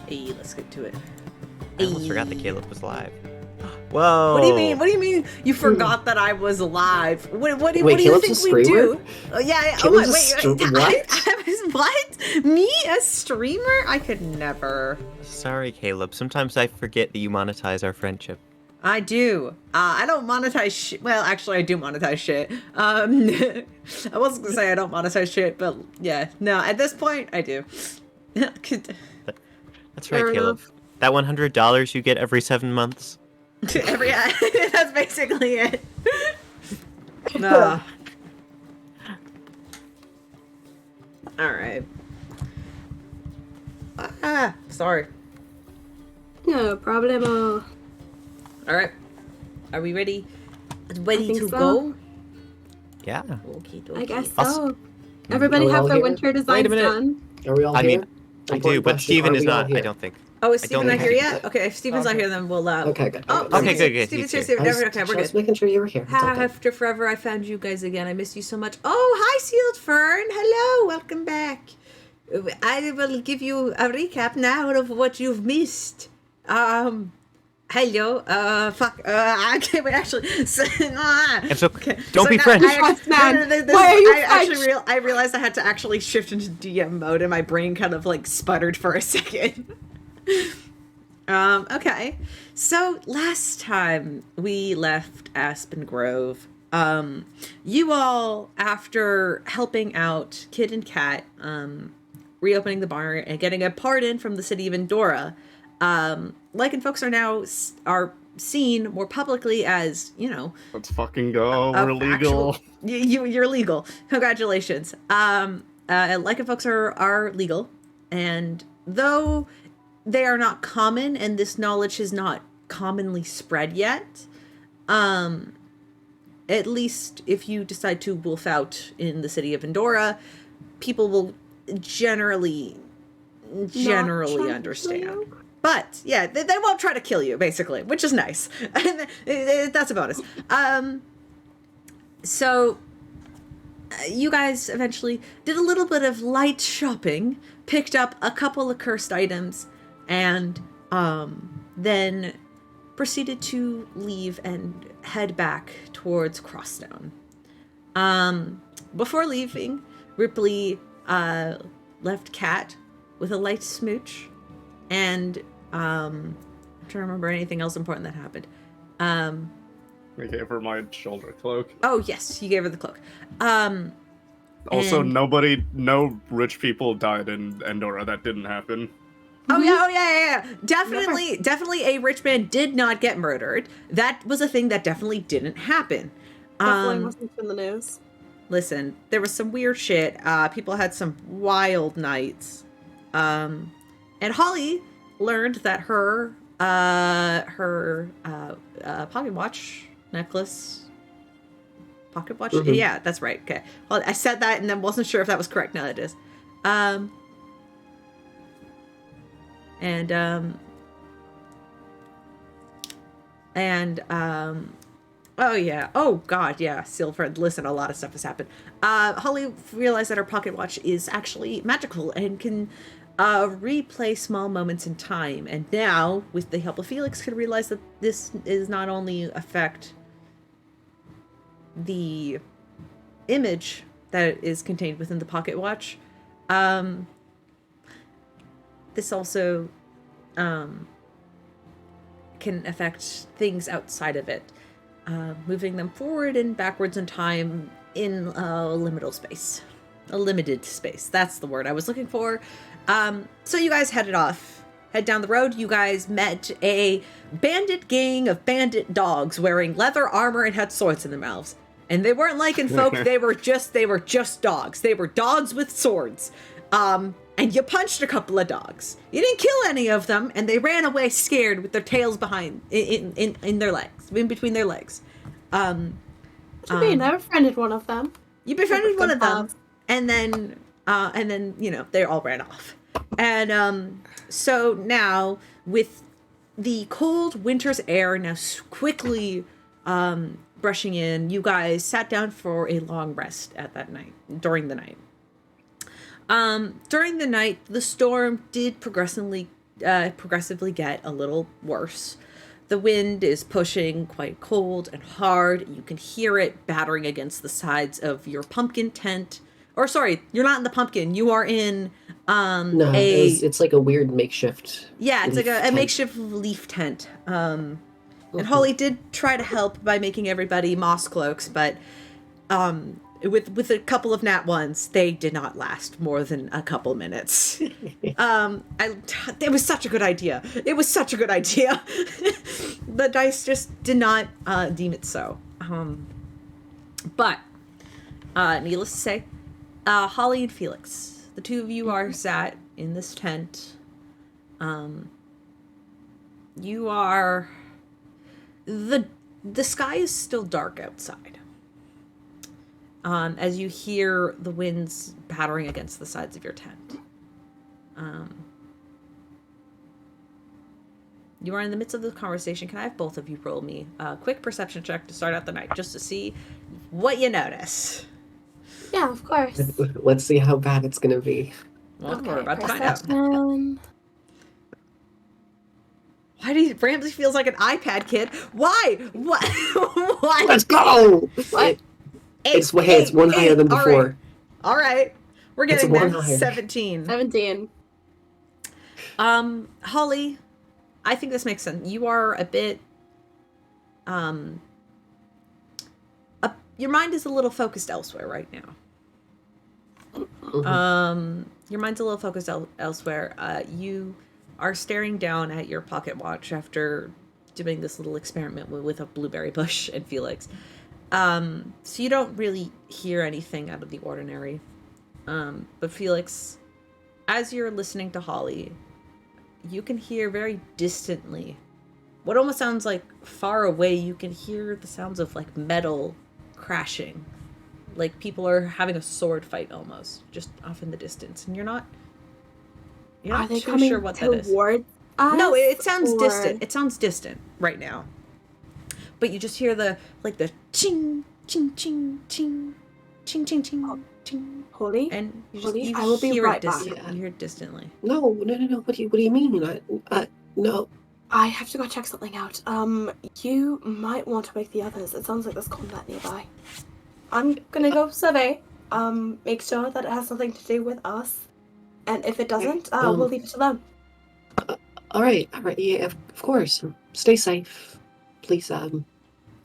Hey, let's get to it. I almost forgot that Caleb was live. Whoa. What do you mean? What do you mean you forgot that I was alive? What do you Caleb's think a we streamer? do? Yeah. Caleb's Wait. what? What? Me, a streamer? I could never. Sorry, Caleb. Sometimes I forget that you monetize our friendship. I do. I don't monetize shit. Well, actually, I do monetize shit. I wasn't gonna say I don't monetize shit, but yeah. No, at this point, I do. That's right, Fair Caleb. enough. That $100 you get every 7 months. That's basically it. Nah. All right. Sorry. No problemo. All right. Are we ready? Ready think to so. go? Yeah. Okay. I guess I'll so. Everybody Are we have all their here? winter Wait a designs minute. done. Are we all I here? mean, I do, Important but question, Steven are is we all not, here? I don't think. Oh, is I Steven don't not here think- yet? Okay, if Steven's not Okay. here, then we'll. Okay, good. Oh, Okay, good, good. Steven's He's here. here. Okay, we're Just good. making sure you were here. It's all good. After forever, I found you guys again. I missed you so much. Oh, hi, Sealed Fern. Hello, welcome back. I will give you a recap now of what you've missed. Hello. I can't wait. Actually, Don't be French. I realized I had to actually shift into DM mode, and my brain kind of like sputtered for a second. Okay. So last time we left Aspen Grove, you all, after helping out Kid and Kat, reopening the barn and getting a pardon from the city of Endora, Lycan folks are now seen more publicly as, you know, Let's fucking go. We're legal. You're legal. Congratulations. Lycan folks are legal, and though they are not common, and this knowledge is not commonly spread yet, at least if you decide to wolf out in the city of Endora, people will generally understand. But yeah, they won't try to kill you, basically, which is nice. That's a bonus. So you guys eventually did a little bit of light shopping, picked up a couple of cursed items, and then proceeded to leave and head back towards Crosstown. Before leaving, Rypley left Kat with a light smooch, and I'm trying to remember anything else important that happened. We gave her my shoulder cloak. Oh yes, you gave her the cloak. Also, and- no rich people died in Endora. That didn't happen. Oh yeah. Definitely a rich man did not get murdered. That was a thing that definitely didn't happen. Definitely wasn't in the news. Listen, there was some weird shit. People had some wild nights. And Holly learned that her pocket watch necklace. Pocket watch? Mhm. Yeah, that's right. Okay. Well, I said that and then wasn't sure if that was correct. Now it is. Oh yeah. Oh god, yeah. Silfred, listen, a lot of stuff has happened. Holly realized that her pocket watch is actually magical and can replay small moments in time. And now, with the help of Felix, can realize that this is not only affect the image that is contained within the pocket watch, this also can affect things outside of it, moving them forward and backwards in time in a limited space. That's the word I was looking for. So you guys head down the road. You guys met a bandit gang of bandit dogs wearing leather armor and had swords in their mouths. And they weren't Lycan folk, they were just dogs. They were dogs with swords. And you punched a couple of dogs. You didn't kill any of them, and they ran away scared with their tails behind in their legs, in between their legs. What do you mean? I befriended one of them. You befriended one of them, and then they all ran off. And so now, with the cold winter's air now quickly brushing in, you guys sat down for a long rest during the night. During the night, the storm did progressively progressively get a little worse. The wind is pushing quite cold and hard. You can hear it battering against the sides of your pumpkin tent. Or sorry, you're not in the pumpkin. You are in No, it's like a weird makeshift. yeah, it's like a tent. makeshift leaf tent. And Holly did try to help by making everybody moss cloaks, but with a couple of nat ones, they did not last more than a couple minutes. It was such a good idea. It was such a good idea. The dice just did not deem it so. But needless to say, Holly and Felix, the two of you are sat in this tent. You are the sky is still dark outside. As you hear the winds battering against the sides of your tent. You are in the midst of the conversation. Can I have both of you roll me a quick perception check to start out the night, just to see what you notice? Yeah, of course. Let's see how bad it's gonna be. Well, Okay, we're about to find out. perception. Why do Ramsey feels like an iPad kid? Why? What? Why? Let's go! What? It's one higher than before. All right. We're getting It's one there. higher. 17. 17. Holly, I think this makes sense. You are a bit, your mind is a little focused elsewhere right now. Your mind's a little focused elsewhere. You are staring down at your pocket watch after doing this little experiment with a blueberry bush and Felix. So you don't really hear anything out of the ordinary. But Felix, as you're listening to Holly, you can hear very distantly, what almost sounds like far away, you can hear the sounds of like metal crashing. Like people are having a sword fight almost, just off in the distance. And you're not Are they too coming sure what that is. towards us? No, it sounds or- distant. It sounds distant right now. But you just hear the ching, ching, ching, ching, ching, ching, ching, ching. Holly? And you Holly, you I will be hear right it distant. back. You hear it distantly. No. What do you mean? No. I have to go check something out. You might want to wake the others. It sounds like there's combat nearby. I'm gonna go survey. Make sure that it has something to do with us. And if it doesn't, we'll leave it to them. All right. Yeah, of course. Stay safe, please.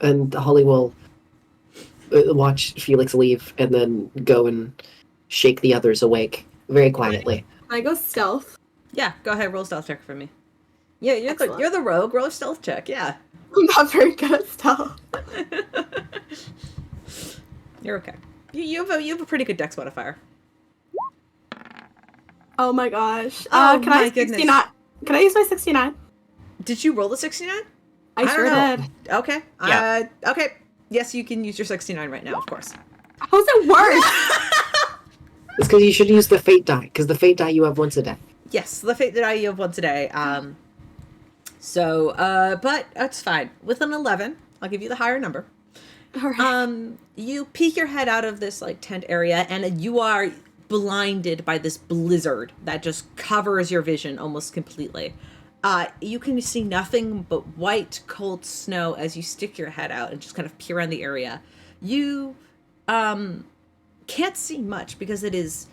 And Holly will watch Felix leave and then go and shake the others awake very quietly. Can I go stealth? Yeah, go ahead, roll stealth check for me. Yeah, Excellent. you're the rogue. Roll a stealth check. Yeah, I'm not very good at stealth. you're okay. You have a pretty good dex modifier. Oh my gosh. Oh can my I goodness. 69? Can I use my 69? Did you roll the 69? I sure don't know. did. Okay. Yeah. Okay. Yes, you can use your 69 right now, of course. How's it worse? It's because you should use the fate die, because the fate die you have once a day. Yes, the fate that I have once a day. But that's fine. With an 11, I'll give you the higher number. Alright. You peek your head out of this like tent area, and you are blinded by this blizzard that just covers your vision almost completely. You can see nothing but white, cold snow as you stick your head out and just kind of peer around the area. You can't see much because it is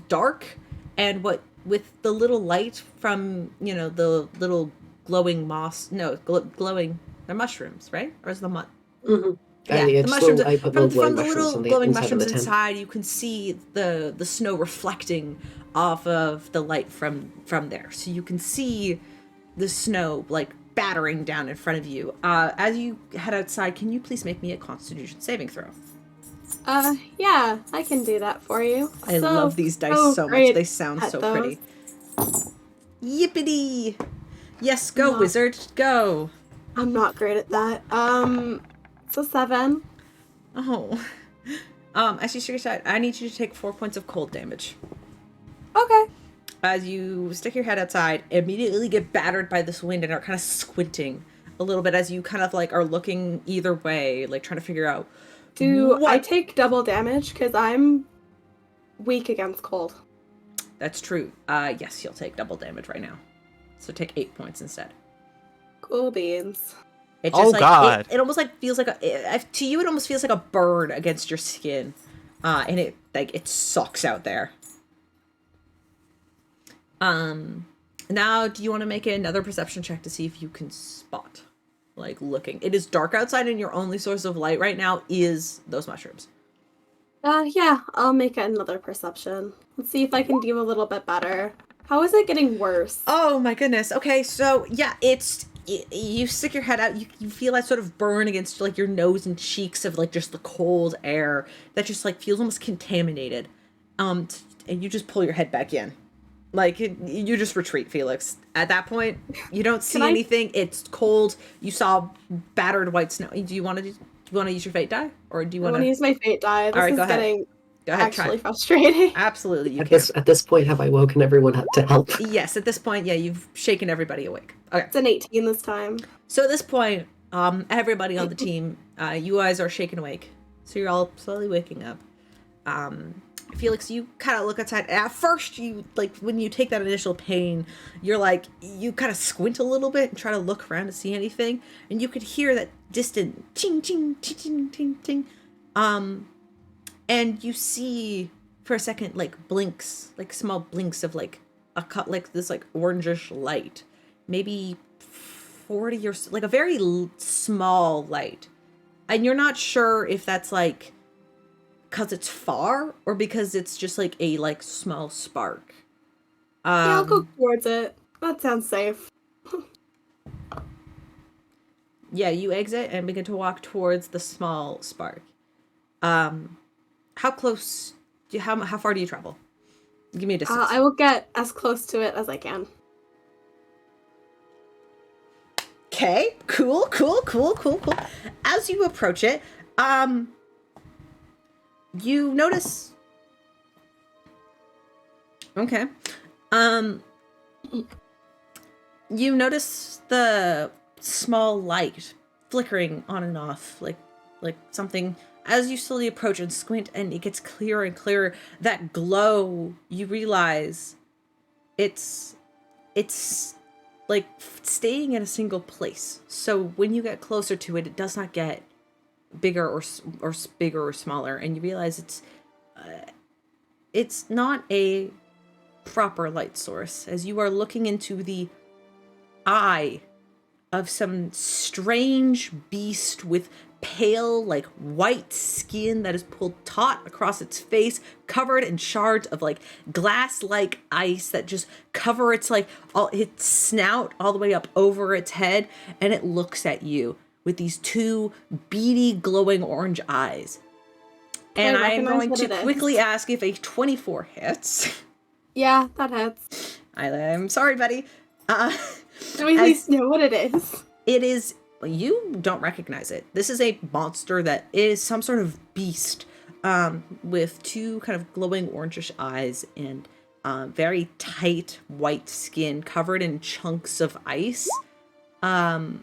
dark, and what with the little light from the little glowing moss, glowing, they're mushrooms, right? Or is the mud? Mm-hmm. Yeah, the mushrooms. I put From glowing the mushrooms little on the glowing inside of the mushrooms tent. inside, you can see the snow reflecting off of the light from there. So you can see the snow like battering down in front of you. As you head outside, can you please make me a Constitution saving throw? Yeah, I can do that for you. I love these dice so much. great They sound at so those. pretty. Yippity! Yes, go, No. wizard, go! I'm not great at that. It's a 7. Oh. As you stick your side, I need you to take 4 points of cold damage. Okay. As you stick your head outside, immediately get battered by this wind and are kind of squinting a little bit as you kind of like are looking either way, like trying to figure out. Do I What? take double damage? Because I'm weak against cold. That's true. Yes, you'll take double damage right now. So take 8 points instead. Cool beans. It Oh, God. It almost like feels like to you it almost feels like a burn against your skin, and it sucks out there. Now do you want to make another perception check to see if you can spot, like looking? It is dark outside, and your only source of light right now is those mushrooms. Yeah, I'll make another perception. Let's see if I can do a little bit better. How is it getting worse? Oh my goodness. Okay, so yeah, you stick your head out, you feel that sort of burn against like your nose and cheeks of like just the cold air that just like feels almost contaminated. And you just pull your head back in. Like you just retreat, Felix. At that point, you don't see anything. It's cold. You saw battered white snow. Do you want to use your fate die, or do you want to use my fate die? This is getting actually frustrating. Absolutely, you At this point, have I woken everyone up to help? Yes, at this point, yeah, you've shaken everybody awake. Okay. It's an 18 this time. So at this point, everybody on the team, you guys are shaken awake. So you're all slowly waking up. Felix, you kind of look outside. At first, you like when you take that initial pain, you're like you kind of squint a little bit and try to look around to see anything, and you could hear that distant ching ching ching ching ching ching. And you see for a second like blinks, like small blinks of like a cut, like this like orangish light, maybe 40 or so, like a very small light, and you're not sure if that's like because it's far or because it's just like a like small spark. Yeah, I'll go towards it. That sounds safe. Yeah, you exit and begin to walk towards the small spark. How close? How far do you travel? Give me a distance. I will get as close to it as I can. Okay, cool. As you approach it, you notice. Okay, you notice the small light flickering on and off, like something. As you slowly approach and squint, and it gets clearer and clearer, that glow, you realize it's like staying in a single place. So when you get closer to it, it does not get bigger or bigger or smaller, and you realize it's not a proper light source, as you are looking into the eye of some strange beast with pale, like white skin that is pulled taut across its face, covered in shards of like glass-like ice that just cover its like all its snout all the way up over its head, and it looks at you with these two beady, glowing orange eyes. And I am going to quickly ask if a 24 hits. Yeah, that hits. I'm sorry, buddy. Do we at least know what it is? It is. You don't recognize it. This is a monster that is some sort of beast, with two kind of glowing orangish eyes and very tight white skin covered in chunks of ice. And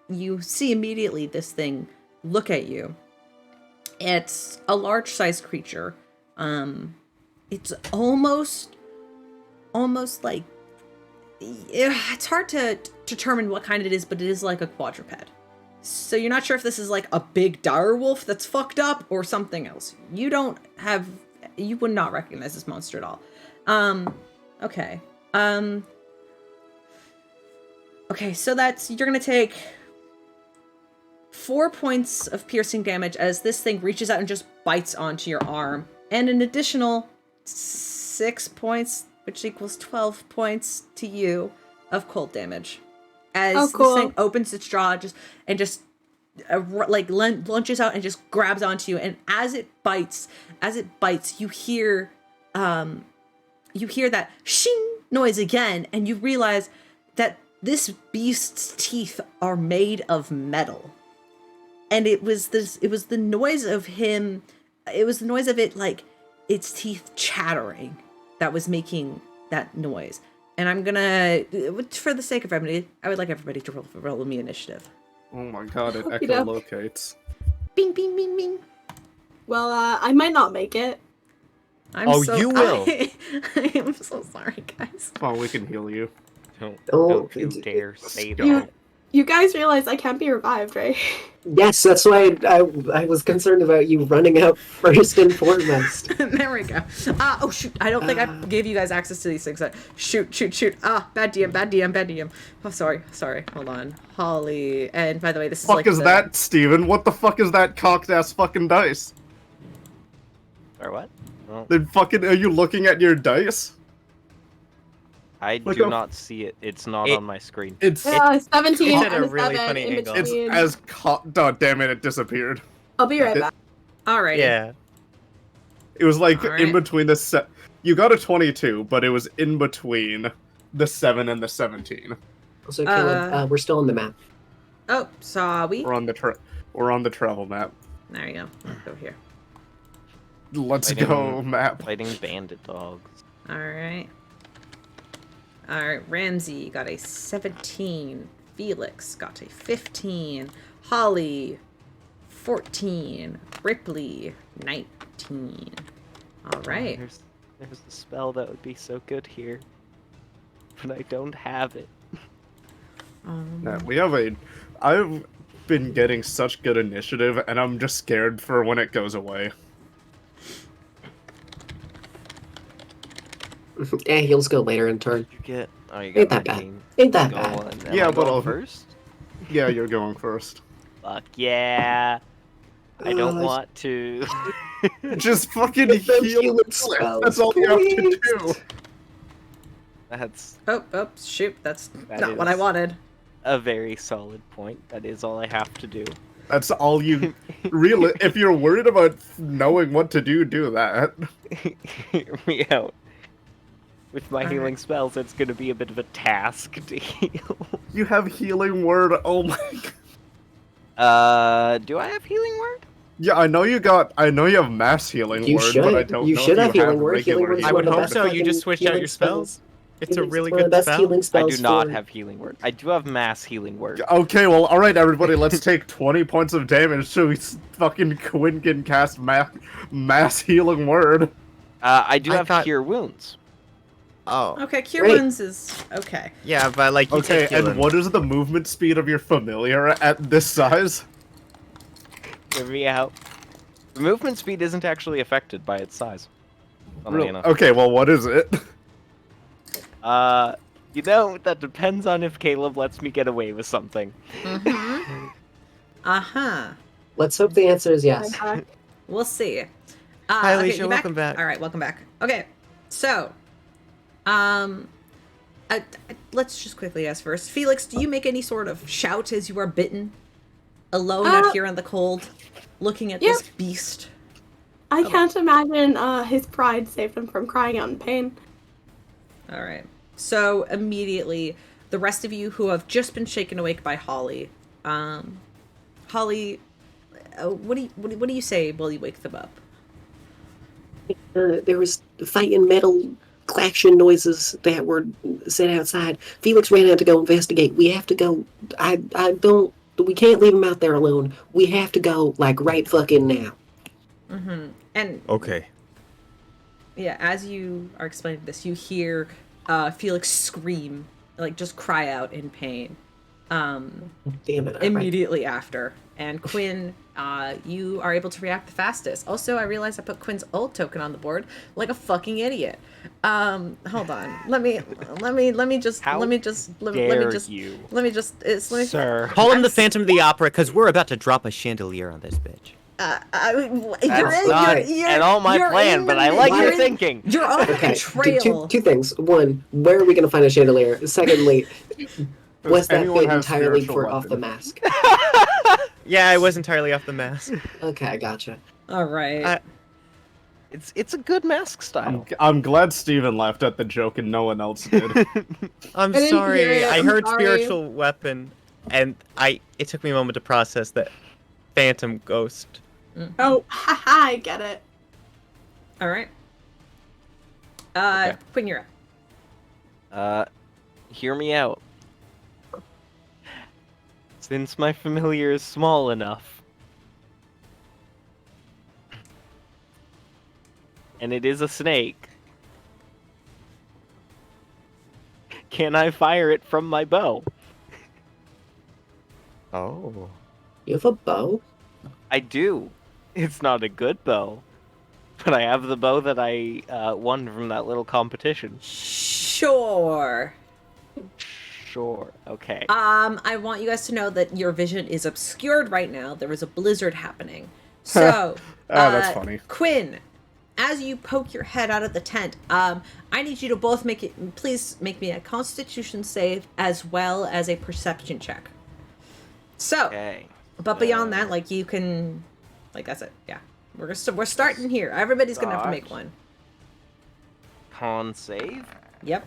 you see immediately this thing look at you. It's a large-sized creature. It's almost like, it's hard to determine what kind it is, but it is like a quadruped. So you're not sure if this is like a big dire wolf that's fucked up or something else. You would not recognize this monster at all. Okay. Okay, so you're gonna take 4 points of piercing damage as this thing reaches out and just bites onto your arm, and an additional 6 points, which equals 12 points to you of cold damage. As this thing opens its jaw lunges out and just grabs onto you, and as it bites, you hear that shing noise again, and you realize that this beast's teeth are made of metal. And it was the noise of it, like its teeth chattering, that was making that noise. And I'm gonna, for the sake of everybody, I would like everybody to roll me initiative. Oh my god, it echolocates. Bing, bing, bing, bing. Well, I might not make it. You will. I am so sorry, guys. Oh, we can heal you. Don't you dare say that. You guys realize I can't be revived, right? Yes, that's why I was concerned about you running out first and foremost. There we go. Oh shoot! I don't think I gave you guys access to these things. Shoot! Bad DM. Oh, sorry. Hold on, Holly. And by the way, this is Fuck like is that, Steven? What the fuck is that cocked ass fucking dice? Or what? Well, Then fucking, are you looking at your dice? I Like do a- not see it. It's not on my screen. It's 17 it's at a and really 7 funny in angle. it's between. as oh damn it! It disappeared. I'll be right back. Alrighty. Yeah. It was like Alright. in between the You got a 22, but it was in between the 7 and the 17. Also, Caleb, we're still on the map. Oh, saw we? We're on the travel map. There you go. Let's go here. Let's Fighting- go map. Fighting bandit dogs. Alright. Ramsey got a 17. Felix got a 15. Holly, 14. Rypley, 19. Alright. There's the spell that would be so good here. But I don't have it. Yeah, we have I've been getting such good initiative, and I'm just scared for when it goes away. Heals go later in turn. You get. Oh, you Ain't got that bad. 19. Ain't that Go bad. on. Am Yeah, I but going I'll- first. Yeah, you're going first. Fuck yeah. I don't Uh, want to. Just fucking Get them heal. healing spells, That's all you have to please. do. That's Oh, shoot. That's That not what I is- wanted. a very solid point. That is all I have to do. That's all you really. If you're worried about knowing what to do that. Hear me out. With my Alright. healing spells, it's gonna be a bit of a task to heal. You have healing word. Oh my god. Do I have healing word? Yeah, I know you have mass healing You word, but I should. don't You know should if have you healing have word. Healing regular word is I one would of the hope best so. You fucking just switch out healing your spells. It's a Healing's really one of good the best spell. healing I spells do not for- have healing word. I do have mass healing word. Okay, well, alright, everybody, let's take 20 points of damage so fucking Quinn can cast mass healing word. I do I have thought- cure wounds. Oh, Okay, Cure Great. Wounds is okay. yeah, but like you Okay, take healing. and what is the movement speed of your familiar at this size? Hear me out. The movement speed isn't actually affected by its size. Funnily enough. Okay, well, what is it? You know, that depends on if Caleb lets me get away with something. Mm-hmm. Uh-huh. Let's hope the answer is yes. We'll see. Hi, okay, Alycia, you welcome back. All right, welcome back. Okay, so, let's just quickly ask first. Felix, do you make any sort of shout as you are bitten? Alone out here in the cold, looking at this beast? I can't imagine his pride saved him from crying out in pain. All right. So immediately, the rest of you who have just been shaken awake by Holly, Holly, what do you say while you wake them up? There was fighting metal claction noises that were said outside. Felix ran out to go investigate. We have to go. We can't leave him out there alone. We have to go, like, right fucking now. Mm-hmm. And Okay. yeah, as you are explaining this, you hear Felix scream, like just cry out in pain. Damn it. all right. Immediately after. And Quinn, you are able to react the fastest. Also, I realized I put Quinn's ult token on the board like a fucking idiot. Hold on. Let me just Sir. Call him the Phantom of the Opera, because we're about to drop a chandelier on this bitch. At all my plan, but I like your thinking. You're on the Okay, trail. two things. One, where are we going to find a chandelier? Secondly, was that anyone bit have entirely spiritual for off the weapon? mask? Yeah, I was entirely off the mask. Okay, gotcha. All right. It's a good mask style. I'm glad Steven laughed at the joke and no one else did. I'm I didn't hear sorry. it, I I'm heard sorry. spiritual weapon, and it took me a moment to process that phantom ghost. Oh, haha, I get it. All right. Okay. Quinn, you're up. Hear me out. Since my familiar is small enough, and it is a snake, can I fire it from my bow? Oh. You have a bow? I do. It's not a good bow, but I have the bow that I won from that little competition. Sure. Sure. Okay. I want you guys to know that your vision is obscured right now. There is a blizzard happening. So, that's funny. Quinn, as you poke your head out of the tent, I need you to both please make me a Constitution save as well as a Perception check. So, Okay. but beyond that, like you can, like that's it. Yeah, we're starting here. Everybody's gonna have to make one. Con save. Yep.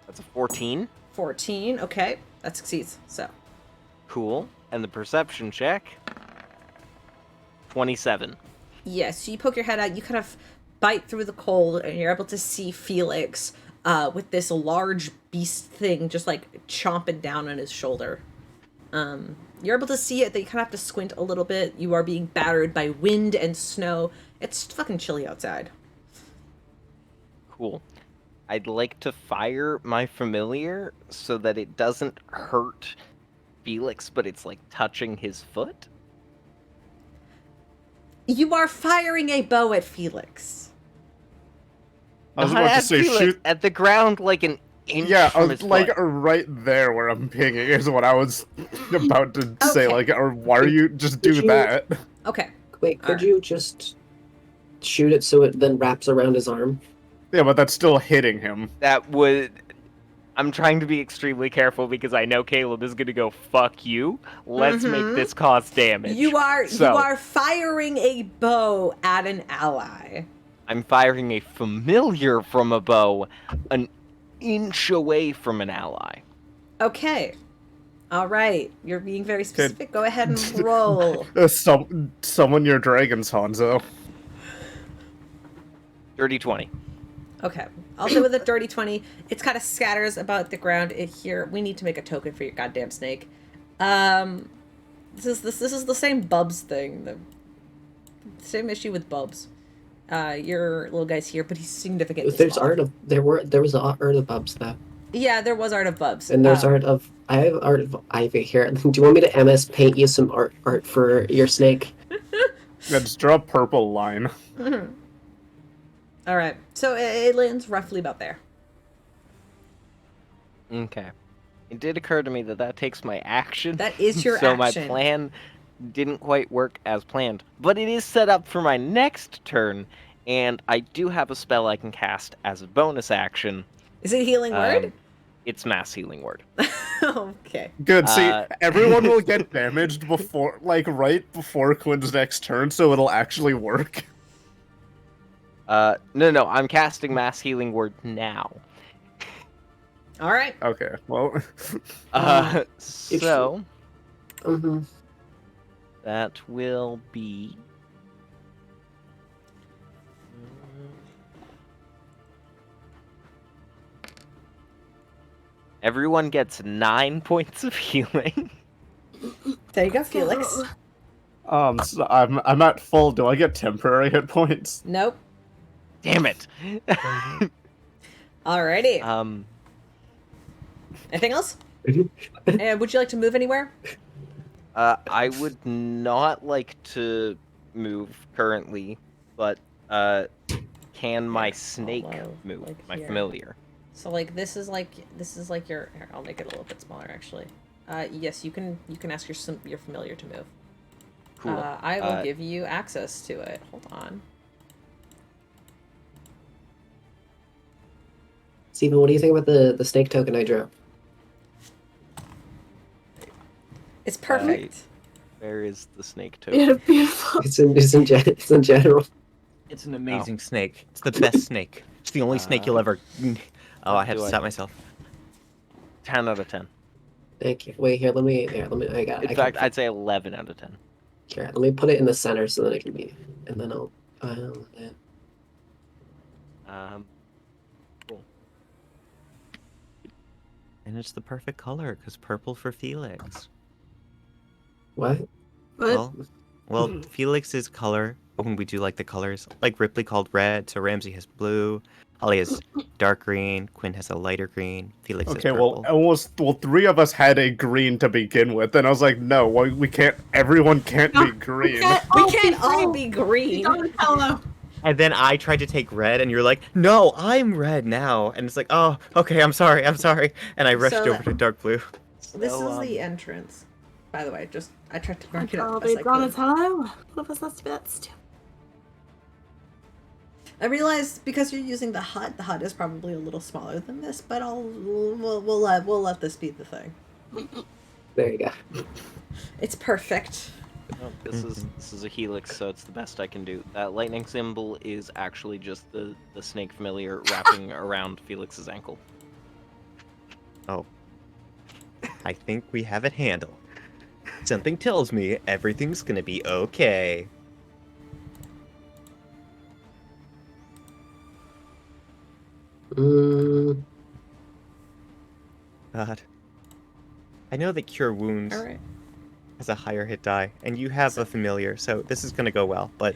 That's a 14. 14. Okay, that succeeds. So. Cool. And the perception check. 27. Yes, so you poke your head out, you kind of bite through the cold, and you're able to see Felix with this large beast thing just like chomping down on his shoulder. You're able to see it, that you kind of have to squint a little bit. You are being battered by wind and snow. It's fucking chilly outside. Cool. I'd like to fire my familiar so that it doesn't hurt Felix, but it's like touching his foot. You are firing a bow at Felix. I was Not about to at say Felix, shoot. at the ground like an inch Yeah, from his like foot. right there where I'm pinging is what I was about to say. Okay. Like, or why are you just do Would you- that? Okay. Wait, could Alright. you just shoot it so it then wraps around his arm? Yeah, but that's still hitting him. That would... I'm trying to be extremely careful because I know Caleb is going to go, fuck you. Let's make this cause damage. You are So, firing a bow at an ally. I'm firing a familiar from a bow an inch away from an ally. Okay. All right. You're being very specific. Go ahead and roll. Summon your dragons, Hanzo. Dirty 20. Okay. Also with a dirty 20, it kind of scatters about the ground. Here, we need to make a token for your goddamn snake. This is the same Bubs thing. The same issue with Bubs. Your little guy's here, but he's significantly There's smaller. there was art of Bubs though. Yeah, there was art of Bubs. And there's I have art of Ivy here. Do you want me to MS paint you some art for your snake? Yeah, just draw a purple line. All right. So it lands roughly about there. Okay. It did occur to me that that takes my action. That is your so action. my plan didn't quite work as planned. But it is set up for my next turn, and I do have a spell I can cast as a bonus action. Is it healing word? It's Mass Healing Word. Okay. Good. See, Uh, everyone will get damaged before, like, right before Quinn's next turn, so it'll actually work. No, I'm casting Mass Healing Word now. All right. Okay, well, So Mm-hmm. that will be... Everyone gets 9 points of healing. There you go, Felix. so I'm at full. Do I get temporary hit points? Nope. Damn it. Alrighty. Anything else? Would you like to move anywhere? I would not like to move currently, but can my snake follow, move? like My here. familiar. So like this is like your. Here, I'll make it a little bit smaller actually. Yes, you can ask your familiar to move. Cool. I will give you access to it. Hold on. Steven, what do you think about the snake token I drew? It's perfect. Where is the snake token? Yeah, beautiful. It's in general. It's an amazing snake. It's the best snake. It's the only snake you'll ever. Oh, I have to do I- stop myself. 10 out of 10. Thank you. Wait, I got it. In fact, I'd say 11 out of 10. Here, let me put it in the center so that it can be, and then I'll. Yeah. Cool. And it's the perfect color, because purple for Felix. What? What? Well, Felix's color when we do like the colors, like Rypley called red, so Ramsey has blue, Holly has dark green, Quinn has a lighter green, Felix has Okay, purple. well, three of us had a green to begin with, and I was like, no, we can't. Everyone can't be green. We can't all be green. Hello. And then I tried to take red, and you're like, no, I'm red now. And it's like, oh, okay, I'm sorry. And I rushed So over to dark blue. This So, is the entrance. By the way, I tried to mark it I'll up be as I gone as could. hello. What of us has to be that stupid? I realized because you're using the hut is probably a little smaller than this, but we'll let this be the thing. There you go. It's perfect. Oh, this is a helix, so it's the best I can do. That lightning symbol is actually just the snake familiar wrapping around Felix's ankle. Oh. I think we have it handled. Something tells me everything's gonna be okay. God. I know that Cure Wounds All right. has a higher hit die, and you have a familiar, so this is gonna go well, but...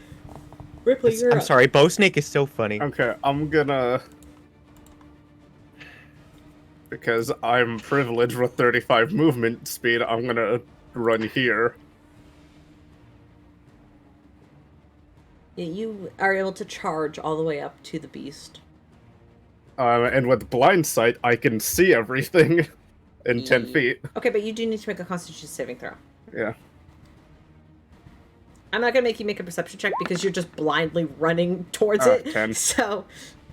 Rypley, you're I'm up. sorry, Bow Snake is so funny. Okay, I'm gonna... Because I'm privileged with 35 movement speed, I'm gonna run here. Yeah, you are able to charge all the way up to the beast. And with blind sight, I can see everything in 10 feet. Okay, but you do need to make a Constitution saving throw. Yeah. I'm not gonna make you make a perception check because you're just blindly running towards it. 10. So,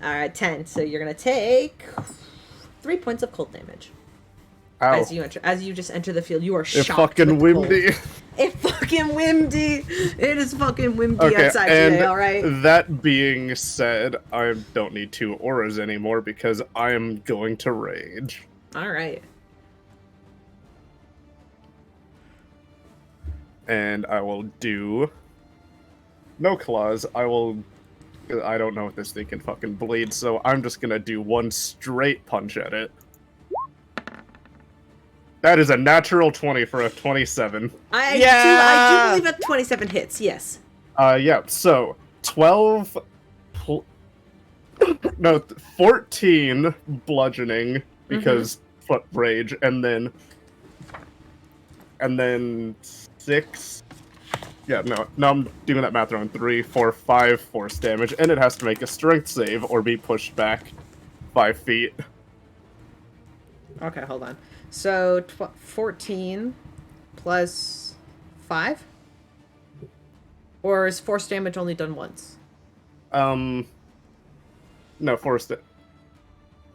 all right, 10. So you're gonna take 3 points of cold damage Ow. as you just enter the field. You are It's shocked. fucking with the cold. windy. It's fucking windy. It is fucking windy Okay, outside and today. All right. that being said, I don't need 2 auras anymore because I am going to rage. All right. And I will do... No claws, I don't know if this thing can fucking bleed, so I'm just gonna do one straight punch at it. That is a natural 20 for a 27. I Yeah! do believe that 27 hits. Yes. Yeah, so 12... 14 bludgeoning, because foot rage, and then 6... Yeah, no, I'm doing that math wrong. 3, 4, 5 force damage, and it has to make a strength save or be pushed back 5 feet. Okay, hold on. So 14 plus 5? Or is force damage only done once? No, force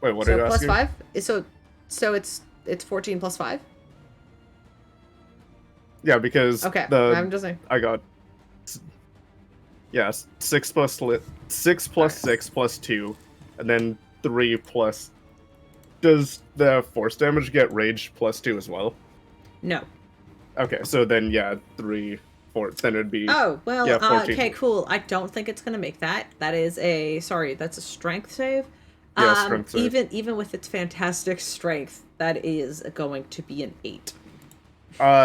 Wait, what So are you plus asking? 5? So it's 14 plus 5? Yeah, because Okay, I'm just saying. I got... Yeah, 6 plus 6 plus 6 plus 2, and then 3 plus... Does the force damage get rage plus 2 as well? No. Okay, so then, yeah, 3, 4, then it'd be... Oh, well, Yeah, 14. okay, cool. I don't think it's going to make that. That's a strength save. Yeah, strength save. Even with its fantastic strength, that is going to be an 8.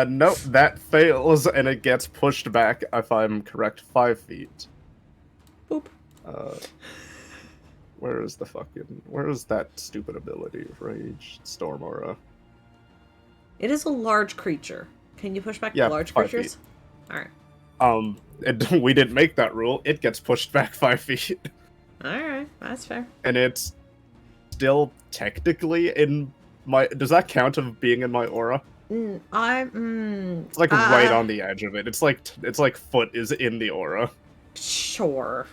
Nope, that fails, and it gets pushed back, if I'm correct, 5 feet. Boop. Where is that stupid ability? Rage, Storm Aura. It is a large creature. Can you push back Yeah, large 5 creatures? feet. Alright. We didn't make that rule. It gets pushed back 5 feet. Alright, that's fair. And it's still technically in my... Does that count of being in my aura? It's It's like right on the edge of it. It's like foot is in the aura. Sure.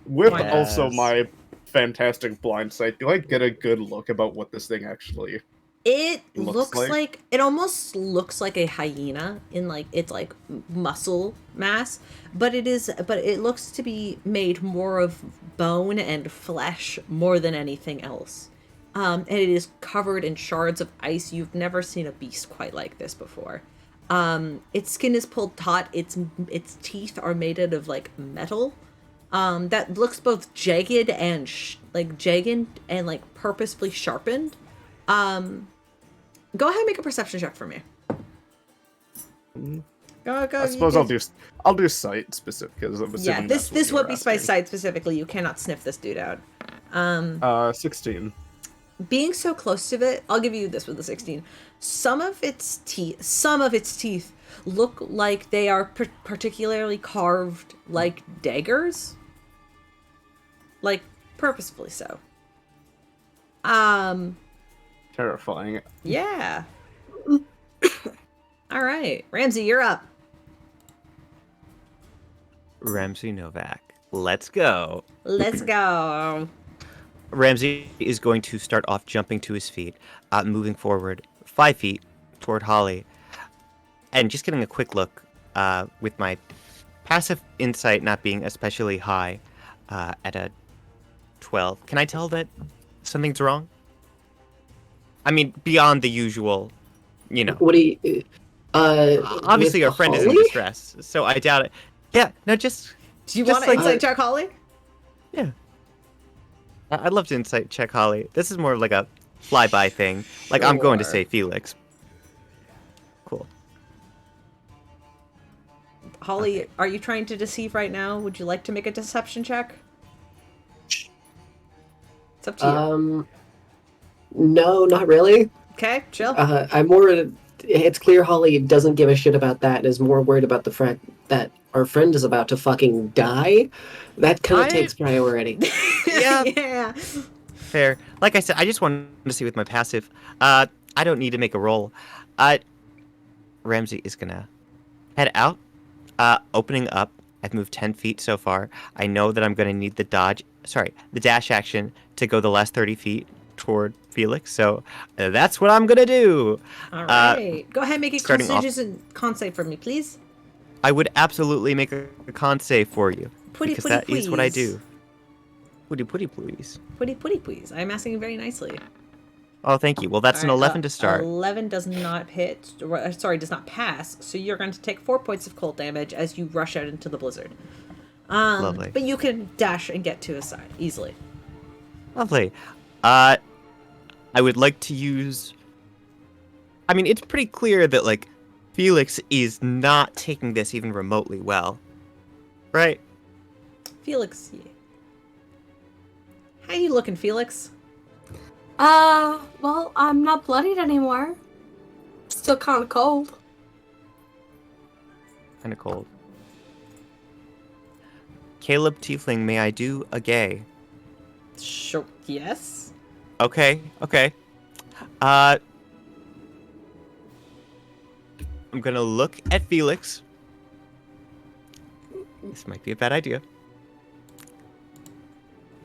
With Yes. also my fantastic blind sight, do I get a good look about what this thing actually... It Looks looks like? like it almost looks like a hyena in like its like muscle mass, but it looks to be made more of bone and flesh more than anything else. And it is covered in shards of ice. You've never seen a beast quite like this before. Its skin is pulled taut. Its teeth are made out of like metal. That looks both jagged and purposefully sharpened. Go ahead and make a perception check for me. Go. I suppose I'll do sight specific because I'm assuming Yeah, that's what this you were would be by asking. sight specifically. You cannot sniff this dude out. 16. Being so close to it, I'll give you this with the 16. Some of its teeth look like they are particularly carved like daggers. Like purposefully so. Terrifying. Yeah. All right, Ramsey, you're up. Ramsey Novak. Let's go. Let's go. Ramsey is going to start off jumping to his feet, moving forward 5 feet toward Holly, and just getting a quick look with my passive insight not being especially high at a 12. Can I tell that something's wrong? I mean, beyond the usual, you know. What do you? Obviously, with our friend is in Holly? distress, so I doubt it. Yeah, no, just Do you Just want to like- insight check, Holly? yeah. I'd love to insight check Holly. This is more of like a flyby thing. Like I'm going to Sure. say Felix. Cool. Holly, are you trying to deceive right now? Would you like to make a deception check? It's up to you. No, not really. Okay, chill. I'm more. It's clear Holly doesn't give a shit about that and is more worried about the fact that our friend is about to fucking die. That kind of I- takes priority. Yeah. Yeah. Fair. Like I said, I just wanted to see with my passive. I don't need to make a roll. Ramsey is gonna head out, opening up. I've moved 10 feet so far. I know that I'm gonna need the dash action to go the last 30 feet toward Felix. So that's what I'm gonna do. All right. Go ahead, make a starting off- con save for me, please. I would absolutely make a con save for you Putty, because putty, that is what I please. do. Putty, putty, please. Putty, please. I'm asking very nicely. Oh, thank you. Well, that's an All right, 11 to start. 11 does not hit. Does not pass. So you're going to take 4 points of cold damage as you rush out into the blizzard. Lovely. But you can dash and get to his side easily. Lovely. I would like to use. I mean, it's pretty clear that like Felix is not taking this even remotely well, right? Felix. Yeah. How you looking, Felix? Well, I'm not bloodied anymore. Still kind of cold. Kind of cold. Caleb Teafling, may I do a gay? Sure. Yes. Okay. I'm gonna look at Felix. This might be a bad idea.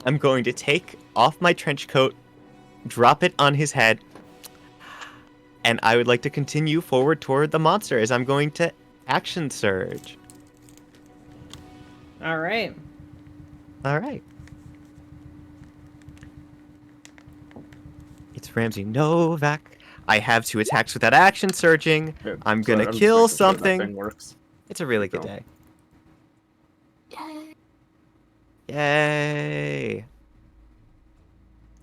I'm going to take off my trench coat, drop it on his head, and I would like to continue forward toward the monster as I'm going to action surge. All right. All right. It's Ramsey Novak. I have 2 attacks without action surging. Yeah, I'm sorry, gonna just kill making sure something. that thing works. It's a really good Go. day. Yay. Yay!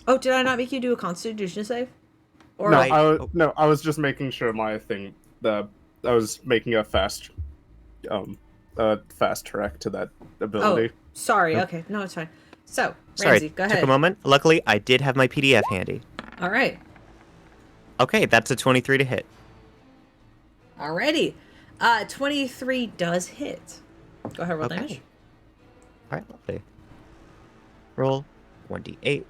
Oh, did I not make you do a Constitution save? Or No, I- I was just making sure my thing. I was making a fast track to that ability. sorry. Nope. Okay, no, it's fine. So, Sorry, Ramsey, go took ahead. a moment. Luckily, I did have my PDF handy. All right. Okay, that's a 23 to hit. Alrighty. 23 does hit. Go ahead, roll Okay. damage. All right, lovely. Roll 1d8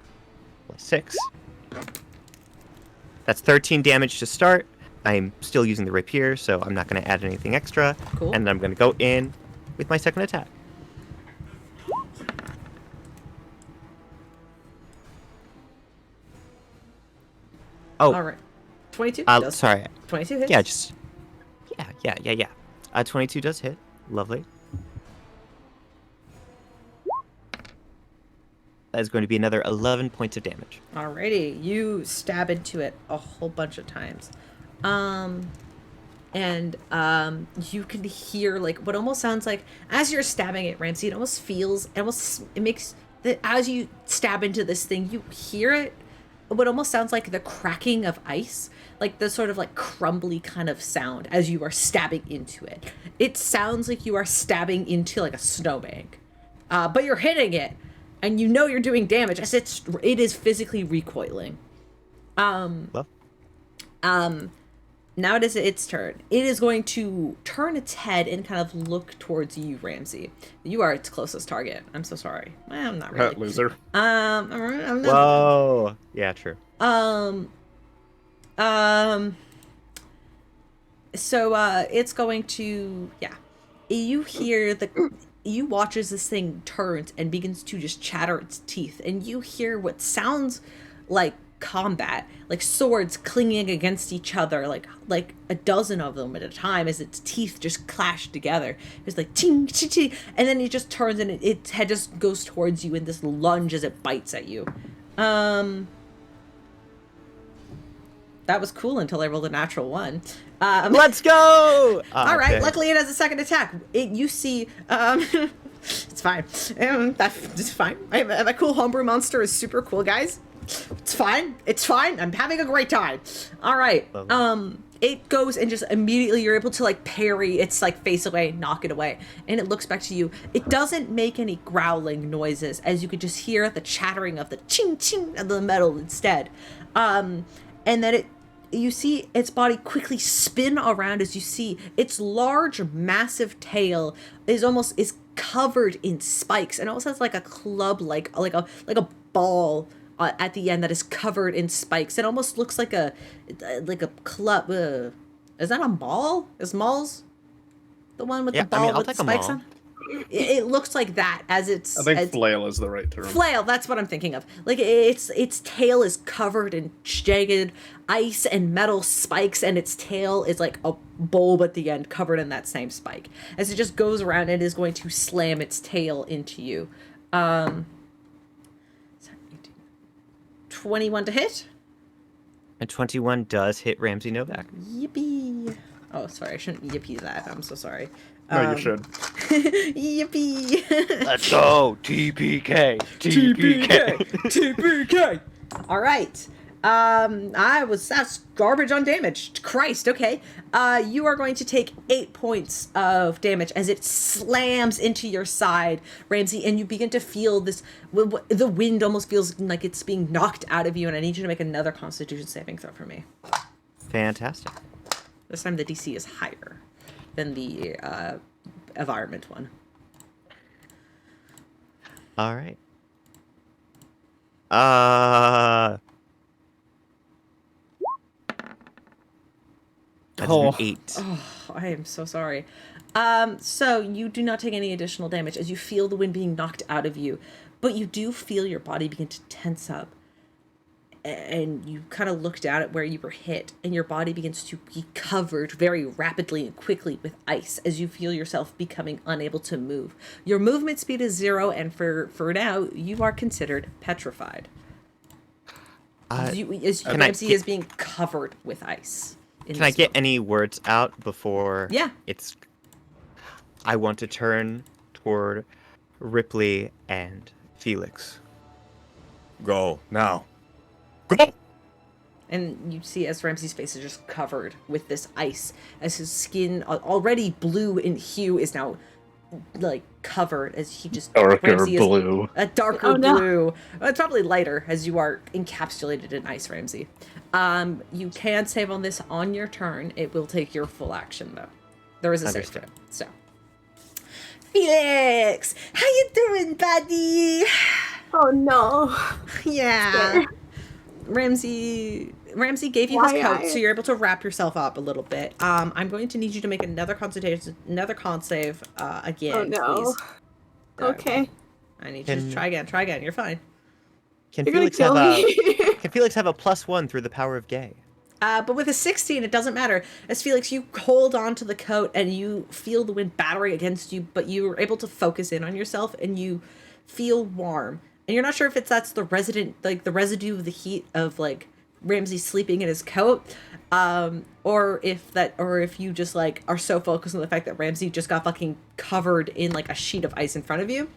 plus 6. That's 13 damage to start. I'm still using the rapier, so I'm not going to add anything extra. Cool. And I'm going to go in with my second attack. Oh, All right. 22 does. sorry. 22 hits. Yeah, just... Yeah. 22 does hit. Lovely. That is going to be another 11 points of damage. Alrighty. You stab into it a whole bunch of times. And you can hear like what almost sounds like as you're stabbing it, Ramsey, it makes that as you stab into this thing, you hear it what almost sounds like the cracking of ice, like the sort of like crumbly kind of sound as you are stabbing into it. It sounds like you are stabbing into like a snowbank, but you're hitting it, and you know you're doing damage as it is physically recoiling. Well. Now it is its turn. It is going to turn its head and kind of look towards you, Ramsey. You are its closest target. I'm so sorry. Well, I'm not really. Loser. I'm not. Whoa. Yeah, true. So, it's going to, yeah. You watch as this thing turns and begins to just chatter its teeth, and you hear what sounds like combat, like swords clinging against each other, like a dozen of them at a time as its teeth just clash together. It's like ting, ting, ting, and then it just turns and its head just goes towards you in this lunge as it bites at you. That was cool until I rolled a natural 1. Let's go! All right. Okay. Luckily, it has a second attack. You see, it's fine. It's fine. My cool homebrew monster is super cool, guys. It's fine. It's fine. I'm having a great time. All right. It goes and just immediately you're able to like parry its like face away, knock it away, and it looks back to you. It doesn't make any growling noises, as you could just hear the chattering of the ching ching of the metal instead. And then you see its body quickly spin around as you see its large, massive tail is covered in spikes and almost has like a club, like a ball at the end that is covered in spikes. It almost looks like a club. Is that a maul? Is Maul's the one with the ball with the spikes on? It looks like that as it's. I think flail is the right term. Flail, that's what I'm thinking of. Like its tail is covered in jagged ice and metal spikes, and its tail is like a bulb at the end covered in that same spike. As it just goes around, it is going to slam its tail into you. 21 to hit. And 21 does hit Ramsey Novak. Yippee! Oh, sorry, I shouldn't yippee that. I'm so sorry. No, you should. Yippee! Let's go, TPK, TPK. TPK. All right. That's garbage on damage. Christ. Okay. You are going to take 8 points of damage as it slams into your side, Ramsey, and you begin to feel this. The wind almost feels like it's being knocked out of you, and I need you to make another Constitution saving throw for me. Fantastic. This time the DC is higher than the environment one. All right. That's an 8. Oh, I am so sorry. So you do not take any additional damage as you feel the wind being knocked out of you, but you do feel your body begin to tense up. And you kind of look down at where you were hit, and your body begins to be covered very rapidly and quickly with ice as you feel yourself becoming unable to move. Your movement speed is 0, and for now, you are considered petrified. Ramsey is being covered with ice. Can I get any words out before? Yeah. I want to turn toward Rypley and Felix. Go now. Go! And you see as Ramsey's face is just covered with this ice, as his skin, already blue in hue, is now like covered as he just Darker blue. A darker blue. Well, it's probably lighter as you are encapsulated in ice, Ramsey. You can save on this on your turn. It will take your full action though. There is a save throw. So, Felix, how you doing, buddy? Oh no. Yeah. Ramsey gave you his coat, so you're able to wrap yourself up a little bit. I'm going to need you to make another con save again. Oh no. Please. Okay. I need you to try again. You're fine. Can You're Felix gonna have kill me. Can Felix have a +1 through the power of gay? But with a 16, it doesn't matter. As Felix, you hold on to the coat and you feel the wind battering against you, but you're able to focus in on yourself and you feel warm. And you're not sure if that's the residue of the heat of like Ramsey sleeping in his coat, or if you just like are so focused on the fact that Ramsey just got fucking covered in like a sheet of ice in front of you.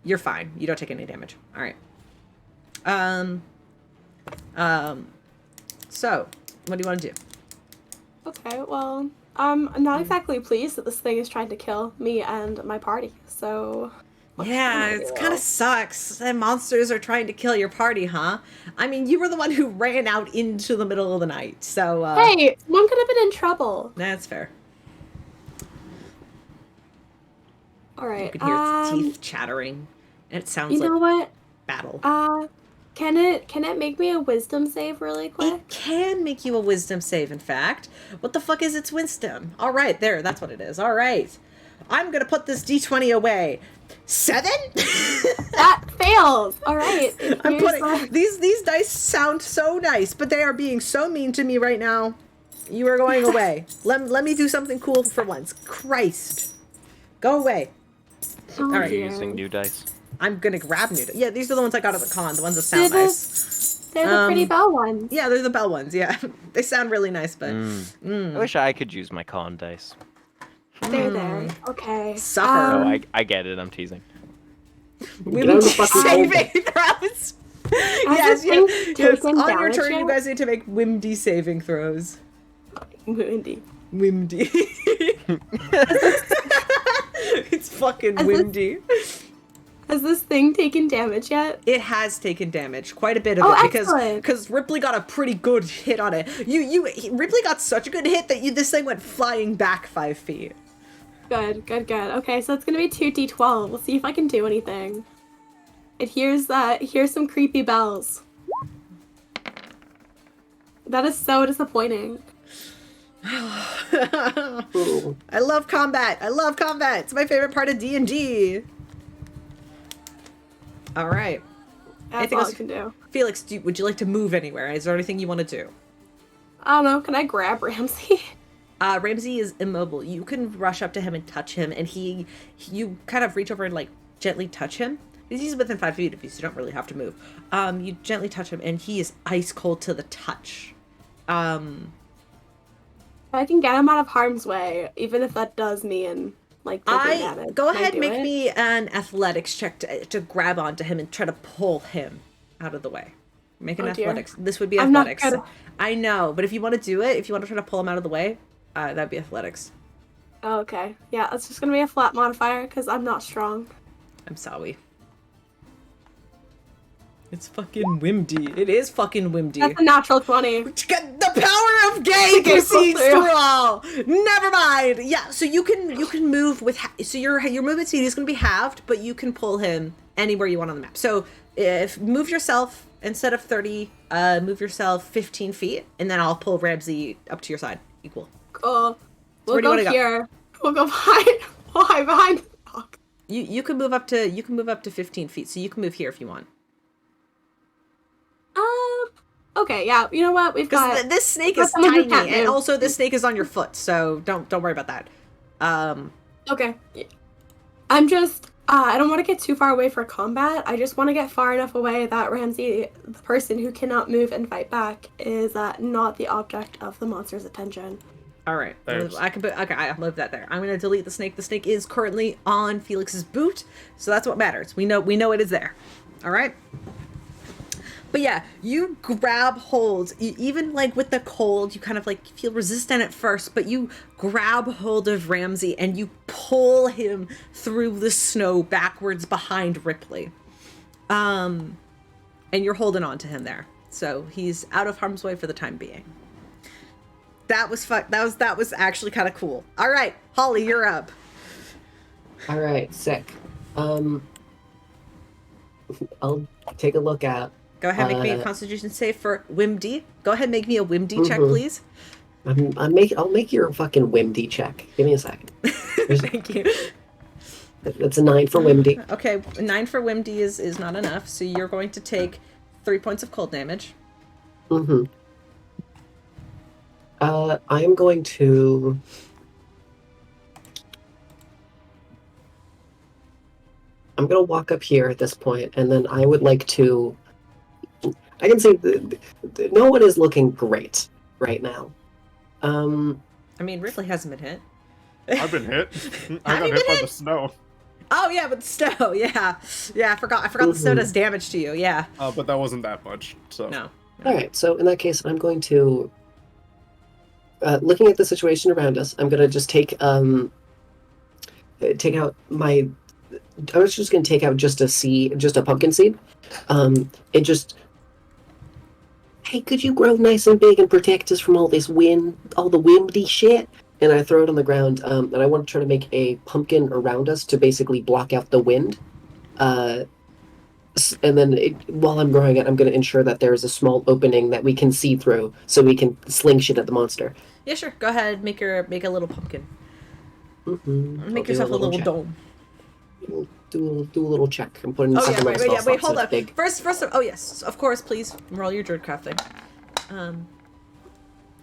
You're fine. You don't take any damage. All right. So what do you want to do? Okay, well, I'm not exactly pleased that this thing is trying to kill me and my party, so... what can Yeah, I it do? kind of sucks. And monsters are trying to kill your party, huh? I mean, you were the one who ran out into the middle of the night, so, Hey, one could have been in trouble. that's fair. You Alright, can hear its teeth chattering, and it sounds you like know what? battle. Can it make me a wisdom save really quick? It can make you a wisdom save, in fact. What the fuck is its wisdom? All right, there, that's what it is. All right. I'm going to put this d20 away. 7? That fails. All right. I'm Here's putting the- these dice sound so nice, but they are being so mean to me right now. You are going away. Let me do something cool for once. Christ. Go away. Oh, All right. Are you dear. using new dice? I'm going to grab new. Yeah, these are the ones I got at the con, the ones that sound They're the- nice. They're the pretty Um, bell ones. Yeah, they're the bell ones. Yeah. They sound really nice, but I wish I could use my con dice. They're there. Okay. Suffer. No, I get it. I'm teasing. We Get out need of the fucking saving throws. Yes, this thing yes. taken On your damage turn, you yet? guys need to make Wimdy saving throws. Windy. Wimdy. It's fucking Has this- Wimdy. Has this thing taken damage yet? It has taken damage, quite a bit of Oh, it, excellent. because Ripley got a pretty good hit on it. Ripley got such a good hit that this thing went flying back 5 feet. Good. Okay, so it's gonna be 2d12. We'll see if I can do anything. It hears some creepy bells. That is so disappointing. Ooh. I love combat. It's my favorite part of D&D. All right. That's Anything all else? I can do. Felix, would you like to move anywhere? Is there anything you want to do? I don't know. Can I grab Ramsey? Ramsey is immobile. You can rush up to him and touch him, and you kind of reach over and like gently touch him. He's within 5 feet of you, so you don't really have to move. You gently touch him, and he is ice cold to the touch. I can get him out of harm's way, even if that does mean like taking damage. Go Can I ahead, do make it? me an athletics check to grab onto him and try to pull him out of the way. Make an Oh, dear. athletics. This would be I'm not athletics. good. I know, but if you want to do it, if you want to try to pull him out of the way, that'd be athletics. Oh, okay. Yeah, it's just gonna be a flat modifier because I'm not strong. I'm sorry. It's fucking Wimdy. It is fucking Wimdy. That's a natural 20. The power of gay proceeds through all. Never mind. Yeah, so you can move with so your movement speed is going to be halved, but you can pull him anywhere you want on the map. So if move yourself instead of 30, move yourself 15 feet, and then I'll pull Ramsey up to your side. Equal. Cool. We'll where do you go wanna go? here. We'll go behind. We'll hide behind the rock. You can move up to 15 feet, so you can move here if you want. Okay, yeah. You know what? We've got. Because this snake got is someone who tiny, can't and move. also this snake is on your foot, so don't worry about that. Okay. I'm just. I don't want to get too far away for combat. I just want to get far enough away that Ramsey, the person who cannot move and fight back, is not the object of the monster's attention. All right, There's- I can put. Okay, I'll move that there. I'm gonna delete the snake. The snake is currently on Felix's boot, so that's what matters. We know it is there. All right. But yeah, you grab hold. Even like with the cold, you kind of like feel resistant at first, but you grab hold of Ramsey and you pull him through the snow backwards behind Ripley. And you're holding on to him there, so he's out of harm's way for the time being. That was That was actually kind of cool. All right, Holly, you're up. All right, sick. I'll take a look at. Go ahead, make me a Constitution save for Wimdy. Go ahead, make me a Wimdy check, please. I'll make your fucking Wimdy check. Give me a second. Thank you. That's a 9 for Wimdy. Okay, 9 for Wimdy is not enough, so you're going to take 3 points of cold damage. Mm-hmm. I am going to. I'm gonna walk up here at this point, and then I would like to. I can say no one is looking great right now. I mean, Ripley hasn't been hit. I've been hit. I Have got you hit been by the snow. Oh yeah, but the snow, yeah. I forgot the snow does damage to you, yeah. But that wasn't that much. So No. All right, so in that case, I'm going to looking at the situation around us, I'm gonna just take out my. I was just gonna take out just a pumpkin seed, and just. Hey, could you grow nice and big and protect us from all this wind, all the windy shit? And I throw it on the ground, and I want to try to make a pumpkin around us to basically block out the wind. And then while I'm growing it, I'm going to ensure that there is a small opening that we can see through, so we can sling shit at the monster. Yeah, sure. Go ahead. Make a little pumpkin. Mm-hmm. Make yourself a little dome. Do a little check. I'm putting. Oh yeah, wait, hold on. Big. First. Oh yes, of course. Please roll your druid crafting.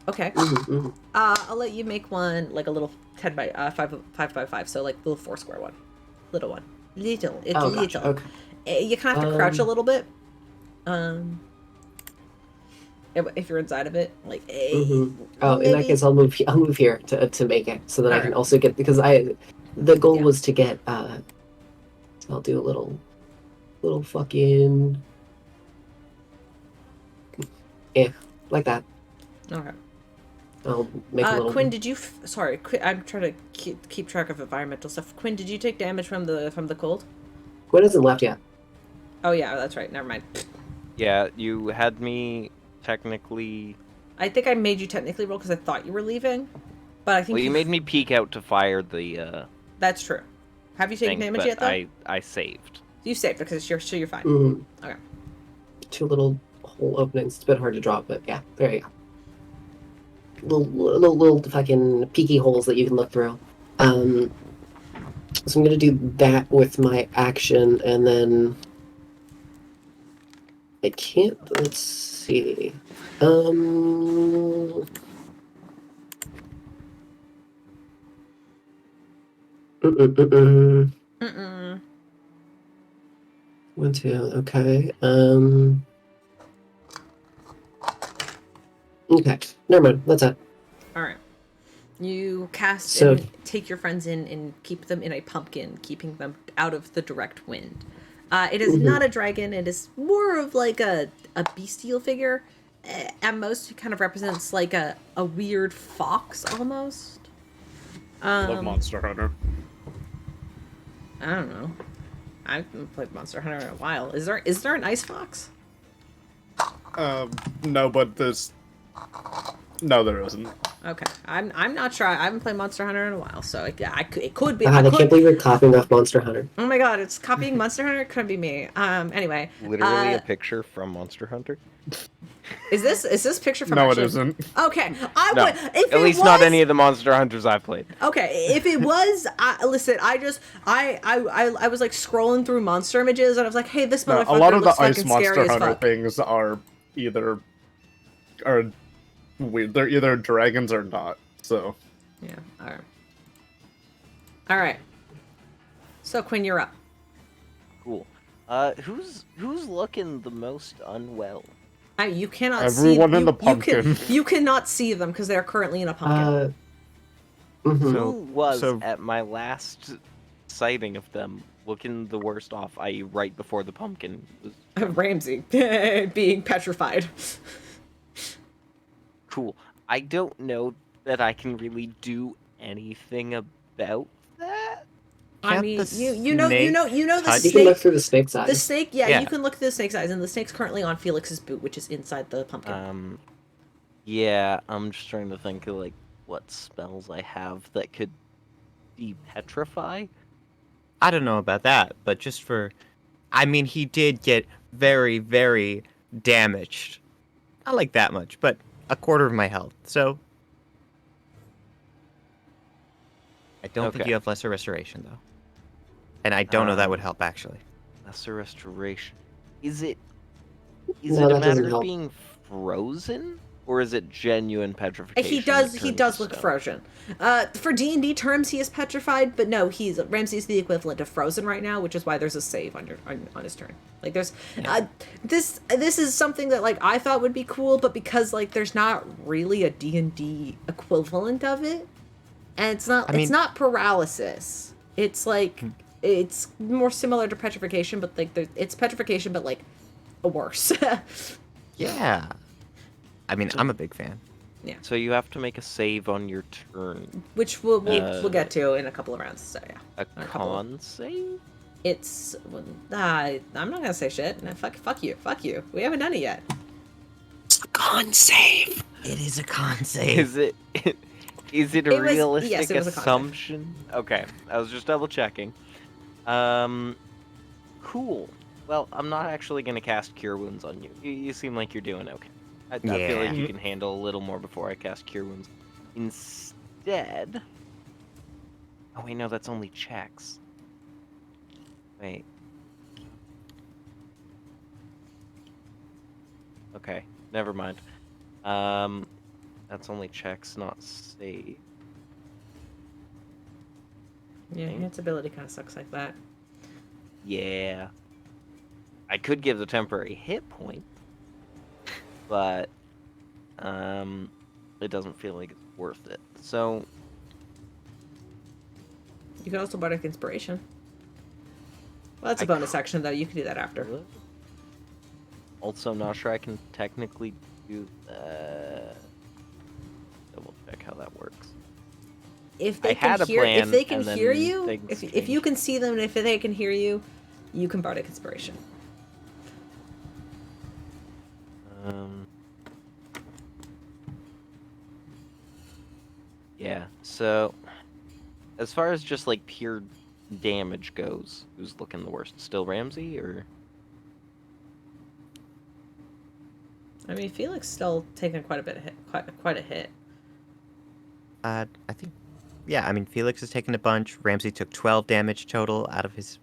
Okay. Mm-hmm. I'll let you make one like a little 10 by 5 by 5, so like little 4 square one, little one, little. It's little. Gotcha. Okay. You kind of have to crouch a little bit. If you're inside of it, like. Mm-hmm. Oh, in that case, I'll move here to make it so that I can also get because the goal was to get. So I'll do a little fucking. Yeah, like that. Okay. I'll make a little. Quinn, did you? Sorry, I'm trying to keep track of environmental stuff. Quinn, did you take damage from the cold? Quinn hasn't left yet. Oh yeah, that's right. Never mind. Yeah, you had me technically. I think I made you technically roll because I thought you were leaving, but I think. Well, you made me peek out to fire the. That's true. Have you taken damage yet, though? I saved. You saved because you're fine. Mm-hmm. Okay. 2 little hole openings. It's a bit hard to drop, but yeah, there you go. Little fucking peeky holes that you can look through. So I'm gonna do that with my action, and then I can't. Let's see. Mm-mm. 1, 2. Okay. Okay. Never mind. That's it. All right. You cast So- and take your friends in and keep them in a pumpkin, keeping them out of the direct wind. It is not a dragon. It is more of like a bestial figure. At most, it kind of represents like a weird fox almost. Love Monster Hunter. I don't know. I haven't played Monster Hunter in a while. Is there an ice fox? No, but no, there isn't. Okay, I'm not sure. I haven't played Monster Hunter in a while, so it could be. God, I can't believe you're copying off Monster Hunter. Oh my god, it's copying Monster Hunter. It couldn't be me. Anyway. Literally a picture from Monster Hunter. Is this picture from? No, actually... it isn't. Okay, No, would. If at least not any of the Monster Hunters I've played. Okay, if it was, listen, I was like scrolling through monster images and I was like, hey, this No, motherfucker a lot of the looks Ice fucking Monster scary as Hunter fuck. things are weird. They're either dragons or not. So. Yeah. All right. So Quinn, you're up. Cool. Who's looking the most unwell? You cannot Everyone see in the pumpkin. You cannot see them because they're currently in a pumpkin. Who was at my last sighting of them looking the worst off, i.e. right before the pumpkin was... Ramsey being petrified. Cool. I don't know that I can really do anything about that. I mean, you know the You can snake. look through the snake's eyes. The snake, yeah, Yeah. you can look through the snake's eyes, and the snake's currently on Felix's boot, which is inside the pumpkin. Yeah, I'm just trying to think of, like, what spells I have that could de-petrify. I don't know about that, but just for... I mean, he did get very, very damaged. Not like that much, but a quarter of my health, so... I don't think Okay. you have lesser restoration, though. And I don't know that would help, actually. Lesser restoration. Is it No, a that doesn't matter of help. being frozen? Or is it genuine petrification? He that does turns look stone? frozen. For D&D terms, he is petrified, but no, Ramsey's the equivalent of frozen right now, which is why there's a save on his turn. Like there's this is something that like I thought would be cool, but because like there's not really a D&D equivalent of it, and it's not paralysis. It's like it's more similar to petrification, but like it's petrification, but like worse. Yeah. I mean, I'm a big fan. Yeah. So you have to make a save on your turn. Which we'll get to in a couple of rounds. So yeah. A A couple. con save? It's I'm not gonna say shit. No, fuck you. We haven't done it yet. It's a con save. It is a con save. Is it? Is it a It was- realistic yes, it was a con save. assumption? Okay, I was just double checking. Cool. Well, I'm not actually gonna cast Cure Wounds on you. You seem like you're doing okay. I feel like Yeah. you can handle a little more before I cast Cure Wounds. Instead... Oh wait, no, that's only checks. Wait. Okay, never mind. That's only checks, not save. Yeah, its ability kind of sucks like that. Yeah. I could give the temporary hit point, but it doesn't feel like it's worth it. So You could also bardic inspiration. Well, that's a I bonus action though. You can do that after. also not sure I can technically do that. Double check how that works. If they I can had a hear, if plan, they can and hear then you, things if you can see them, and if they can hear you, you can bardic inspiration. Yeah, so as far as just like pure damage goes, who's looking the worst? Still Ramsey, or? I mean, Felix still taking quite a bit of hit, quite a hit. I think, yeah, I mean, Felix has taken a bunch. Ramsey took 12 damage total out of his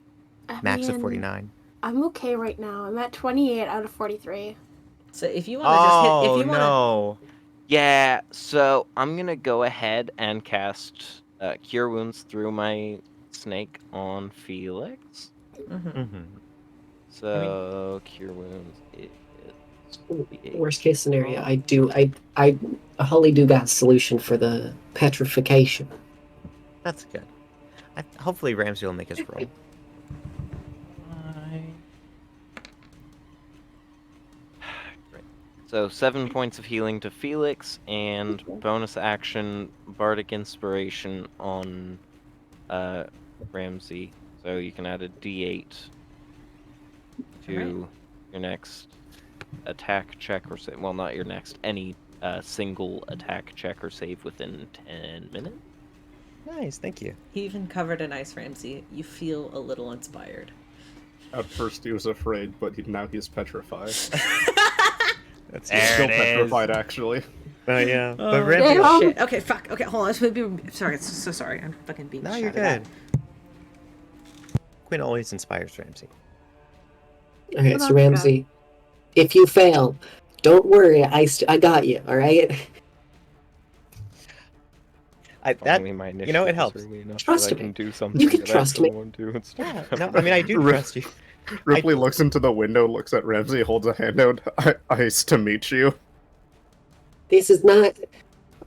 max of 49. I'm okay right now. I'm at 28 out of 43. So if you want to just hit, if you want to, no. Yeah, so I'm gonna go ahead and cast Cure Wounds through my snake on Felix. Mm-hmm. So Cure Wounds is Worst case scenario, I Holly do got a solution for the petrification. That's good. Hopefully Ramsey will make his roll. Great. So 7 points of healing to Felix, and bonus action Bardic Inspiration on Ramsey. So you can add a D8 to Alright. your next attack check or save. Well, not your next. Any single attack check or save within 10 minutes. Nice, thank you. he even covered in ice, Ramsey. You feel a little inspired. At first he was afraid, but now he's petrified. That's He's there still it is. petrified, actually. Oh yeah, but Oh, Ramsey. damn. shit. Okay, fuck. Okay, hold on. Sorry, so sorry. I'm fucking being. No, you're shouted at. good. Quinn always inspires Ramsey. Okay, Well, so that's Ramsey, if you fail, don't worry. I got you. All right. Only my you know, it initiative is helps. early enough Trust that I me. can do something You can that trust I me. don't want to. It's Yeah, no, I mean I do trust you. Ripley looks into the window, looks at Ramsey, holds a hand out. Ice to meet you. This is not.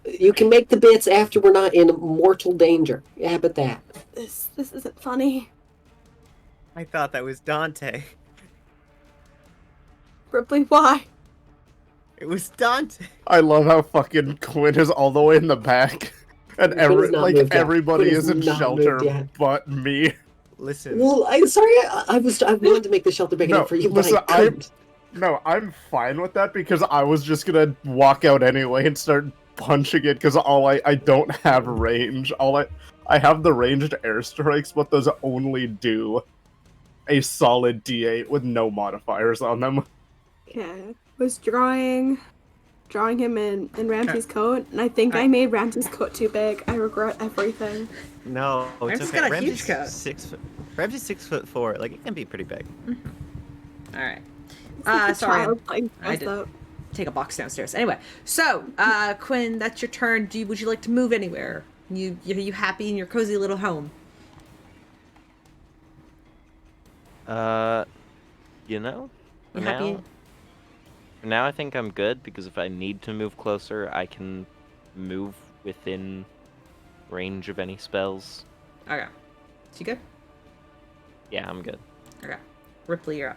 You can make the bits after we're not in mortal danger. Yeah, but that. This isn't funny. I thought that was Dante. Ripley, why? It was Dante. I love how fucking Quinn is all the way in the back, and Quinn has not moved yet. everybody Quinn is has in not shelter moved yet. but me. Listen. Well, I'm sorry. I wanted to make the shelter big No, enough for you, listen, but I couldn't. No, I'm fine with that because I was just gonna walk out anyway and start punching it because I don't have range. I have the ranged airstrikes, but those only do a solid D8 with no modifiers on them. Yeah, was drawing him in Ramsey's coat, and I think I Alright. made Ramsey's coat too big. I regret everything. No, it's Ramsey's okay. got a Ramsey's huge coat. 6'4". Ramsey's 6'4". Like it can be pretty big. All right. It's like a Sorry. child playing I dress up. Take a box downstairs. Anyway, so Quinn, that's your turn. Would you like to move anywhere? Are you happy in your cozy little home? You know, You happy? for now I think I'm good because if I need to move closer, I can move within range of any spells. Okay. So you good? Yeah, I'm good. Okay. Ripley, you're up.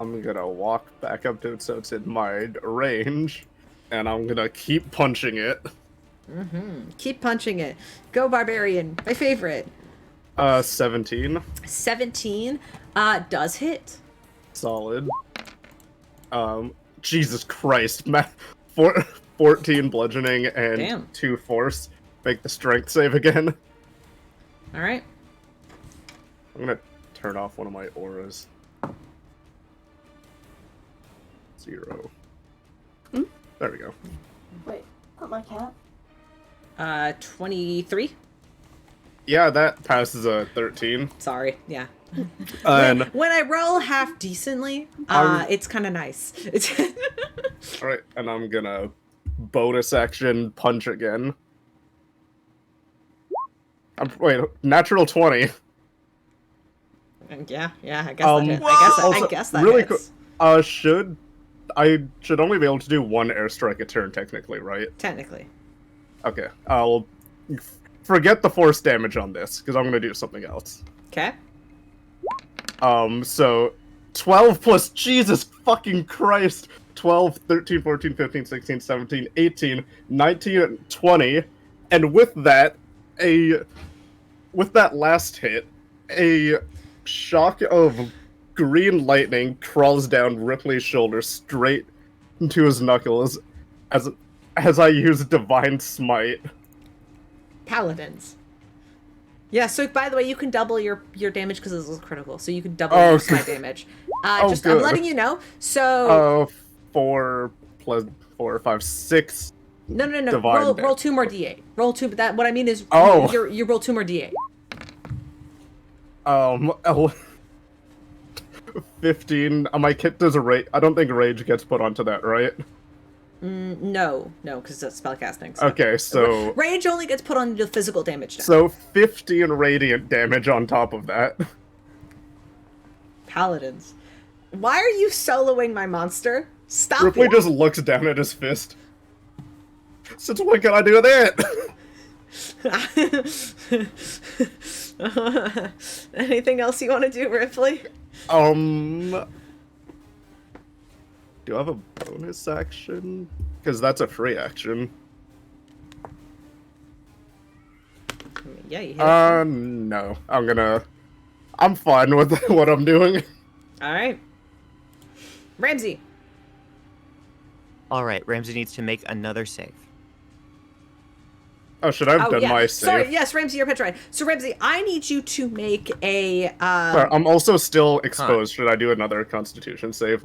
I'm gonna walk back up to it so it's in my range. and I'm gonna keep punching it. Keep punching it. Go, Barbarian. My favorite. 17. 17 does hit. Solid. Jesus Christ, 14 bludgeoning and Damn. 2 force. Make the strength save again. All right. I'm gonna turn off one of my auras. 0. There we go. Wait, not my cat. 23. Yeah, that passes a 13. Sorry. Yeah. And When I roll half decently, it's kind of nice. alright, and I'm gonna bonus action punch again. Wait, natural 20. yeah, I guess that hits. I guess that really hits. I should only be able to do 1 airstrike a turn technically, right? Technically. Okay, I'll forget the force damage on this because I'm gonna do something else. Okay. So 12 plus Jesus fucking Christ, 12, 13, 14, 15, 16, 17, 18, 19, 20, and with that last hit, a shock of green lightning crawls down Ripley's shoulder straight into his knuckles as I use Divine Smite. Paladins. Yeah, so by the way, you can double your damage because this is critical, so you can double your smite damage. I'm good. letting you know. So 4 plus 4, 5, 6. no. Divine Roll 2 more d8. Roll 2. But what I mean is, you roll 2 more d8. 15. My kit does a rage. I don't think rage gets put onto that, right? No, because it's spellcasting. So. Okay, so Rage only gets put on the physical damage now. so 15 radiant damage on top of that. Paladins. Why are you soloing my monster? Stop Ripley it. just looks down at his fist. Since when can I do that? Anything else you want to do, Ripley? Do I have a bonus action? Because that's a free action. Yeah, you hit. No. I'm fine with what I'm doing. All right. Ramsey. All right, Ramsey needs to make another save. Oh, should I have done my save? Sorry, yes, Ramsey, you're petrified. So, Ramsey, I need you to make a... Sorry, I'm also still exposed. Should I do another Constitution save?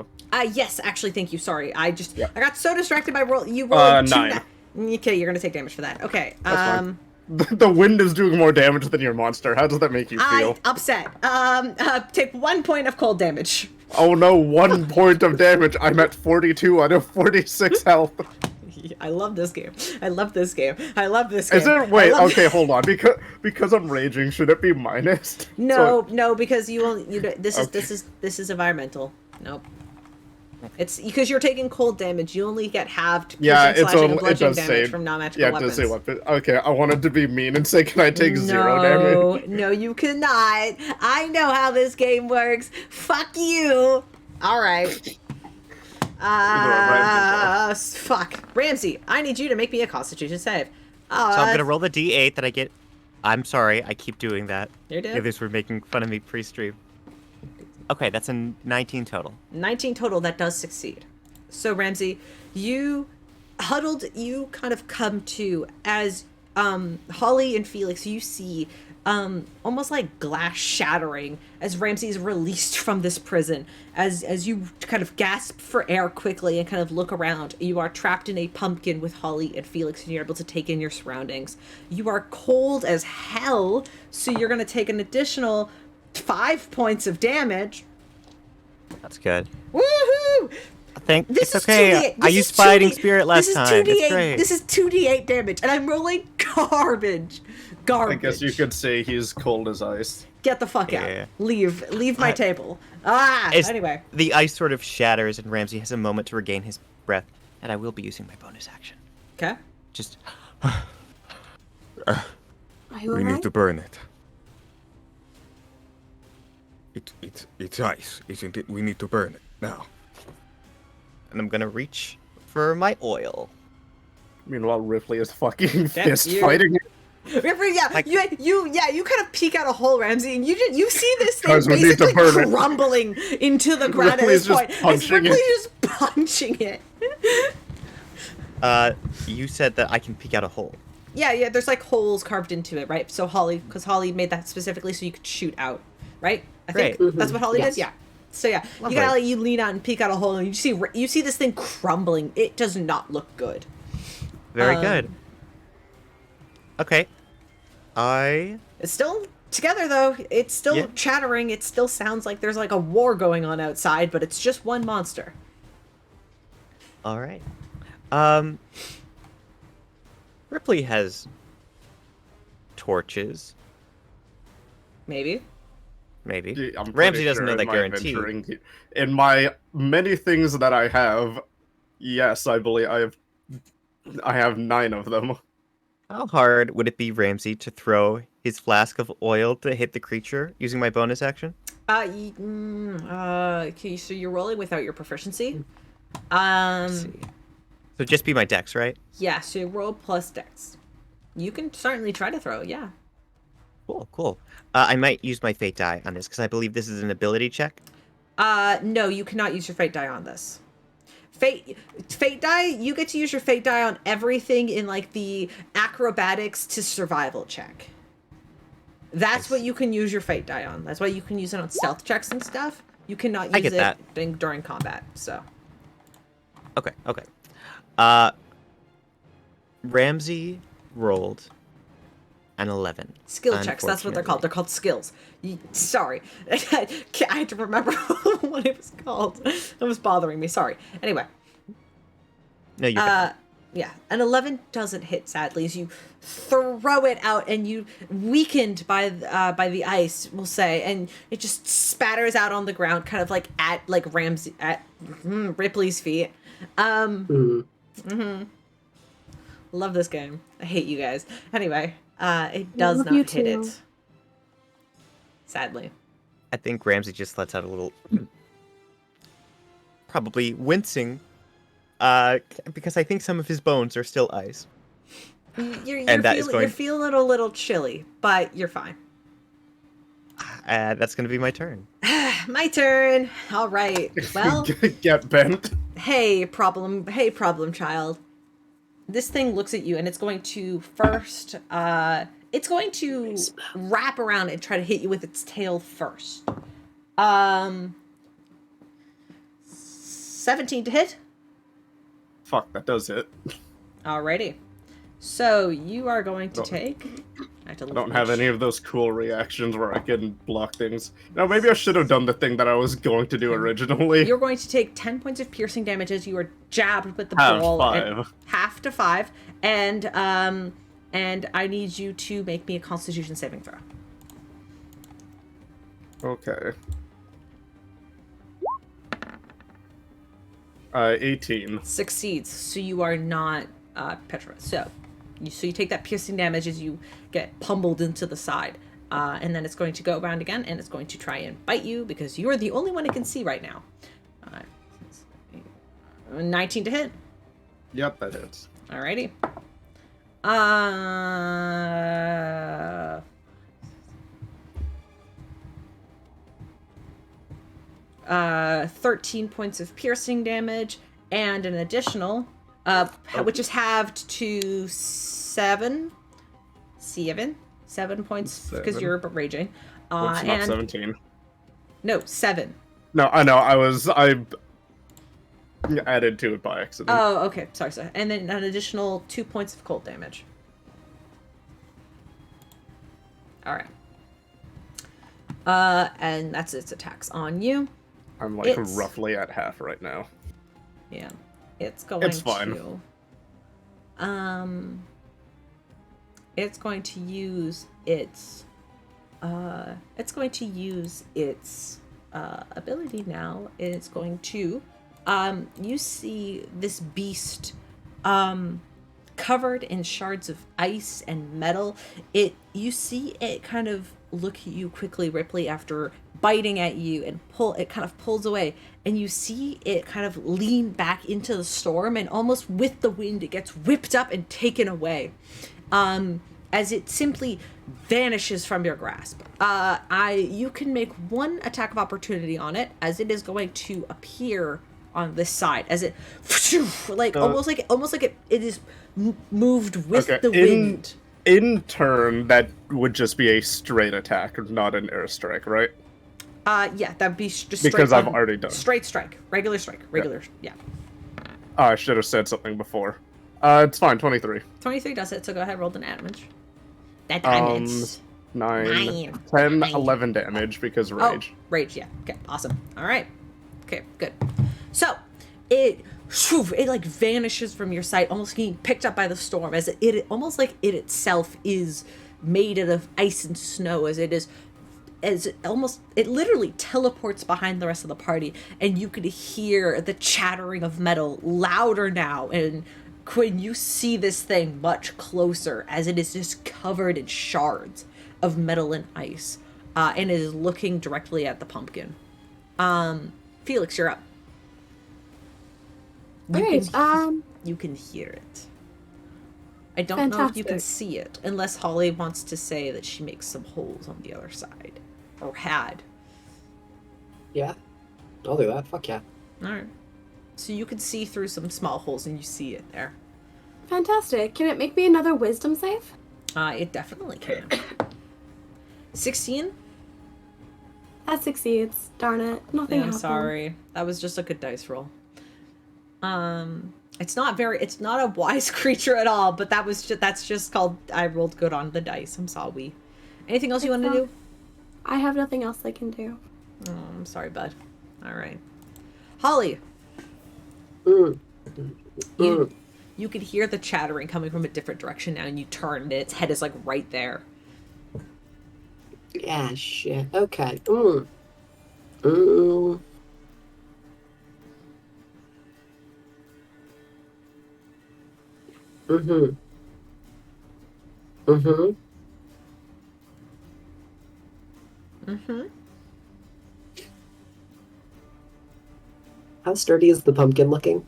Yes, actually, thank you. Sorry. I Yeah. got so distracted by roll. You rolled 9. Okay, you're going to take damage for that. Okay. That's fine. The wind is doing more damage than your monster. How does that make you feel? Upset. Take 1 point of cold damage. Oh no, 1 point of damage. I'm at 42 out of 46 health. I love this game. I love this game. Is it? Wait, okay, hold on. Because I'm raging, should it be minus? No, because this is environmental. Nope. It's because you're taking cold damage. You only get halved piercing, slashing, and bludgeoning damage from non-magical weapons. Yeah, it does say weapon. Okay, I wanted to be mean and say, can I take 0 damage? No, you cannot. I know how this game works. Fuck you. All right. Fuck. Ramsey, I need you to make me a Constitution save. So I'm gonna roll the d8 that I get. I'm sorry, I keep doing that. You're dead. If this were making fun of me pre-stream. Okay, that's a 19 total. 19 total, that does succeed. So, Ramsey, you kind of come to as Holly and Felix, you see almost like glass shattering as Ramsey is released from this prison. As you kind of gasp for air quickly and kind of look around, you are trapped in a pumpkin with Holly and Felix, and you're able to take in your surroundings. You are cold as hell, so you're going to take an additional 5 points of damage. That's good. Woohoo! It's okay. I used Fighting Spirit last time. It's great. This is 2d8 damage, and I'm rolling garbage. I guess you could say he's cold as ice. Get the fuck out. Yeah. Leave my table. Anyway. The ice sort of shatters, and Ramsey has a moment to regain his breath, and I will be using my bonus action. Okay. Just... Are you We alright? need to burn it. It's ice, isn't it? We need to burn it now. And I'm gonna reach for my oil. Meanwhile, Ripley is fucking That's fist you. fighting. Ripley, yeah, Like- you kind of peek out a hole, Ramsey, and you see this thing Guys, we need to basically burn it. crumbling into the ground Ripley's at just this point. punching Ripley's it. just punching it. You said that I can peek out a hole. Yeah, there's like holes carved into it, right? So because Holly made that specifically so you could shoot out, right? I think Great. that's what Holly Yes. does. Yeah. So yeah, Lovely. you gotta you lean out and peek out a hole, and you see this thing crumbling. It does not look good. Very Um, good. Okay. It's still together though. It's still Yeah. chattering. It still sounds like there's like a war going on outside, but it's just one monster. All right. Ripley has torches, Maybe. maybe. Yeah, I'm pretty Ramsey doesn't know in that my guarantee. adventuring- In my many things that I have, yes, I believe I have 9 of them. How hard would it be, Ramsey, to throw his flask of oil to hit the creature using my bonus action? Okay, so you're rolling without your proficiency. Let's see. So just be my dex, right? Yeah, so you roll plus dex. You can certainly try to throw, yeah. Cool. I might use my fate die on this because I believe this is an ability check. No, you cannot use your fate die on this. Fate die, you get to use your fate die on everything in like the acrobatics to survival check. That's what you can use your fate die on. That's why you can use it on stealth checks and stuff. You cannot I use get it that. during combat, so. Okay. Ramsey rolled an 11. Skill checks, that's what they're called. They're called skills. Sorry. I had to remember what it was called. It was bothering me. Sorry. Anyway. No, you're good. Yeah, an 11 doesn't hit, sadly, as you throw it out and you weakened by the ice, we'll say, and it just spatters out on the ground, kind of like at Ripley's feet. Love this game. I hate you guys. Anyway, it does love not you hit too. it. Sadly. I think Ramsey just lets out a little, probably wincing, because I think some of his bones are still ice. You're feeling a little chilly, but you're fine. That's going to be my turn. My turn. All right. Well, Get bent. hey, problem child. This thing looks at you and it's going to first, it's going to wrap around and try to hit you with its tail first. 17 to hit. Fuck, that does it. Alrighty. So you are going to take. I don't have any of those cool reactions where I can block things. Now, maybe I should have done the thing that I was going to do originally. You're going to take 10 points of piercing damage as you are jabbed with the Half ball. 5. Half to 5. And I need you to make me a Constitution saving throw. Okay. 18. Succeeds. So you are not petrified. So you take that piercing damage as you get pummeled into the side. And then it's going to go around again, and it's going to try and bite you because you are the only one it can see right now. 19 to hit. Yep, that hits. Alrighty. 13 points of piercing damage, and an additional, which is halved to 7 points because 7. you're raging. Oops, not And 17. no, 7. No, I know, I added to it by accident. Oh, okay. Sorry. And then an additional 2 points of cold damage. All right. And that's its attacks on you. I'm like it's- roughly at half right now. Yeah. It's going It's fine. to it's going to use its ability now. It's going to you see this beast covered in shards of ice and metal. You see it kind of look at you quickly, Rypley, after biting at you, and it kind of pulls away, and you see it kind of lean back into the storm, and almost with the wind it gets whipped up and taken away, as it simply vanishes from your grasp. You can make one attack of opportunity on it, as it is going to appear on this side, as it almost like it is moved with the wind. In turn, that would just be a straight attack, not an airstrike, right? Yeah, that'd be just because I've already done straight strike, regular strike, yeah. Oh, I should have said something before. It's fine. 23. 23 does it. So go ahead, roll the damage. That damage. 9, 10, 11 damage because rage. Oh, rage. Yeah. Okay. Awesome. All right. Okay. Good. So it like vanishes from your sight, almost getting picked up by the storm, as it almost like it itself is made out of ice and snow, as it literally teleports behind the rest of the party, and you could hear the chattering of metal louder now. And Quinn, you see this thing much closer, as it is just covered in shards of metal and ice, and it is looking directly at the pumpkin. Felix, you're up. You can hear it. I don't know if you can see it, unless Holly wants to say that she makes some holes on the other side. Or had. Yeah. I'll do that. Fuck yeah. Alright. So you can see through some small holes, and you see it there. Fantastic. Can it make me another wisdom save? It definitely can. 16? That succeeds. Darn it. Nothing I'm happened. sorry. That was just a good dice roll. It's not a wise creature at all, but that's just called, I rolled good on the dice. I'm sorry. Anything else you want to do? I have nothing else I can do. Oh, I'm sorry, bud. All right. Holly. You could hear the chattering coming from a different direction now, and you turn, and its head is like right there. Yeah, shit. Okay. How sturdy is the pumpkin looking?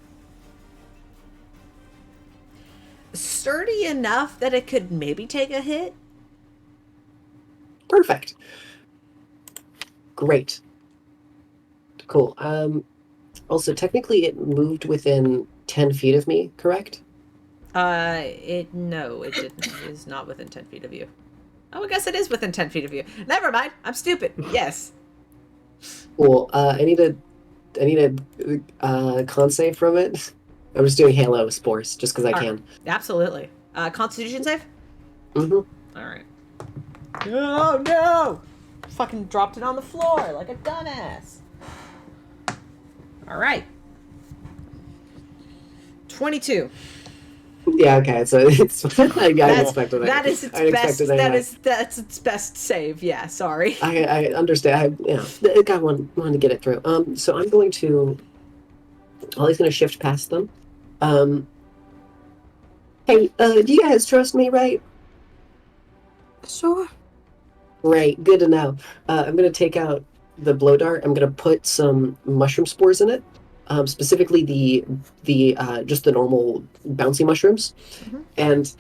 Sturdy enough that it could maybe take a hit. Perfect. Great. Cool. Also, technically it moved within 10 feet of me, correct? No, it didn't. It is not within 10 feet of you. Oh, I guess it is within 10 feet of you. Never mind. I'm stupid. Yes. Cool. I need a con save from it. I'm just doing Halo Spores, just because I can. Absolutely. Constitution save? All right. Oh, no! Fucking dropped it on the floor like a dumbass. All right. 22. Yeah, okay, so it's I expected it. That's its best save. Yeah, sorry. I understand. The guy wanted to get it through. So I'm going to. Ollie's going to shift past them. Hey, do you guys trust me, right? Sure. Right, good to know. I'm going to take out the blow dart. I'm going to put some mushroom spores in it. Specifically the just the normal bouncy mushrooms, and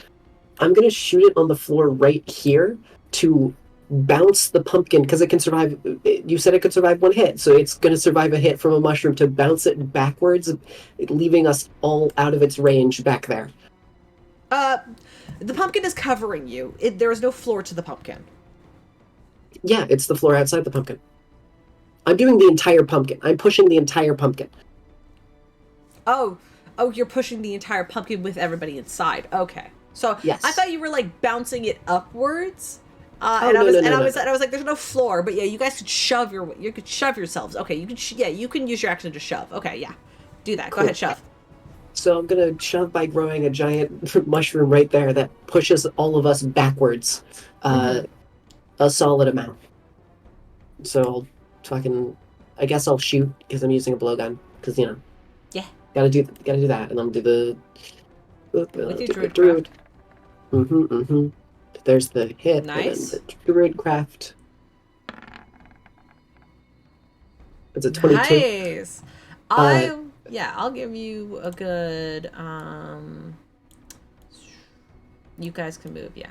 I'm gonna shoot it on the floor right here to bounce the pumpkin, because it can survive. You said it could survive one hit, so it's gonna survive a hit from a mushroom, to bounce it backwards, leaving us all out of its range back there. The pumpkin is covering you. There is no floor to the pumpkin. Yeah, it's the floor outside the pumpkin. I'm doing the entire pumpkin. I'm pushing the entire pumpkin. Oh, you're pushing the entire pumpkin with everybody inside. Okay. So yes. I thought you were like bouncing it upwards. I was like, there's no floor, but yeah, you guys could shove yourselves. Okay, you can use your action to shove. Okay, yeah. Do that. Cool. Go ahead, shove. So I'm gonna shove by growing a giant mushroom right there that pushes all of us backwards a solid amount. So I guess I'll shoot because I'm using a blowgun, because Yeah. Gotta do that, and I'm gonna do With your druid craft. There's the hit, Nice. and then the druid craft. It's a 22. Nice. I'll give you a good you guys can move, yeah.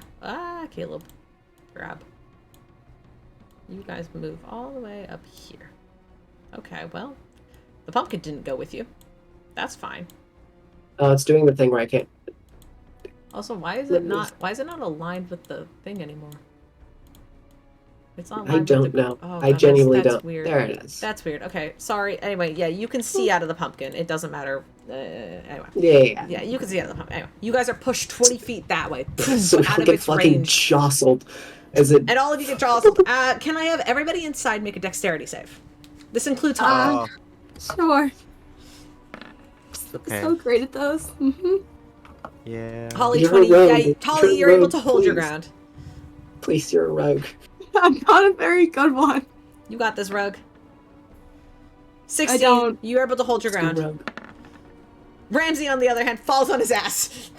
Caleb. Grab. You guys move all the way up here. Okay, well, the pumpkin didn't go with you. That's fine. It's doing the thing where I can't. Also, why is it not aligned with the thing anymore? It's not I aligned don't with the... know. Oh, I God, genuinely that's don't. Weird. There it is. That's weird. Okay, sorry. Anyway, yeah, you can see out of the pumpkin. It doesn't matter. Anyway. Yeah. Yeah, you can see out of the pumpkin. Anyway, you guys are pushed 20 feet that way. So we out all of get its fucking range. jostled. As it. And all of you get jostled. Can I have everybody inside make a dexterity save? This includes Holly. Sure. Okay. So great at those. Yeah. Holly, You're 20. a rogue. Yeah, Holly, You're you're a able rogue, to hold your please. ground. Please, you're a rogue. I'm not a very good one. You got this, rogue. I 16. don't. You're able to hold your You're a ground. rogue. Ramsey, on the other hand, falls on his ass.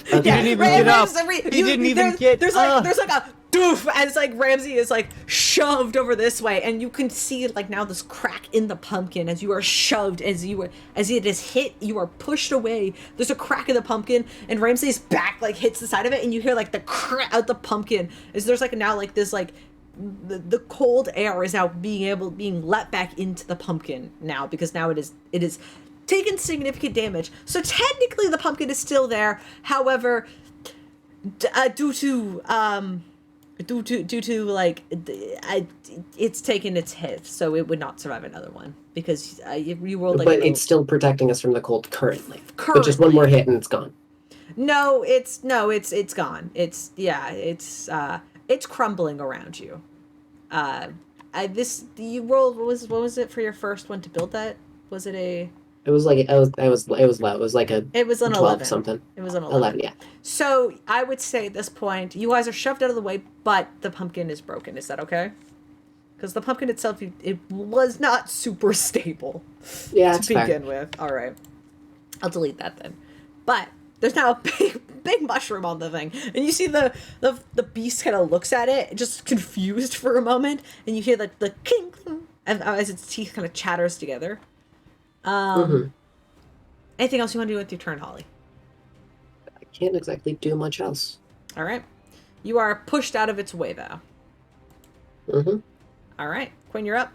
Okay. He didn't even get up. He didn't even get there's like a doof as like Ramsey is like shoved over this way, and you can see like now this crack in the pumpkin as you are shoved, as it is hit, you are pushed away. There's a crack in the pumpkin, and Ramsey's back like hits the side of it, and you hear like the crack out the pumpkin. As there's like now like this like the cold air is now being let back into the pumpkin now, because now it is taken significant damage. So technically the pumpkin is still there. However, due to like it's taken its hit, so it would not survive another one because you rolled like But it's still protecting us from the cold currently. But just Currently. one more hit and it's gone. No, it's gone. It's crumbling around you. You rolled, what was it for your first one to build that? Was it a? It was like it was low. It was like a. It was an 12 11. something. It was an 11. 11, yeah. So I would say at this point, you guys are shoved out of the way, but the pumpkin is broken. Is that okay? Because the pumpkin itself, it was not super stable Yeah, to it's fair. begin with. All right, I'll delete that then. But there's now a big mushroom on the thing, and you see the beast kind of looks at it, just confused for a moment, and you hear the king, and as its teeth kind of chatters together. Anything else you want to do with your turn, Holly? I can't exactly do much else. All right. You are pushed out of its way, though. Mm-hmm. All right. Quinn, you're up.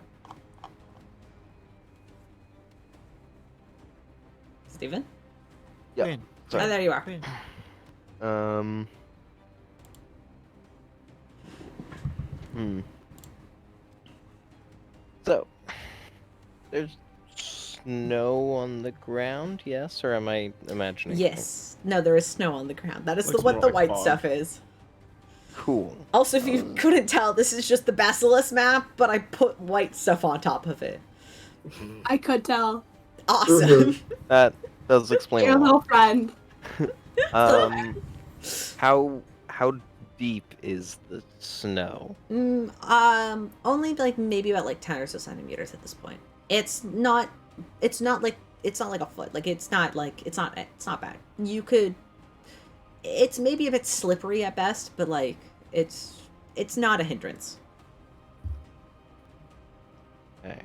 Steven? Yep. Quinn. Sorry. Oh, there you are. Quinn. So, there's snow on the ground, yes? Or am I imagining? Yes. No, there is snow on the ground. That is Looks what more the like white fog. stuff is. Something? Cool. Also, if you couldn't tell, this is just the Basilisk map, but I put white stuff on top of it. I could tell. Awesome. That does explain Your a lot. little friend. How deep is the snow? Only like maybe about like 10 or so centimeters at this point. It's not like a foot. Like it's not bad. You could, it's maybe a bit slippery at best, but like it's not a hindrance. Okay.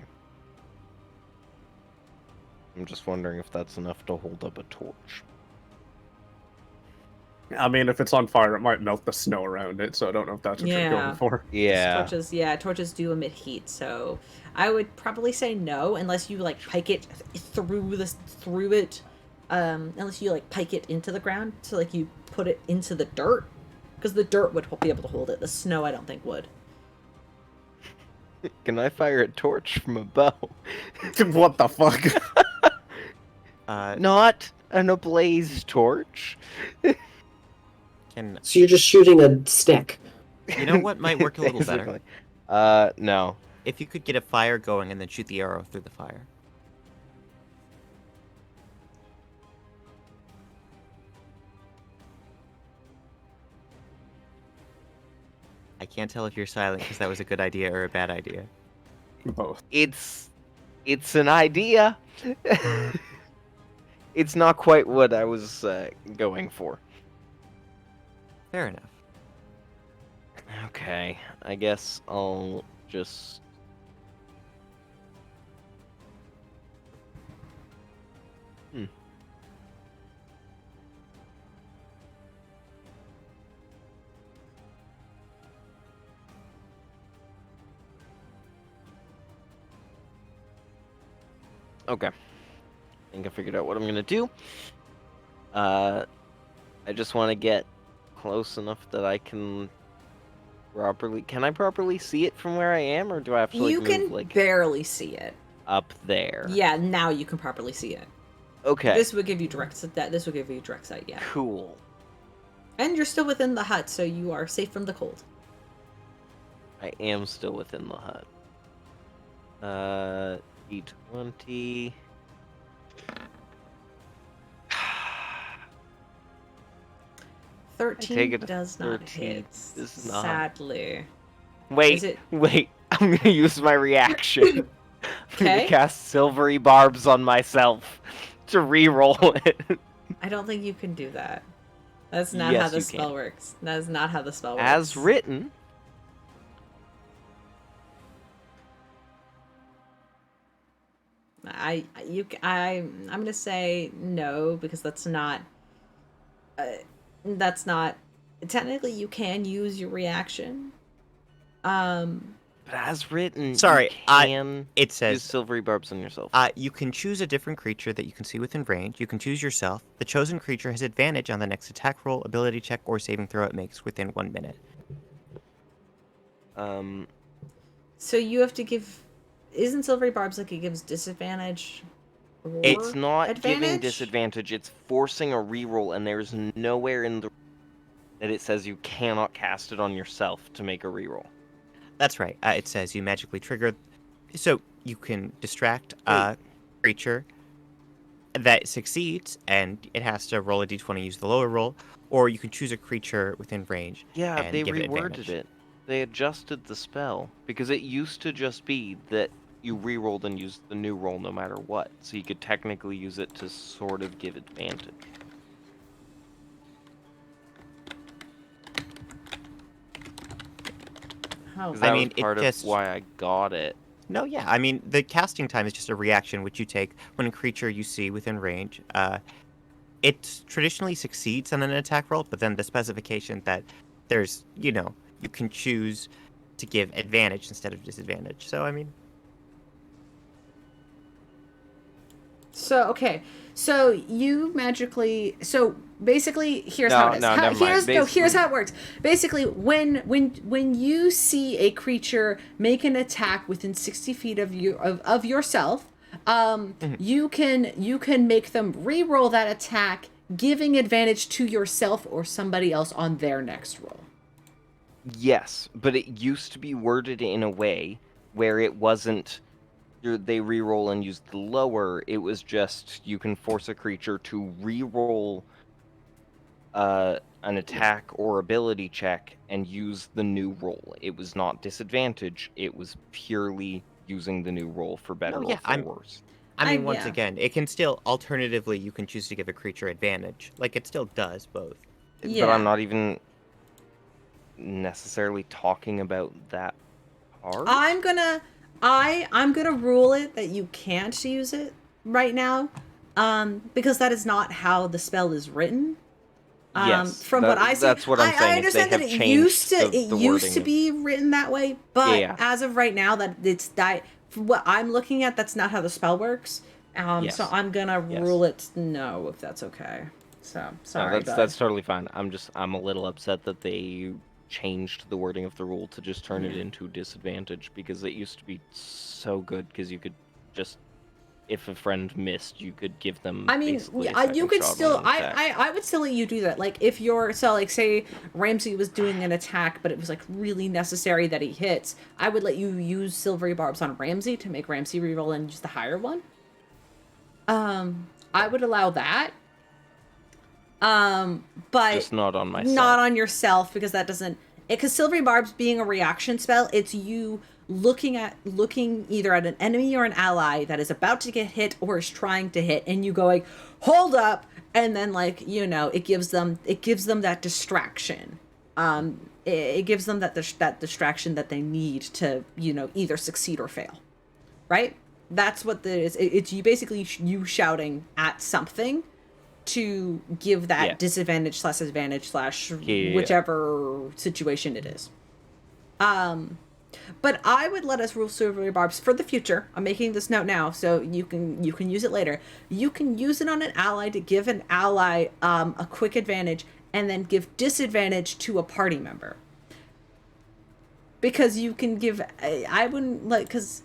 I'm just wondering if that's enough to hold up a torch. I mean, if it's on fire, it might melt the snow around it, so I don't know if that's what you're going for. Yeah. Torches do emit heat, so I would probably say no, unless you like pike it unless you like pike it into the ground, so like you put it into the dirt, because the dirt would be able to hold it. The snow, I don't think would. Can I fire a torch from a bow? What the fuck? Not an ablaze torch. Can So you're just shooting a stick. you know what might work a little better? Basically. No. If you could get a fire going and then shoot the arrow through the fire. I can't tell if you're silent because that was a good idea or a bad idea. Both. It's an idea. It's not quite what I was going for. Fair enough. Okay, I guess I'll just... Okay. I think I figured out what I'm gonna do. I just want to get close enough that I can properly... Can I properly see it from where I am, or do I have to You move, can barely see it. up there? Yeah, now you can properly see it. Okay. This would give you direct sight, yeah. Cool. And you're still within the hut, so you are safe from the cold. I am still within the hut. D20. Take 13 it does not 13 hit. is not. Sadly. Wait, wait. I'm gonna use my reaction. I'm gonna Okay. cast silvery barbs on myself to re-roll it. I don't think you can do that. That's not Yes, how the you spell can. works. That is not how the spell works. As written. I'm gonna say no because that's not. Technically, you can use your reaction. But as written, Sorry, you can it use says silvery barbs on yourself. you can choose a different creature that you can see within range. You can choose yourself. The chosen creature has advantage on the next attack roll, ability check, or saving throw it makes within 1 minute. So you have to give. Isn't silvery barbs like it gives disadvantage? It's or not giving advantage? disadvantage, it's forcing a reroll, and there's nowhere in the that it says you cannot cast it on yourself to make a reroll. That's right. It says you magically trigger. So you can distract a creature that succeeds, and it has to roll a d20, use the lower roll, or you can choose a creature within range. Yeah, and they give it reworded advantage. it. They adjusted the spell, because it used to just be that you rerolled and used the new roll no matter what, so you could technically use it to sort of give advantage. Oh, 'Cause that I mean, was part it just... of why I got it. No, yeah. I mean, the casting time is just a reaction which you take when a creature you see within range. It traditionally succeeds on an attack roll, but then the specification that there's, you can choose to give advantage instead of disadvantage. So, I mean... So okay, so you magically. So basically, here's No, how it is. no, never mind. Here's how it works. Basically, when you see a creature make an attack within 60 feet of you of yourself, you can make them re-roll that attack, giving advantage to yourself or somebody else on their next roll. Yes, but it used to be worded in a way where it wasn't they re-roll and use the lower. It was just you can force a creature to re-roll an attack or ability check and use the new roll. It was not disadvantage. It was purely using the new roll for better or for worse. I mean, once yeah. again, it can still, alternatively, you can choose to give a creature advantage. Like, it still does both. Yeah. But I'm not even necessarily talking about that part. I'm gonna rule it that you can't use it right now, because that is not how the spell is written. Yes, from what I see, that's what I'm saying. I understand they that have it used to changed the used to wording. be written that way, but Yeah. as of right now, that it's from what I'm looking at, that's not how the spell works. Yes. So I'm gonna rule it no, if that's okay. So sorry, No, that's totally fine. I'm a little upset that they changed the wording of the rule to just turn it into disadvantage, because it used to be so good because you could just, if a friend missed, you could give them. I mean, basically a you second could shot on still. an attack. I would still let you do that. Like if you're like say Ramsey was doing an attack, but it was like really necessary that he hits. I would let you use silvery barbs on Ramsey to make Ramsey reroll and use the higher one. I would allow that. But Just not on myself. Not on yourself, because that doesn't. Because silvery barbs being a reaction spell, it's you looking either at an enemy or an ally that is about to get hit or is trying to hit, and you going, hold up, and then like, you know, it gives them that distraction. It gives them that distraction that they need to, you know, either succeed or fail, right? That's what it's you basically you shouting at something to give that disadvantage / advantage / whichever situation it is. But I would let us rule silvery barbs for the future. I'm making this note now, so you can use it later. You can use it on an ally to give an ally a quick advantage, and then give disadvantage to a party member. Because you can give, I wouldn't like, because,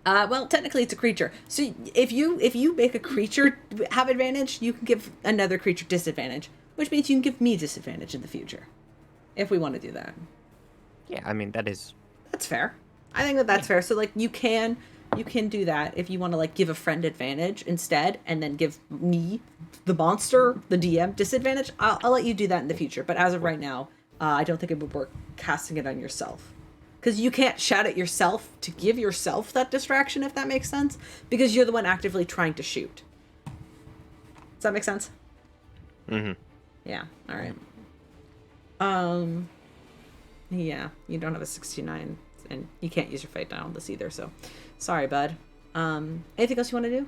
well, technically it's a creature. So if you make a creature have advantage, you can give another creature disadvantage, which means you can give me disadvantage in the future, if we want to do that. Yeah, I mean, that's fair. I think that's fair. So like you can do that if you want to like give a friend advantage instead, and then give me, the monster, the DM, disadvantage. I'll let you do that in the future. But as of right now, I don't think it would work casting it on yourself, because you can't shout at yourself to give yourself that distraction, if that makes sense, because you're the one actively trying to shoot. Does that make sense? Mm-hmm. Yeah. All right. Yeah, you don't have a 69, and you can't use your fate die on this either, so sorry, bud. Anything else you want to do?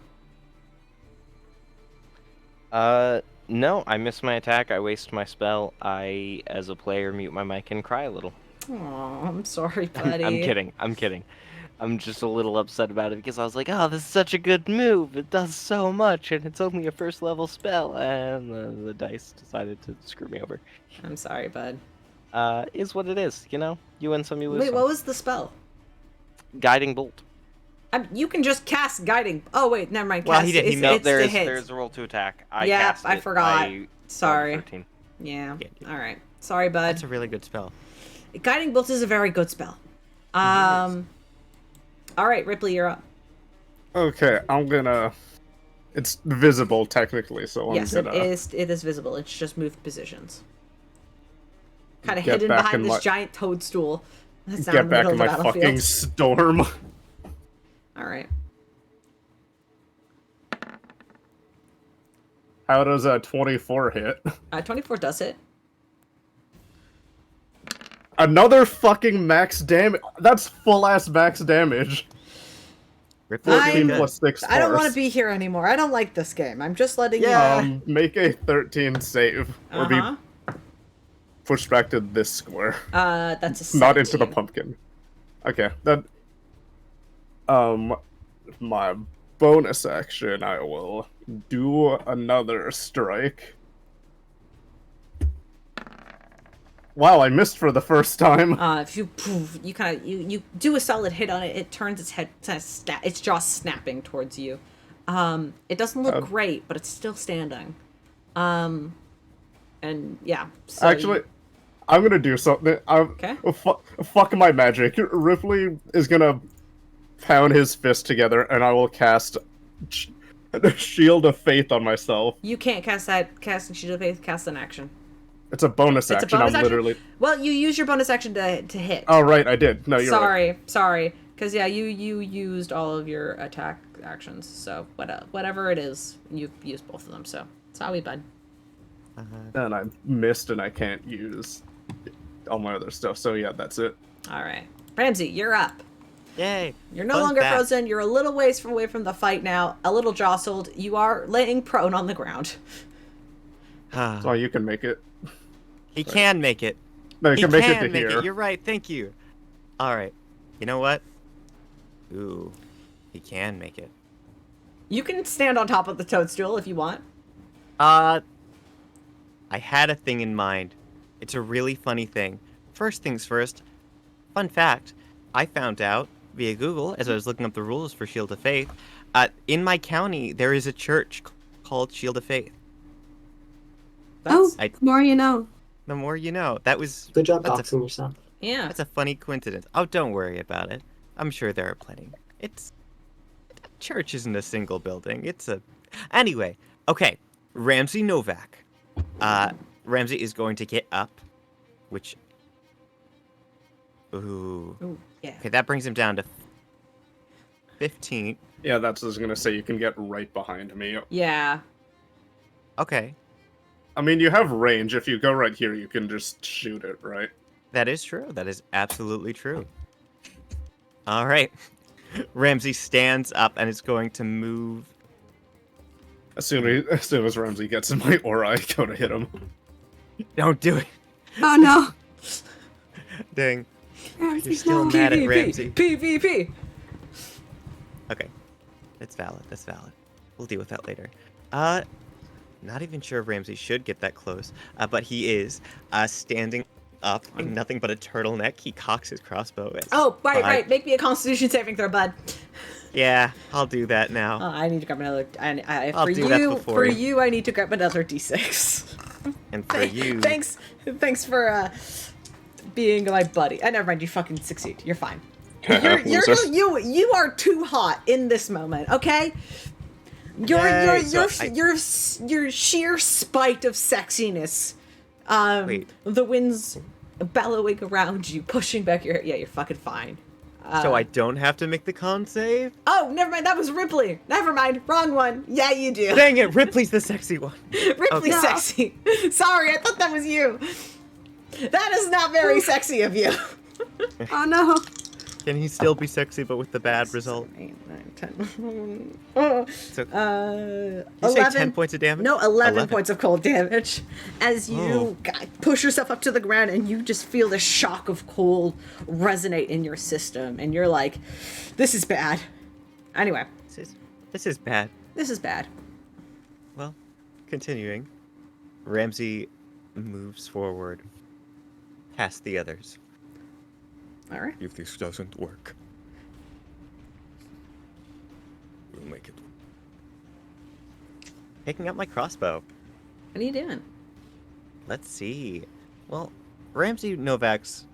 No, I miss my attack, I waste my spell, I, as a player, mute my mic and cry a little. Aw, I'm sorry, buddy. I'm kidding. I'm just a little upset about it, because I was like, oh, this is such a good move, it does so much, and it's only a first level spell, and the dice decided to screw me over. I'm sorry, bud. Is what it is, you know? You win some, you lose Wait, some. what was the spell? Guiding Bolt. You can just cast Guiding. Oh, wait, never mind. Well, Cast, he did. It's, No, it's the hit. there's a roll to attack. Yeah, I forgot. I Sorry. 13. Yeah. Yeah. All right. Sorry, bud. That's a really good spell. Guiding Bolt is a very good spell. All right, Rypley, you're up. Okay, I'm gonna. It's visible technically, so I'm Yes, gonna. it is visible. It's just moved positions. Kind of Get hidden back behind in this my- giant toadstool. That's down Get in the back middle in my of the fucking battlefield. storm. All right. How does a 24 hit? 24 does hit. Another fucking max damage. That's full ass max damage. Ripley, 14 good. plus 6 I don't want to force. be here anymore. I don't like this game. I'm just letting Yeah. Make a 13 save, or Uh-huh. be pushed back to this square. That's a 17. Not into the pumpkin. Okay, that. My bonus action, I will do another strike. Wow, I missed for the first time. If you kind of you do a solid hit on it, it turns its head, its jaw snapping towards you. It doesn't look great, but it's still standing. And yeah. So Actually, I'm gonna do something. Okay. Fuck my magic. Ripley is gonna pound his fist together, and I will cast Shield of Faith on myself. you can't cast that. Casting Shield of Faith, cast an action. It's a bonus It's a action. bonus I'm action? literally. Well, you use your bonus action to hit. Oh right, I did. No, you're right. Sorry, because yeah, you used all of your attack actions. So whatever it is, you've used both of them. So sorry, bud. And I missed, and I can't use all my other stuff. So yeah, that's it. All right, Ramsey, you're up. Yay. You're no Fun longer fact. frozen. You're a little ways away from the fight now. A little jostled. You are laying prone on the ground. So you can make it. He can make it. No, you He can make it can to make here. it. You're right. Thank you. All right. You know what? Ooh, he can make it. You can stand on top of the toadstool if you want. I had a thing in mind. It's a really funny thing. First things first. Fun fact. I found out via Google as I was looking up the rules for Shield of Faith. In my county, there is a church called Shield of Faith. That's, I- The more you know. The more you know. That was Good job That's doxing yourself. yeah. That's a funny coincidence. Oh, don't worry about it. I'm sure there are plenty. Church isn't a single building. It's a... Anyway, okay. Ramsey Novak. Ramsey is going to get up, which... Ooh. Oh, yeah. Okay, that brings him down to 15. Yeah, that's what I was gonna say. You can get right behind me. Yeah. Okay, I mean, you have range. If you go right here, you can just shoot it, right? that is true. That is absolutely true. All right. Ramsey stands up and is going to move. As soon as Ramsey gets in my aura, I go to hit him. Don't do it. Oh no. Dang. You're Ramsey, still no. mad at Ramsey. PvP. Okay. That's valid. That's valid. We'll deal with that later. Not even sure if Ramsey should get that close, but he is standing up in nothing but a turtleneck. He cocks his crossbow. As Oh, right, five- right. Make me a Constitution saving throw, bud. Yeah, I'll do that now. I need to grab another. I'll For do that you, before for you. you, I need to grab another d6. And for you, Thanks for being my buddy. Never mind. You fucking succeed. You're fine. Losers. You are too hot in this moment. Okay. Yay, so Your sheer spite of sexiness. Wait. The wind's bellowing around you, pushing back your. Yeah, you're fucking fine. So I don't have to make the con save? Oh, never mind. That was Rypley. Never mind. Wrong one. Yeah, you do. Dang it, Ripley's the sexy one. Ripley's Okay. sexy. Sorry, I thought that was you. That is not very sexy of you. Oh no. Can he still be sexy but with the bad result? 8, 9, 10. Oh. So, Uh, you say 11. 10 points of damage? No, 11 points of cold damage. As you push yourself up to the ground and you just feel the shock of cold resonate in your system. And you're like, this is bad. Anyway, This is bad. this is bad. Well, continuing. Ramsey moves forward past the others. All right. If this doesn't work, we'll make it. Picking up my crossbow. What are you doing? Let's see. Well, Ramsey Novak's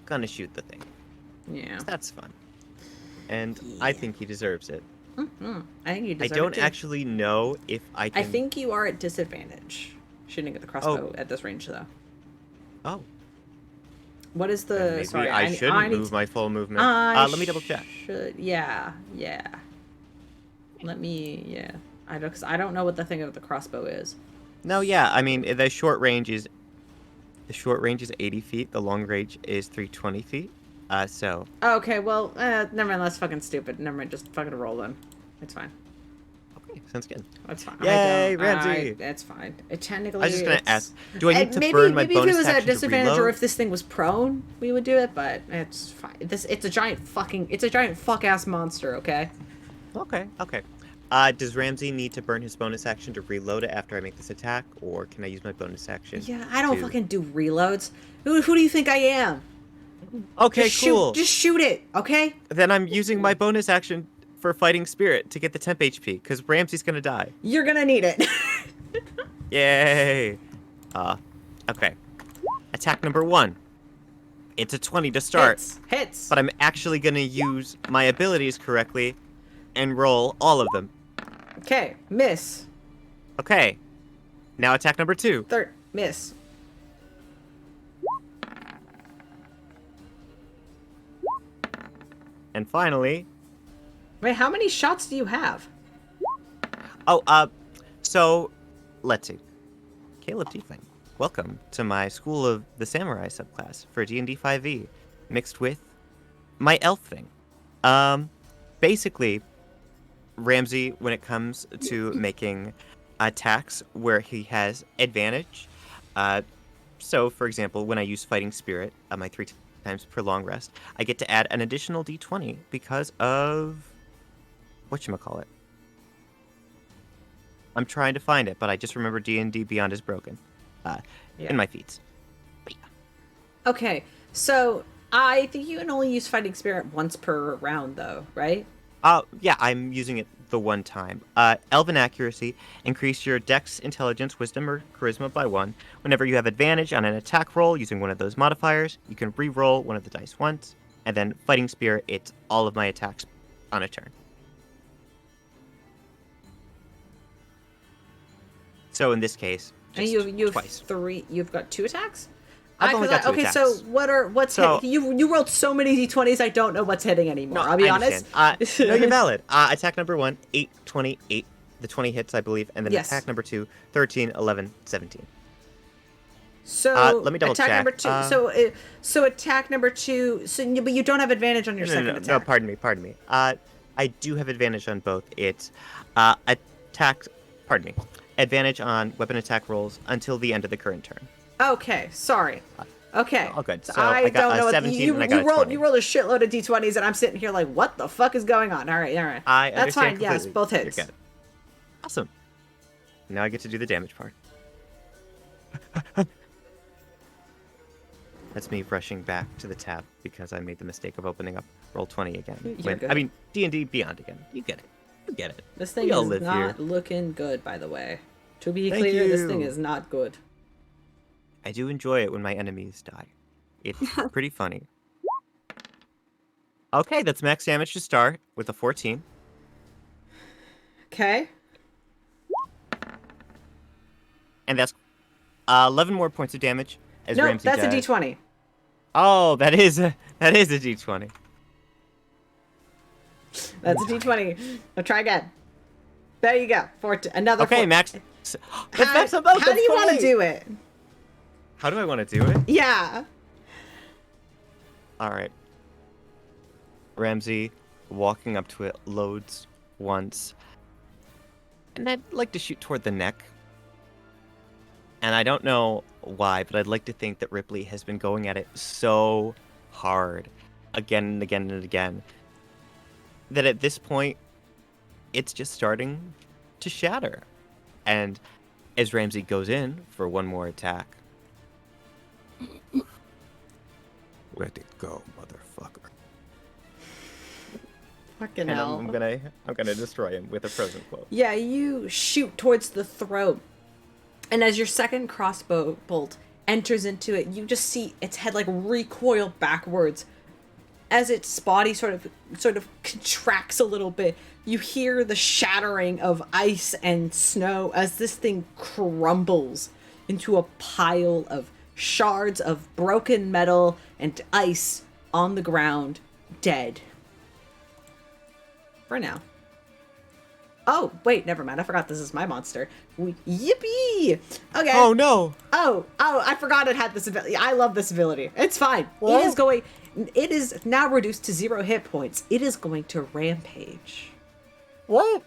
gonna shoot the thing. Yeah. That's fun. And I Yeah. think he deserves it. Mm-hmm. I think you I deserve don't it too. actually know if I can... I think you are at disadvantage shooting at the crossbow at this range, though. Oh. What is then the? maybe Sorry, I shouldn't need move my full movement. I Let me double check. Yeah. Let me. Yeah. Because I don't know what the thing of the crossbow is. No, yeah, I mean the short range is 80 feet. The long range is 320 feet. So. Okay. Well, never mind. That's fucking stupid. Never mind. Just fucking roll then. It's fine. Okay, sounds good. That's fine. Yay, Ramsey! That's fine. It technically. I was just gonna it's- ask. Do I need to maybe, burn my maybe bonus if it was at action to disadvantage or reload? if this thing was prone, we would do it. But it's fine. It's a giant fuck ass monster. Okay. Okay. Does Ramsey need to burn his bonus action to reload it after I make this attack, or can I use my bonus action? Yeah, I don't to- fucking do reloads. Who do you think I am? Okay, Just cool. Just shoot it, okay? Then I'm using my bonus action for fighting spirit to get the temp HP, because Ramsey's gonna die. You're gonna need it. Yay! Okay. Attack number 1. It's a 20 to start, Hits. but I'm actually gonna use my abilities correctly and roll all of them. Okay, miss. Okay. Now attack number 2. Third, miss. And finally, Wait, how many shots do you have? so let's see. Caleb Teafling, welcome to my School of the Samurai subclass for D&D 5e, mixed with my elf thing. Basically, Ramsey, when it comes to making attacks where he has advantage, so for example, when I use Fighting Spirit, my 3 times per long rest, I get to add an additional d20 because of whatchamacallit. I'm trying to find it, but I just remember D&D Beyond is broken in my feats. But yeah. Okay, so I think you can only use Fighting Spirit once per round, though, right? Yeah, I'm using it the one time. Elven Accuracy, increase your Dex, Intelligence, Wisdom, or Charisma by 1. Whenever you have advantage on an attack roll using one of those modifiers, you can re-roll one of the dice once. And then Fighting Spirit, it's all of my attacks on a turn. So in this case, And just you have twice. 3. You've got 2 attacks. I've only got 2 okay, attacks. so what's So- hit? You rolled so many d20s, I don't know what's hitting anymore. No, I'll be I honest. understand. No, you're valid. Attack number 1, 8, 28. The 20 hits, I believe. And then Yes. attack number 2, 13, 11, 17. So let me double attack check. number 2. So attack number 2. But you don't have advantage on your second No, attack. pardon me. I do have advantage on both. It's advantage on weapon attack rolls until the end of the current turn. Okay, sorry. Okay. All good. So So I got don't a know 17 and I got a 20. You rolled a shitload of d20s, and I'm sitting here like, what the fuck is going on? All right. I That's fine. understand Yes, completely. both You're hits. good. Awesome. Now I get to do the damage part. That's me rushing back to the tab because I made the mistake of opening up Roll20 again. You're good. I mean, D&D Beyond again. You get it. This thing We all is live not here. looking good, by the way. To be Thank clear, this thing you. is not good. I do enjoy it when my enemies die. It's pretty funny. Okay, that's max damage to start with a 14. Okay. And that's 11 more points of damage as No, Ramsey that's a dies. d20. Oh, that is a d20. That's a d20. Now try again. There you go. Another. Okay, max. That's max on both. How do you want to 28. do it? How do I want to do it? Yeah. All right. Ramsey walking up to it loads once. And I'd like to shoot toward the neck. And I don't know why, but I'd like to think that Rypley has been going at it so hard again and again and again that at this point it's just starting to shatter. And as Ramsey goes in for one more attack, let it go, motherfucker. Fucking And hell. I'm gonna destroy him with a frozen quote. Yeah, you shoot towards the throat. And as your second crossbow bolt enters into it, you just see its head like recoil backwards. As its body sort of contracts a little bit, you hear the shattering of ice and snow as this thing crumbles into a pile of shards of broken metal and ice on the ground, dead. For now. Oh, wait, never mind. I forgot this is my monster. Yippee! Okay. Oh no! Oh, I forgot it had this ability. I love this ability. It's fine. What? It is now reduced to 0 hit points. It is going to rampage. What?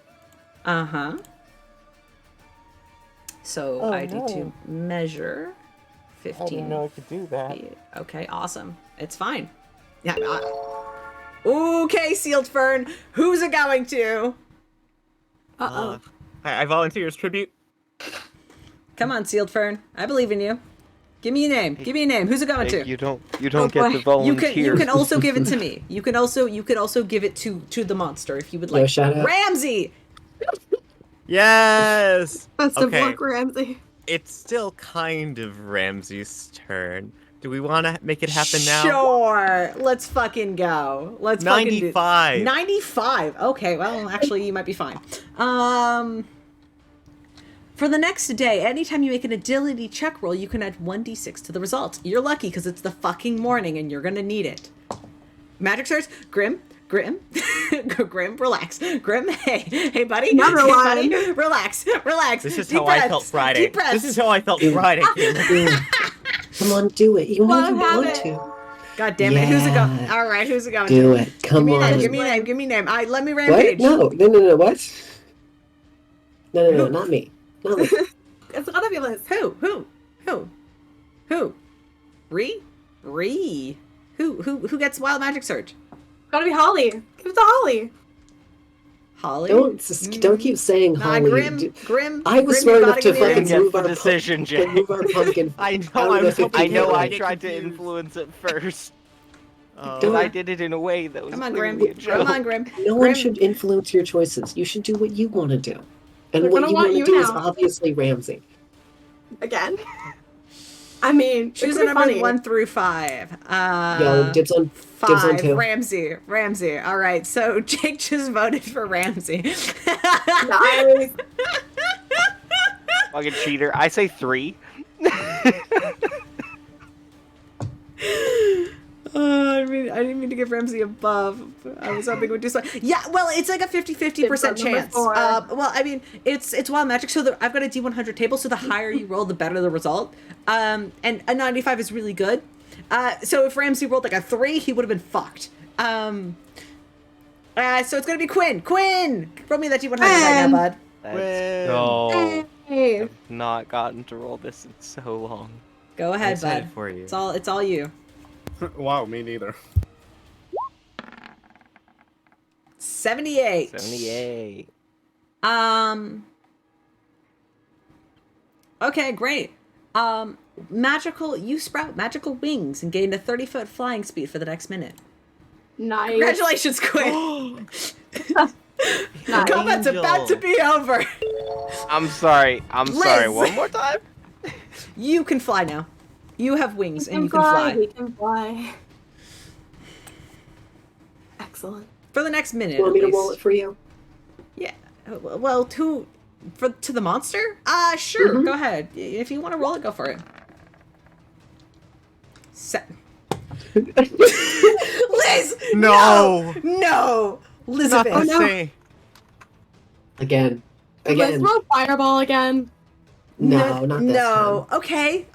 Uh-huh. So Oh, I need to no. measure 15 I could do that. feet. Okay, awesome. It's fine. Yeah. Okay, Sealed Fern. Who's it going to? I volunteer as tribute. Come on, Sealed Fern. I believe in you. Give me a name. Give me a name. Who's it going to? You don't Oh, get boy. to You volunteer. can also give it to me. You could also give it to the monster if you would No like. shout out. Ramsey. Yes! Best of Okay. luck, Ramsey. It's still kind of Ramsey's turn. Do we want to make it happen now? Sure. Let's fucking go. Let's fucking do 95. 95. Okay. Well, actually, you might be fine. For the next day, anytime you make an agility check roll, you can add 1d6 to the result. You're lucky because it's the fucking morning and you're gonna need it. Magic starts. Grim, relax. Grim, hey, buddy. Never Hey, mind. buddy. Relax. This is Deep how I breaths, felt Friday. Deep breaths. This is how I felt Friday. Come on, do it. You Well, don't even have want it. to. God damn it. Who's it going? Yeah. All right, who's it going Do to? it. Come Give me a on. name. Give me a name. Give me a name. All right, let me What? rampage. No, what? No, not me. Not me. It's gotta be Liz. Who? Ree. Who gets wild magic surge? Gotta be Holly. Give it to Holly. Holly. Don't keep saying Nah, Holly. Grim. I was Grim, smart you enough gotta to give me a fucking name. move the our decision, to Jegg. move our pumpkin. I know, out of I the was hoping 50 I know foot I range. tried to confused. influence it first, Oh. but I did it in a way that was Come on, clearly Grim. a joke. Come on, Grim. No one Grim. should influence your choices. You should do what you want to do. And They're what gonna you want want to you do is now. obviously Ramsey. Again. I mean, Choose it a could be number funny. 1 through 5. Yo, dibs on 5. 2. Ramsey. All right, so Jake just voted for Ramsey. Nice. Fucking cheater. I say 3. I didn't mean to give Ramsey a buff. I was hoping it would do so. Yeah, well, it's like a 50-50% chance. Well, I mean, it's wild magic, so I've got a D100 table, so the higher you roll, the better the result. And a 95 is really good. So if Ramsey rolled like a 3, he would have been fucked. So it's gonna be Quinn. Quinn, roll me that D100 right now, bud. No. Hey. I've not gotten to roll this in so long. Go I'm ahead, excited bud. for you. It's all you. Wow, me neither. 78. 78. Okay, great. You sprout magical wings and gain a 30-foot flying speed for the next minute. Nice. Congratulations, Quinn. Nice. Combat's about to be over. I'm sorry. Liz. One more time. You can fly now. You have wings and you can fly. fly. We can fly. Excellent. For the next minute, You want me at to roll least. it for you? Yeah. Well, to the monster? Sure. Mhm. Go ahead. If you want to roll it, go for it. Liz! No! No! Not Elizabeth. the no. same. Again. Let's roll fireball again. No, not this No. Okay.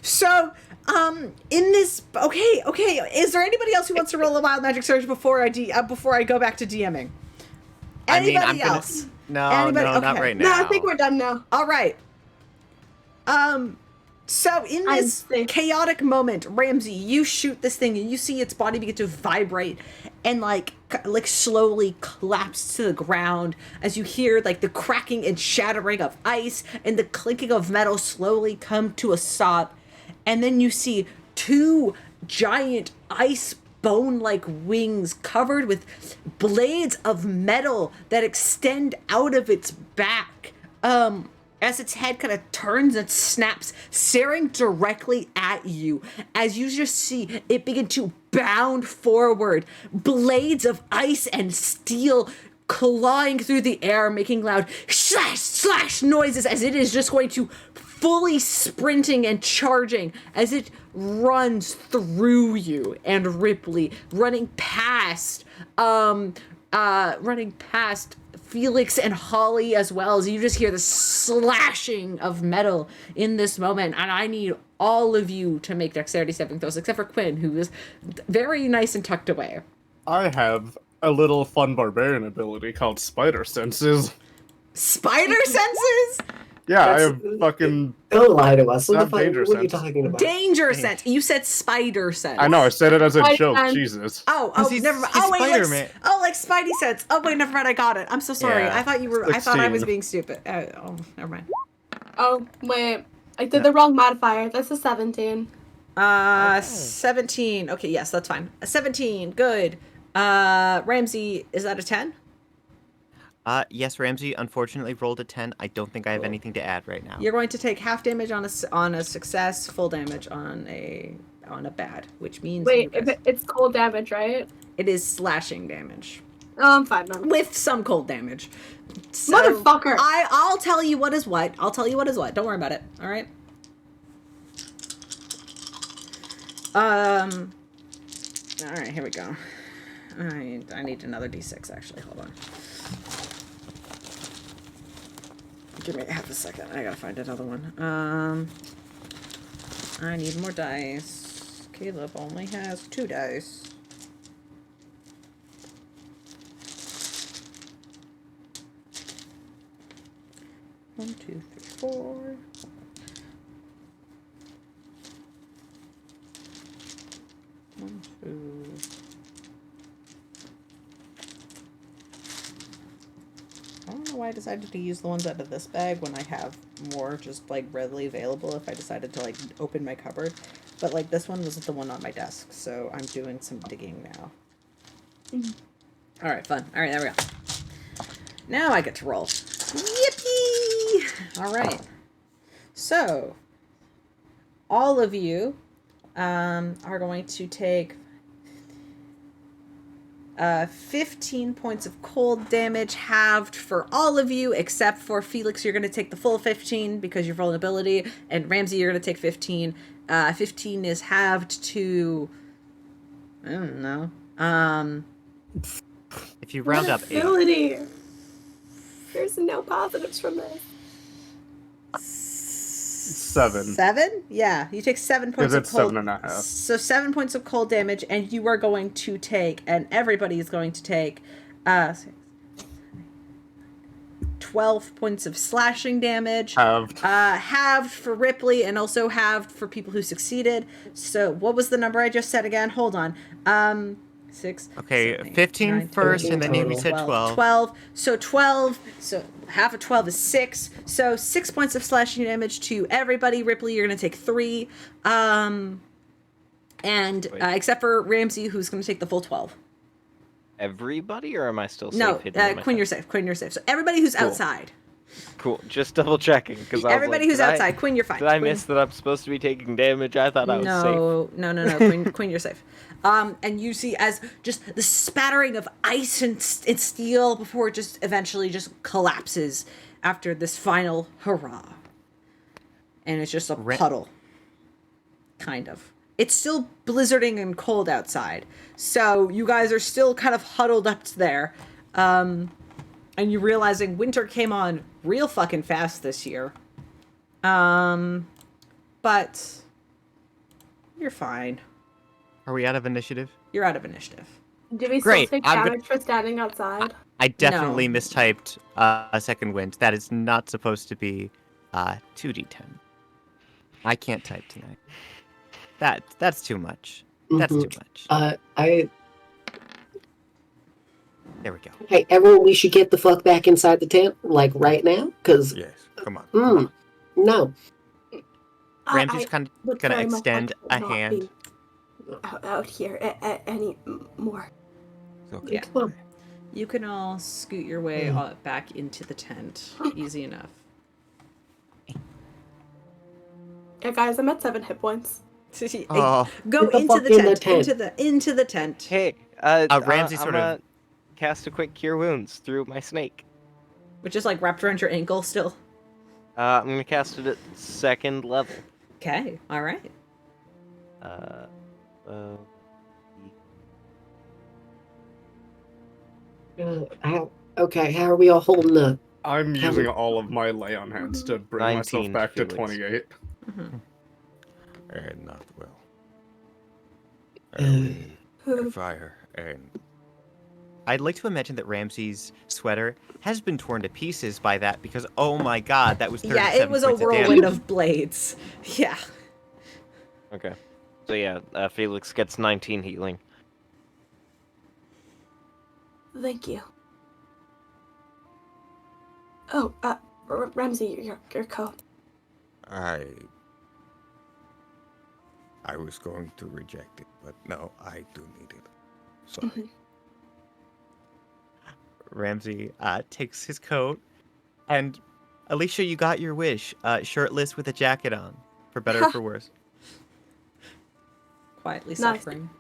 So, in this, okay. Is there anybody else who wants to roll a wild magic surge before I go back to DMing? Anybody else? No, Anybody? not Okay. right No, now. I think we're done now. All right. So in I'm this safe. chaotic moment, Ramsey, you shoot this thing and you see its body begin to vibrate and like slowly collapse to the ground as you hear like the cracking and shattering of ice and the clinking of metal slowly come to a stop. And then you see 2 giant ice bone-like wings covered with blades of metal that extend out of its back. As its head kind of turns and snaps, staring directly at you, as you just see it begin to bound forward, blades of ice and steel clawing through the air, making loud slash noises as it is just going to fully sprinting and charging as it runs through you and Rypley, running past Felix and Holly as well, as you just hear the slashing of metal in this moment. And I need all of you to make dexterity saving throws, except for Quinn, who is very nice and tucked away. I have a little fun barbarian ability called Spider Senses. Spider senses? Yeah, I That's- have fucking. Don't lie to us. What Not the fuck? danger What are you sense. talking about? Danger sense. You said spider sense. I know, I said it as a I joke. can- Jesus. Oh, 'Cause he's- never mind. he's Oh, wait, Spider-Man. like Spidey sense. Oh, wait, never mind. I got it. I'm so sorry. Yeah. I thought I was 16. being stupid. Never mind. Oh, wait. I did the wrong modifier. That's a 17. 17. Okay, yes, that's fine. 17. Good. Ramsey, is that a 10? Yes, Ramsey unfortunately rolled a 10. I don't think I have anything to add right now. You're going to take half damage on a success, full damage on a bad, which means Wait, you guys- it's cold damage, right? it is slashing damage Oh, I'm fine then. with some cold damage. So Motherfucker. I'll tell you what is what. Don't worry about it. All right. All right, here we go. I need another d6 actually. Hold on. Give me half a second. I gotta find another one. I need more dice. Caleb only has 2 dice. One, 2, 3, 4. One, 2. I don't know why I decided to use the ones out of this bag when I have more just like readily available if I decided to like open my cupboard. But like this one wasn't the one on my desk, so I'm doing some digging now. Alright, fun. Alright, there we go. Now I get to roll. Yippee! Alright. So, all of you are going to take 15 points of cold damage, halved for all of you, except for Felix, you're going to take the full 15 because you're vulnerability, and Ramsey, you're going to take 15, 15 is halved to, I don't know. If you round up 8, ability. There's no positives from this. 7. 7? Yeah, you take 7 points Because of it's cold. 7.5. So 7 points of cold damage, and you are going to take, and everybody is going to take, 12 points of slashing damage. Halved. Halved for Rypley, and also halved for people who succeeded. So what was the number I just said again? Hold on. 6. Okay, 7, 8, 15 9, 10, first, and then you 11, said 12. 12. So 12. So half of 12 is 6. So 6 points of slashing damage to everybody. Rypley, you're going to take 3. And except for Ramsey, who's going to take the full 12. Everybody, or am I still safe? No, hidden in my Quinn, you're safe. Quinn, you're safe. So everybody who's Cool. outside. Cool. Just double checking because Everybody who's outside. Quinn, you're fine. Did I Quinn, miss that I'm supposed to be taking damage? I thought I was safe. No. Quinn, you're safe. And you see as just the spattering of ice and steel before it just eventually just collapses after this final hurrah. And it's just a puddle. Kind of. It's still blizzarding and cold outside. So you guys are still kind of huddled up there. And you're realizing winter came on real fucking fast this year. But you're fine. Are we out of initiative? You're out of initiative. Do we Great, still take I'm damage for standing outside? I definitely mistyped a second wind. That is not supposed to be 2d10. I can't type tonight. That's too much. That's too much. There we go. Hey, everyone, we should get the fuck back inside the tent, like right now, because Yes, come on. no. Ramsey's kind of would gonna very much extend like a to not hand. be out here any more. It's okay. Yeah. Come on. You can all scoot your way back into the tent. Easy enough. Yeah, guys, I'm at 7 hit points. Oh. Go Get the into fuck the in the tent. tent. Into the tent. Hey, Ramsey I'm sort of- gonna cast a quick cure wounds through my snake. Which is like wrapped around your ankle still. I'm gonna cast it at 2nd level. Okay. All right. How are we all holding up? I'm using all of my lay on hands to bring 19 myself back to Felix. 28. And not well. Uh, Fire and I'd like to imagine that Ramsey's sweater has been torn to pieces by that because, oh my god, that was 37 Yeah, it was a points of whirlwind damage. of blades. Yeah. Okay. So yeah, Felix gets 19 healing. Thank you. Oh, Ramsey, your coat. I was going to reject it, but no, I do need it. Sorry. Ramsey takes his coat, and Alycia, you got your wish. Shirtless with a jacket on, for better or for worse. Quietly Nice. suffering.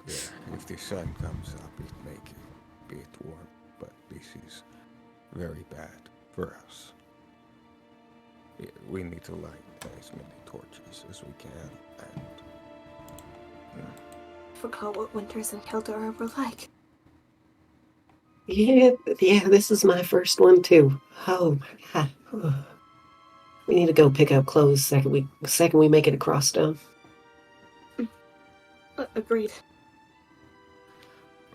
Yeah, if the sun comes up, it make it a bit warm, but this is very bad for us. We need to light as many torches as we can, and Forgot what winters in Kildare were like. yeah, this is my first one too. Oh my god. We need to go pick up clothes second we make it across town. Agreed.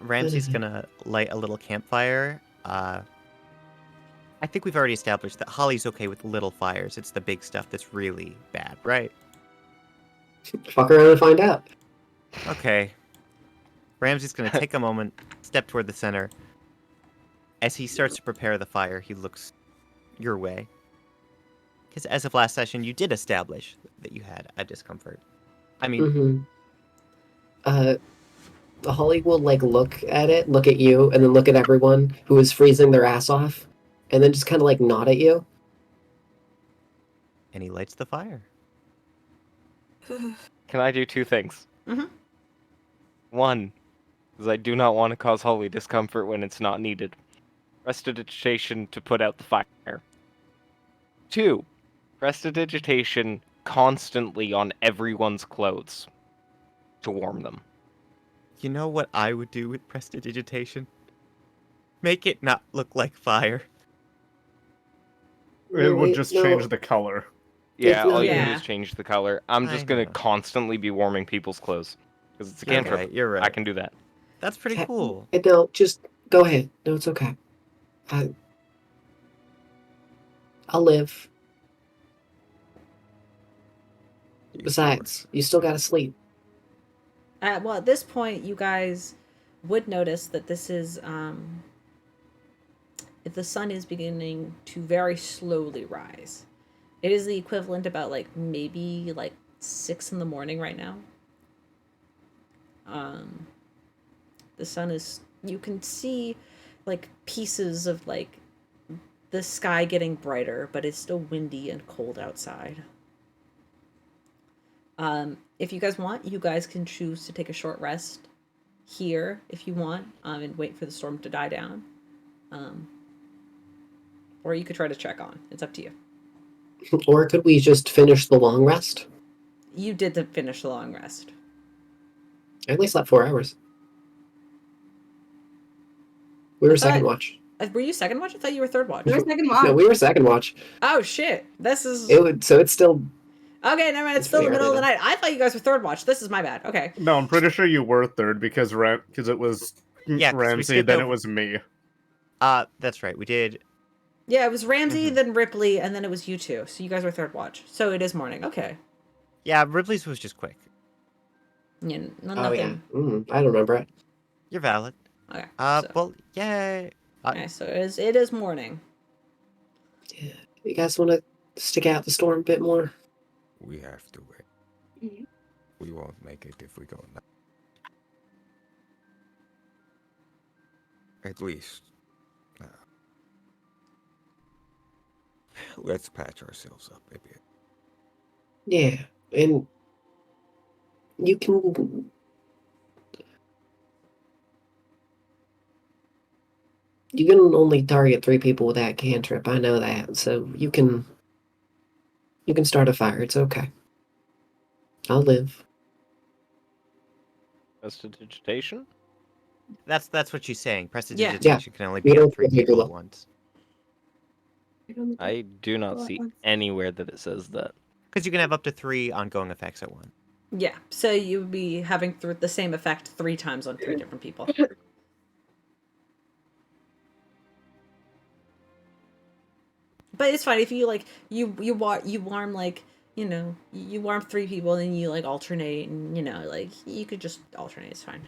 Ramsey's gonna light a little campfire. I think we've already established that Holly's okay with little fires. It's the big stuff that's really bad, right? Fuck around and find out. Okay. Ramsey's gonna take a moment, step toward the center. As he starts to prepare the fire, he looks your way. Because as of last session, you did establish that you had a discomfort. I mean, Holly will look at it, look at you, and then look at everyone who is freezing their ass off, and then just kind of nod at you. and he lights the fire. Can I do 2 things? Mhm. 1, because I do not want to cause Holly discomfort when it's not needed. Prestidigitation to put out the fire. 2, prestidigitation constantly on everyone's clothes to warm them. You know what I would do with prestidigitation? Make it not look like fire. It would Wait, just no. change the color. Yeah, all you can do Yeah. is change the color. I'm I just gonna know. constantly be warming people's clothes. Because it's a You're cantrip. right, you're right. I can do that. That's pretty cool. No, just go ahead. No, it's okay. I'll live. Besides, you still gotta sleep. Well, at this point, you guys would notice that this is, if the sun is beginning to very slowly rise. It is the equivalent about, like, maybe, like, 6 in the morning right now. The sun is, you can see, like, pieces of, like, the sky getting brighter, but it's still windy and cold outside. If you guys want, you guys can choose to take a short rest here if you want, and wait for the storm to die down. Or you could try to check on. It's up to you. Or could we just finish the long rest? You did finish the long rest. I only slept 4 hours. We were I thought- second watch. Were you second watch? I thought you were third watch. We're second watch. No, we were second watch. Oh shit! This is So it's still. okay. Never mind. It's It's still the pretty middle of the early night. I thought you guys were third watch. This is my bad. Okay. No, I'm pretty sure you were third because it was Yeah, 'cause we Ramsey, skipped then over- it was me. That's right. We did. Yeah, it was Ramsey, Mhm. then Rypley, and then it was you two. So you guys were third watch. So it is morning. Okay. Yeah, Ripley's was just quick. Yeah, Oh nothing. yeah, I don't remember it. You're valid. Okay. Well, yay. Okay, so it is morning. Yeah. You guys want to stick out the storm a bit more? We have to wait. Mhm. We won't make it if we go now. At least. Let's patch ourselves up a bit. Yeah, and you can. You can only target 3 people with that cantrip. I know that, so you can. You can start a fire. It's okay. I'll live. Prestidigitation? That's what she's saying. Yeah. Prestidigitation can only We be on don't 3 feel people people. at once. I do not see anywhere that it says that. Because you can have up to 3 ongoing effects at once. Yeah. So you would be having the same effect 3 times on 3 different people. But it's fine if you like you warm like you warm 3 people and you like alternate and like you could just alternate. It's fine.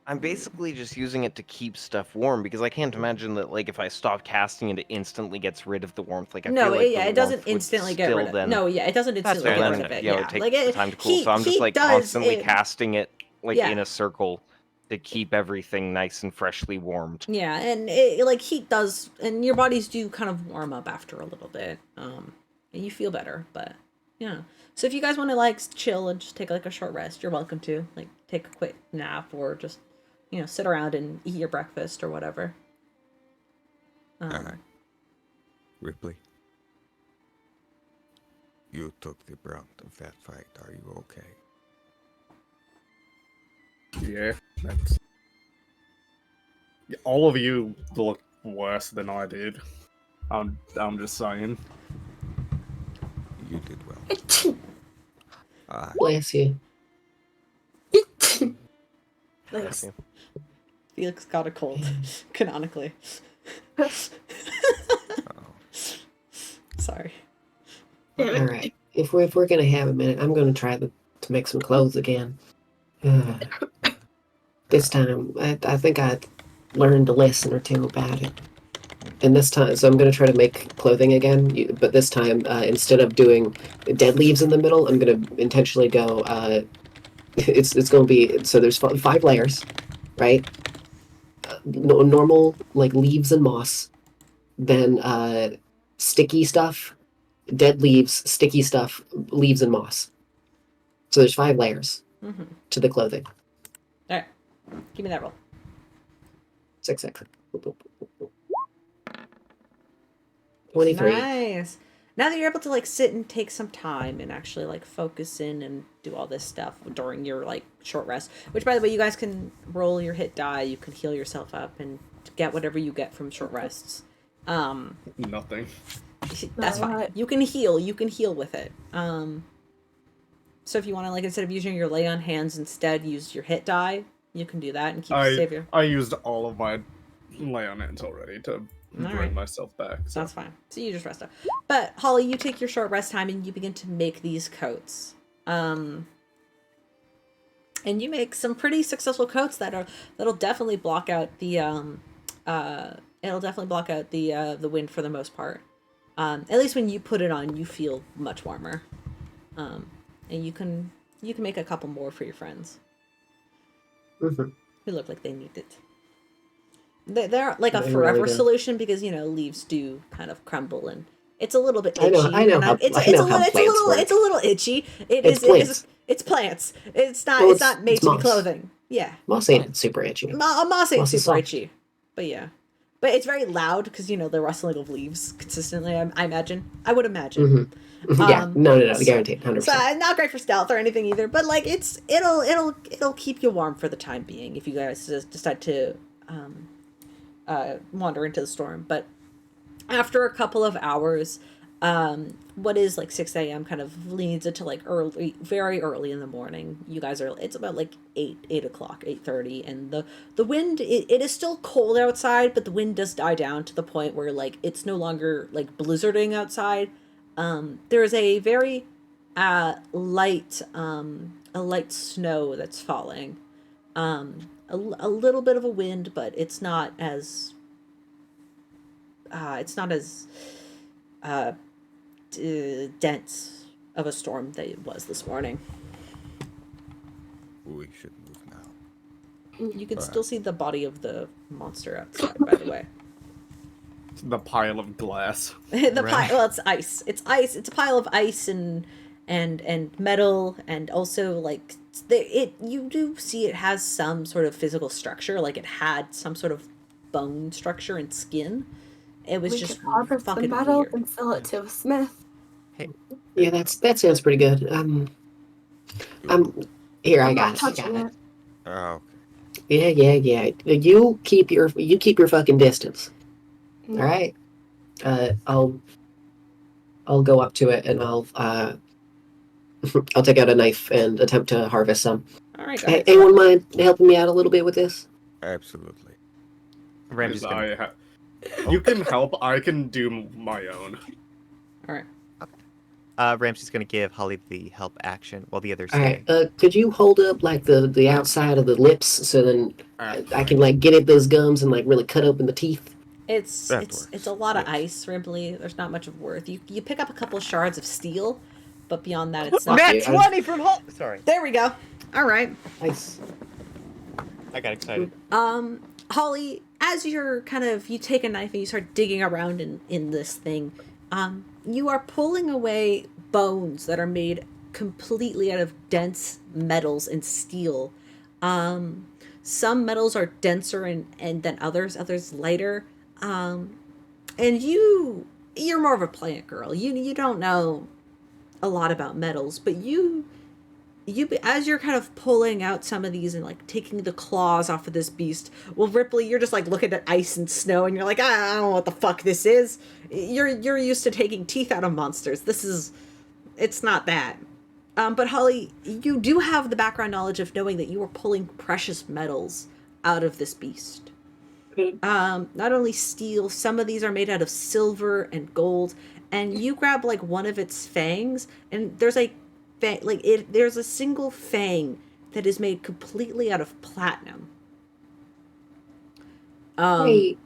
I'm basically just using it to keep stuff warm because I can't imagine that like if I stop casting it instantly gets rid of the warmth. Like I No, feel like yeah, the it doesn't warmth would instantly get still rid of it. then- No, yeah, it doesn't That's instantly fair, get that's rid of it. Yeah, it Yeah, would take like the time to cool. So I'm just heat like does constantly it- casting it like Yeah. in a circle to keep everything nice and freshly warmed. Yeah, and like heat does, and your bodies do kind of warm up after a little bit. And you feel better, but yeah. So if you guys want to like chill and just take like a short rest, you're welcome to. Like take a quick nap or just sit around and eat your breakfast or whatever. Alright. Ripley. You took the brunt of that fight. Are you okay? Yeah, that's. Yeah, all of you look worse than I did. I'm just saying. You did well. Alright. Bless you. Thanks. Felix got a cold, canonically. Sorry. All right. If we're gonna have a minute, I'm gonna try to make some clothes again. This time, I think I learned a lesson or 2 about it. And this time, so I'm gonna try to make clothing again. But this time, instead of doing dead leaves in the middle, I'm gonna intentionally go. It's gonna be so. There's 5 layers, right? Normal like leaves and moss, then sticky stuff, dead leaves, sticky stuff, leaves and moss. So there's 5 layers Mm-hmm. to the clothing. All right, give me that roll. 6. 23. Nice. now that you're able to like sit and take some time and actually like focus in and do all this stuff during your like short rest, which by the way, you guys can roll your hit die, you can heal yourself up and get whatever you get from short rests. Nothing. That's fine. You can heal with it. So if you want to, like, instead of using your lay on hands, instead use your hit die, you can do that and keep save your. I used all of my lay on hands already to bring myself back. So. That's fine. So you just rest up. But Holly, you take your short rest time and you begin to make these coats. And you make some pretty successful coats that'll definitely block out the the wind for the most part. At least when you put it on, you feel much warmer. And you can make a couple more for your friends who look like they need it. They're like a forever solution because leaves do kind of crumble and it's a little bit itchy. I know. It's a little itchy. It's plants. It's not made to be clothing. Yeah. Moss ain't super itchy. Moss ain't super itchy. But yeah. But it's very loud because the rustling of leaves consistently. I imagine. I would imagine. Yeah, no, guaranteed, 100%. So not great for stealth or anything either, but like it'll keep you warm for the time being if you guys just decide to wander into the storm. But after a couple of hours, what is like 6 a.m. kind of leads into like very early in the morning. You guys it's about like 8 o'clock, 8:30, and the wind it is still cold outside, but the wind does die down to the point where like it's no longer like blizzarding outside. There is a very light snow that's falling. A little bit of a wind, but it's not as dense of a storm that it was this morning. We should move now. You can still see the body of the monster outside, by the way. The pile of glass. Well, it's ice. It's ice. It's a pile of ice and metal, and also like you do see it has some sort of physical structure. Like it had some sort of bone structure and skin. It was just harvest the metal weird. And sell it to a smith. Hey. Yeah, that sounds pretty good. Here. I got it. Oh. Yeah. You keep your fucking distance. All right. I'll go up to it and I'll take out a knife and attempt to harvest some. All right. Anyone mind helping me out a little bit with this? Absolutely. Ramsey's gonna... You can help. I can do my own. All right. Ramsey's gonna give Holly the help action while the others. All right. Could you hold up like the outside of the lips so then I can like get at those gums and like really cut open the teeth? It's a lot of ice, Rypley. There's not much of worth. You pick up a couple shards of steel, but beyond that, it's not. Nat 20 from Holly. Sorry. There we go. All right. Nice. I got excited. Holly, as you take a knife and you start digging around in this thing, you are pulling away bones that are made completely out of dense metals and steel. Some metals are denser and than others lighter. And you're more of a plant girl. You don't know a lot about metals, but you as you're kind of pulling out some of these and like taking the claws off of this beast. Well, Rypley, you're just like looking at ice and snow, and you're like, I don't know what the fuck this is. You're used to taking teeth out of monsters. It's not that. But Holly, you do have the background knowledge of knowing that you are pulling precious metals out of this beast. Not only steel, some of these are made out of silver and gold, and you grab like one of its fangs, and there's there's a single fang that is made completely out of platinum. Hey.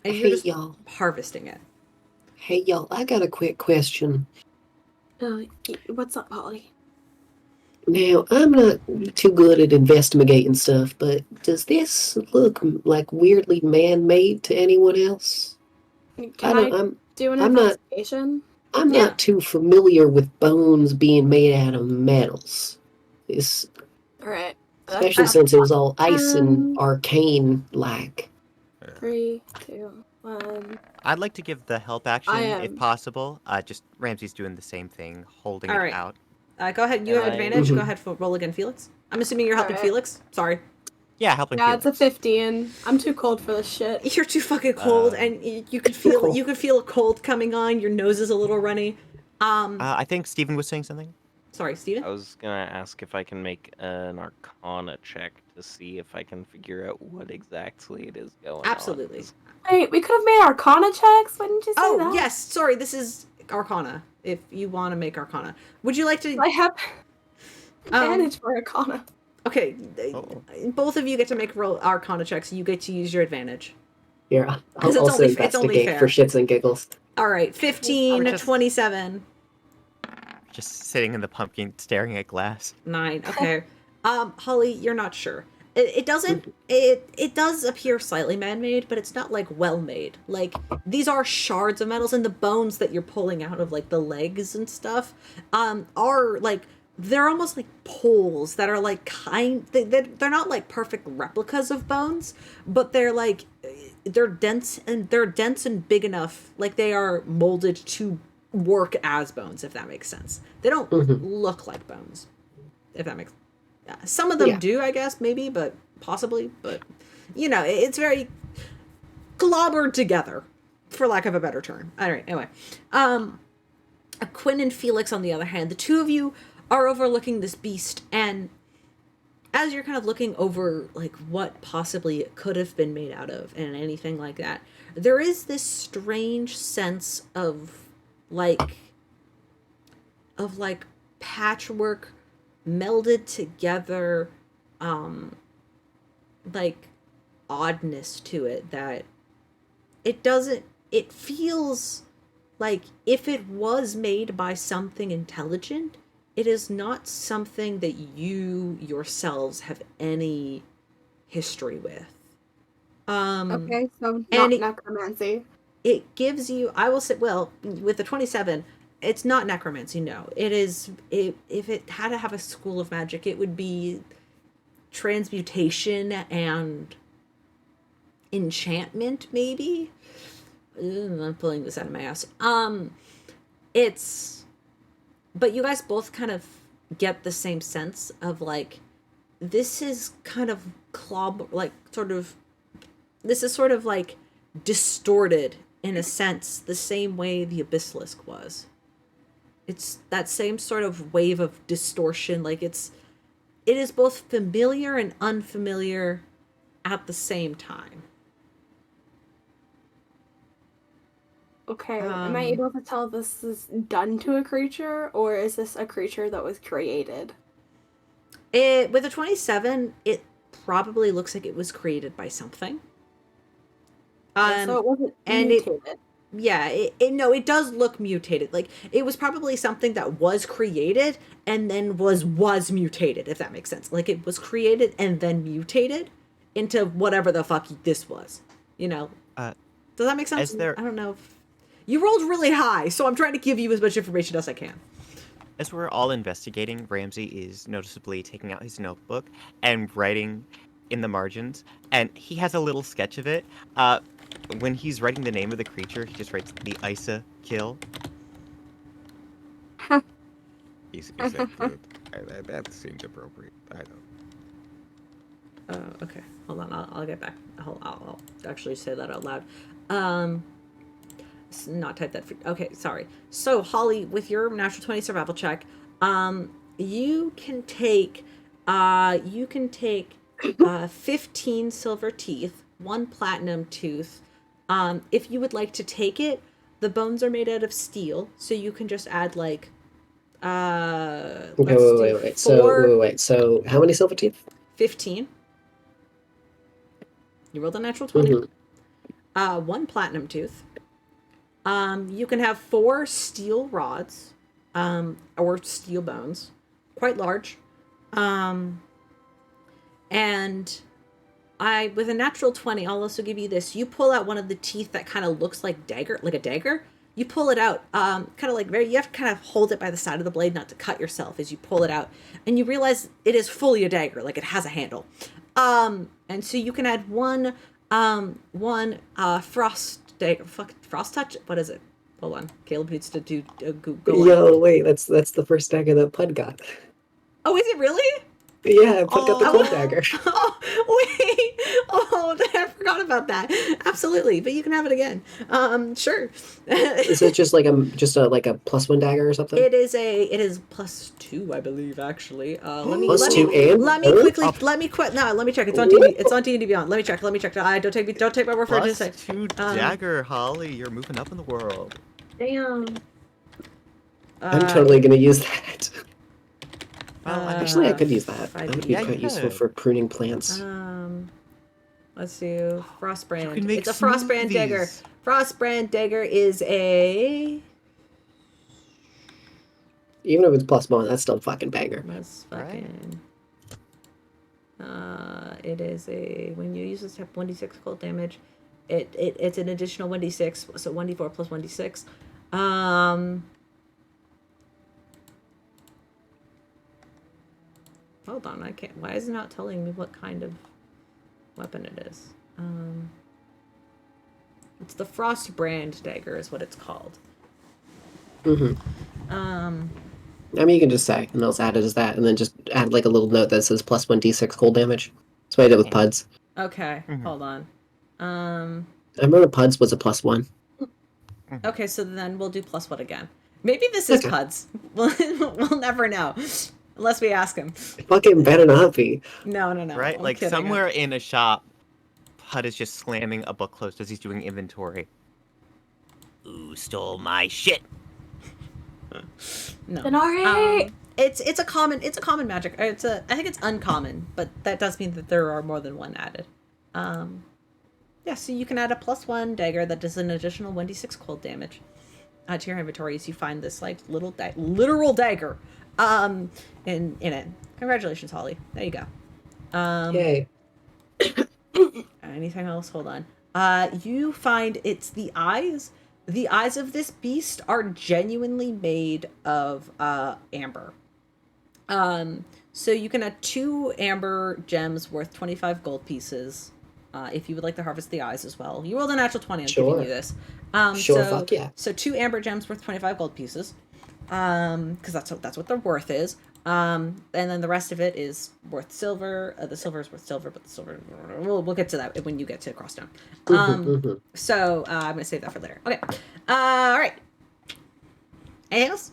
And you're just y'all harvesting it. Hey y'all, I got a quick question. What's up, Holly? Now, I'm not too good at investigating stuff, but does this look like weirdly man-made to anyone else? Can I do an investigation? I'm not too familiar with bones being made out of metals. All right. Especially since it was all ice and arcane-like. 3, 2, I'd like to give the help action I if am. possible. Just Ramsey's doing the same thing, holding All it right. out. Go ahead. You And have I- advantage. Go Mhm. ahead. Roll again, Felix. I'm assuming you're helping Alright. Felix. Sorry. Yeah, helping Yeah, it's a Felix. 15. I'm too cold for this shit. You're too fucking cold, Um, and you could feel cold. you could feel a cold coming on. Your nose is a little runny. I think Steven was saying something. Sorry, Steven? I was gonna ask if I can make an Arcana check to see if I can figure out what exactly it is going Absolutely. on. 'cause Wait, we could have made Arcana checks. Why didn't you say Oh, that? yes. Sorry, this is Arcana. If you want to make Arcana, would you like to? I have advantage for Arcana. Okay, Uh-oh. both of you get to make roll Arcana checks. You get to use your advantage. Here, 'Cause I'll it's also only- it's only investigate for fair. shits and giggles. All right, 15, Or just- 27, Just sitting in the pumpkin, staring at glass. 9. Okay. Holly, you're not sure. It doesn't. It does appear slightly man-made, but it's not like well-made. Like these are shards of metals, and the bones that you're pulling out of like the legs and stuff, are like they're almost like poles that are like they're not like perfect replicas of bones, but they're like they're dense and big enough. Like they are molded to work as bones, if that makes sense. They don't look like bones, if that makes. Some of them Yeah. do, I guess, maybe, but possibly. But you know, it's very clobbered together, for lack of a better term. All right. Anyway, Quinn and Felix, on the other hand, the two of you are overlooking this beast, and as you're kind of looking over like what possibly it could have been made out of and anything like that, there is this strange sense of like patchwork melded together, like oddness to it that it feels like if it was made by something intelligent, it is not something that you yourselves have any history with. Okay, so and not it- necromancy. It gives you, I will say, well, with the 27, it's not necromancy, no. It is, if it had to have a school of magic, it would be transmutation and enchantment, maybe? I'm pulling this out of my ass. But you guys both kind of get the same sense of, like, this is kind of this is sort of, like, distorted, in a sense, the same way the Abyssalisk was. It's that same sort of wave of distortion. Like it is both familiar and unfamiliar at the same time. Okay, am I able to tell if this is done to a creature, or is this a creature that was created? With a 27, it probably looks like it was created by something. So it wasn't and mutated. It does look mutated. Like it was probably something that was created and then was mutated, if that makes sense. Like it was created and then mutated into whatever the fuck this was. You know? Does that make sense? I don't know. You rolled really high, so I'm trying to give you as much information as I can. As we're all investigating, Ramsey is noticeably taking out his notebook and writing in the margins, and he has a little sketch of it. When he's writing the name of the creature, he just writes the Alycia kill. Is that good? That seems appropriate. I don't. Okay. Hold on. I'll get back. I'll actually say that out loud. Not type that. Okay, sorry. So, Holly, with your natural 20 survival check, you can take 15 silver teeth, 1 platinum tooth. If you would like to take it, the bones are made out of steel, so you can just add like Okay, let's do wait. So, how many silver teeth? 15. You rolled a natural 20. Mhm. 1 platinum tooth. You can have 4 steel rods, or steel bones, quite large. And with a natural 20, I'll also give you this. You pull out one of the teeth that kind of looks like a dagger. You pull it out, kind of like you have to kind of hold it by the side of the blade not to cut yourself as you pull it out. And you realize it is fully a dagger, like it has a handle. And so you can add one frost dagger. Fuck, frost touch. What is it? Hold on. Caleb needs to do go on. Yo, wait, that's the first dagger that Pud got. Oh, is it really? Yeah, Pud got the cold Oh. dagger. Oh, wait. Oh, I forgot about that. Absolutely, but you can have it again. Sure. Is it just like a +1 dagger or something? It is +2, I believe. Actually, let me +2 and let me Earth? quickly let me check. It's on TV. It's on D&D Beyond. Let me check. Don't take my word for it. Just a Plus sec. 2 dagger, Holly. You're moving up in the world. Damn. I'm totally gonna use that. Well, Actually, I could use that. five That would be yeah, you quite useful could. for pruning plants. Let's do Frostbrand. You can make It's a Frostbrand dagger. smoothies. Frostbrand dagger is a. Even if it's +1, that's still fucking banger. Let's fucking. It is a when you use this type 1d6 cold damage, it's an additional 1d6, so 1d4 plus 1d6. Hold on, I can't. Why is it not telling me what kind of weapon it is? It's the Frostbrand dagger, is what it's called. Mm-hmm. I mean, you can just say, and they'll add it as that, and then just add like a little note that says +1d6 cold damage. That's what I did with Puds. Okay, hold on. I remember Puds was a +1. Okay, so then we'll do +1 again. Maybe this is Okay. Puds. We'll never know. Unless we ask him. Fucking better not be. No. Right? I'm Like kidding. somewhere in a shop, Pud is just slamming a book closed as he's doing inventory. Who stole my shit? No. Fanart! It's a common magic. I think it's uncommon, but that does mean that there are more than one added. Yeah, so you can add a +1 dagger that does an additional 1d6 cold damage to your inventory as you find this like literal dagger in it. Congratulations, Holly. There you go. Yay. Anything else? Hold on. You find it's the eyes. The eyes of this beast are genuinely made of amber. So you can add 2 amber gems worth 25 gold pieces. If you would like to harvest the eyes as well. You rolled a natural 20. I'm giving you this. Sure, so, fuck yeah. So 2 amber gems worth 25 gold pieces. Because that's what their worth is. And then the rest of it is worth silver. The silver is worth silver, but the silver we'll get to that when you get to Crosstown. So I'm gonna save that for later. Okay. All right. Anything else?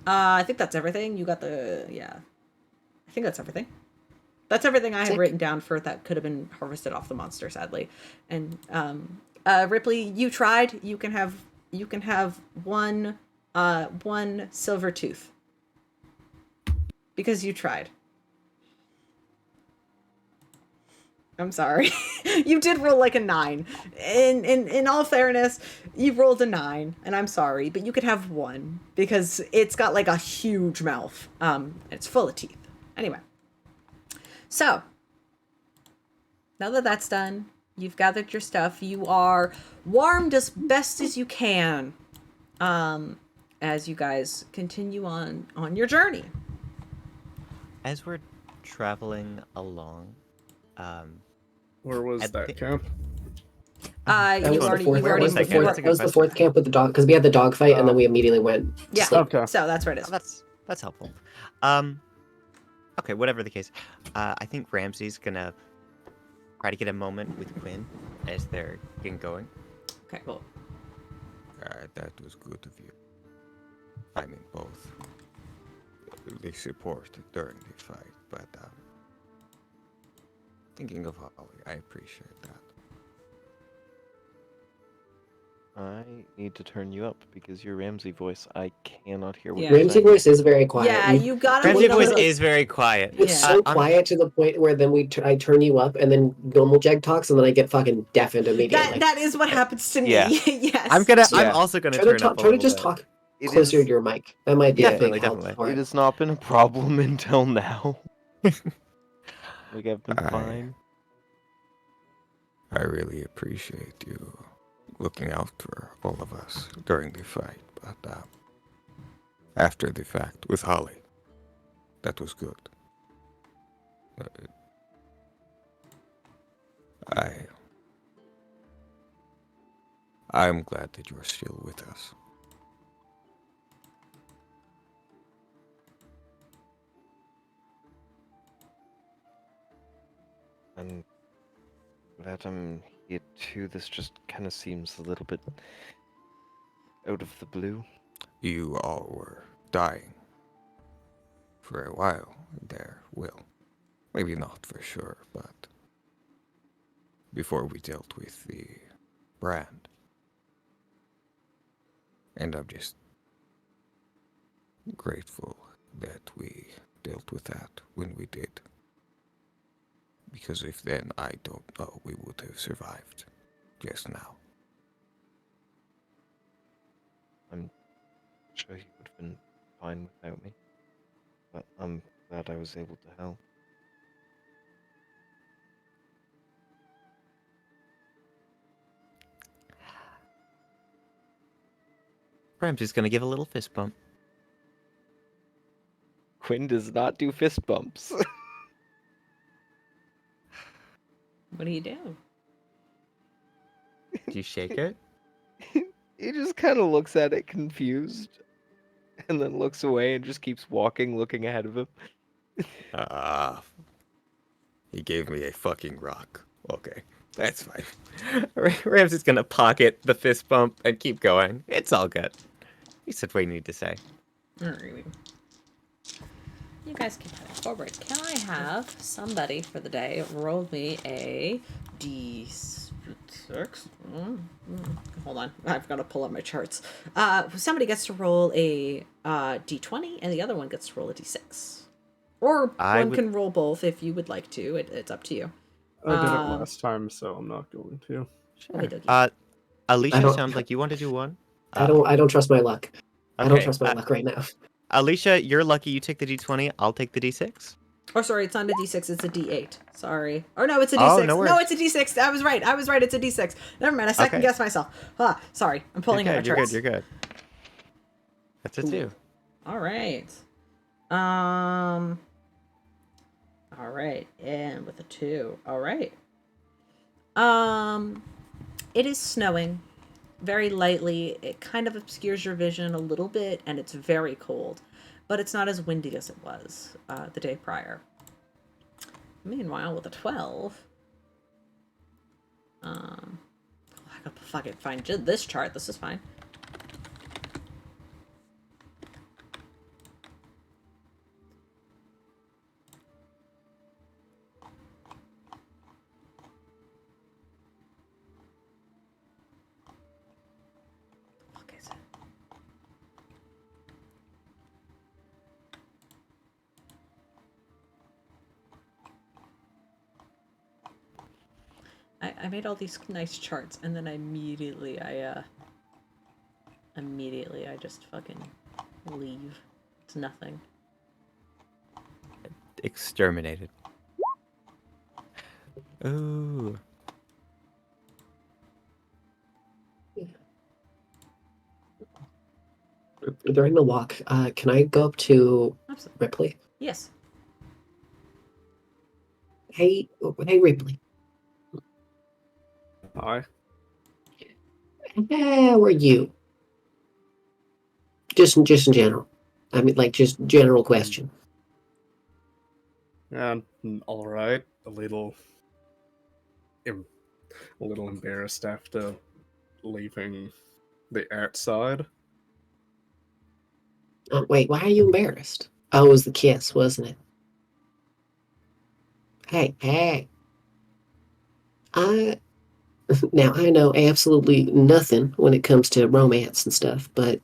I think that's everything. You got the I think that's everything. That's everything I had written down for that could have been harvested off the monster, sadly. And Rypley, you tried. You can have one silver tooth. Because you tried. I'm sorry. You did roll like a 9. In all fairness, you rolled a 9, and I'm sorry, but you could have one because it's got like a huge mouth. It's full of teeth. Anyway. So, now that that's done, you've gathered your stuff. You are warmed as best as you can. As you guys continue on your journey. As we're traveling along, Where was At that the- camp? That was the fourth. That was the That fourth. was the fourth camp with the dog, because we had the dog fight, and then we immediately went to Yeah. sleep. Okay. So that's where it is. Oh, that's helpful. Okay, whatever the case, I think Ramsey's gonna try to get a moment with Quinn as they're getting going. Okay, cool. That was good of you. I mean, both the support during the fight, but thinking of Holly, I appreciate that. I need to turn you up because your Ramsey voice, I cannot hear what Yeah. you're Ramsey saying. voice is very quiet. Yeah, you got Ramsey's to voice is very quiet. It's Yeah. so quiet to the point where then I turn you up, and then normal Jegg talks, and then I get fucking deafened immediately. that is what happens to me. Yeah. Yes. I'm also gonna Try turn to up a try to little just bit. talk It closer is- to your mic. That might be Definitely, a big help definitely. for It it. has not been a problem until now. Like, I've been I- fine. I really appreciate you looking out for all of us during the fight, but after the fact with Holly, that was good. I'm glad that you're still with us. I'm glad I'm here too. This just kind of seems a little bit out of the blue. You all were dying for a while there, Will. Maybe not for sure, but before we dealt with the brand. And I'm just grateful that we dealt with that when we did. Because if then, I don't know we would have survived just now. I'm sure he would have been fine without me, but I'm glad I was able to help. Ramsey's gonna give a little fist bump. Quinn does not do fist bumps. What do you do? Do you shake it? He just kind of looks at it confused, and then looks away and just keeps walking, looking ahead of him. He gave me a fucking rock. Okay, that's fine. Ramsey's gonna pocket the fist bump and keep going. It's all good. He said what you need to say. Alrighty. You guys keep heading forward. Can I have somebody for the day roll me a d6? Hold on, I've got to pull up my charts. Somebody gets to roll a d20, and the other one gets to roll a d6. Or one can roll both if you would like to. It's up to you. I did it last time, so I'm not going to. Sure. Alycia, sounds like you want to do one. I don't trust my luck. Okay. I don't trust my luck right now. Alycia, you're lucky. You take the d20. I'll take the d6. Oh, sorry, it's not a d6. It's a d8. Sorry. Or no, it's a d6. No, it's a d6. I was right. It's a d6. Never mind. I second guessed myself. Sorry. I'm pulling out my charts. You're good. That's a 2. All right. All right, and with a 2. All right. It is snowing very lightly. It kind of obscures your vision a little bit, and it's very cold, but it's not as windy as it was the day prior. Meanwhile, with a 12, I gotta fucking find this chart. This is fine. I made all these nice charts, and then immediately I just fucking leave. It's nothing. Exterminated. Ooh. During the walk, can I go up to Rypley? Yes. Hey, Rypley. Hi. How are you? Just in general. I mean, like, just general question. All right. A little embarrassed after leaving the outside. Wait, why are you embarrassed? Oh, it was the kiss, wasn't it? Hey. Now, I know absolutely nothing when it comes to romance and stuff, but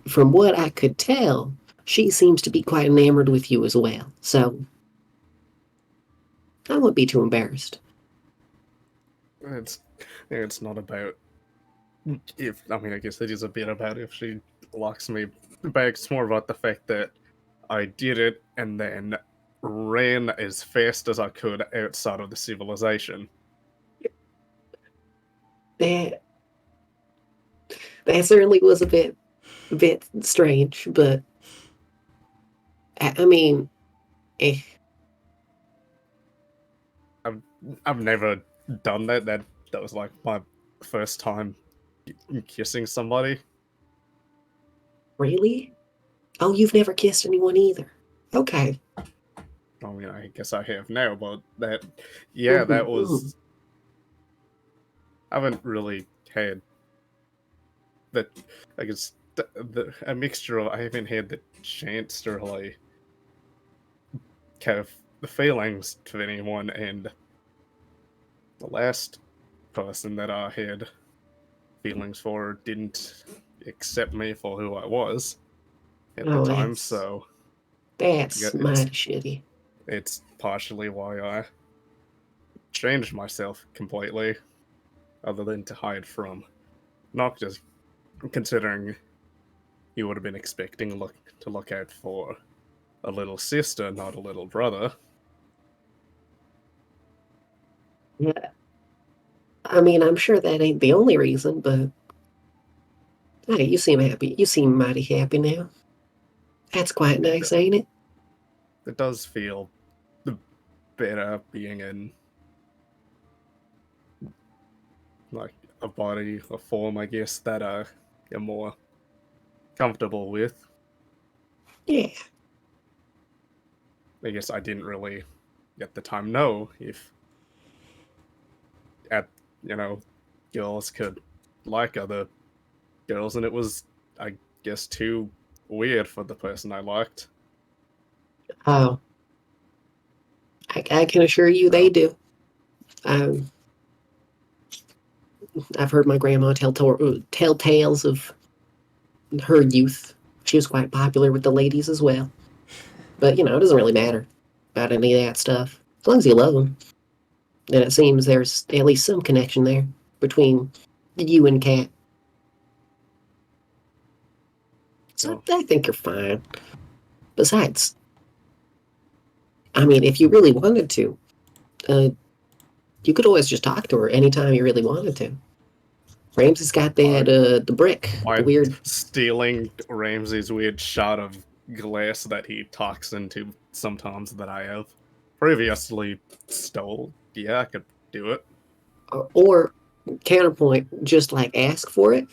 from what I could tell, she seems to be quite enamored with you as well. So, I won't be too embarrassed. It's not about I guess it is a bit about if she locks me back. It's more about the fact that I did it and then ran as fast as I could outside of the civilization. That certainly was a bit strange, but I mean, I've never done that. That was like my first time kissing somebody. Really? Oh, you've never kissed anyone either. Okay. I mean, I guess I have now, but that was. I haven't really had that. I guess a mixture of. I haven't had the chance to really have the feelings to anyone, and the last person that I had feelings for didn't accept me for who I was at the time, so That's mighty shitty. it's partially why I changed myself completely, other than to hide from Noctis, considering you would have been expecting to look out for a little sister, not a little brother. Yeah. I mean, I'm sure that ain't the only reason, but hey, you seem happy. You seem mighty happy now. That's quite nice, ain't it? It does feel better being in like a body, a form, I guess, that you're more comfortable with. Yeah. I guess I didn't really at the time know if girls could like other girls, and it was, I guess, too weird for the person I liked. Oh. I can assure you they do. I've heard my grandma tell tales of her youth. She was quite popular with the ladies as well. But, it doesn't really matter about any of that stuff. As long as you love them. And it seems there's at least some connection there between you and Kat. So I think you're fine. Besides, I mean, if you really wanted to, you could always just talk to her anytime you really wanted to. Ramsey's got that, the brick, the weird... Stealing Ramsey's weird shot of glass that he talks into sometimes that I have previously stole. Yeah, I could do it. Or, counterpoint, just, ask for it.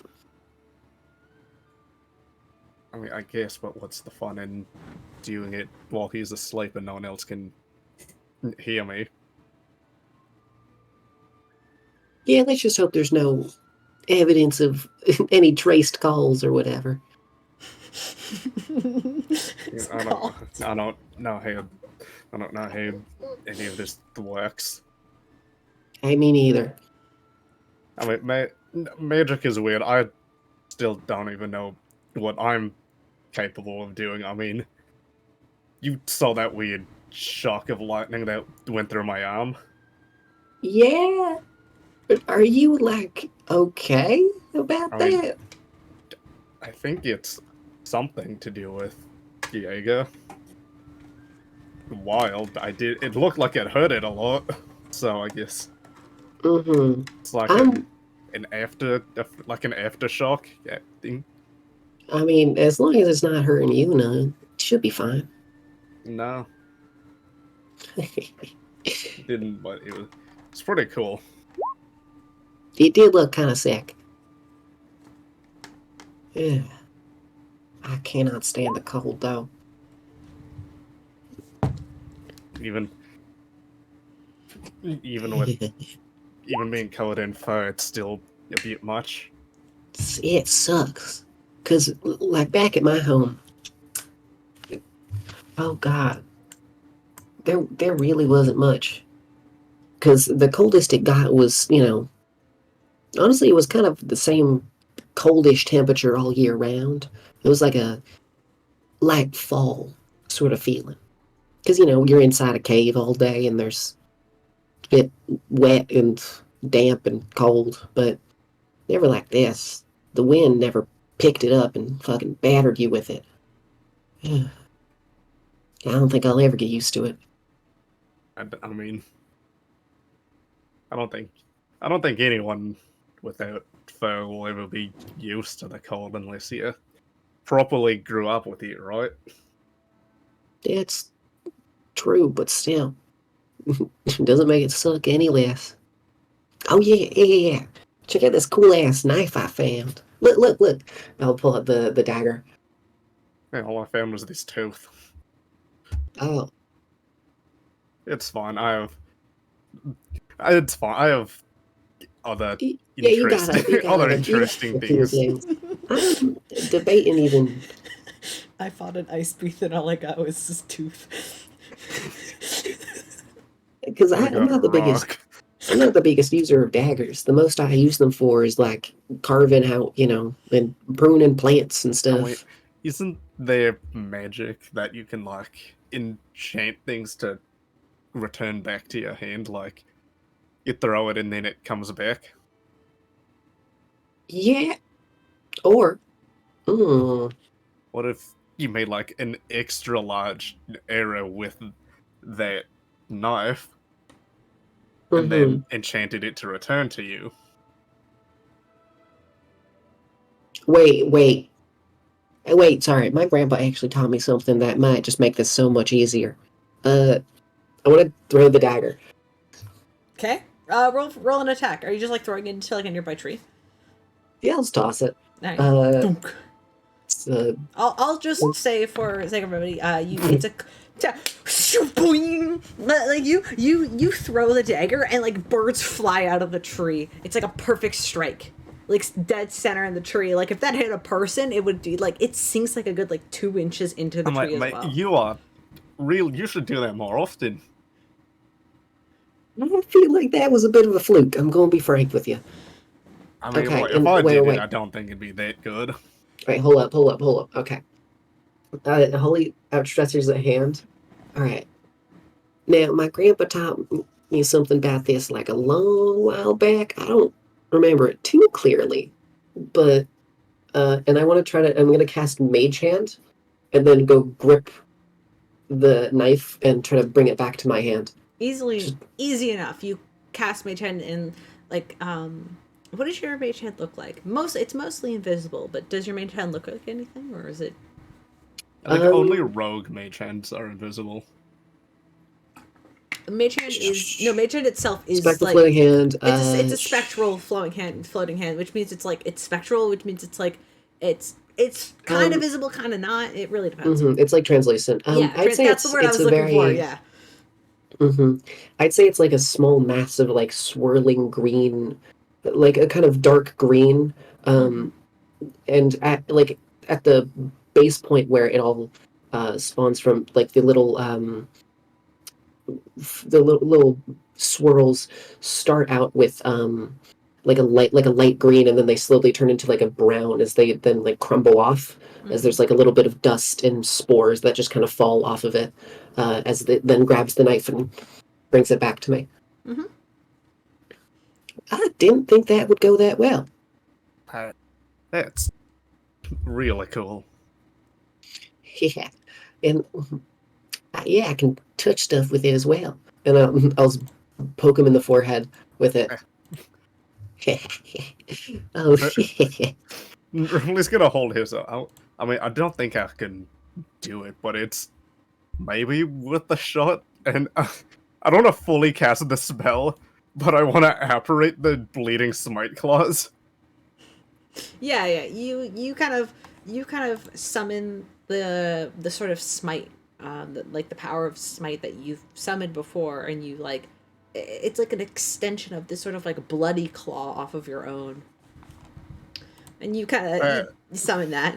I mean, I guess, but what's the fun in doing it while he's asleep and no one else can hear me? Yeah, let's just hope there's no evidence of any traced calls or whatever. I don't know how any of this works. I mean, either. I mean, magic is weird. I still don't even know what I'm capable of doing. I mean, you saw that weird shock of lightning that went through my arm? Yeah. But are you, okay about that? I think it's something to do with Diego. Wild. It looked like it hurt it a lot. So I guess it's like an aftershock thing. I mean, as long as it's not hurting you, none, it should be fine. No. Didn't, but it's pretty cool. It did look kind of sick. Yeah. I cannot stand the cold, though. Even being covered in fur, it's still a bit much. It sucks. Because, back at my home, oh, God, there really wasn't much. Because the coldest it got was, honestly, it was kind of the same coldish temperature all year round. It was like a light fall sort of feeling. Because, you're inside a cave all day and there's a bit wet and damp and cold, but never like this. The wind never picked it up and fucking battered you with it. I don't think I'll ever get used to it. I mean, I don't think anyone without fur will ever be used to the cold unless you properly grew up with it, right? It's true, but still. Doesn't make it suck any less. Oh, yeah. Check out this cool ass knife I found. Look, look, look. I'll pull out the dagger. Yeah, all I found was this tooth. Oh, It's fine. It's fine. I have other yeah, you got interesting, it. other interesting things. I'm debating even. I fought an ice beast and all I got was his tooth. Because I I'm got not the a biggest. rock. I'm not the biggest user of daggers. The most I use them for is like carving out, and pruning plants and Oh, stuff. wait, isn't there magic that you can like enchant things to return back to your hand? Like you throw it and then it comes back. Yeah. Or, mm, What if you made like an extra large arrow with that knife and then enchanted it to return to you? Wait. Sorry. My grandpa actually taught me something that might just make this so much easier. I want to throw the dagger. Okay. Roll an attack. Are you just like throwing it into like a nearby tree? Yeah, let's toss it. All right. Dunk. I'll just say for the sake of everybody, it's a like you throw the dagger and like birds fly out of the tree. It's like a perfect strike, like dead center in the tree. Like if that hit a person, it would be like it sinks like a good like 2 inches into the tree as Mate, well. you are real. You should do that more often. I feel like that was a bit of a fluke. I'm going to be frank with you. I mean, Okay, if and I did wait. it, I don't think it'd be that good. Wait, hold up. Okay. Holly outstretches a hand. All right. Now, my grandpa taught me something about this like a long while back. I don't remember it too clearly, but and I want to I'm going to cast Mage Hand, and then go grip the knife and try to bring it back to my hand. Easy enough. You cast Mage Hand in like what does your Mage Hand look like? It's mostly invisible, but does your Mage Hand look like anything, or is it? I think only rogue mage hands are invisible. Mage Hand Mage Hand itself is Spectral like floating hand. It's a spectral floating hand, which means it's spectral, which means it's like it's kind of visible, kind of not. It really depends. It's like translucent. I'd say that's the word I was looking for. Yeah. I'd say it's like a small mass of like swirling green, like a kind of dark green, and at the base point where it all spawns from, like the little little swirls start out with like a light green, and then they slowly turn into like a brown as they then like crumble off, as there's like a little bit of dust and spores that just kind of fall off of it, as it then grabs the knife and brings it back to me. I didn't think that would go that well. That's really cool. Yeah, and I can touch stuff with it as well. And I'll poke him in the forehead with it. Oh, He's gonna hold his out. I mean, I don't think I can do it, but it's maybe with the shot. And I don't want to fully cast the spell, but I want to apparate the bleeding smite claws. Yeah. You kind of summon the sort of smite, the power of smite that you've summoned before, and you like it's like an extension of this sort of like bloody claw off of your own, and you kind of you summon that.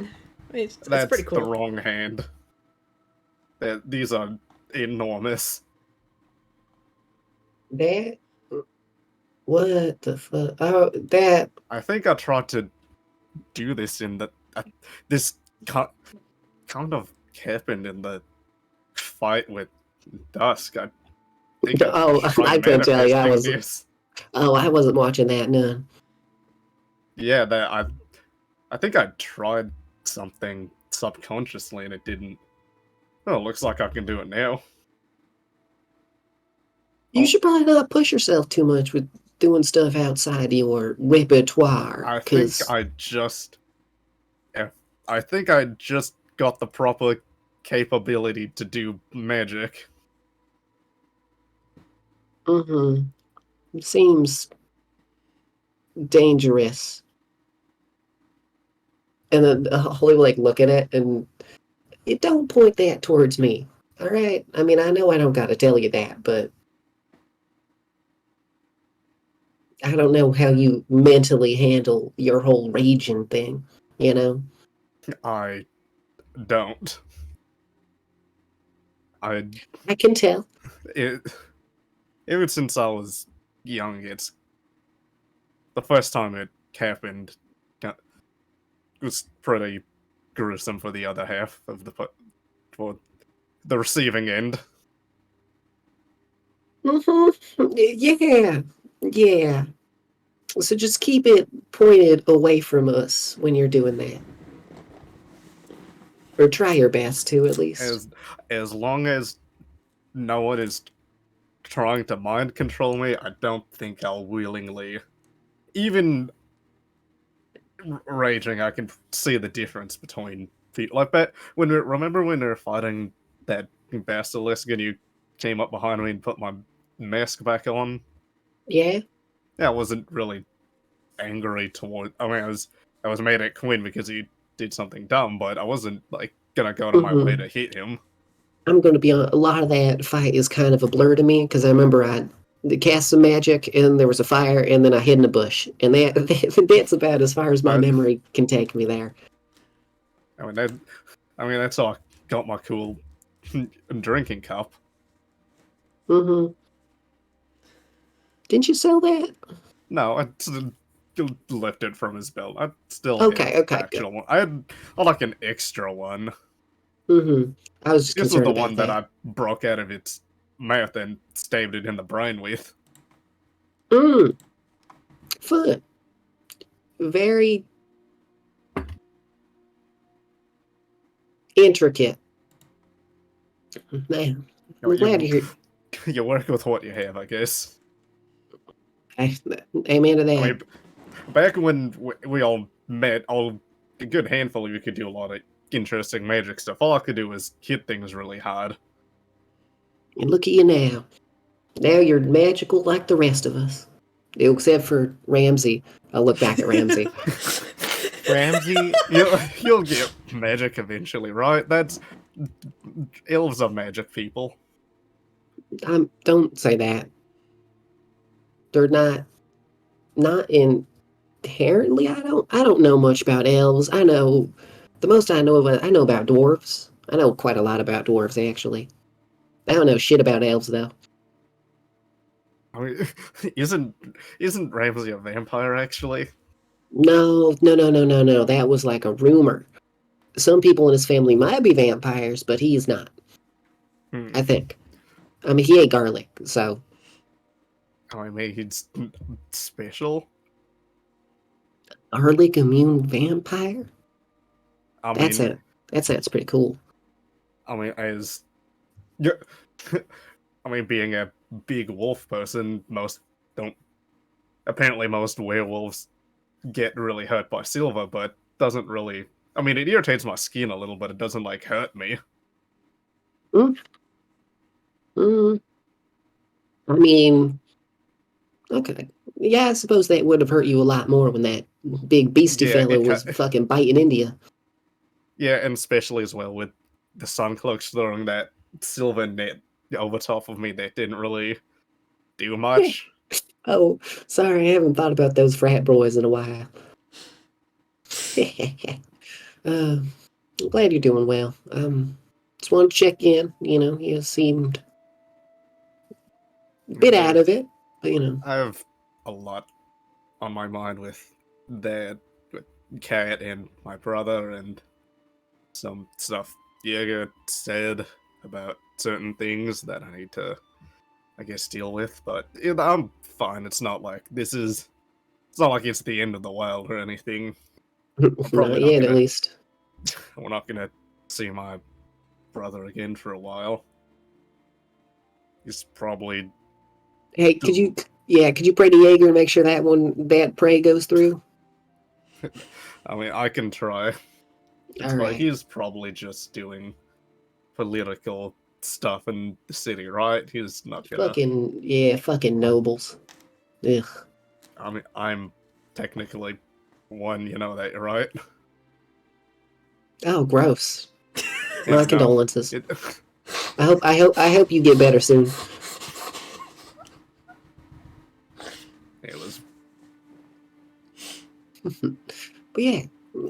It's pretty cool. That's the wrong hand. These are enormous. that? What the fuck? Oh, that. I think I tried to do this in the this kind of happened in the fight with Dusk. I think I couldn't tell you. this. I wasn't watching that. No. Yeah, I think I tried something subconsciously and it didn't. Oh, looks like I can do it now. You should probably not push yourself too much with doing stuff outside your repertoire. I think I just got the proper capability to do magic. It seems dangerous. And then Holly will like look at it and you don't point that towards me. All right. I mean, I know I don't got to tell you that, but I don't know how you mentally handle your whole raging thing, you know? I don't. I I can tell. it ever since I was young, it's the first time it happened. It was pretty gruesome for the other half of for the receiving end. Yeah. Yeah. So just keep it pointed away from us when you're doing that. Or try your best to, at least. As long as no one is trying to mind control me, I don't think I'll willingly. Even raging, I can see the difference between people. Like that remember when they were fighting that basilisk and you came up behind me and put my mask back on? Yeah? Yeah, I wasn't really angry toward. I mean, I was mad at Quinn because he did something dumb, but I wasn't like gonna go to my way to hit him. I'm going to be on a lot of that fight is kind of a blur to me because I remember I cast some magic and there was a fire and then I hid in a bush and that's about as far as my memory can take me there. I mean that's how I got my cool drinking cup. Mm-hmm. Didn't you sell that? No, I left it from his belt. I still Okay, have okay, actual one. I had like an extra one. Mm-hmm. I was just This was concerned the about one that that. I broke out of its mouth and stabbed it in the brain with. Fun. Very intricate. Man, I'm glad to hear. You work with what you have, I guess. Amen to that. I mean, back when we all met, a good handful of you could do a lot of interesting magic stuff. All I could do was hit things really hard. And look at you now. Now you're magical like the rest of us. Except for Ramsey. I'll look back at Ramsey. Ramsey, You'll get magic eventually, right? Elves are magic people. Don't say that. They're not inherently. I don't know much about elves. I know the most I know about dwarves. I know quite a lot about dwarves actually. I don't know shit about elves though. I mean, isn't Ramsey a vampire actually? No. That was like a rumor. Some people in his family might be vampires, but he is not. I think. I mean, he ate garlic, so. I mean, he's special. Garlic immune vampire? I That sounds pretty cool. I mean, I mean, being a big wolf person, apparently most werewolves get really hurt by silver, but doesn't really. I mean, it irritates my skin a little, but it doesn't like hurt me. I mean, okay. Yeah, I suppose that would have hurt you a lot more when that big beastie fellow was fucking biting India. Yeah, and especially as well with the Suncloaks throwing that silver net over top of me that didn't really do much. Oh, sorry, I haven't thought about those frat boys in a while. I'm glad you're doing well. Just want to check in. You seemed a bit out of it, but I have a lot on my mind with Kat and my brother and some stuff Jegg said about certain things that I need to, I guess, deal with. But I'm fine. It's not like it's not like it's the end of the world or anything. not yet, at least. We're not gonna see my brother again for a while. He's probably. Hey, could you pray to Jaeger and make sure that prayer goes through? I mean, I can try. Right. He's probably just doing political stuff in the city, right? He's not gonna. Fucking nobles. Ugh. I mean, I'm technically won, you know that, right? Oh, gross. Yeah, My no, condolences. it- I hope you get better soon. It was But yeah,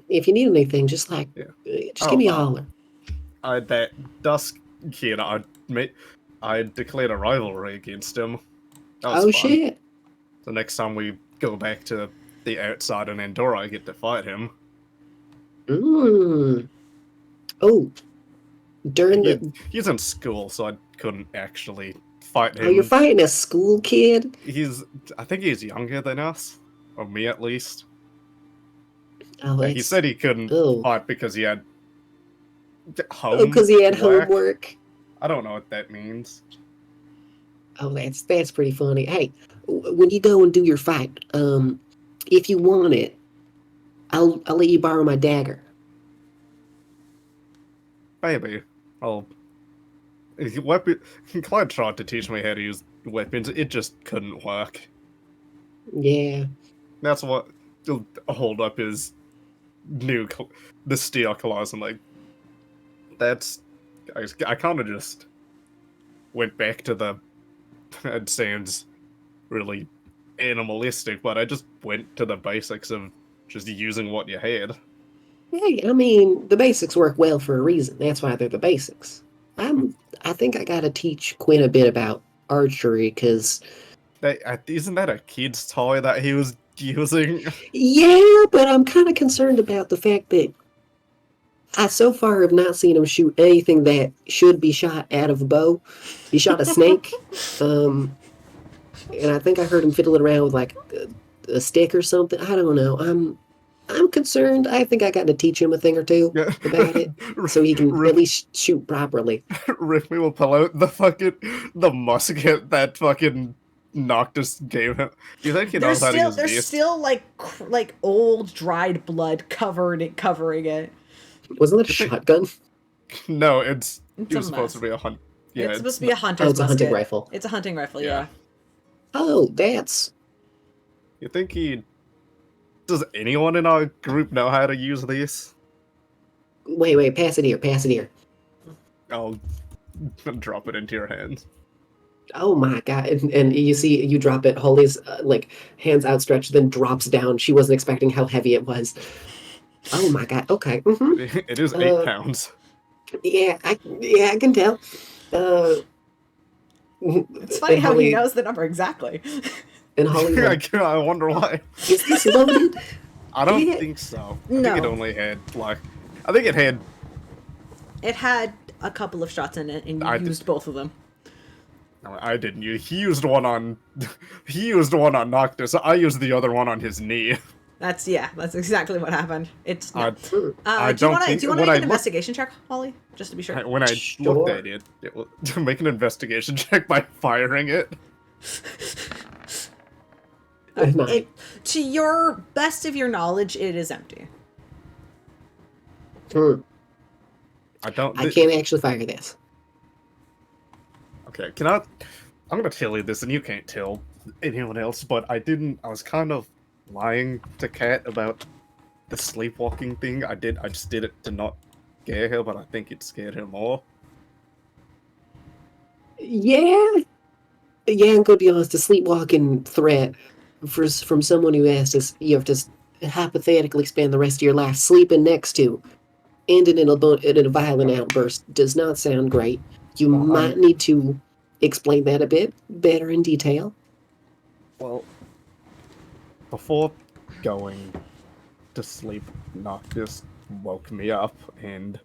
if you need anything, just Yeah. give me a holler. that Dusk kid. I declared a rivalry against him. That was Oh fun. shit. The next time we go back to the outside in Andorra, I get to fight him. Mm. Oh, during the He's in school, so I couldn't actually fight him. oh, you're fighting a school kid. I think he's younger than us, or me at least. Oh, He it's said he couldn't oh, fight because he had because he had homework. homework. I don't know what that means. Oh, that's pretty funny. Hey, when you go and do your fight, if you want it, I'll let you borrow my dagger. Maybe. Weapon. Clyde tried to teach me how to use weapons. It just couldn't work. Yeah. That's what the hold up is. The steel claws. I'm like, that's. I kind of just went back to the. It sounds really animalistic, but I just went to the basics of just using what you had. Hey, I mean, the basics work well for a reason. That's why they're the basics. I think I gotta teach Quinn a bit about archery, because Isn't that a kid's toy that he was using? yeah, but I'm kind of concerned about the fact that I so far have not seen him shoot anything that should be shot out of a bow. He shot a snake, and I think I heard him fiddling around with like a stick or something. I don't know. I'm concerned. I think I got to teach him a thing or two about it, so he can at least shoot properly. Ripley will pull out the musket that fucking Noctis gave him. Do you think he knows how to use There's these? still like old dried blood covering it. Wasn't that a shotgun? No, it It's was a supposed to mess. be a hunt. Yeah, It's supposed to be a hunter's Oh, it's a hunting musket. rifle. It's a hunting rifle, Yeah. yeah. Oh, that's You think he? Does anyone in our group know how to use these? wait. Pass it here. I'll drop it into your hands. Oh my god! And you see, you drop it. Holly's hands outstretched, then drops down. She wasn't expecting how heavy it was. Oh my god! Okay. It is 8 pounds. Yeah, I can tell. It's funny how he knows the number exactly. And Holly, I wonder why. is this loaded? I don't Yeah. think so. I No. think it only had I think it had. It had a couple of shots in it, and you used both of them. No, I didn't use. He used one on. He used one on Noctis. I used the other one on his knee. That's exactly what happened. It's no. I do you don't want think- to when make I an look- investigation check, Holly, just to be sure? When I Sure. looked at it, it was to make an investigation check by firing it. To your best of your knowledge, it is empty. I don't. I can't actually fire this. Okay, I'm gonna tell you this, and you can't tell anyone else, but I was kind of lying to Kat about the sleepwalking thing. I just did it to not scare her, but I think it scared her more. Yeah, and to be honest, a sleepwalking threat from someone who has to, you have to hypothetically spend the rest of your life sleeping next to, ending in a violent outburst does not sound great. You might need to explain that a bit better in detail. Well, before going to sleep, Noctis woke me up and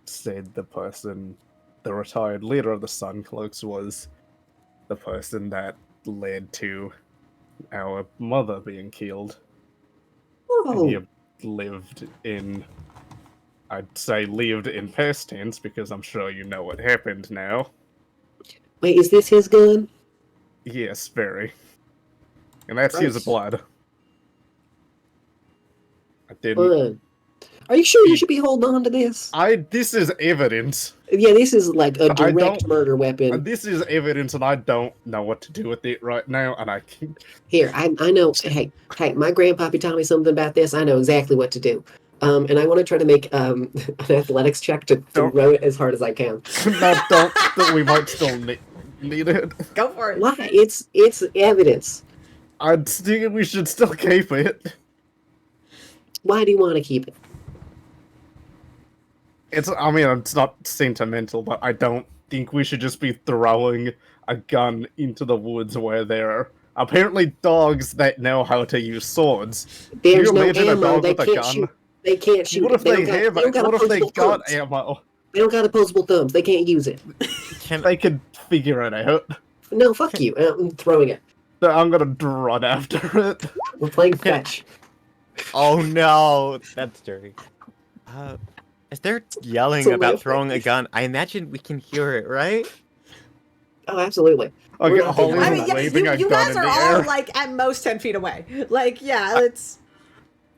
said the retired leader of the Suncloaks was the person that led to our mother being killed. And Oh, he I'd say lived in past tense because I'm sure you know what happened now. wait, is this his gun? Yes, very. And that's his Gross. blood. I didn't. Are you sure you should be holding on to this? This is evidence. Yeah, this is like a I direct don't- murder weapon. This is evidence, and I don't know what to do with it right now. And I can. Here, I know. Hey, my grandpappy taught me something about this. I know exactly what to do. And I want to try to make an athletics check to throw it as hard as I can. No, don't. We might still need it. Go for it. Why? It's evidence. I think we should still keep it. Why do you want to keep it? I mean, it's not sentimental, but I don't think we should just be throwing a gun into the woods where there are apparently dogs that know how to use swords. There's Can you no imagine a ammo. dog They with a can't gun? shoot. They can't shoot. What if they have? don't got What if they opposable got thumbs. ammo? They don't got opposable thumbs. They can't use it. They could figure it out. No, fuck you. I'm throwing it. I'm gonna run after it. We're playing fetch. Oh no, that's dirty. As they're yelling It's a about little throwing a gun, I imagine we can hear it, right? Oh, absolutely. Okay, We're not Holly's doing I mean, yeah, waving a you gun guys in are the all air. like at most 10 feet away. Like, yeah, it's.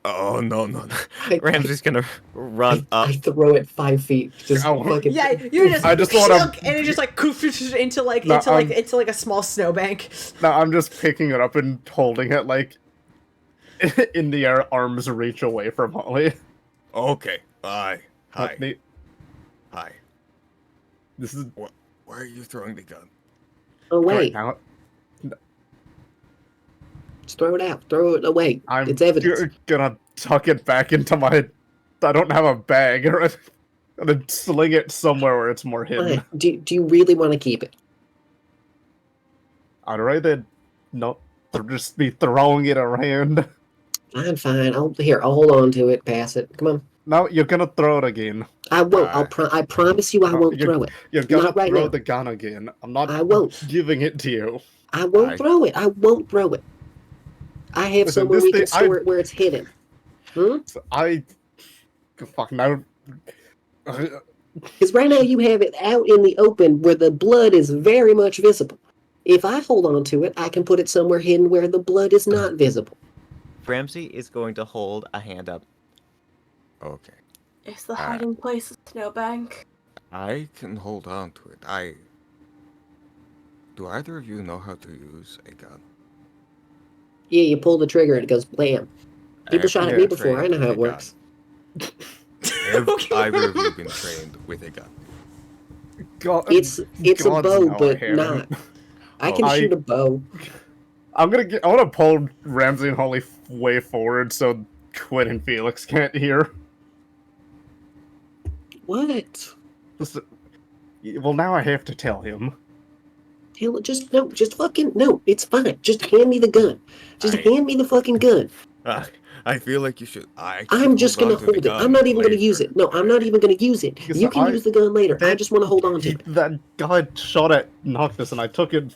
Oh, no, no, no. Ramsey's gonna run up. I throw it 5 feet. Just Oh. fucking. Yeah, you're just. I just wanna- shook, and it just like into like No, into like a small snowbank. No, I'm just picking it up and holding it like in the air, arms reach away from Holly. Okay. Hi. Hi. The- Hi. This is Why are you throwing the gun? Oh, right wait. now. Just throw it out. Throw it away. I'm It's evidence. gonna tuck it back into my. I don't have a bag, or I'm gonna sling it somewhere where it's more hidden. Fine. Do you really want to keep it? I'd rather not just be throwing it around. Fine. I'll hold on to it. Pass it. Come on. No, you're gonna throw it again. I won't. I promise you I No, won't you're- throw it. You're gonna Not right throw now. the gun again. I'm not I won't. giving it to you. I won't I- throw it. I won't throw it. I have Listen, somewhere this we can thing- store it where it's hidden. Hmm? Fuck no. Because right now you have it out in the open where the blood is very much visible. If I hold on to it, I can put it somewhere hidden where the blood is not visible. Ramsey is going to hold a hand up. Okay. Is the hiding place a snowbank? I can hold on to it. Do either of you know how to use a gun? Yeah, you pull the trigger and it goes blam. People Have shot you at me been before. I trained know how with it a works. gun? Have either of you been trained with a gun? God, It's a God, bow, no, I but haven't. not. I can I- shoot a bow. I want to pull Ramsey and Holly way forward so Quinn and Felix can't hear. What? Listen, well, now I have to tell him. Hell, just fucking no. It's fine. Just hand me the gun. Just I- hand me the fucking gun. I feel like you should. I'm just gonna hold it. I'm not even gonna use it. No, I'm not even gonna use it. Because You can I- use the gun later. I just want to hold on to it. That guy shot at Noctis, and I took it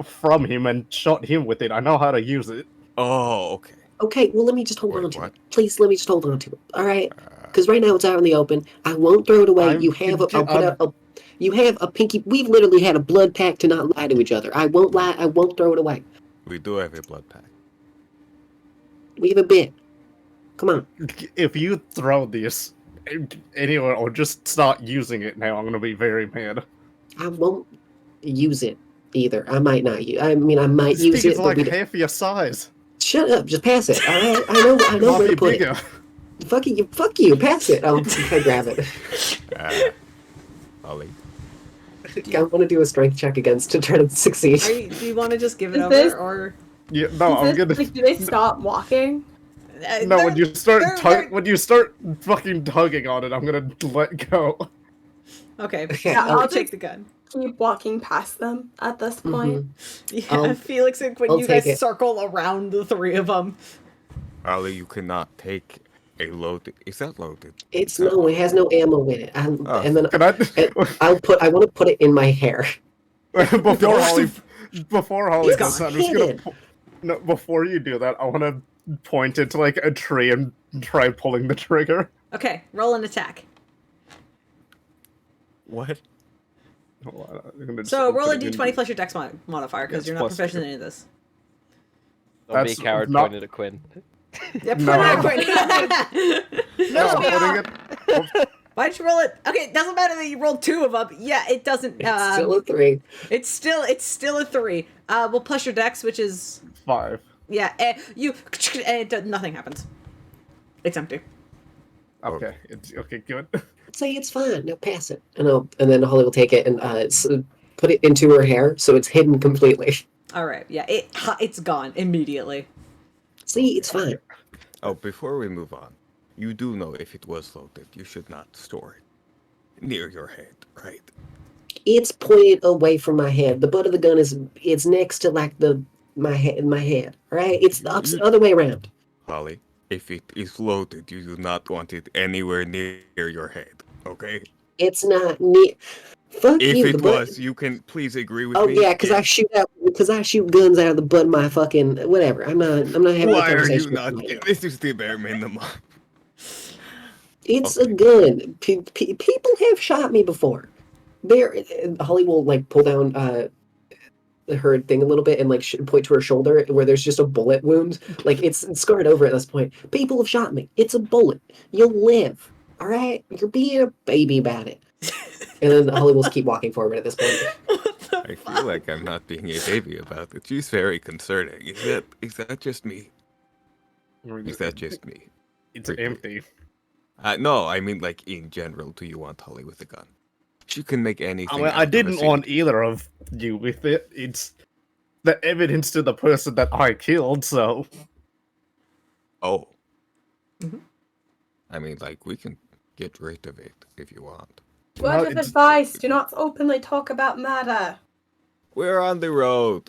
from him and shot him with it. I know how to use it. Oh, okay. Okay, well, let me just hold Wait, on to what? it. Please, let me just hold on to it. All right? Because right now it's out in the open. I won't throw it away. I'm You have conti- I'll put out a. You have a pinky. We've literally had a blood pact to not lie to each other. I won't lie. I won't throw it away. We do have a blood pack. We have a bit. Come on. If you throw this anywhere or just start using it now, I'm gonna be very mad. I won't use it either. I might not use. I mean, I might This use thing it. is But like we don't- half your size. Shut up. Just pass it. All right. I know. I It know might where be to put bigger. it. Fuck you. Pass it. I'll grab it. Ollie. I want to do a strength check against to try to succeed. Do you want to just give it Is over, this- or Yeah, no, I'm Is this- gonna. like, do they stop walking? No, when you start they're- when you start fucking tugging on it, I'm gonna let go. Okay, Yeah, I'll I'll take just- the gun. Keep walking past them at this point. Yeah, I'll- Felix and Quinn, I'll you take guys it. circle around the three of them. Ollie, you cannot take a loaded. Is that loaded? It's no. It has no ammo in it. And then Can I? I want to put it in my hair. before Holly He's does that, gone. I'm just gonna. Hidden. No, before you do that, I want to point it to like a tree and try pulling the trigger. Okay, roll an attack. What? I'm gonna just So roll a put it in- d20 plus your dex modifier because Yes, you're not plus proficient in your- any of this. Don't be a That's coward not- pointed at Quinn. Yeah, put No. it Quinn. No, Push me putting off. it. Why'd you roll it? Okay, it doesn't matter that you rolled 2 of them. Yeah, it doesn't. It's still a 3. It's still a 3. Well, plus your dex, which is 5. yeah. Nothing happens. It's empty. Okay, it's okay. Good. Say it's fine. No, pass it. And then Holly will take it and put it into her hair so it's hidden completely. All right. Yeah. It's gone immediately. See, it's fine. Oh, before we move on, you do know if it was loaded, you should not store it near your head, right? It's pointed away from my head. The butt of the gun it's next to like my head. Right? It's the other way around. Holly, if it is loaded, you do not want it anywhere near your head, okay? It's not near. Fuck If you. it the butt- was, you can please agree with Oh me. yeah, because I shoot guns out of the butt of my fucking whatever. I'm not having a Why are conversation you not? with you. This is the bare minimum. It's Okay. a gun. People have shot me before. Holly will like pull down her thing a little bit and like point to her shoulder where there's just a bullet wound. Like it's scarred over at this point. People have shot me. It's a bullet. You'll live. All right. You're being a baby about it. And then Holly will keep walking forward at this point. I feel like I'm not being a baby about it. She's very concerning. Is that just me? Is that just me? It's empty. No, I mean like in general. Do you want Holly with a gun? She can make anything. I didn't want either of you with it. It's the evidence to the person that I killed, so. Oh. Mhm. I mean, like we can get rid of it if you want. Word of advice, do not openly talk about murder. We're on the road.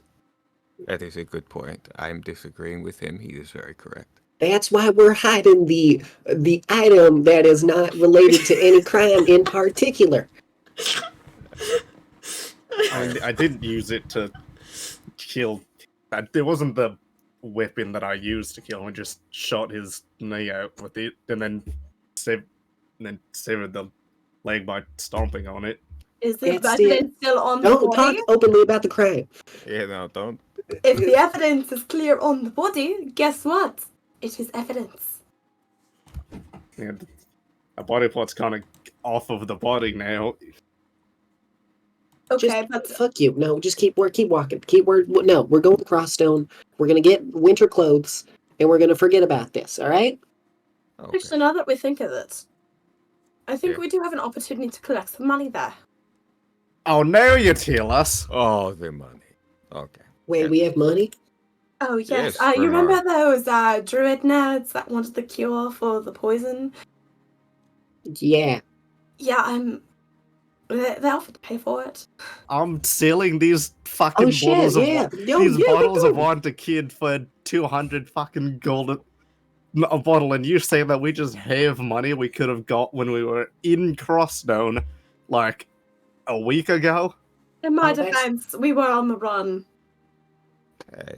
That is a good point. I'm disagreeing with him. He is very correct. That's why we're hiding the item that is not related to any crime in particular. I didn't use it to kill. It wasn't the weapon that I used to kill him. I just shot his knee out with it, and then severed the leg by stomping on it. Is the It's still- evidence still on the Don't talk body? openly about the crime. Yeah, no, don't. If the evidence is clear on the body, guess what? It is evidence. Yeah, a body part's kind of off of the body now. Okay, Just but fuck you. No, just keep walking. No, we're going to Crossstone. We're gonna get winter clothes, and we're gonna forget about this. All right? Okay. actually, now that we think of it, I think Yeah. we do have an opportunity to collect some money there. Oh, now you tell us. Oh, the money. Okay. Wait, Yeah. we have money? Oh yes, Yes, you remember Fanart. those druid nerds that wanted the cure for the poison? Yeah. Yeah, they offered to pay for it. I'm selling these fucking Oh shit! bottles of Yeah. these bottles of wine to kid for 200 fucking gold a bottle, and you say that we just have money we could have got when we were in Crossstone like a week ago. In my Oh, that's- defense, we were on the run.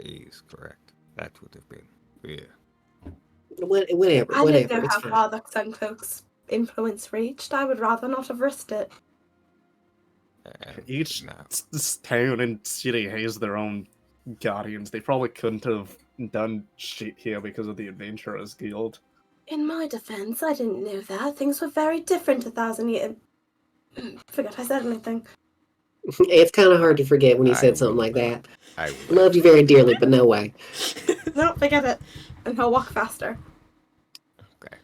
He's correct. That would have been. Yeah. Whatever. I didn't know It's how fine. far the Suncloak's influence reached. I would rather not have risked it. Each No. town and city has their own guardians. They probably couldn't have done shit here because of the Adventurers Guild. In my defense, I didn't know that. Things were very different 1,000 years. Forgot I said anything. It's kind of hard to forget when you I said something will like not. that. I will. Love you very dearly, but no way. No, forget it. And he'll walk faster. Okay.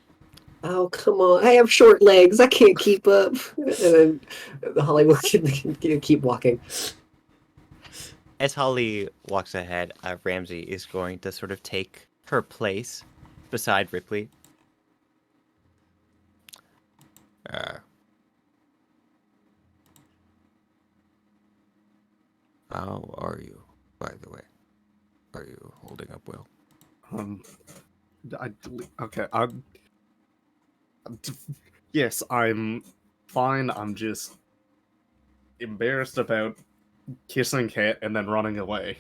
Oh, come on. I have short legs. I can't keep up. And then Holly will keep walking. As Holly walks ahead, Ramsey is going to sort of take her place beside Rypley. How are you, by the way? Are you holding up well? Okay, yes, I'm fine. I'm just embarrassed about kissing Cat and then running away.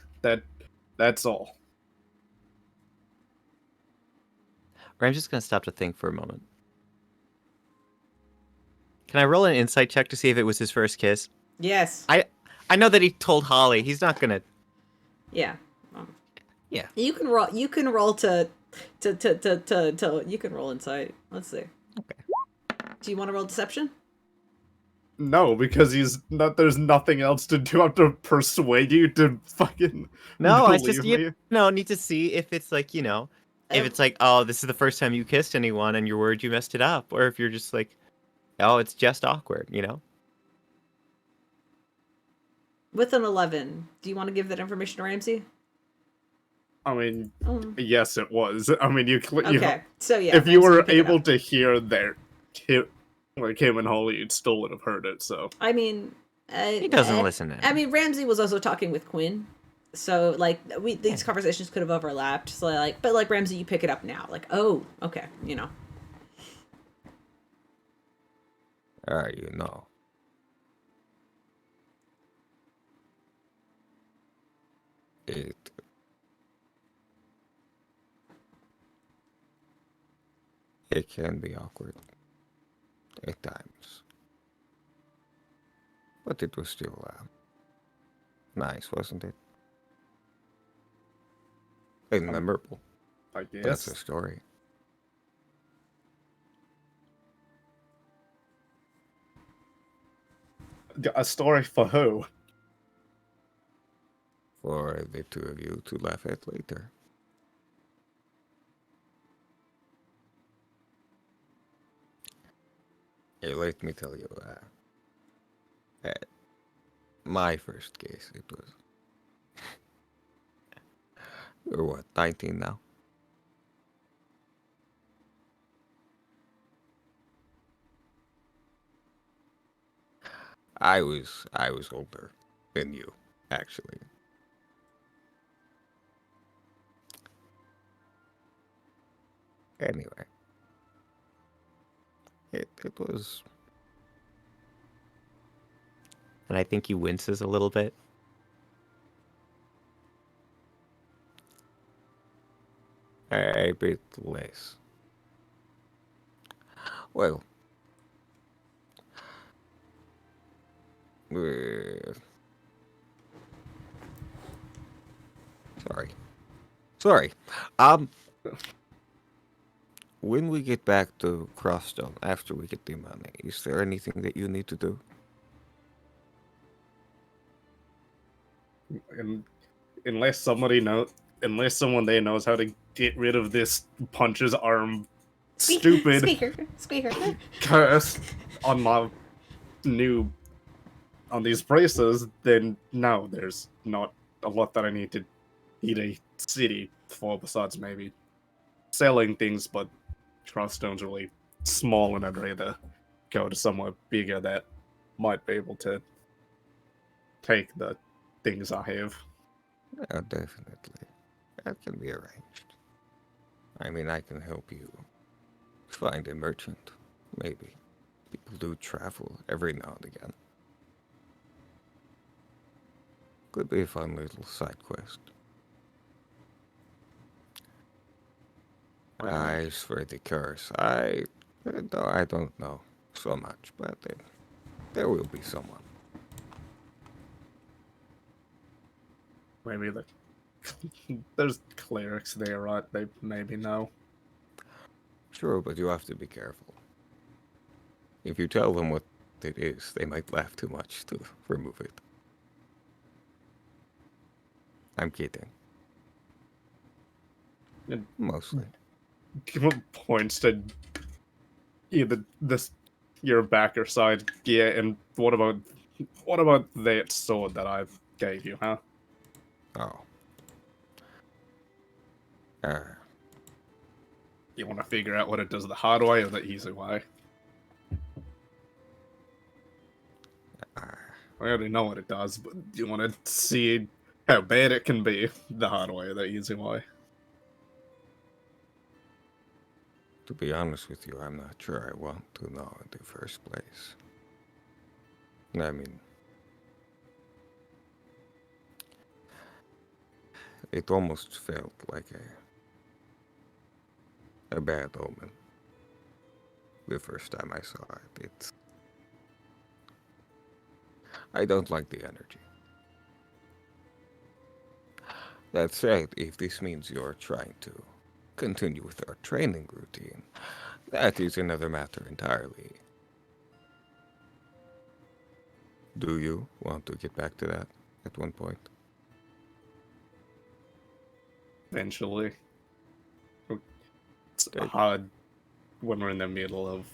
That's all. Ramsey's going to stop to think for a moment. Can I roll an insight check to see if it was his first kiss? Yes. I know that he told Holly. He's not going to... Yeah. Yeah. You can roll. You can roll to You can roll insight. Let's see. Okay. Do you want to roll deception? No, because there's nothing else to do. I have to persuade you to fucking No, it's believe just me. you know, need to see if it's like, you know, if Um, it's like, oh, this is the first time you kissed anyone and you're worried you messed it up, or if you're just like, oh, it's just awkward, you know? With an 11, do you want to give that information to Ramsey? I mean, Oh. yes, it was. I mean, Okay, so yeah. if you Ramsey were can pick it able up. to hear their him and Holly, you'd still would have heard it. So I mean, He doesn't listen to I him. mean, Ramsey was also talking with Quinn, so like these conversations could have overlapped. So like, but like Ramsey, you pick it up now. Like, oh, okay, you know. You know. It can be awkward at times. But it was still nice, wasn't it? And memorable. I That's a guess story. a story for who? For the two of you to laugh at later. Hey, let me tell you, at my first case, it was... You're what, 19 now? I was older than you, actually. Anyway, it was... And I think he winces a little bit. a bit less. Well, sorry. When we get back to Crosstone, after we get the money, is there anything that you need to do? And unless someone they knows how to get rid of this punches arm stupid Squeaker. curse on my on these braces, then no, there's not a lot that I need to eat a city for besides maybe selling things, but Truststone's really small and I'd rather go to somewhere bigger that might be able to take the things I have. Definitely. That can be arranged. I mean, I can help you find a merchant, maybe. People do travel every now and again. Could be a fun little side quest. As for the curse, I don't know so much, but there will be someone. Maybe there's clerics there, right? They maybe know. Sure, but you have to be careful. If you tell them what it is, they might laugh too much to remove it. I'm kidding. And Mostly. points to either your back or side gear, and what about that sword that I gave you, huh? Oh. You want to figure out what it does the hard way or the easy way? I already know what it does, but you want to see how bad it can be the hard way or the easy way? To be honest with you, I'm not sure I want to know in the first place. I mean, it almost felt like a bad omen the first time I saw it. I don't like the energy. That said, if this means you're trying to continue with our training routine, that is another matter entirely. Do you want to get back to that at one point? Eventually. It's Okay. hard when we're in the middle of,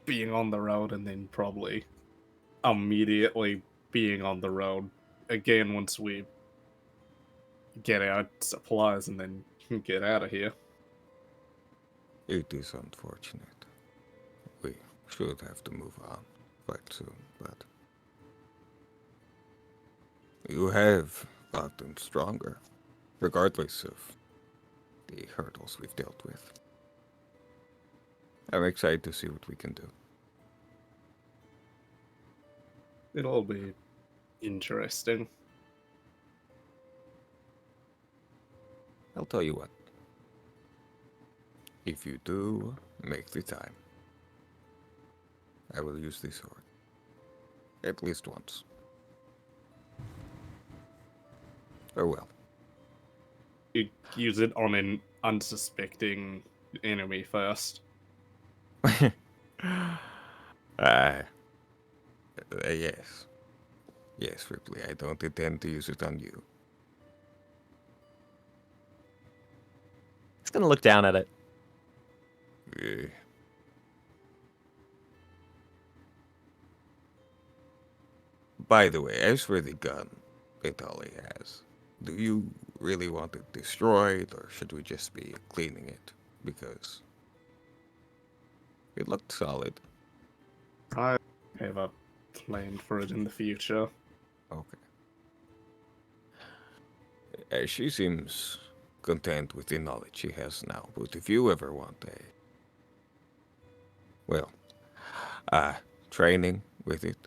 being on the road and then probably immediately being on the road again once we get our supplies and then get out of here. It is unfortunate. We should have to move on quite soon, but you have gotten stronger, regardless of the hurdles we've dealt with. I'm excited to see what we can do. It'll be interesting. I'll tell you what. If you do make the time, I will use the sword. At least once. Farewell. You use it on an unsuspecting enemy first. Yes. Yes, Ripley, I don't intend to use it on you. He's gonna look down at it. Eh. By the way, as for the gun that Ollie has, do you really want it destroyed, or should we just be cleaning it? Because it looked solid. I have a plan for it in the future. Okay. She seems content with the knowledge she has now, but if you ever want training with it,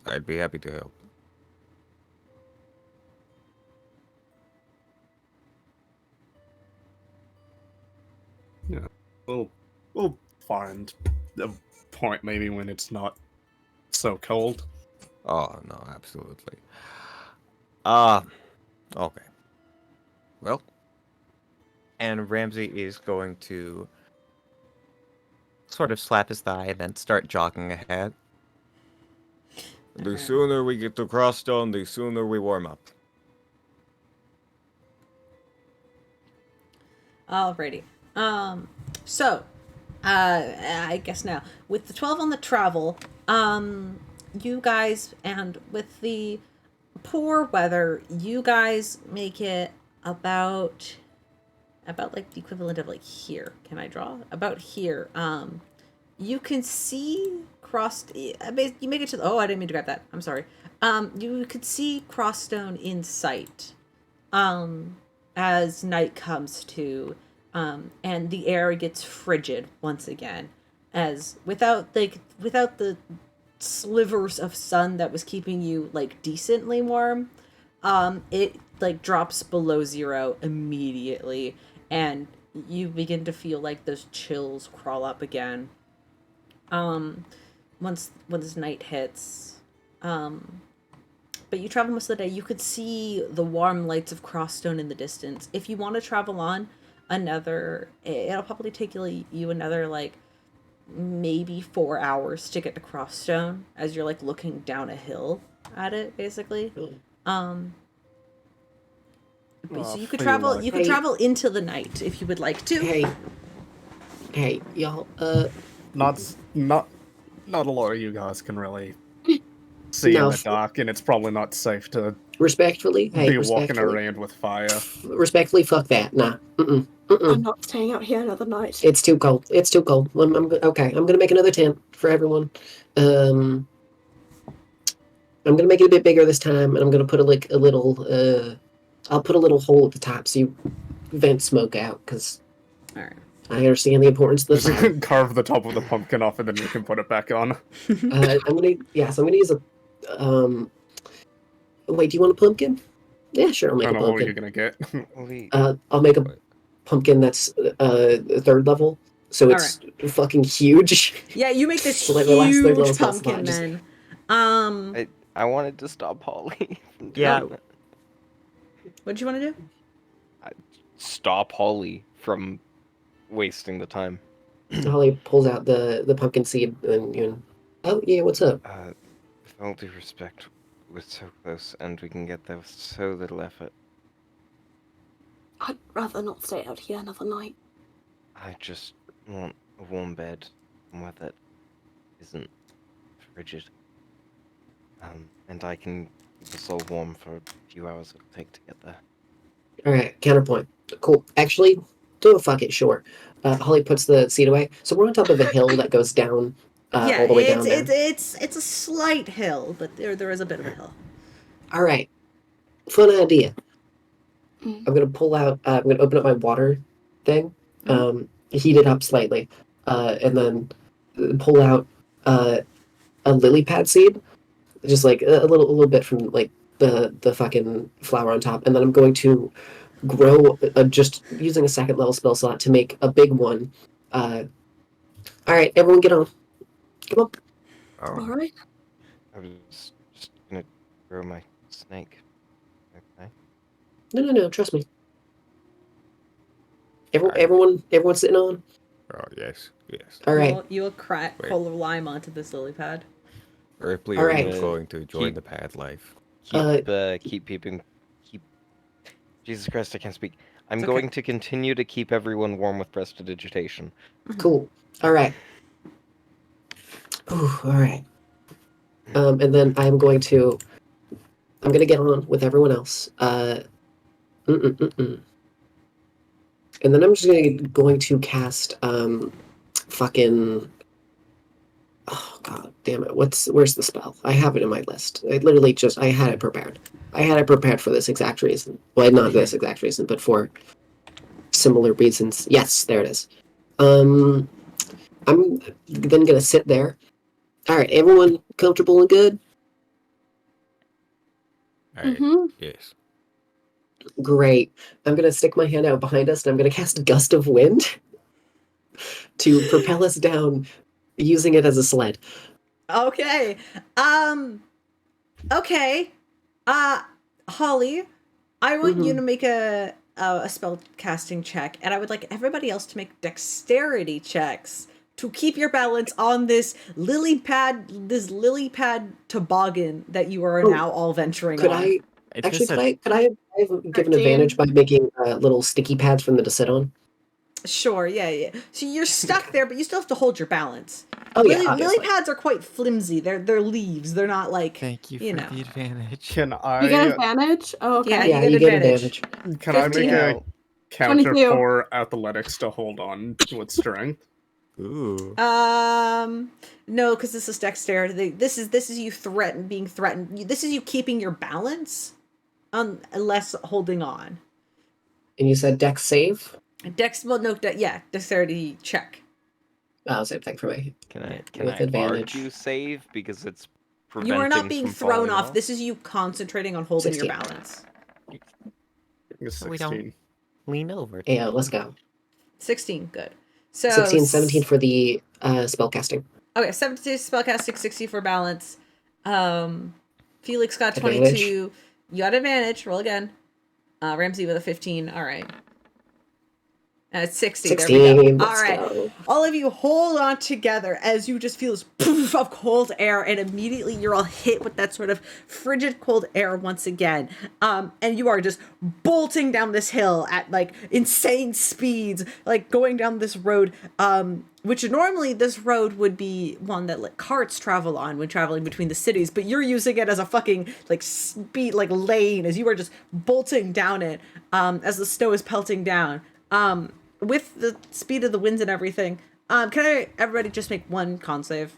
I'd be happy to help. Yeah, we'll find a point maybe when it's not so cold. Oh, no, absolutely. Okay. Well, And Ramsey is going to sort of slap his thigh and then start jogging ahead. the sooner we get to Crosstone, the sooner we warm up. Alrighty. So, I guess now, with the 12 on the travel, you guys, and with the poor weather, you guys make it about like the equivalent of like here. Can I draw? About here. You can see you make it to the, oh, I didn't mean to grab that. I'm sorry. You could see Crosstone in sight. As night comes to, and the air gets frigid once again, as without the slivers of sun that was keeping you like decently warm, it like drops below zero immediately, and you begin to feel like those chills crawl up again. Once night hits, but you travel most of the day. You could see the warm lights of Crosstone in the distance. If you want to travel on it'll probably take you another like maybe 4 hours to get to Crosstone, as you're like looking down a hill at it, basically. So you could travel. You could travel into the night if you would like to. Hey, y'all. Not a lot of you guys can really see in the dark, and it's probably not safe to respectfully, be walking around with fire. Respectfully, fuck that. Nah. I'm not staying out here another night. It's too cold. Okay, I'm gonna make another tent for everyone. I'm gonna make it a bit bigger this time, and I'm gonna put I'll put a little hole at the top so you vent smoke out, because Alright. I understand the importance of the fire. Just carve the top of the pumpkin off, and then you can put it back on. I'm gonna use a. Wait, do you want a pumpkin? Yeah, sure. I'll make I a don't know what you're pumpkin. gonna get. I'll make a pumpkin that's 3rd level, so it's fucking huge. Yeah, you make this So, like, the last third huge level's not pumpkin just- then. I wanted to stop Holly. from Yeah. doing it. What did you want to do? Stop Holly from wasting the time. Holly pulls out the pumpkin seed and oh yeah, what's up? With all due respect, we're so close and we can get there with so little effort. I'd rather not stay out here another night. I just want a warm bed, somewhere that isn't frigid. And I can keep us all warm for a few hours it'll take to get there. All right, counterpoint. Cool. Actually, do a fuck it, sure. Holly puts the seed away. So we're on top of a hill that goes down all the way down there. it's a slight hill, but there is a bit of a hill. All right, fun idea. Mm. I'm gonna pull out. I'm gonna open up my water thing, heat it up slightly, and then pull out a lily pad seed, just like a little bit from like the fucking flower on top, and then I'm going to grow just using a second level spell slot to make a big one. All right, everyone, get on. Come on. All right. I was just gonna grow my snake. Okay. No, trust me. Everyone's sitting on. Oh, yes. All right. You'll crack Wait. coal of lime onto this lily pad. Ripley, All are right. you going to join Keep- the pad life? Keep peeping. Jesus Christ, I can't speak. I'm It's going okay. to continue to keep everyone warm with prestidigitation. Cool. All right. Ooh, all right. And then I'm gonna get on with everyone else. And then I'm just going to cast fucking. Oh god damn it! Where's the spell? I have it in my list. I had it prepared. I had it prepared for this exact reason. Well, not this exact reason, but for similar reasons. Yes, there it is. I'm then gonna sit there. All right, everyone comfortable and good? Alright, Mm-hmm. yes. Great. I'm gonna stick my hand out behind us, and I'm gonna cast a gust of wind to propel us down, using it as a sled. Okay. Okay. Holly, I want you Mhm. to make a spell casting check, and I would like everybody else to make dexterity checks to keep your balance on this lily pad toboggan that you are Oh, now all venturing Could on. I It's actually? just a, Could I give an advantage by making little sticky pads for them to sit on? Sure, yeah. So you're stuck there, but you still have to hold your balance. Oh yeah, Lily obviously. pads are quite flimsy. They're leaves. They're not like thank you for you know. the advantage. Can You get I advantage? Oh, okay. Yeah, Yeah, you you get get advantage. can I make 15. a counter 22. for athletics to hold on with strength? Ooh. No, because this is dexterity. This is you being threatened. This is you keeping your balance, unless holding on. And you said Dex save? Dexterity check. Oh, same thing for me. Can With I advantage. argue save because it's You preventing are not being from thrown falling off. This is you concentrating on holding 16. your balance. It's So we don't- 16. Lean over. Yeah, let's go. 16, good. So 16, 17 for the spell casting. Okay, 17 spellcasting, 60 for balance. Felix got Advantage. 22. You got advantage. Roll again. Ramsey with a 15. All right. It's 60. 16. There we go. Let's All right. go. All of you hold on together as you just feel this poof of cold air, and immediately you're all hit with that sort of frigid cold air once again. And you are just bolting down this hill at like insane speeds, like going down this road, which normally this road would be one that like carts travel on when traveling between the cities, but you're using it as a fucking like speed, like lane, as you are just bolting down it, as the snow is pelting down. With the speed of the winds and everything, can everybody just make one con save?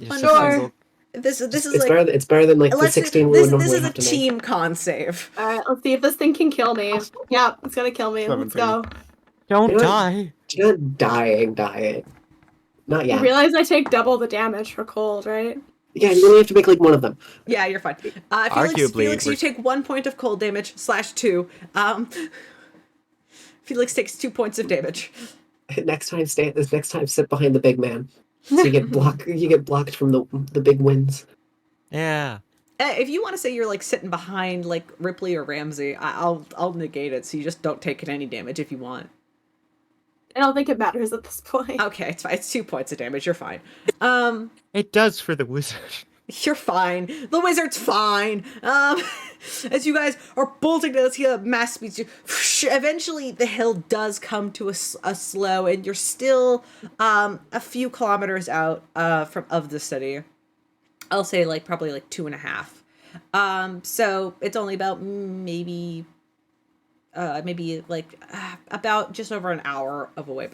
Just Sure. a single- This is It's like better. It's better than like the let's 16 we this would this normally is a have to make. team con save. All right, let's see if this thing can kill me. Yeah, it's gonna kill me. Let's 17. go. Don't You know what? die. You're not dying. Not You yet. realize I take double the damage for cold, right? Yeah, you only have to make like one of them. Yeah, you're fine. Arguably, Felix, you we're- take 1 point of cold damage /2. Felix takes 2 points of damage. Next time, sit behind the big man, so you get blocked from the big winds. Yeah. If you want to say you're like sitting behind like Rypley or Ramsey, I'll negate it, so you just don't take any damage if you want. I don't think it matters at this point. Okay, it's fine. It's 2 points of damage. You're fine. It does for the wizard. You're fine. The wizard's fine. As you guys are bolting to see a mass speed, eventually the hill does come to a slow, and you're still a few kilometers out of the city. I'll say like probably like 2.5. So it's only about maybe like about just over an hour of a way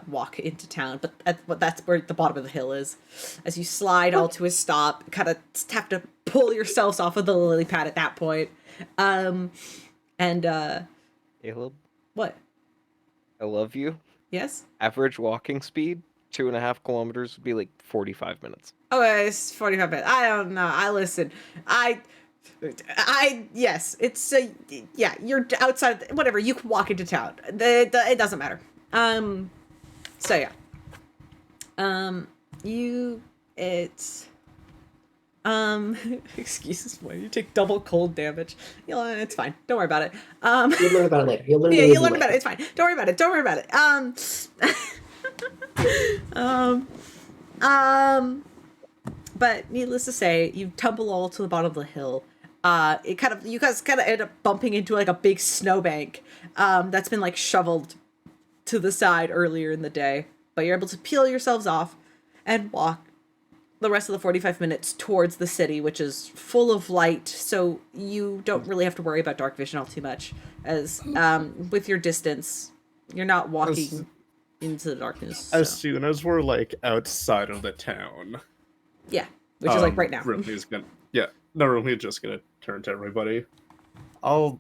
walk into town, but that's where the bottom of the hill is. As you slide all to a stop, kind of have to pull yourselves off of the lily pad at that point. Caleb, What? I love you. Yes? Average walking speed, 2.5 kilometers would be like 45 minutes. Oh, it's 45 minutes. I don't know. Yes, it's yeah, you're outside, whatever, you can walk into town. It doesn't matter. So yeah. Excuses, why you take double cold damage. It's fine. Don't worry about it. You'll learn about it later. You'll learn Yeah, you'll learn about it. It's fine. Don't worry about it. Don't worry about it. But needless to say, you tumble all to the bottom of the hill. You guys kind of end up bumping into like a big snowbank that's been like shoveled to the side earlier in the day. But you're able to peel yourselves off and walk the rest of the 45 minutes towards the city, which is full of light, so you don't really have to worry about dark vision all too much, as with your distance, you're not walking into the darkness. As So. soon as we're like outside of the town, Yeah, which is like right now. Ripley's Ripley's just gonna turn to everybody. I'll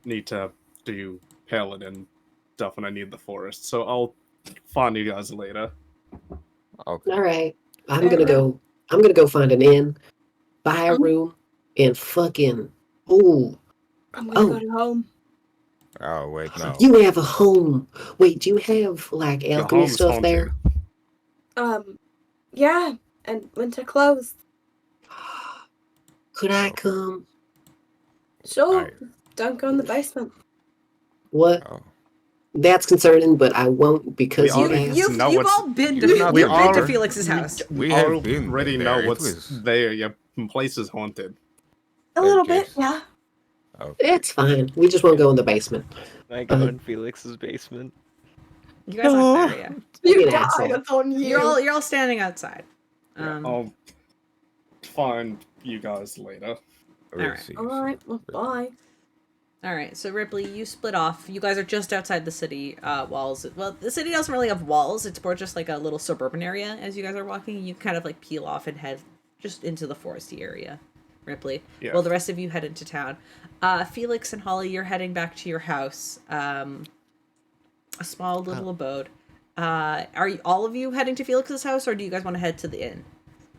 need to do paladin stuff when I need the forest, so I'll find you guys later. Okay. All right. I'm gonna go find an inn, buy a room, and fucking I'm gonna go home. Oh wait, no. You have a home. Wait, do you have like alchemy home's stuff haunted. there? Yeah, and winter clothes. Could I come? Sure. Alright. Don't go in the basement. What? Oh. That's concerning, but I won't because We you already- asked. You've know all what's- been to we you've been to are- Felix's house. We have already been know there. It what's was- there. Yeah, place is haunted. A little Okay. bit, yeah. Okay. It's fine. We just won't go in the basement. I go in Felix's basement. You guys aren't there yet. Be You an died. asshole. It's on you. You're all standing outside. I'll find you guys later. We'll Alright. see. All right. Well, bye. All right, so Rypley, you split off. You guys are just outside the city walls. Well, the city doesn't really have walls. It's more just like a little suburban area. As you guys are walking, you kind of like peel off and head just into the foresty area. Ripley. Yeah. Well, the rest of you head into town. Felix and Holly, you're heading back to your house. A small little abode. All of you heading to Felix's house, or do you guys want to head to the inn?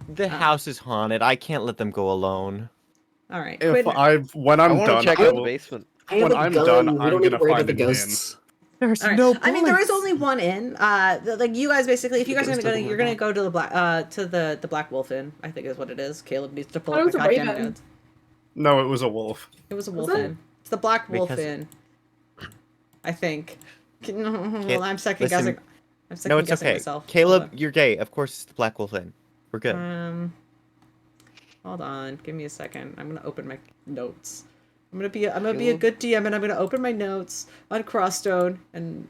The house is haunted. I can't let them go alone. All right. If Quinn, when I I'm want to done, check I out the will. basement. I have When a I'm gun. done, we I'm don't need to gonna worry about find the an inn. ghosts. There's all right. no. I mean, there is bullets. only one inn. Like you guys basically, if you guys are Goes gonna to go, the you're gonna black- go to the Black Wolf Inn. I think is what it is. Caleb needs to pull Thought up it my was a goddamn raven. notes. No, it was a wolf. It was a wolf Was it? inn. It's the Black Wolf Because- Inn. I think. Well, I'm second listen. guessing. I'm second No, it's guessing okay. myself. Caleb, you're gay. Of course, it's the Black Wolf Inn. We're good. Hold on. Give me a second. I'm gonna open my notes. I'm gonna be a Caleb? good DM, and I'm gonna open my notes on Crossstone, and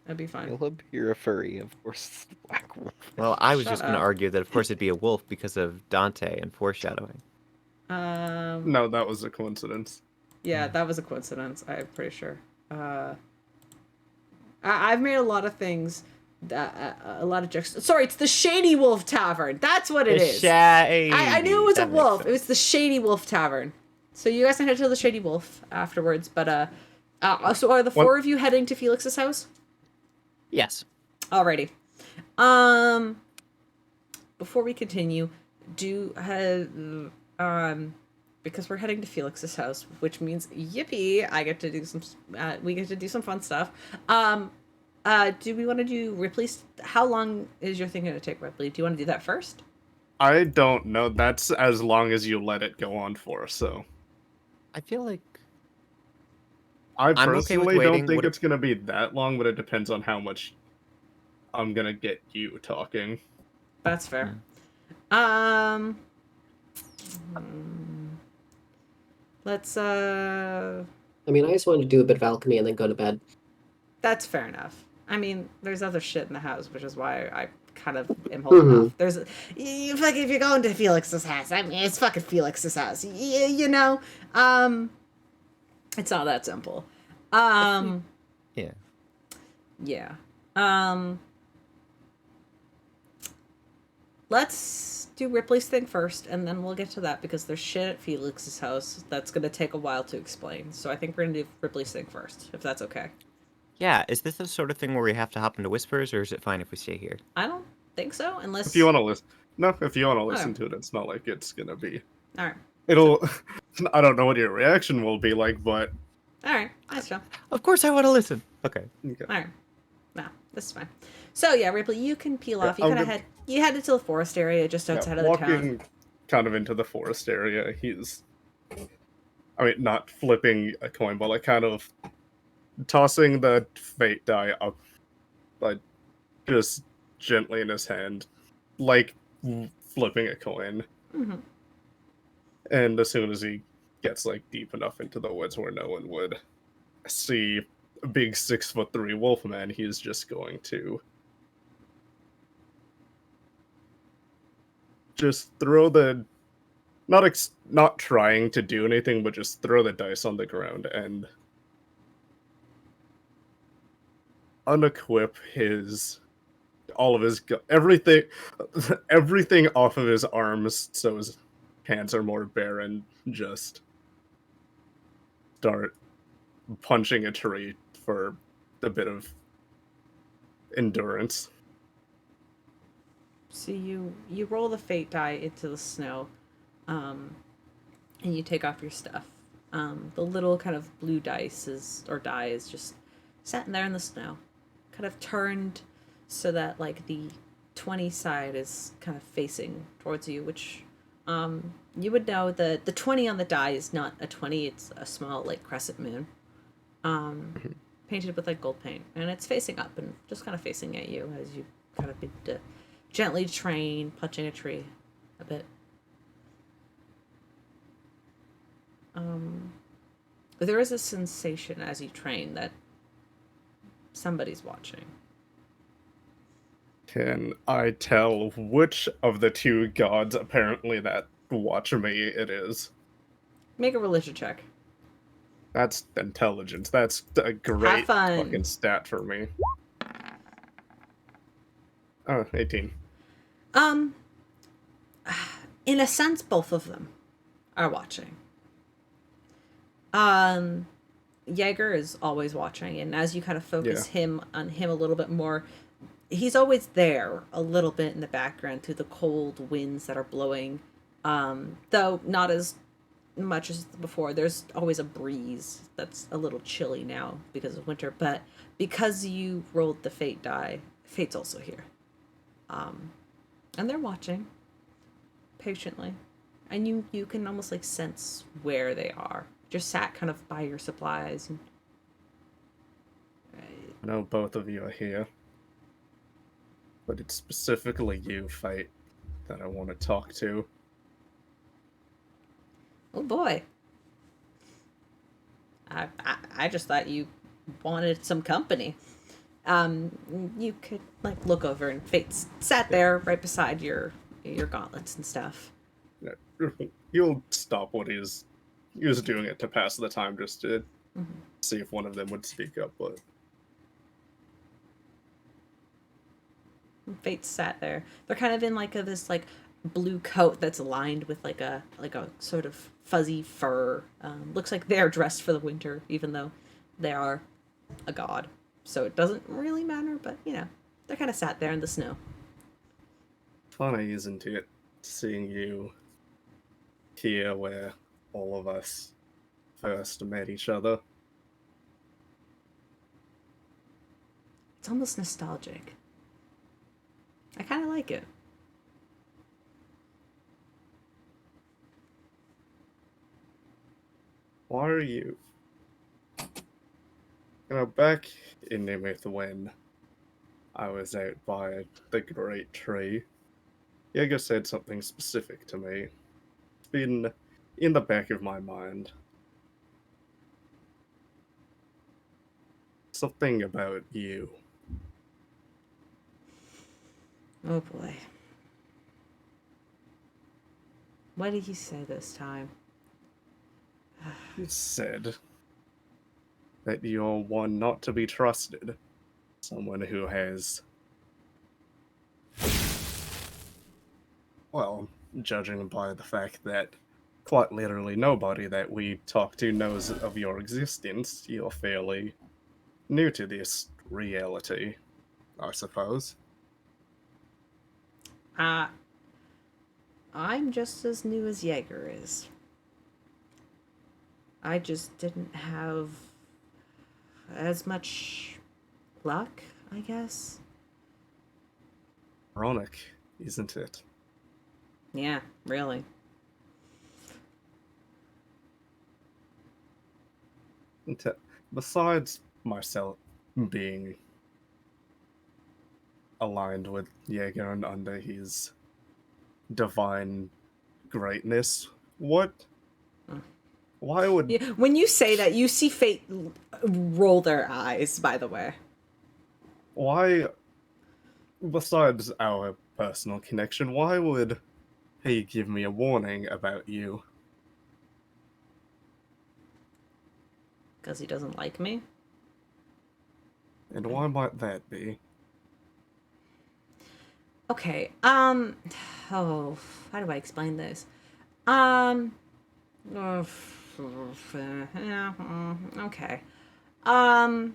that'd be fine. Caleb, you're a furry. Of course, it's the Black Wolf. Well, I was Shut just going to up. argue that, of course, it'd be a wolf because of Dante and foreshadowing. No, that was a coincidence. Yeah, that was a coincidence. I'm pretty sure. I've made a lot of things. A lot of jokes. Sorry, it's the Shady Wolf Tavern. That's what it is. I knew it was a wolf. It was the Shady Wolf Tavern. So you guys can head to the Shady Wolf afterwards. But so are the four of you heading to Felix's house? Yes. Alrighty. Before we continue, because we're heading to Felix's house, which means yippee, I get to do some. We get to do some fun stuff. Do we want to do Ripley's? How long is your thing going to take, Ripley? Do you want to do that first? I don't know. That's as long as you let it go on for, so. I feel like I I'm okay with personally don't waiting. think What it's gonna be that long, but it depends on how much I'm gonna get you talking. That's fair. Let's I mean, I just wanted to do a bit of alchemy and then go to bed. that's fair enough. I mean, there's other shit in the house, which is why I kind of am holding off. There's if you're going to Felix's house, I mean, it's fucking Felix's house. You know, it's not that simple. Yeah. Yeah. Let's do Ripley's thing first, and then we'll get to that because there's shit at Felix's house that's gonna take a while to explain. So I think we're gonna do Ripley's thing first, if that's okay. Yeah, is this the sort of thing where we have to hop into whispers, or is it fine if we stay here? I don't think so, unless If you want to listen, no, if you want to listen Okay. to it, it's not like it's gonna be. All right, It'll. I don't know what your reaction will be like, but all right, nice job. Of course I want to listen. Okay. okay. All right, no, this is fine. So yeah, Ripley, you can peel off. You I'm kind of gonna- headed to the forest area just outside of the town. walking kind of into the forest area, he's. I mean, not flipping a coin, but like kind of tossing the fate die up, like just gently in his hand, like flipping a coin. Mm-hmm. And as soon as he gets like deep enough into the woods where no one would see a big 6'3" wolfman, he's just going to just throw the not trying to do anything, but just throw the dice on the ground and unequip all of his everything off of his arms, so his hands are more bare, and just start punching a tree for a bit of endurance. So you roll the fate die into the snow, and you take off your stuff. The little kind of blue die is just sitting there in the snow, kind of turned so that like the 20 side is kind of facing towards you, which you would know that the 20 on the die is not a 20, it's a small like crescent moon, painted with like gold paint, and it's facing up and just kind of facing at you as you kind of begin to gently train, punching a tree a bit. There is a sensation as you train that somebody's watching. Can I tell which of the two gods apparently that watch me it is? Make a religion check. That's intelligence. That's a great fun. fucking stat for me. Oh, 18. In a sense, both of them are watching. Jaeger is always watching, and as you kind of focus him a little bit more, he's always there a little bit in the background through the cold winds that are blowing, though not as much as before. There's always a breeze that's a little chilly now because of winter, but because you rolled the fate die, fate's also here, and they're watching patiently, and you can almost like sense where they are. Just sat kind of by your supplies. And I know both of you are here, but it's specifically you, Fate, that I want to talk to. oh boy, I just thought you wanted some company. You could like look over, and Fate's sat there right beside your gauntlets and stuff. He'll stop what he was doing it to pass the time, just to see if one of them would speak up, but Fate sat there. They're kind of in like this like blue coat that's lined with like a sort of fuzzy fur. Looks like they're dressed for the winter, even though they are a god. So it doesn't really matter, but you know, they're kind of sat there in the snow. funny, isn't it, seeing you here where all of us first met each other? It's almost nostalgic. I kind of like it. Why are you? Back in Nimith when I was out by the great tree, Jegg said something specific to me. It's been in the back of my mind. Something about you. Oh boy. What did he say this time? He said that you're one not to be trusted. Someone who has, well, judging by the fact that quite literally nobody that we talk to knows of your existence, you're fairly new to this reality, I suppose. I'm just as new as Jaeger is. I just didn't have as much luck, I guess. Ironic, isn't it? Yeah, really. Besides myself being aligned with Jaeger and under his divine greatness, why would... Yeah, when you say that, you see Fate roll their eyes, by the way. Why, besides our personal connection, why would he give me a warning about you? Because he doesn't like me? And why might that be? Okay, oh, how do I explain this? Yeah, okay. I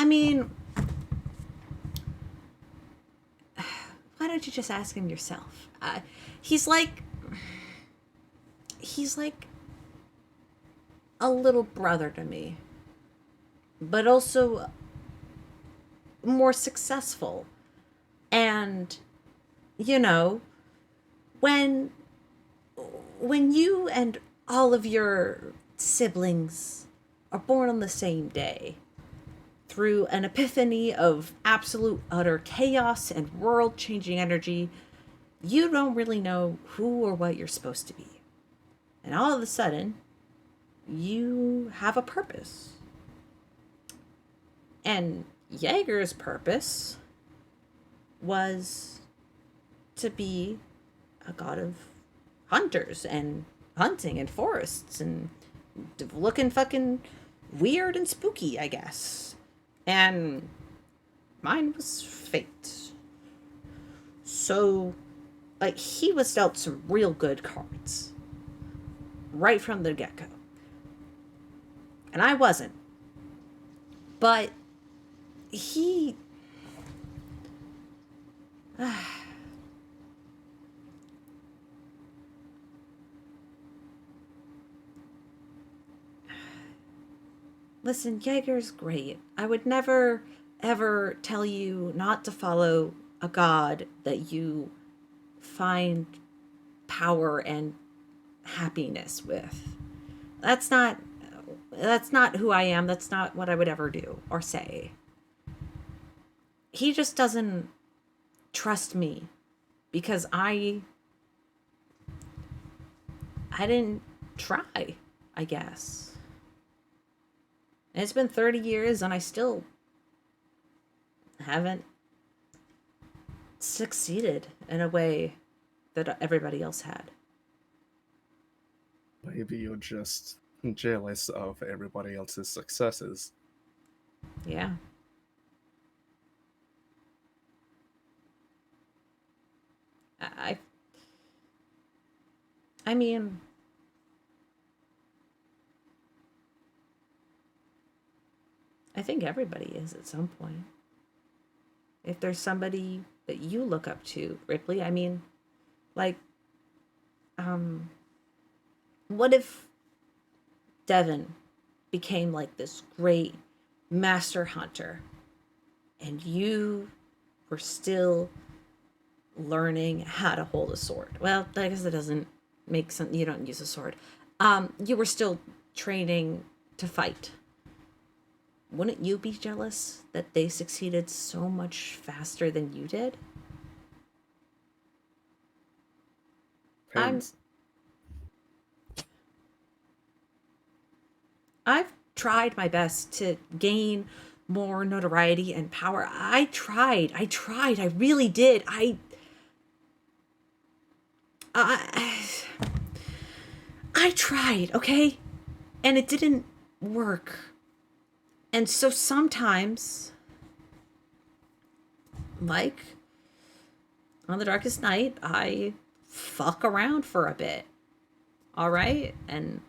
mean, why don't you just ask him yourself? He's like a little brother to me, but also more successful. And, you know, when you and all of your siblings are born on the same day, through an epiphany of absolute utter chaos and world-changing energy, you don't really know who or what you're supposed to be. And all of a sudden, you have a purpose. And Jaeger's purpose was to be a god of hunters and hunting and forests and looking fucking weird and spooky, I guess. And mine was fate. So, like, he was dealt some real good cards right from the get-go. And I wasn't. But he... Listen, Jaeger's great. I would never, ever tell you not to follow a god that you find power and happiness with. That's not who I am. That's not what I would ever do or say. He just doesn't trust me because I didn't try, I guess. And it's been 30 years and I still haven't succeeded in a way that everybody else had. Maybe you're just jealous of everybody else's successes. Yeah. I mean, I think everybody is at some point. If there's somebody that you look up to, Rypley, I mean, like, what if Devin became like this great master hunter and you were still learning how to hold a sword? Well, I guess that doesn't make some. You don't use a sword. You were still training to fight. Wouldn't you be jealous that they succeeded so much faster than you did? Depends. I've tried my best to gain more notoriety and power. I tried. I really did. I tried, okay? And it didn't work. And so sometimes, like on the darkest night, I fuck around for a bit. All right? And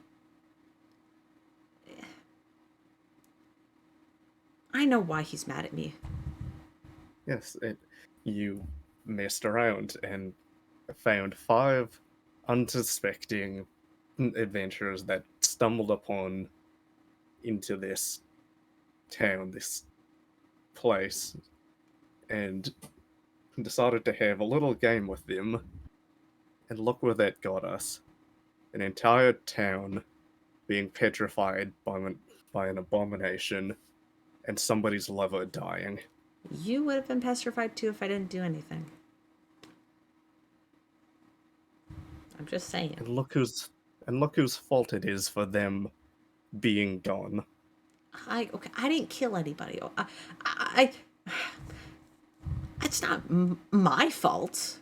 I know why he's mad at me. Yes, you messed around and found 5 unsuspecting adventurers that stumbled upon into this town, this place, and decided to have a little game with them. And look where that got us. An entire town being petrified by an abomination, and somebody's lover dying. You would have been petrified too if I didn't do anything. I'm just saying. And look whose fault it is for them being gone. I didn't kill anybody. It's not my fault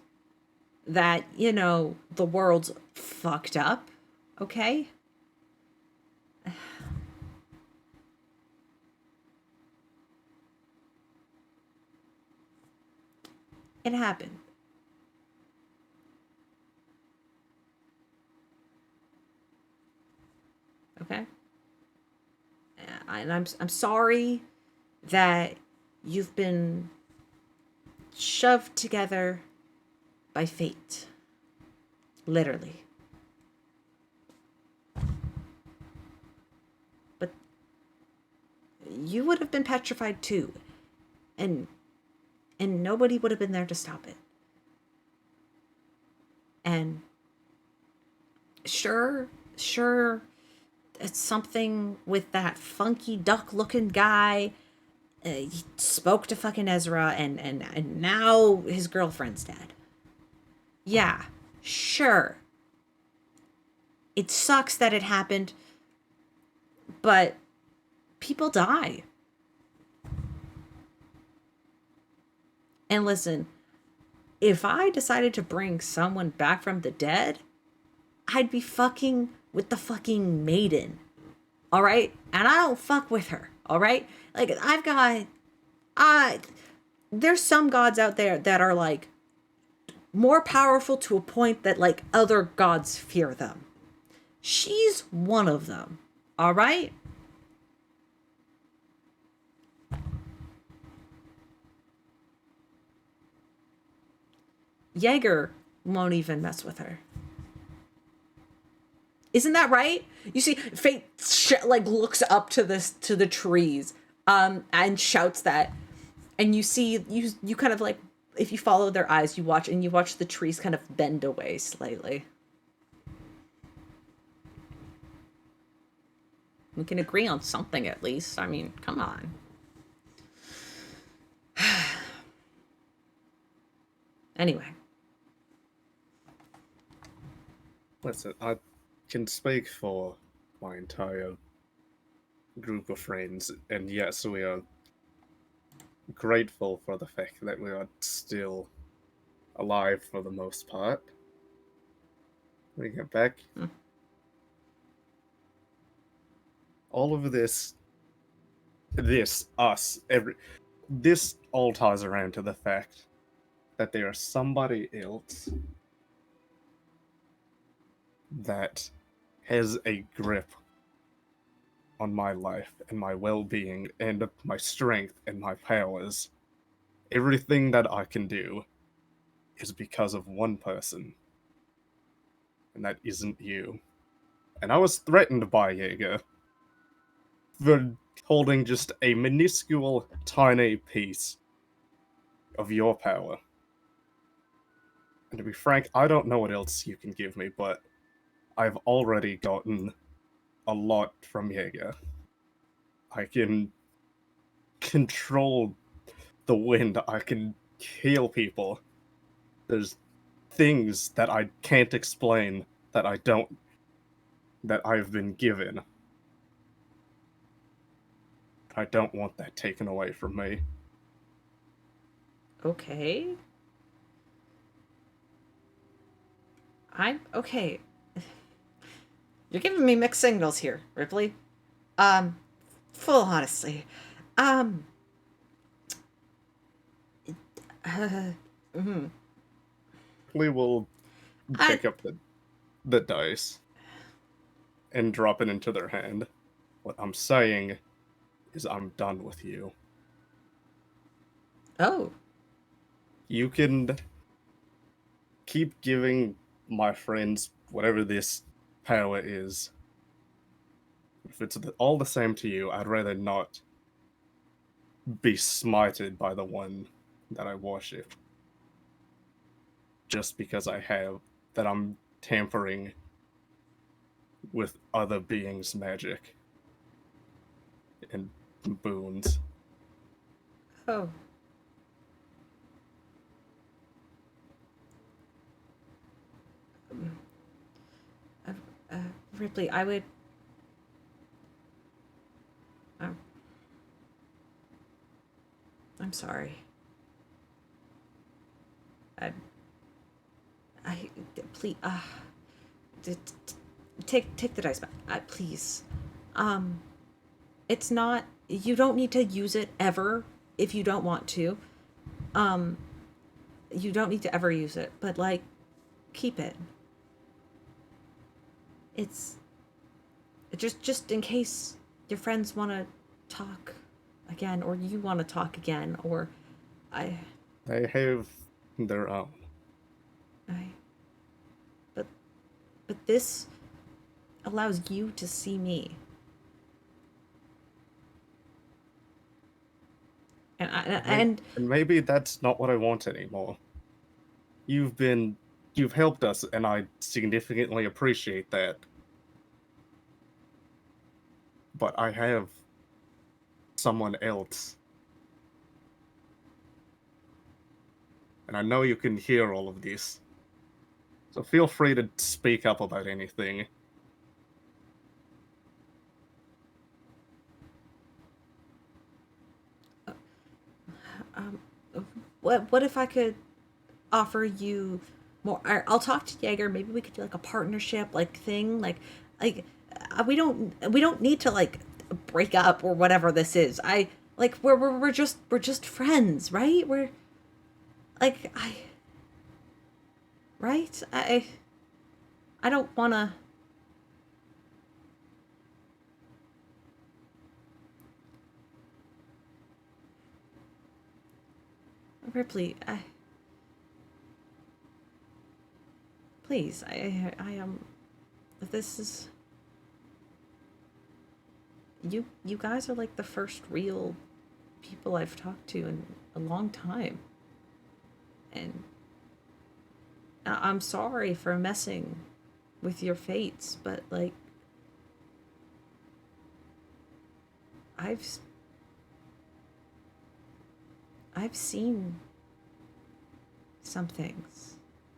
that, the world's fucked up, okay? It happened. Okay? And I'm sorry that you've been shoved together by fate. Literally. But you would have been petrified too. And nobody would have been there to stop it. And sure, it's something with that funky duck-looking guy. He spoke to fucking Ezra, and now his girlfriend's dead. Yeah, sure. It sucks that it happened, but people die. And listen, if I decided to bring someone back from the dead, I'd be fucking with the fucking maiden. All right? And I don't fuck with her. All right? Like, there's some gods out there that are like more powerful to a point that like other gods fear them. She's one of them. All right? Jaeger won't even mess with her. Isn't that right? You see, Fate looks up to the trees, and shouts that, and you see you kind of like, if you follow their eyes, you watch the trees kind of bend away slightly. We can agree on something at least. I mean, come on. Anyway. Listen, I can speak for my entire group of friends, and yes, we are grateful for the fact that we are still alive for the most part. We get back. All of this all ties around to the fact that there is somebody else that has a grip on my life and my well-being and my strength and my powers. Everything that I can do is because of one person. And that isn't you. And I was threatened by Jaeger for holding just a minuscule, tiny piece of your power. And to be frank, I don't know what else you can give me, but I've already gotten a lot from Jaeger. I can control the wind. I can heal people. There's things that I can't explain that I've been given. I don't want that taken away from me. Okay. I'm okay. You're giving me mixed signals here, Ripley. Full honesty. Um. Mhm. We will pick up the dice and drop it into their hand. What I'm saying is I'm done with you. Oh. You can keep giving my friends whatever this power is. If it's all the same to you, I'd rather not be smited by the one that I worship. Just because I'm tampering with other beings' magic and boons. Oh. Uh, Ripley, I would. I'm sorry. Please, take the dice back, please. It's not. You don't need to use it ever if you don't want to. You don't need to ever use it, but like, keep it. It's just in case your friends want to talk again, or you want to talk again, or They have their own. But this allows you to see me. And maybe that's not what I want anymore. You've helped us, and I significantly appreciate that. But I have someone else. And I know you can hear all of this. So feel free to speak up about anything. what if I could offer you more? I'll talk to Jaeger. Maybe we could do like a partnership like thing. We don't need to like break up or whatever this is. We're just friends, right? We're like right? I don't wanna. Ripley, please, I am. This is. You guys are like the first real people I've talked to in a long time, and I'm sorry for messing with your fates, but like, I've seen some things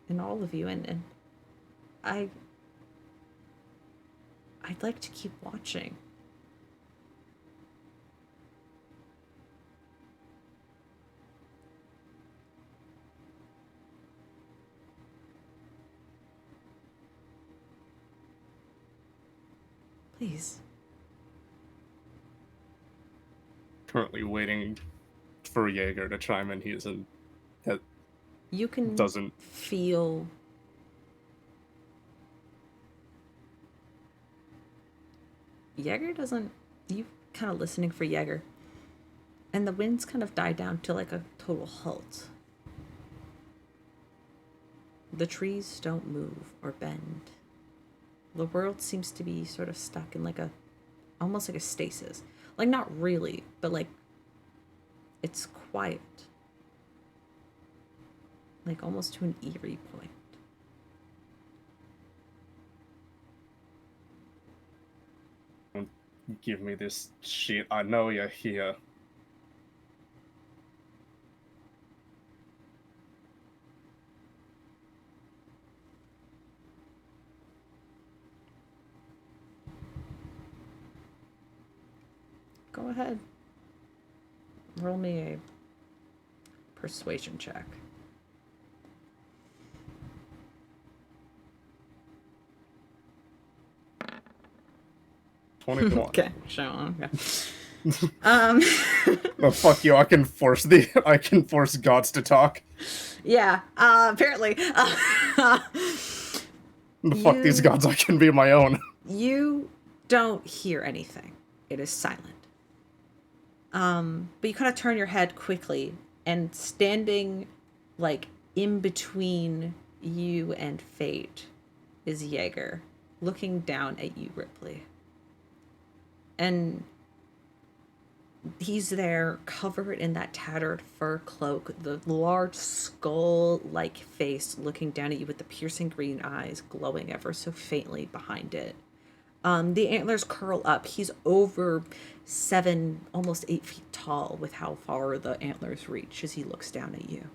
in all of you, and I'd like to keep watching. Please. Currently waiting for Jaeger to chime in. He isn't. That you can doesn't feel. Jaeger doesn't. You kind of listening for Jaeger, and the winds kind of die down to like a total halt. The trees don't move or bend. The world seems to be sort of stuck in like almost like a stasis. Like not really, but like it's quiet. Like almost to an eerie point. give me this shit. I know you're here. Go ahead. Roll me a persuasion check. 21. Okay, sure. Okay. No, fuck you. I can force gods to talk. Yeah. Apparently. Fuck these gods. I can be my own. You don't hear anything. It is silent. But you kind of turn your head quickly, and standing, like, in between you and Fate is Jaeger, looking down at you, Rypley. And he's there, covered in that tattered fur cloak, the large skull-like face looking down at you with the piercing green eyes glowing ever so faintly behind it. The antlers curl up. He's over 7, almost 8 feet tall with how far the antlers reach as he looks down at you.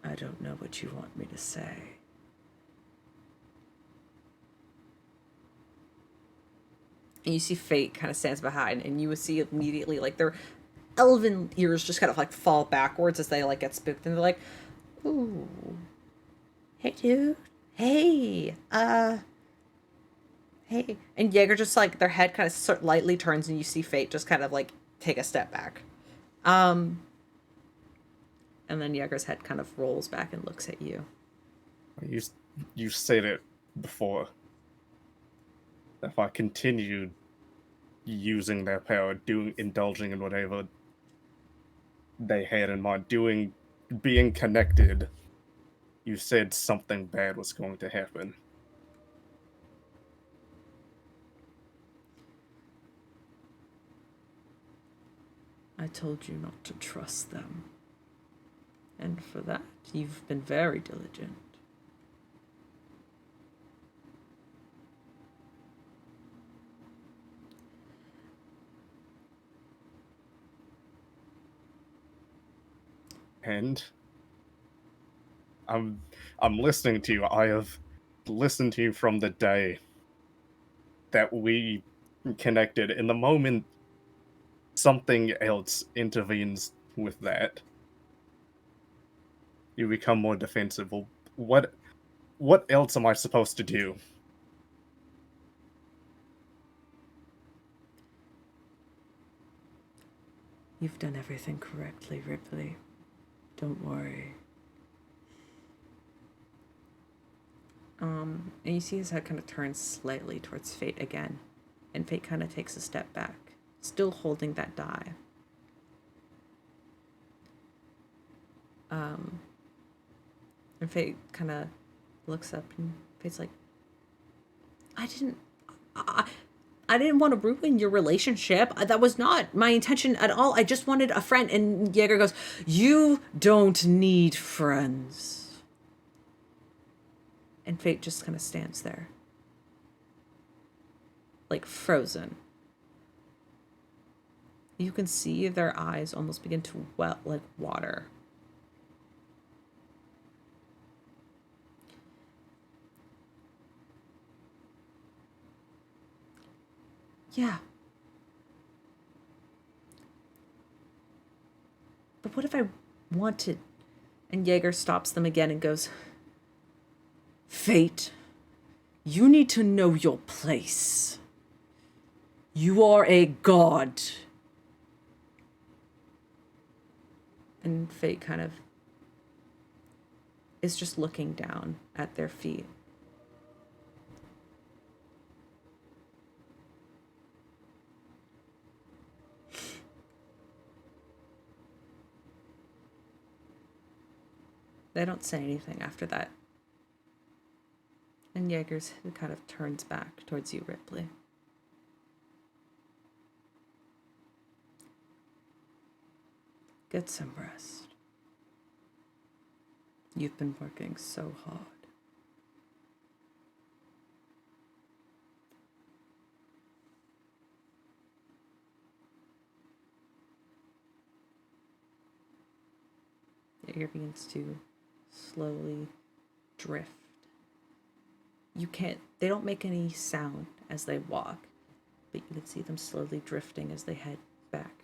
I don't know what you want me to say. And you see Fate kind of stands behind, and you would see immediately, like, their elven ears just kind of, like, fall backwards as they, like, get spooked, and they're like, ooh. Hey, dude. Hey. Hey. And Jaeger just, like, their head kind of lightly turns, and you see Fate just kind of, like, take a step back. And then Jaeger's head kind of rolls back and looks at you. You said it before. If I continued using their power, indulging in whatever they had in mind, being connected, you said something bad was going to happen. I told you not to trust them. And for that, you've been very diligent. And I'm listening to you. I have listened to you from the day that we connected. In the moment something else intervenes with that, you become more defensive. Well, what else am I supposed to do? You've done everything correctly, Rypley. Don't worry. And you see his head kind of turns slightly towards Fate again. And Fate kind of takes a step back, still holding that die. And Fate kind of looks up, and Fate's like, I didn't want to ruin your relationship. That was not my intention at all. I just wanted a friend. And Jaeger goes, you don't need friends. And Fate just kind of stands there, like frozen. You can see their eyes almost begin to wet like water. Yeah. But what if I wanted? And Jaeger stops them again and goes, Fate, you need to know your place. You are a god. And Fate kind of is just looking down at their feet. They don't say anything after that. And Jaeger's kind of turns back towards you, Rypley. Get some rest. You've been working so hard. Your ear begins to slowly drift. They don't make any sound as they walk, but you can see them slowly drifting as they head back,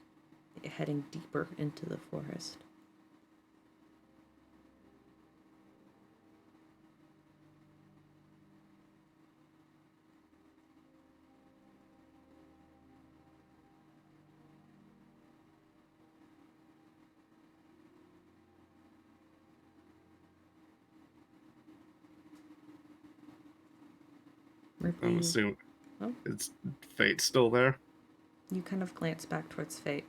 heading deeper into the forest. Ripley, I'm assuming Oh. it's Fate still there. you kind of glance back towards Fate.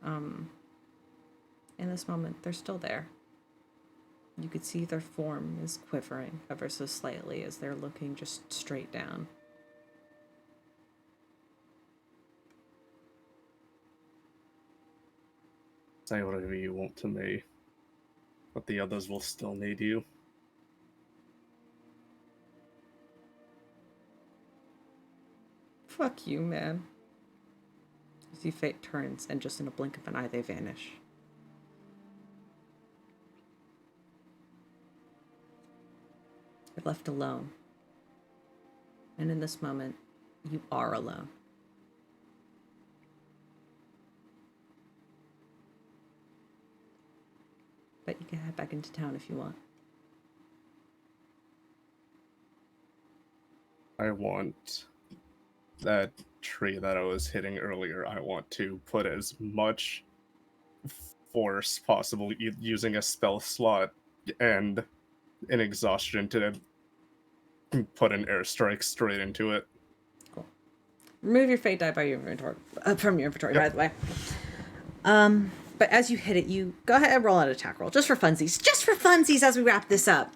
In this moment, they're still there. You could see their form is quivering ever so slightly as they're looking just straight down. Say whatever you want to me, but the others will still need you. Fuck you, man. You see Fate turns, and just in a blink of an eye, they vanish. You're left alone. And in this moment, you are alone. But you can head back into town if you want. I want that tree that I was hitting earlier. I want to put as much force possible using a spell slot and an exhaustion to put an airstrike straight into it. Cool. Remove your fate die by your inventory, from your inventory, Yep. by the way. But as you hit it, you go ahead and roll an attack roll, just for funsies. Just for funsies as we wrap this up.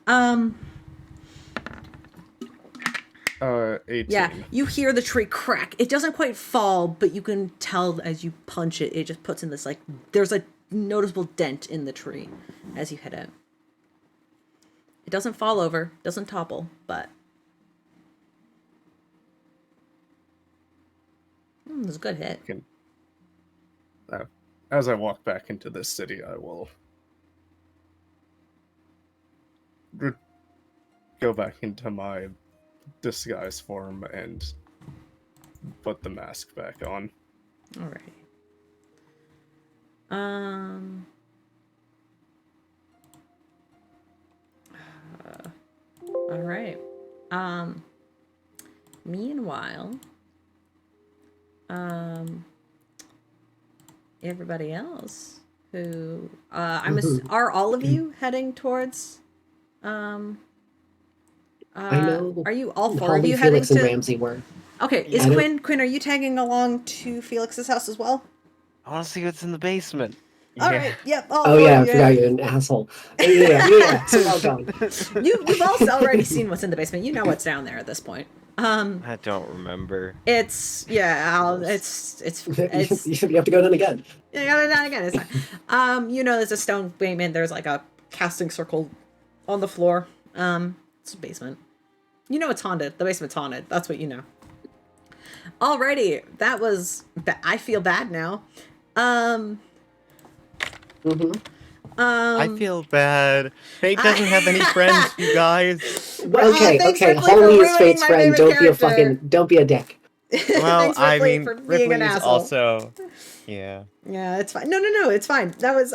18. Yeah, you hear the tree crack. It doesn't quite fall, but you can tell as you punch it, it just puts in this, like, there's a noticeable dent in the tree as you hit it. It doesn't fall over, doesn't topple, but... it was a good hit. As I walk back into this city, I will go back into my disguise form and put the mask back on. Alright. Alright. Meanwhile, everybody else who are all of you heading towards I know. are you all four Holly, of you heading Felix, and to Ramsey were. Okay, is I don't- Quinn are you tagging along to Felix's house as well? I want to see what's in the basement. All right, yep. Oh yeah, I forgot you're an asshole. Yeah. So well done. You've also already seen what's in the basement. You know what's down there at this point. I don't remember. It's you have to go down again. It's fine. There's a stone basement. There's like a casting circle on the floor. It's a basement. You know it's haunted. The basement's haunted. That's what you know. Alrighty, that was. I feel bad now. I feel bad. Fate doesn't have any friends, you guys. Okay. Thanks, Ripley, Holly for is Fate's ruining my friend. favorite Don't be a dick. Well, Thanks, I Ripley, mean, for being Ripley an is asshole. also, yeah. Yeah, it's fine. No, it's fine. That was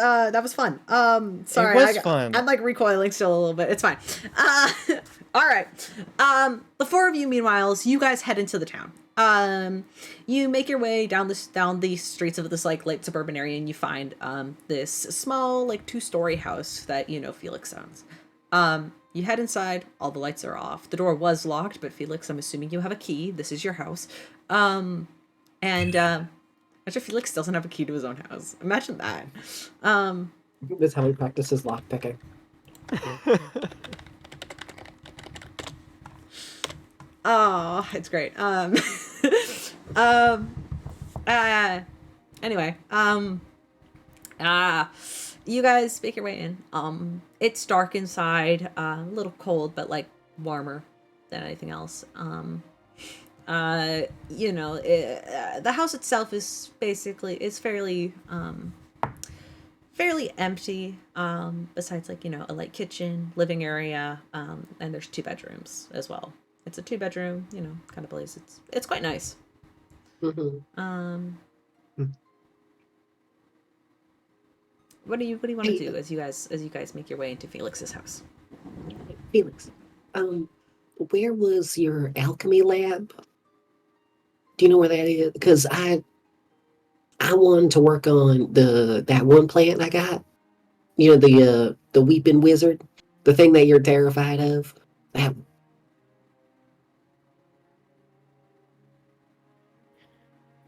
fun. Sorry, It was fun. I'm like recoiling still a little bit. It's fine. All right. The four of you, meanwhile, you guys head into the town. You make your way down the streets of this like light suburban area, and you find this small like 2-story house that Felix owns. You head inside. All the lights are off. The door was locked, but Felix, I'm assuming you have a key. This is your house. Actually, Felix doesn't have a key to his own house. Imagine that. That's how he practices lockpicking. Oh, it's great. Anyway, You guys make your way in. It's dark inside, a little cold, but like warmer than anything else. The house itself is fairly empty. Besides like, a light kitchen, living area, and there's 2 bedrooms as well. It's a 2-bedroom, kind of place. It's quite nice. Mm-hmm. What do you want to Hey, do as you guys make your way into Felix's house? Felix, where was your alchemy lab? Do you know where that is? Because I wanted to work on that one plant I got. The weeping wizard, the thing that you're terrified of. That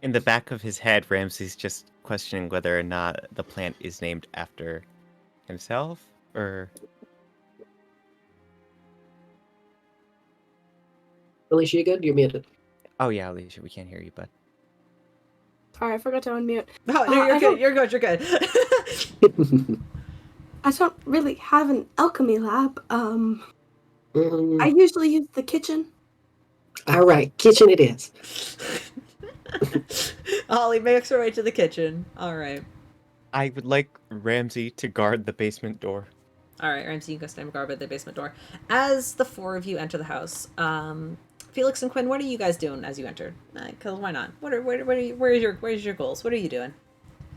In the back of his head, Ramsey's just questioning whether or not the plant is named after himself, or... Alycia, you good? You're muted. Oh yeah, Alycia, we can't hear you, bud. Sorry, I forgot to unmute. Oh, no, you're good. You're good. You're good. I don't really have an alchemy lab. I Mm, usually use the kitchen. all right, kitchen it is. Holly makes her way to the kitchen. All right. I would like Ramsey to guard the basement door. All right, Ramsey, you go stand guard by the basement door. As the 4 of you enter the house, Felix and Quinn, what are you guys doing as you enter? Because why not? Where's your goals? What are you doing?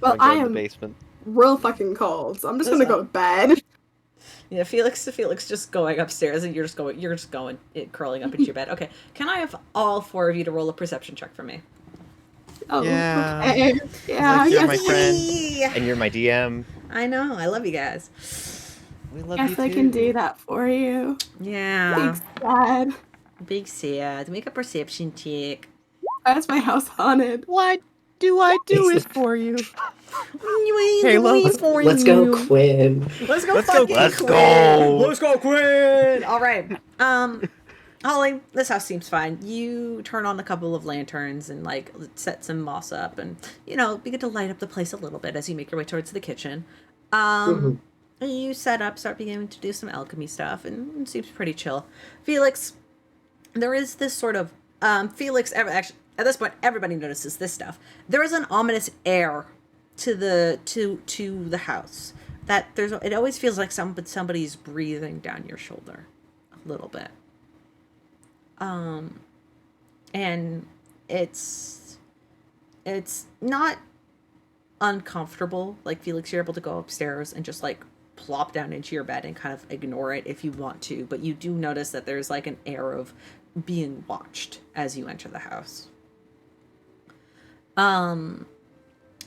Well, I'll go I in the am basement. real fucking cold, so I'm just That's gonna go to bed. Yeah, Felix just going upstairs, and you're just going, curling up into your bed. Okay, can I have all 4 of you to roll a perception check for me? Oh, Yeah. okay. Yeah, Like, you're yes. my friend, Yay! and you're my DM. I know, I love you guys. We love Yes, I can do that for you. Yeah. Thanks, Dad. Big sad. Make a perception check. Why is my house haunted? What do I do it for you? Halo. Let's go, Quinn. Let's go. Let's go, fucking let's Quinn. go. Let's go, Quinn. All right. Holly, this house seems fine. You turn on a couple of lanterns and like set some moss up, and begin to light up the place a little bit as you make your way towards the kitchen. Mhm. And you start beginning to do some alchemy stuff, and it seems pretty chill. Felix, there is this sort of Felix. Actually, at this point, everybody notices this stuff. There is an ominous air to the house. It always feels like somebody's breathing down your shoulder, a little bit. And it's not uncomfortable. Like, Felix, you're able to go upstairs and just like plop down into your bed and kind of ignore it if you want to, but you do notice that there's like an air of being watched as you enter the house.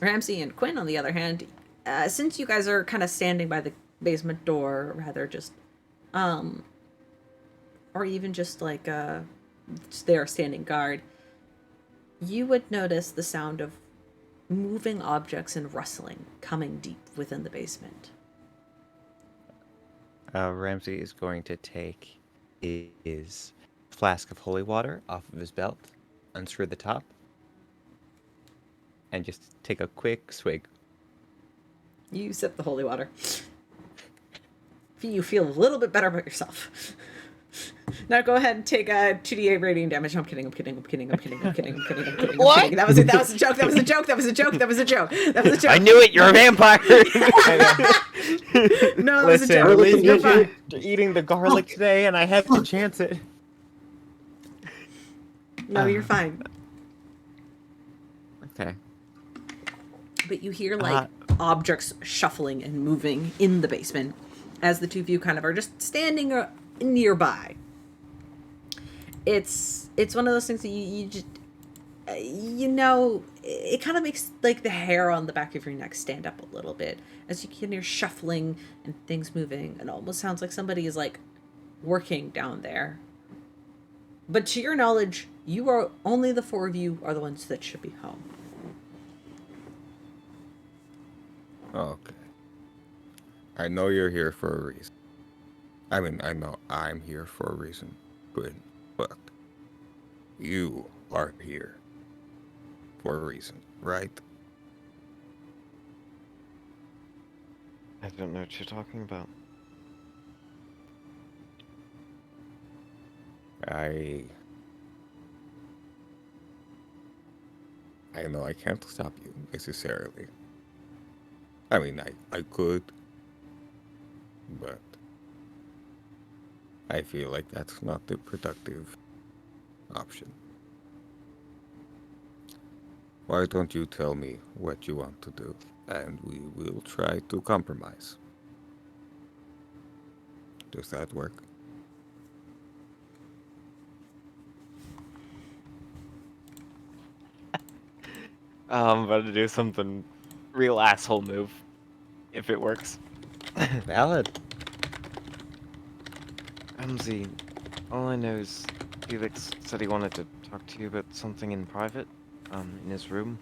Ramsey and Quinn, on the other hand, since you guys are kind of standing by the basement door, or rather just or even just like there standing guard, you would notice the sound of moving objects and rustling coming deep within the basement. Ramsey is going to take his flask of holy water off of his belt, unscrew the top, and just take a quick swig. You sip the holy water. You feel a little bit better about yourself. Now go ahead and take a 2d8 radiant damage. I'm kidding. What? That was it. That was a joke. I knew it. You're a vampire. No, that was a Listen, joke. Listen, You're fine. you're eating the garlic today, and I have to chance it. No, you're fine. Okay. But you hear like objects shuffling and moving in the basement as the two of you kind of are just standing nearby. It's one of those things that you just it kind of makes like the hair on the back of your neck stand up a little bit as you can hear shuffling and things moving. It almost sounds like somebody is like working down there. But to your knowledge, you are only the 4 of you are the ones that should be home. Okay. I know you're here for a reason. I mean, I know I'm here for a reason, but you are here for a reason, right? I don't know what you're talking about. I know I can't stop you necessarily. I mean, I could, but I feel like that's not the productive option. Why don't you tell me what you want to do, and we will try to compromise. Does that work? I'm about to do something real asshole move, if it works. Valid. Ramsey, all I know is Felix said he wanted to talk to you about something in private, in his room.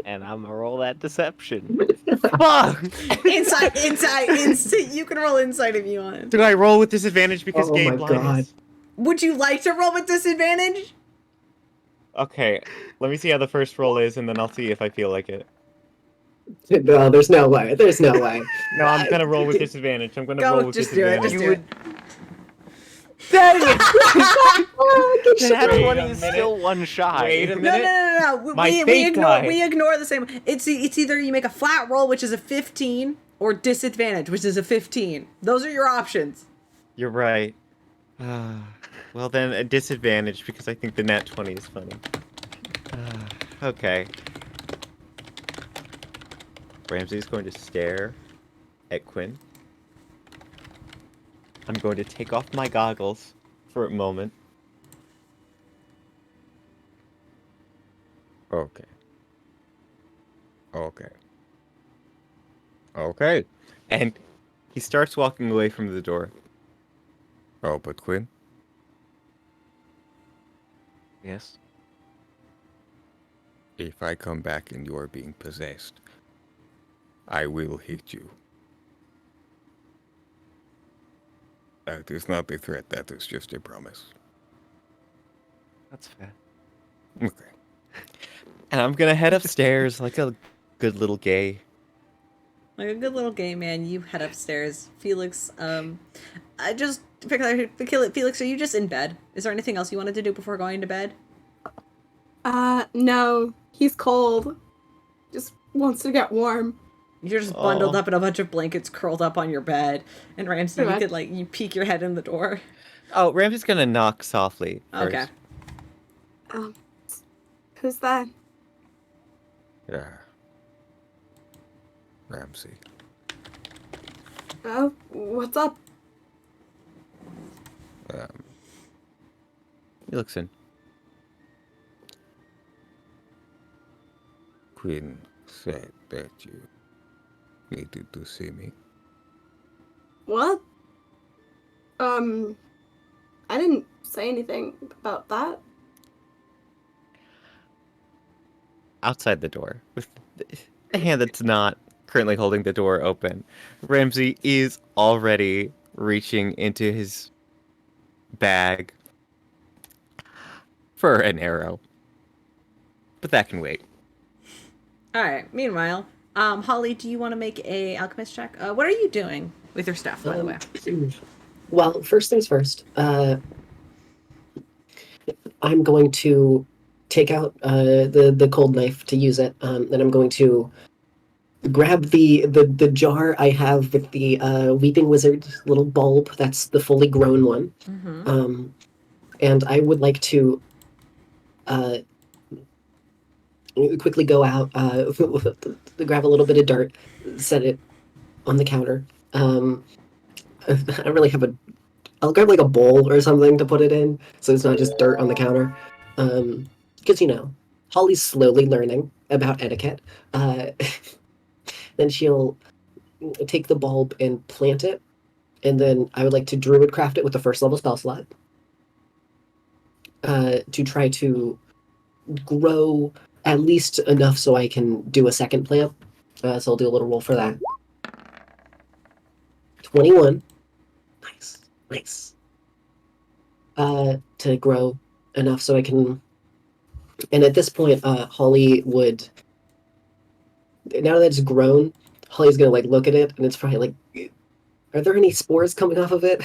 And I'm gonna roll that deception. Fuck! Insight. You can roll insight if you want. Do I roll with disadvantage because Oh gay my blindness? Would you like to roll with disadvantage? Okay, let me see how the first roll is, and then I'll see if I feel like it. No, there's no way. There's no way. No, I'm gonna roll with disadvantage. I'm gonna Go, roll with just do it, disadvantage. just You do would. That That Wait 20 a is minute. still one shy. Wait a No, minute. no. My We fate ignore. die. We ignore the same. It's either you make a flat roll, which is a 15, or disadvantage, which is a 15. Those are your options. You're right. Well then, a disadvantage because I think the nat 20 is funny. Okay. Ramsey's going to stare at Quinn. I'm going to take off my goggles for a moment. Okay. Okay. Okay. And he starts walking away from the door. Oh, but Quinn, Yes? if I come back and you are being possessed, I will hit you. That is not a threat, that is just a promise. That's fair. Okay. And I'm gonna head upstairs like a good little gay. Like a good little gay man, you head upstairs. Felix, I just Felix, are you just in bed? Is there anything else you wanted to do before going to bed? No. He's cold. Just wants to get warm. You're just bundled Aw. up in a bunch of blankets, curled up on your bed, and Ramsey, Pretty you much. could like you peek your head in the door. Oh, Ramsey's gonna knock softly first. Okay. Who's that? Yeah. Ramsey. Oh, what's up? He looks in. Quinn said that you needed to see me. What? I didn't say anything about that. Outside the door, with the hand that's not currently holding the door open, Ramsey is already reaching into his bag for an arrow. But that can wait. All right. Meanwhile, Holly, do you want to make a alchemist check? What are you doing with your stuff, by the way? Well, first things first. I'm going to take out the cold knife to use it. Then I'm going to grab the jar I have with the Weeping Wizard little bulb. That's the fully grown one. Mm-hmm. And I would like to quickly go out, grab a little bit of dirt, set it on the counter. I don't really have I'll grab like a bowl or something to put it in, so it's not just dirt on the counter. Because, Holly's slowly learning about etiquette. Then she'll take the bulb and plant it, and then I would like to druid craft it with the first level spell slot to try to grow at least enough so I can do a second plant. So I'll do a little roll for that. 21. Nice. To grow enough so I can... And at this point, Holly would... Now that it's grown, Holly's gonna like look at it, and it's probably like, are there any spores coming off of it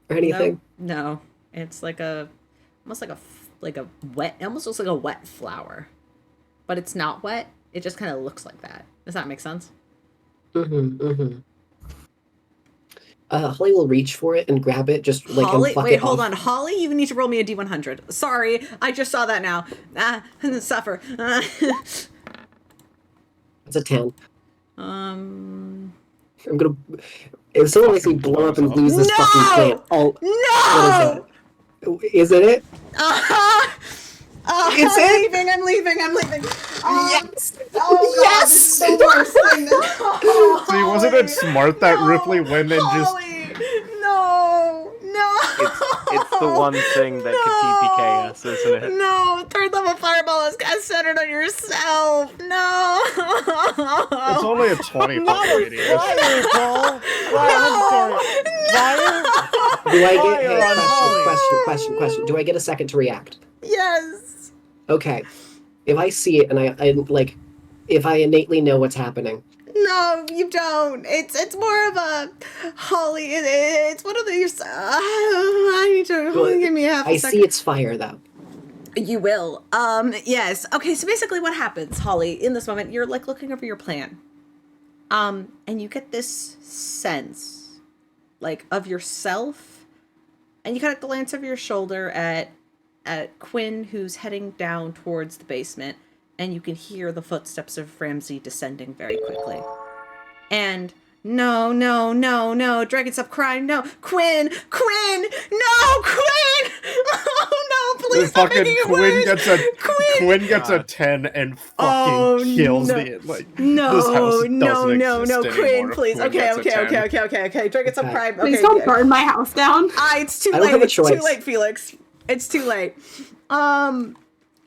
or anything? No. It's like almost like a wet, it almost looks like a wet flower, but it's not wet. It just kind of looks like that. Does that make sense? Holly will reach for it and grab it, just like Holly, and pluck wait, it hold off. on. Holly, you need to roll me a D100. Sorry, I just saw that now. Suffer. It's a 10. Um. I'm gonna. If someone makes me blow up and lose this fucking plant, No! What is it? Is it? It's it? I'm leaving. Yes! Oh, God, Yes! this is the worst thing. See, wasn't it smart that Rypley went and just... Holly, no. It's the one thing that could TPK us, isn't it? No, third level fireball is centered on yourself. No. It's only a 20-foot radius. Fireball! I'm sorry. Fire? Do I Fire get on Holly. question? Do I get a second to react? Yes. Okay. If I see it and I like, if I innately know what's happening. No, you don't. It's more of a Holly. It's one of these. I need to give me half a I second. see it's fire though. You will. Yes. Okay, so basically what happens, Holly, in this moment, you're like looking over your plan. And you get this sense, like, of yourself, and you kind of glance over your shoulder at Quinn, who's heading down towards the basement, and you can hear the footsteps of Ramsey descending very quickly. And no, Dragon, stop crying, no, Quinn, no, Quinn! Oh no, please stop making it worse! Quinn gets a 10 and fucking kills no. the this house No, doesn't exist Quinn, anymore if please. Quinn gets a 10. Okay. Dragon, stop crying. Okay, Please don't burn my house down. It's too I don't late. have a It's too choice. late, Felix. It's too late.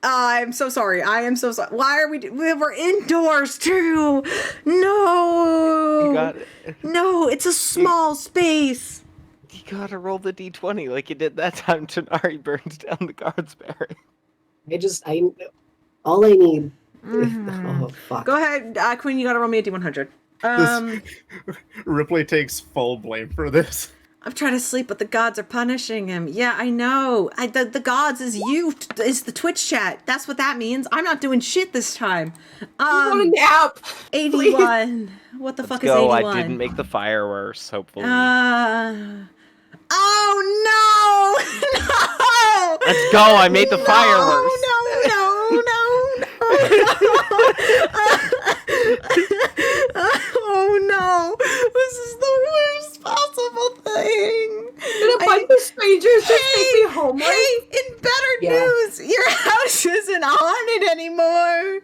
I'm so sorry. I am so sorry. Why are we're indoors too? No. You got it. No, it's a small space. You gotta roll the d20 like you did that time Tanari burned down the guards barracks. All I need. Mhm. Oh fuck. Go ahead, Quinn. You gotta roll me a d100. Ripley takes full blame for this. I'm trying to sleep, but the gods are punishing him. Yeah, I know. The gods is the Twitch chat. That's what that means. I'm not doing shit this time. I want a nap. 81. What the fuck is Go, 81? I didn't make the fire worse, hopefully. Oh no! No! Let's go, I made the fire worse. Oh no! This is the worst possible thing. And a bunch of strangers just make me homeless. Hey, in better news, your house isn't haunted anymore.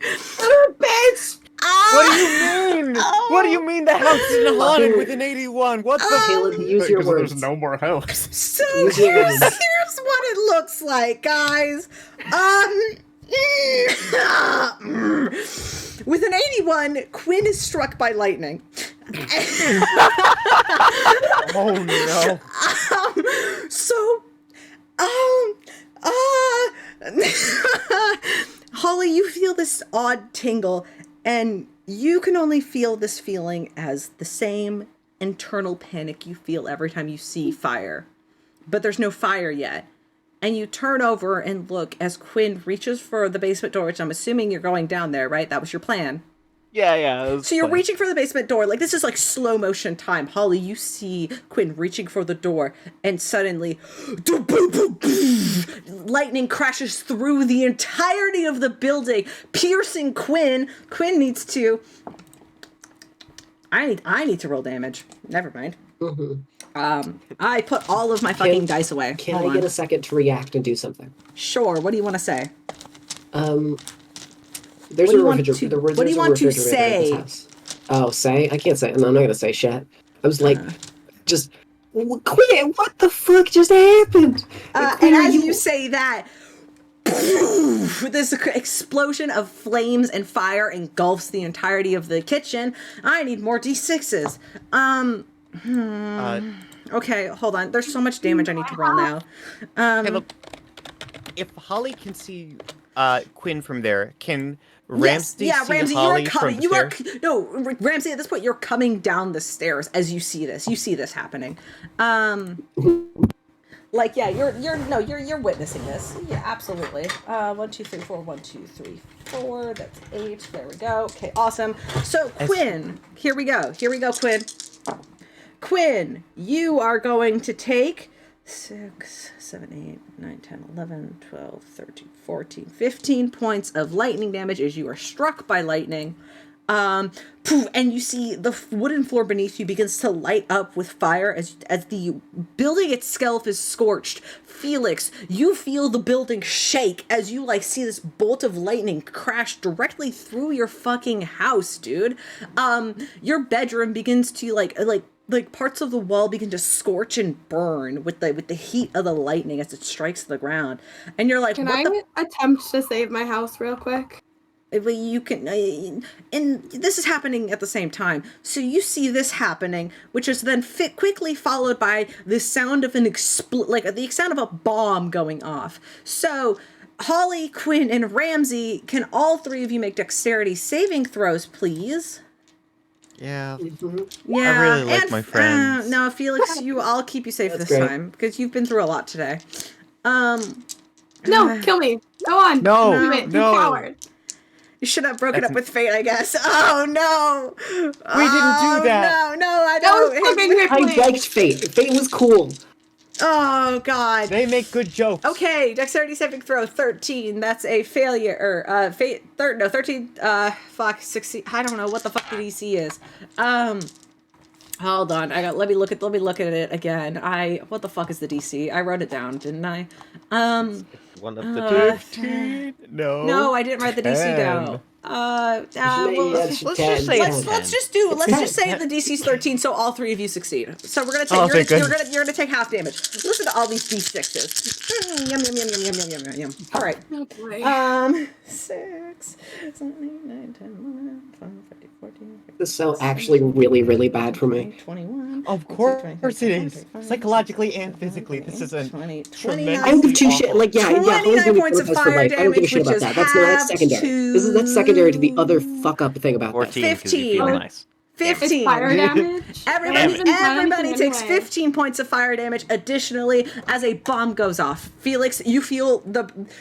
Bitch. What do you mean? What do you mean the house isn't haunted with an 81? What the? Caleb, use your Because words. there's no more house. So Use your here's words. what it looks like, guys. With an 81, Quinn is struck by lightning. Oh no. Holly, you feel this odd tingle, and you can only feel this feeling as the same internal panic you feel every time you see fire. But there's no fire yet. And you turn over and look as Quinn reaches for the basement door, which I'm assuming you're going down there, right? That was your plan. Yeah. It was So you're fun. reaching for the basement door. Like, this is like slow motion time. Holly, you see Quinn reaching for the door, and suddenly, lightning crashes through the entirety of the building, piercing Quinn. Quinn needs to... I need to roll damage. Never mind. I put all of my fucking dice away. Can Hold I get on. a second to react and do something? Sure. What do you want to say? There's What do a you want refrigerator. to- what do you want to refrigerator at this say? house. Oh, say? I can't say. No, I'm not gonna say shit. I was like, just quit. What the fuck just happened? And as you say that, this explosion of flames and fire engulfs the entirety of the kitchen. I need more D6s. Okay, hold on. There's so much damage I need to roll now. Caleb, if Holly can see Quinn from there. Can Yes, Ramsey yeah, see Ramsey, Holly you're from coming. the You are stairs? no, Ramsey. At this point, you're coming down the stairs as you see this. You see this happening. Like yeah, you're witnessing this. Yeah, absolutely. 1, 2, 3, 4. 1, 2, 3, 4. That's 8. There we go. Okay, awesome. So Quinn, here we go. Here we go, Quinn. Quinn, you are going to take 6, 7, 8, 9, 10, 11, 12, 13, 14, 15 points of lightning damage as you are struck by lightning. Poof, and you see the wooden floor beneath you begins to light up with fire as the building itself is scorched. Felix, you feel the building shake as you like see this bolt of lightning crash directly through your fucking house, dude. Your bedroom begins to like parts of the wall begin to scorch and burn with the heat of the lightning as it strikes the ground, and you're like, Can what I attempt to save my house real quick? you can, and this is happening at the same time. So you see this happening, which is then quickly followed by the sound of the sound of a bomb going off. So Holly, Quinn, and Ramsey, can all three of you make dexterity saving throws, please? Yeah. Mm-hmm. Yeah, I really like and my friends. no, Felix, I'll keep you safe That's this great. time because you've been through a lot today. No, kill me. Go on. No, Do it. no. You coward. You should have broken That's up with Fate, I guess. Oh no! We didn't do that. No, I That was don't. fucking Rypley. I liked Fate. Fate was cool. Oh god. They make good jokes. Okay, dexterity saving throw 13. That's a failure. Or fate 13. Fuck 16. I don't know what the fuck the DC is. Hold on. Let me look at it again. What the fuck is the DC? I wrote it down, didn't I? One of the 15? No. No, I didn't write the DC 10. down. Well, let's just say let's just say the DC's 13, so all three of you succeed. So we're gonna take you're gonna take half damage. Listen to all these D6s. Yum yum yum yum yum yum yum yum. All right. Oh boy. 6, 7, 8, 9, 10, 11, 12, 13, 14. This is so actually really, really bad for me. 21. Of course it is. Psychologically and physically, this is a 20, tremendous. I don't give two awful. shit. Like, yeah, 29 points of fire I don't give a damage, shit which about is that. That's secondary. That's secondary to the other fuck up thing about that. 14 because you feel 15. nice. 15. It's fire damage. Everybody takes 15 points of fire damage additionally as a bomb goes off. Felix, you feel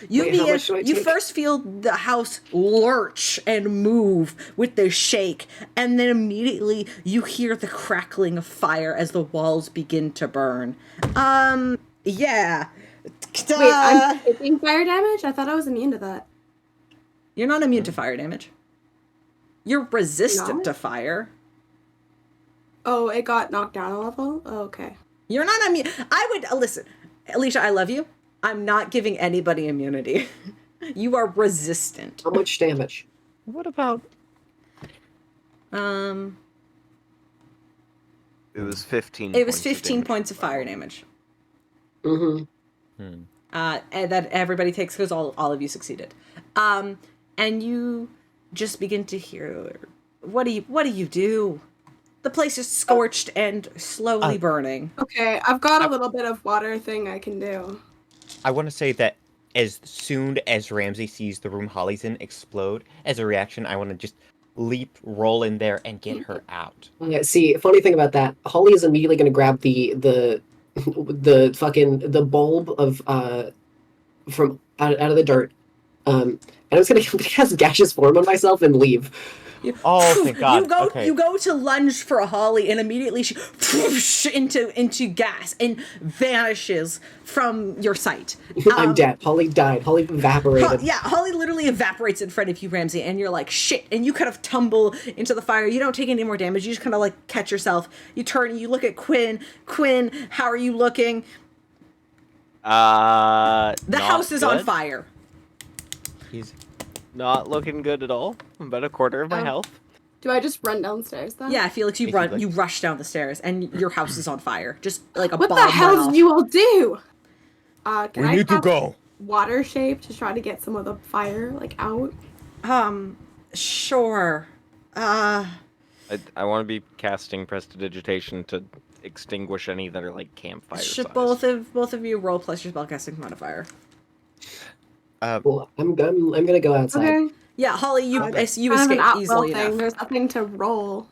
you first feel the house lurch and move with the shake, and then immediately you hear the crackling of fire as the walls begin to burn. Yeah. Wait, I'm taking fire damage? I thought I was immune to that. You're not immune to fire damage. You're resistant Not? to fire. Oh, it got knocked down a level? Oh, okay. You're not immune. I would listen, Alycia, I love you. I'm not giving anybody immunity. You are resistant. How much damage? What about? It It was 15. was 15 points of fire damage. Mm-hmm. And that everybody takes because all of you succeeded. And you just begin to hear, what do you do? The place is scorched and slowly burning. Okay, I've got a little bit of water thing I can do. I want to say that as soon as Ramsey sees the room Holly's in explode, as a reaction, I want to just roll in there and get her out. Yeah, see, funny thing about that, Holly is immediately going to grab the bulb of from out of the dirt, and I was going to cast gaseous form on myself and leave. Oh, thank God. You go to lunge for a Holly, and immediately she into gas and vanishes from your sight. I'm dead. Holly died. Holly evaporated. Holly literally evaporates in front of you, Ramsey, and you're like, shit. And you kind of tumble into the fire. You don't take any more damage. You just kind of like catch yourself. You turn and you look at Quinn. Quinn, how are you looking? The house is on fire. He's Not looking good at all. I'm about a quarter of my health. Do I just run downstairs then? Yeah, Felix, you rush down the stairs, and your house is on fire. Just like a What bomb the went hell off. did you all do? Can I We need to cast go. water shape to try to get some of the fire out? Sure. I want to be casting prestidigitation to extinguish any that are like campfire. Should both of you roll plus your spellcasting modifier? Well, I'm gonna go outside. Okay. Yeah, Holly, you Okay. you Kind of an escaped at-will easily thing. enough. There's nothing to roll.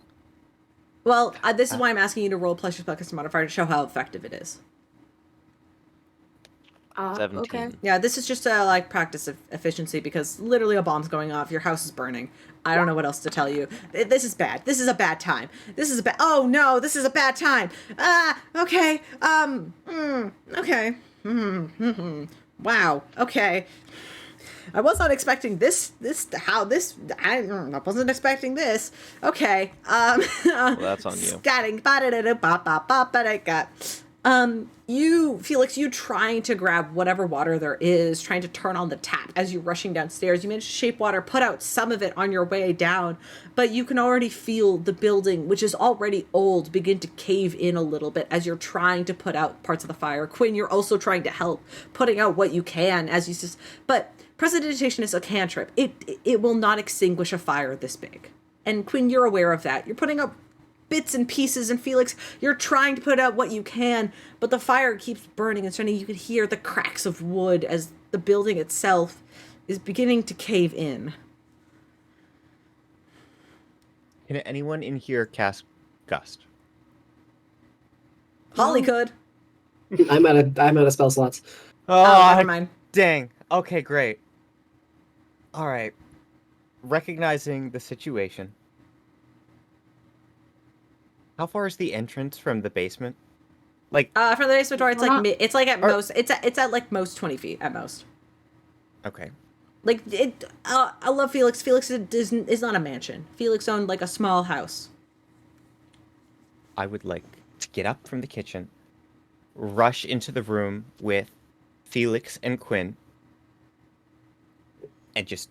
Well, this is why I'm asking you to roll plus your spellcaster modifier to show how effective it is. 17. Okay. Yeah, this is just a like practice of efficiency because literally a bomb's going off, your house is burning. I don't know what else to tell you. This is bad. This is a bad time. This is a bad. Oh no, this is a bad time. Okay. Okay. Wow. Okay. I was not expecting this. I wasn't expecting this. Okay. Well, that's on you. You, Felix, you trying to grab whatever water there is, trying to turn on the tap as you're rushing downstairs. You manage to shape water, put out some of it on your way down, but you can already feel the building, which is already old, begin to cave in a little bit as you're trying to put out parts of the fire. Quinn, you're also trying to help, putting out what you can as you just, but prestidigitation is a cantrip. It will not extinguish a fire this big. And Quinn, you're aware of that. You're putting up bits and pieces, and Felix, you're trying to put out what you can, but the fire keeps burning and starting. You can hear the cracks of wood as the building itself is beginning to cave in. Can anyone in here cast Gust? Holly could. I'm out of spell slots. Oh, never mind. Dang. Okay, great. All right. Recognizing the situation. How far is the entrance from the basement? Like, From the basement door, it's like it's like at Or- most, it's at like most 20 feet at most. okay. Like it, I love Felix. Felix is not a mansion. Felix owned like a small house. I would like to get up from the kitchen, rush into the room with Felix and Quinn, and just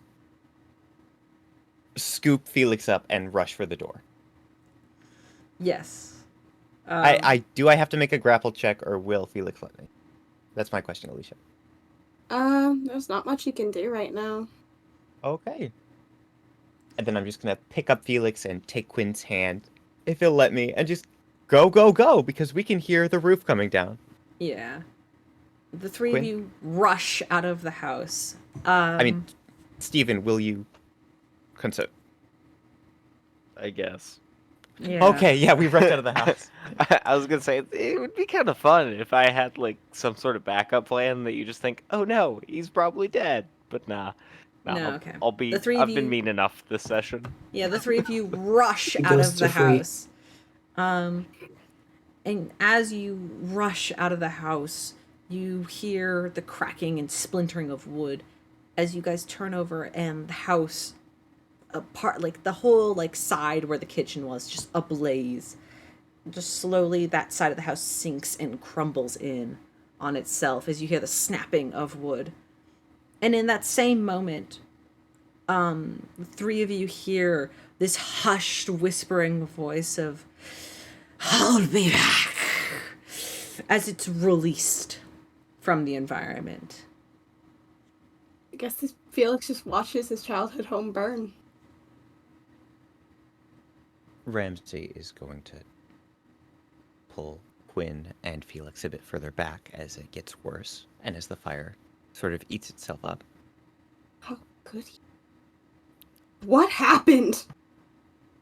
scoop Felix up and rush for the door. Yes. I have to make a grapple check, or will Felix let me? That's my question, Alycia. There's not much you can do right now. Okay. And then I'm just gonna pick up Felix and take Quinn's hand, if he'll let me, and just go, go, go, because we can hear the roof coming down. Yeah. The three Quinn? of you rush out of the house. I mean, Steven, will you consent? I guess. Yeah. Okay, yeah, we rushed out of the house. I was gonna say it would be kind of fun if I had like some sort of backup plan that you just think, oh no, he's probably dead. But nah, No, okay. I'll be. The three of I've been you- mean enough this session. Yeah, the three of you rush He out goes of the to free. house. And as you rush out of the house, you hear the cracking and splintering of wood as you guys turn over, and the house, apart, like the whole like side where the kitchen was, just ablaze. Just slowly, that side of the house sinks and crumbles in on itself as you hear the snapping of wood. And in that same moment, the three of you hear this hushed, whispering voice of, "I'll be back," as it's released from the environment. I guess this Felix just watches his childhood home burn. Ramsey is going to pull Quinn and Felix a bit further back as it gets worse, and as the fire sort of eats itself up. How could he? What happened?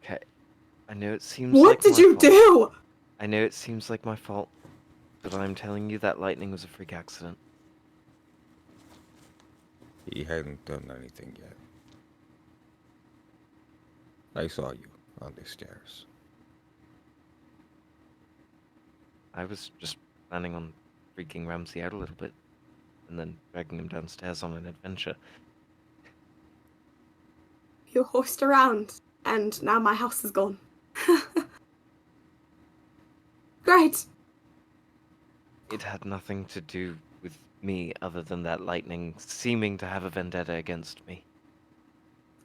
Okay, I know it seems. What like did my you fault. do? I know it seems like my fault, but I'm telling you that lightning was a freak accident. He hadn't done anything yet. I saw you on the stairs. I was just planning on freaking Ramsey out a little bit, and then dragging him downstairs on an adventure. You horsed around, and now my house is gone. Great. It had nothing to do with me other than that lightning seeming to have a vendetta against me.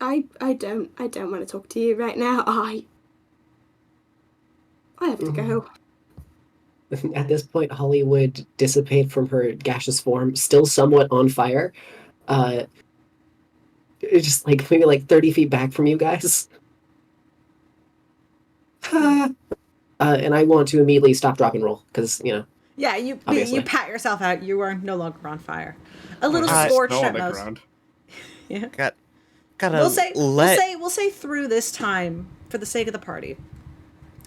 I don't want to talk to you right now. I have to go. At this point, Holly would dissipate from her gaseous form, still somewhat on fire. It's just like maybe like 30 feet back from you guys. And I want to immediately stop, drop, and roll because Yeah, you Obviously. pat yourself out. You are no longer on fire. a little There's scorched snow on at the most. ground. Yeah. Gotta We'll say through this time for the sake of the party.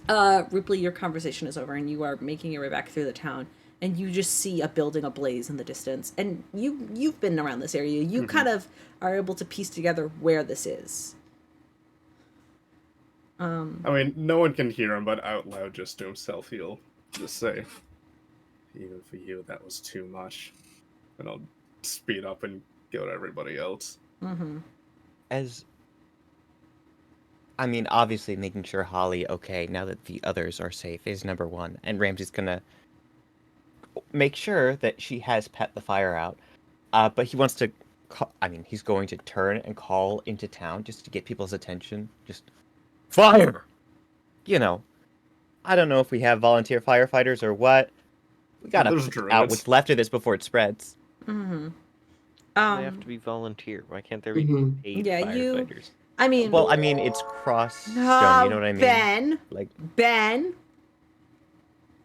Rypley, your conversation is over, and you are making your way back through the town, and you just see a building ablaze in the distance. And you've been around this area. You kind of are able to piece together where this is. I mean, no one can hear him, but out loud, just to himself, he'll just say, "Even for you, that was too much." And I'll speed up and go to everybody else. Mm-hmm. I mean, obviously making sure Holly, okay, now that the others are safe, is number one. And Ramsey's gonna make sure that she has pet the fire out. But he wants to, he's going to turn and call into town just to get people's attention. Just, fire! You know, I don't know if we have volunteer firefighters or what. We gotta There's put out druids. what's left of this before it spreads. Mm-hmm. They have to be volunteer. Why can't there be Mhm. paid Yeah, firefighters? I mean, Well, I mean, it's cross-stone, you know what I mean? Ben.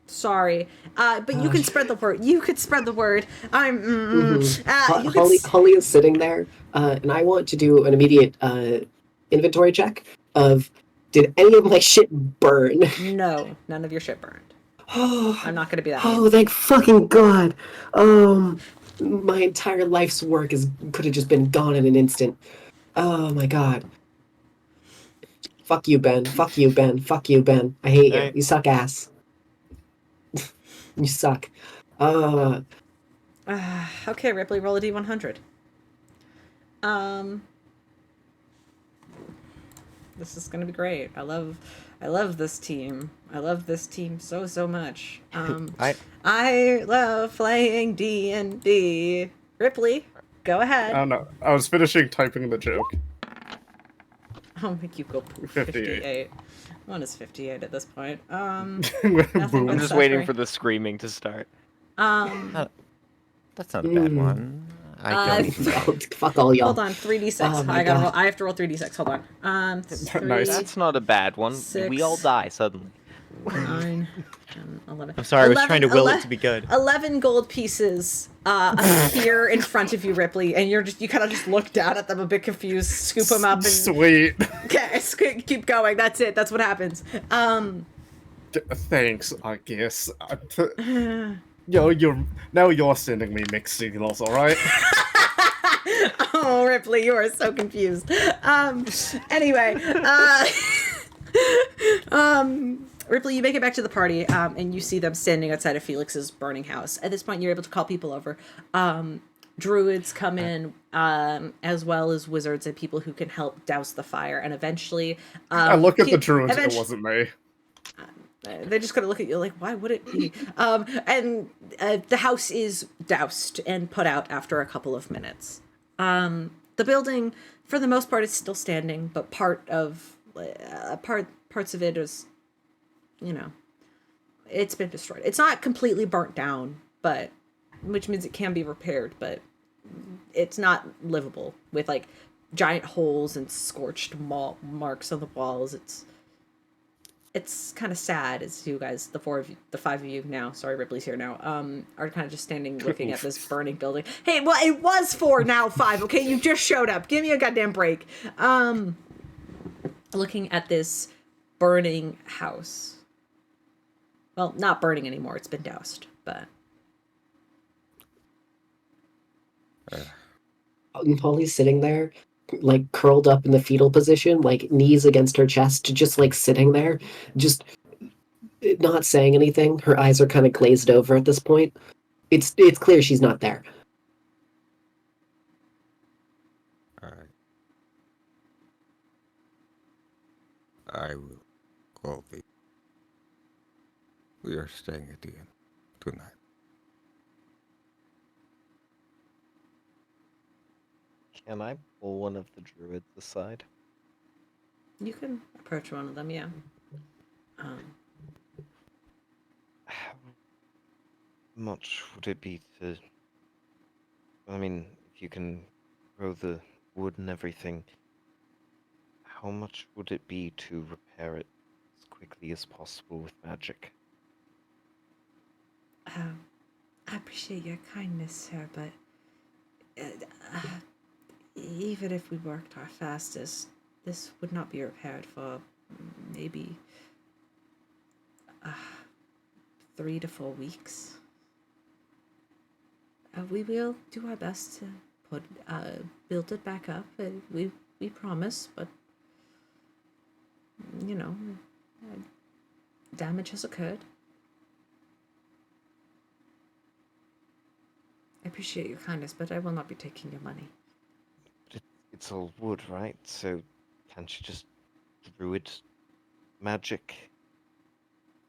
Sorry, but you can spread the word. You could spread the word. Holly is sitting there, and I want to do an immediate inventory check of, did any of my shit burn? No, none of your shit burned. Oh, I'm not going to be that. oh, thank fucking God. My entire life's work could have just been gone in an instant. Oh my God. Fuck you, Ben. Fuck you, Ben. Fuck you, Ben. I hate you. Right. You suck ass. You suck. Okay, Rypley, roll a d100. This is gonna be great. I love this team. I love this team so much. I love playing D&D. Rypley, go ahead. I don't know. I was finishing typing the joke. I'll make you go proof 58. One is 58 at this point. Boom. Nothing I'm but just waiting suffering. for the screaming to start. That's not a bad one. I don't. Fuck all y'all. Hold on, 3d6. Oh my I gotta God. roll. I have to roll 3d6. Hold on. Nice. That's not a bad one. 6, We all die suddenly. 9, 10, 11. I'm sorry, I was trying to will it to be good. 11 gold pieces appear in front of you, Rypley, and you kind of just look down at them a bit confused, scoop them up, and Sweet. okay, keep going. That's it. That's what happens. Thanks, I guess. You're sending me mixed signals, all right? Oh, Rypley, you are so confused. Anyway, Rypley, you make it back to the party, and you see them standing outside of Felix's burning house. At this point, you're able to call people over. Druids come in, as well as wizards and people who can help douse the fire. And eventually, I look at the druids. It wasn't me. they're just gonna look at you like, why would it be? And the house is doused and put out after a couple of minutes. The building, for the most part, is still standing, but parts of it is, it's been destroyed. It's not completely burnt down, but which means it can be repaired, but it's not livable with like giant holes and scorched marks on the walls. It's kind of sad as you guys, the five of you now, sorry, Ripley's here now, are kind of just standing looking at this burning building. Hey, well, it was 4, now 5, okay? You just showed up. Give me a goddamn break. Looking at this burning house. Well, not burning anymore. It's been doused, but... Polly's sitting there, like curled up in the fetal position, like knees against her chest, just like sitting there, just not saying anything. Her eyes are kind of glazed over at this point. It's clear she's not there. Alright. I will call the... We are staying at the inn tonight. Can I pull one of the druids aside? You can approach one of them, yeah. How much would it be to... I mean, if you can grow the wood and everything, how much would it be to repair it as quickly as possible with magic? I appreciate your kindness, sir, but Even if we worked our fastest, this would not be repaired for maybe 3 to 4 weeks. We will do our best to build it back up. We promise, but you know, damage has occurred. I appreciate your kindness, but I will not be taking your money. It's all wood, right? So can't you just druid magic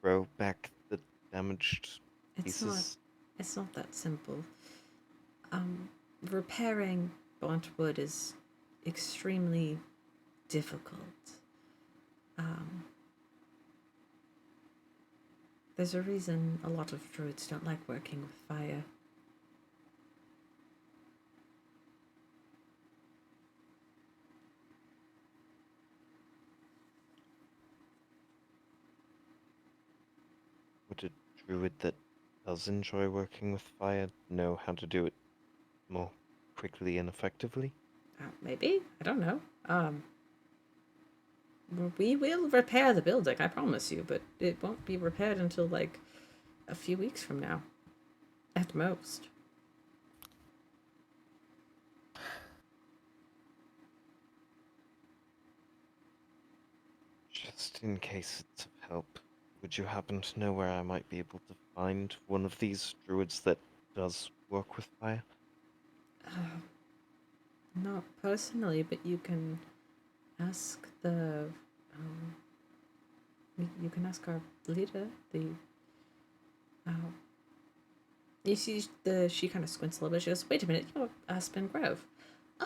grow back the damaged pieces? It's not that simple. Repairing burnt wood is extremely difficult. There's a reason a lot of druids don't like working with fire. Would a druid that does enjoy working with fire know how to do it more quickly and effectively? Maybe? I don't know. We will repair the building, I promise you, but it won't be repaired until, like, a few weeks from now. At most. Just in case it's of help, would you happen to know where I might be able to find one of these druids that does work with fire? Not personally, but you can ask the... you can ask our leader, the... you see, she kind of squints a little bit. She goes, wait a minute, you're Aspen Grove.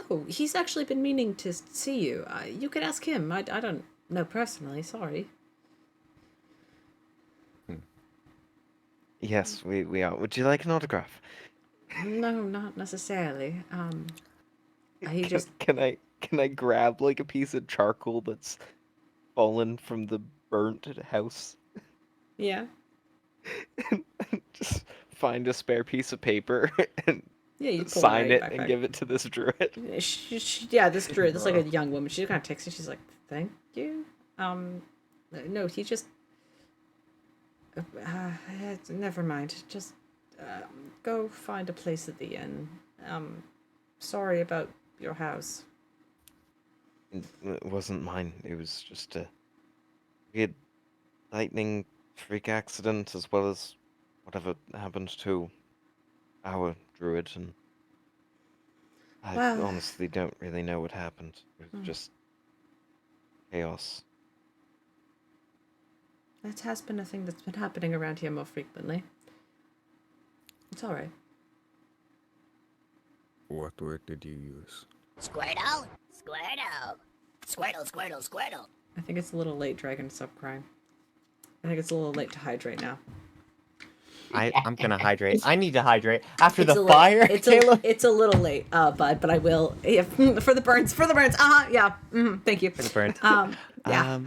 Oh, he's actually been meaning to see you. You could ask him. I don't know personally, sorry. Yes, we are. Would you like an autograph? No, not necessarily. He just... Can I grab like a piece of charcoal that's fallen from the burnt house Yeah. and just find a spare piece of paper and Yeah, you pull sign it it out of and your give it to this druid? yeah, this druid, this like a young woman. She kind of takes it. She's like, "Thank you." No, he just. Never mind. Just go find a place at the inn. Sorry about your house. It wasn't mine. It was just a weird lightning freak accident, as well as whatever happened to our druid, and I Well, honestly don't really know what happened. It was just chaos. that has been a thing that's been happening around here more frequently. It's all right. What word did you use? Squirtle, Squirtle, Squirtle, Squirtle, Squirtle. I think it's a little late, Dragon. Stop crying. I think it's a little late to hydrate now. I'm gonna hydrate. I need to hydrate after It's the a fire. Li- it's a little late, bud, but I will. Yeah, for the burns. Yeah. Thank you. For the burns. Yeah.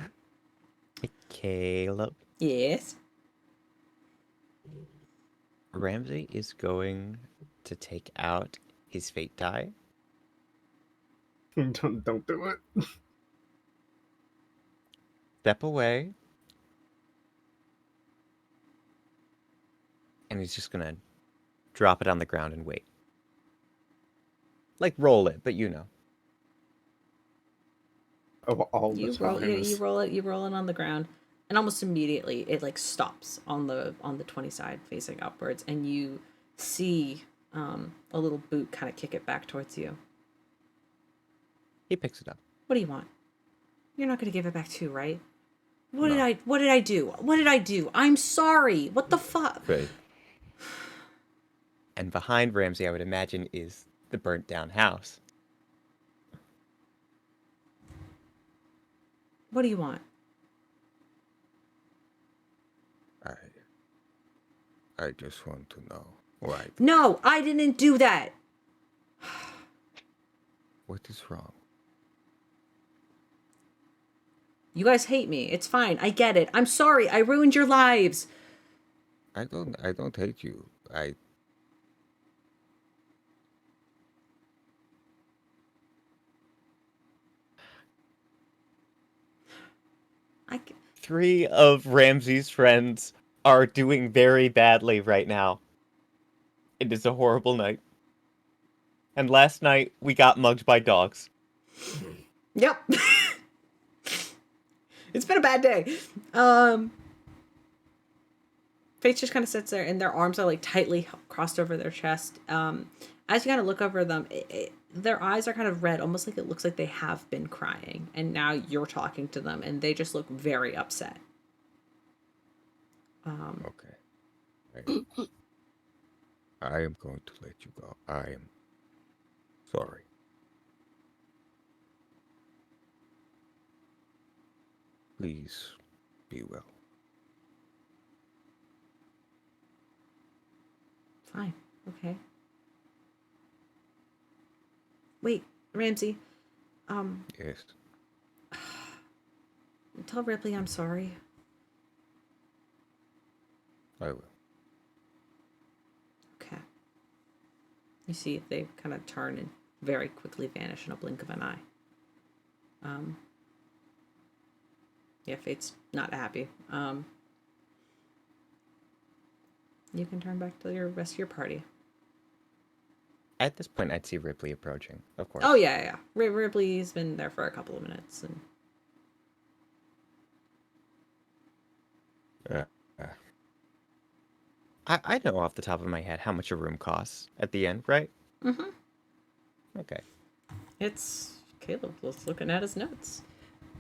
Caleb. Yes. Ramsey is going to take out his fate die. Don't do it. Step away. And he's just gonna drop it on the ground and wait. Like roll it, but you know. Of all You the roll. times. You roll it. You roll it on the ground, and almost immediately it like stops on the 20 side facing upwards, and you see a little boot kind of kick it back towards you. He picks it up. What do you want? You're not gonna give it back too, right? What No. did I do? What did I do? I'm sorry. What the fuck? Faith. And behind Ramsey, I would imagine, is the burnt down house. What do you want? I just want to know. Why? No, I didn't do that. What is wrong? You guys hate me. It's fine. I get it. I'm sorry. I ruined your lives. I don't hate you. 3 of Ramsey's friends are doing very badly right now. It is a horrible night. And last night, we got mugged by dogs. Yep. It's been a bad day. Faith just kind of sits there, and their arms are like tightly crossed over their chest. As you kind of look over them, their eyes are kind of red, almost like it looks like they have been crying. And now you're talking to them, and they just look very upset. Okay. I am going to let you go. I am sorry. Please be well. Fine. Okay. Wait, Ramsey. Yes. Tell Rypley I'm sorry. I will. Okay. You see if they kind of turn and very quickly vanish in a blink of an eye. Yeah, Fate's not happy. You can turn back to your rest of your party. At this point, I'd see Rypley approaching, of course. Oh, yeah. Ripley's been there for a couple of minutes. And I know off the top of my head how much a room costs at the end, right? Mm-hmm. Okay. It's... Caleb was looking at his notes.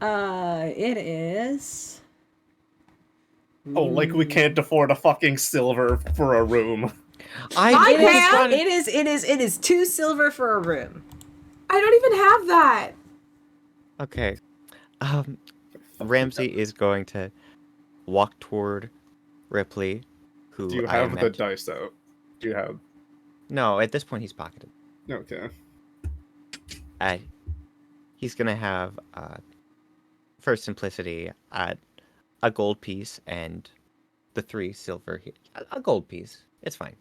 It is... Oh, like we can't afford a fucking silver for a room. It is 2 silver for a room. I don't even have that. Okay. Ramsey is going to walk toward Rypley, who Do you I have the imagine... dice out? Do you have... No, at this point he's pocketed. Okay. He's gonna have, for simplicity, a gold piece and the 3 silver. A gold piece. It's fine.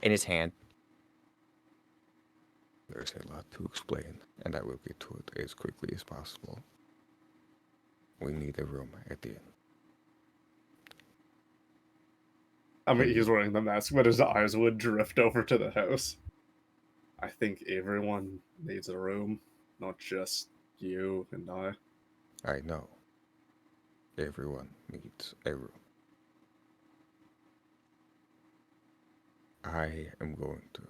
In his hand. There's a lot to explain, and I will get to it as quickly as possible. We need a room at the inn. I mean, he's wearing the mask, but his eyes would drift over to the house. I think everyone needs a room, not just you and I. I know. Everyone needs a room. I am going to...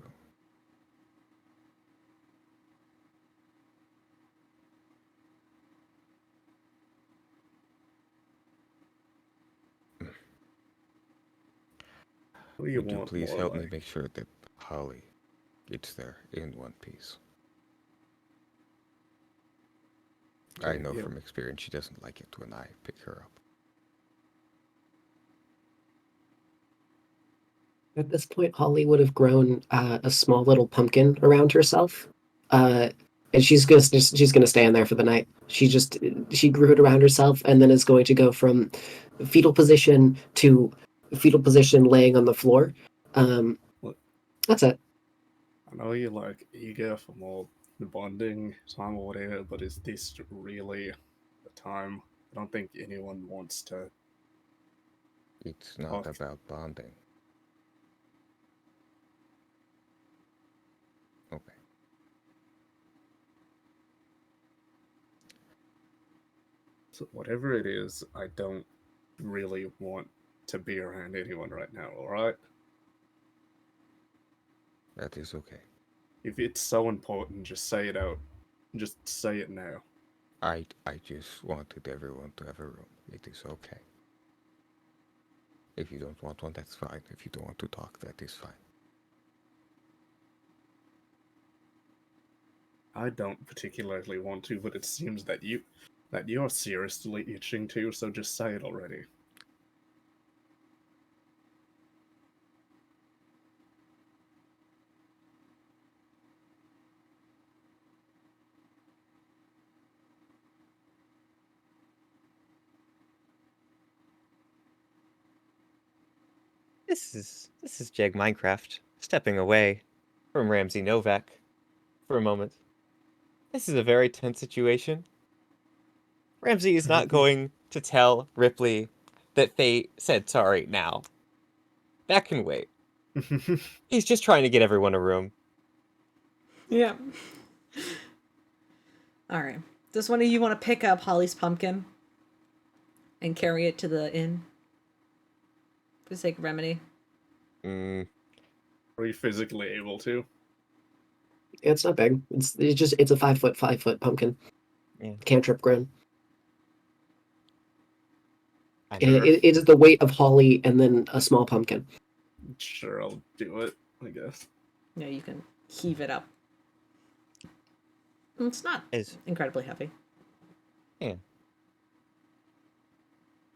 What do you Would you want please more help me like? make sure that Holly gets there in one piece? I know Yeah. from experience she doesn't like it when I pick her up. At this point, Holly would have grown a small little pumpkin around herself, and she's gonna stay in there for the night. She grew it around herself, and then is going to go from fetal position to fetal position, laying on the floor. That's it. I know you're like eager for more bonding time or whatever, but is this really the time? I don't think anyone wants to. It's not talk. about bonding. Okay. So whatever it is, I don't really want to be around anyone right now, alright? That is okay. If it's so important, just say it out. Just say it now. I just wanted everyone to have a room. It is okay. If you don't want one, that's fine. If you don't want to talk, that is fine. I don't particularly want to, but it seems that you're seriously itching to, so just say it already. This is Jegg Minecraft stepping away from Ramsey Novak for a moment. This is a very tense situation. Ramsey is not going to tell Rypley that they said sorry now. That can wait. He's just trying to get everyone a room. Yeah. All right. Does one of you want to pick up Holly's pumpkin and carry it to the inn? For the sake of remedy. Mm, Are we physically able to? It's not big. It's a 5 foot pumpkin. Yeah. Cantrip grown. I And mean, it is the weight of holly and then a small pumpkin. Sure, I'll do it, I guess. Yeah, you can heave it up. It's not as incredibly heavy.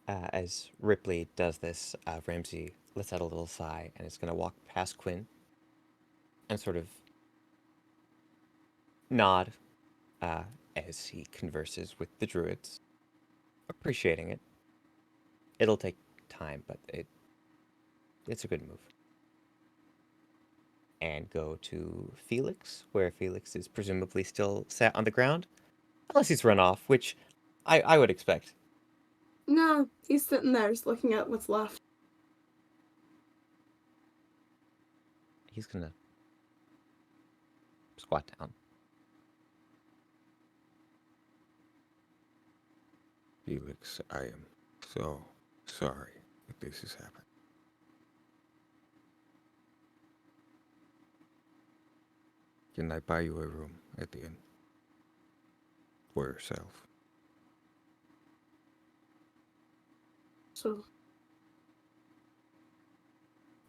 as Rypley does this, Ramsey lets out a little sigh and is going to walk past Quinn and sort of nod as he converses with the druids, appreciating it. It'll take time, but it's a good move. And go to Felix, where Felix is presumably still sat on the ground, unless he's run off, which I would expect. No, he's sitting there just looking at what's left. He's gonna squat down. Felix, I am so sorry that this has happened. Can I buy you a room at the inn? For yourself? So,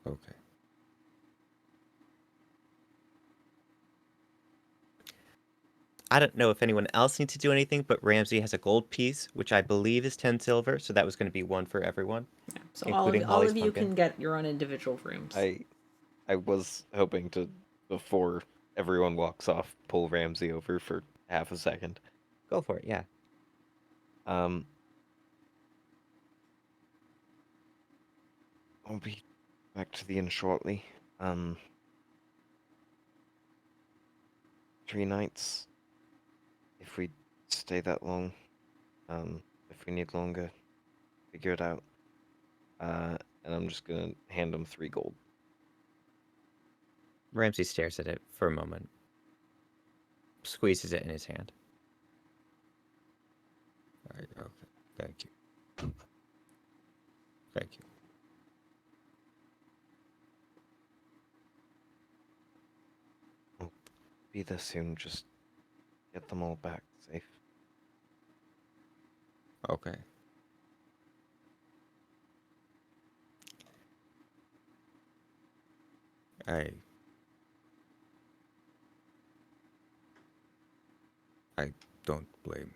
Okay. I don't know if anyone else needs to do anything, but Ramsey has a gold piece, which I believe is 10 silver, so that was going to be one for everyone. Yeah. So Including all Holly's of you pumpkin. can get your own individual rooms. I was hoping to, before everyone walks off, pull Ramsey over for half a second. Go for it, yeah. I'll be back to the inn shortly. 3 nights. If we stay that long. If we need longer, figure it out. And I'm just gonna hand him 3 gold. Ramsey stares at it for a moment, squeezes it in his hand. Okay. Thank you. Thank you. Be there soon, just get them all back safe. Okay. I don't blame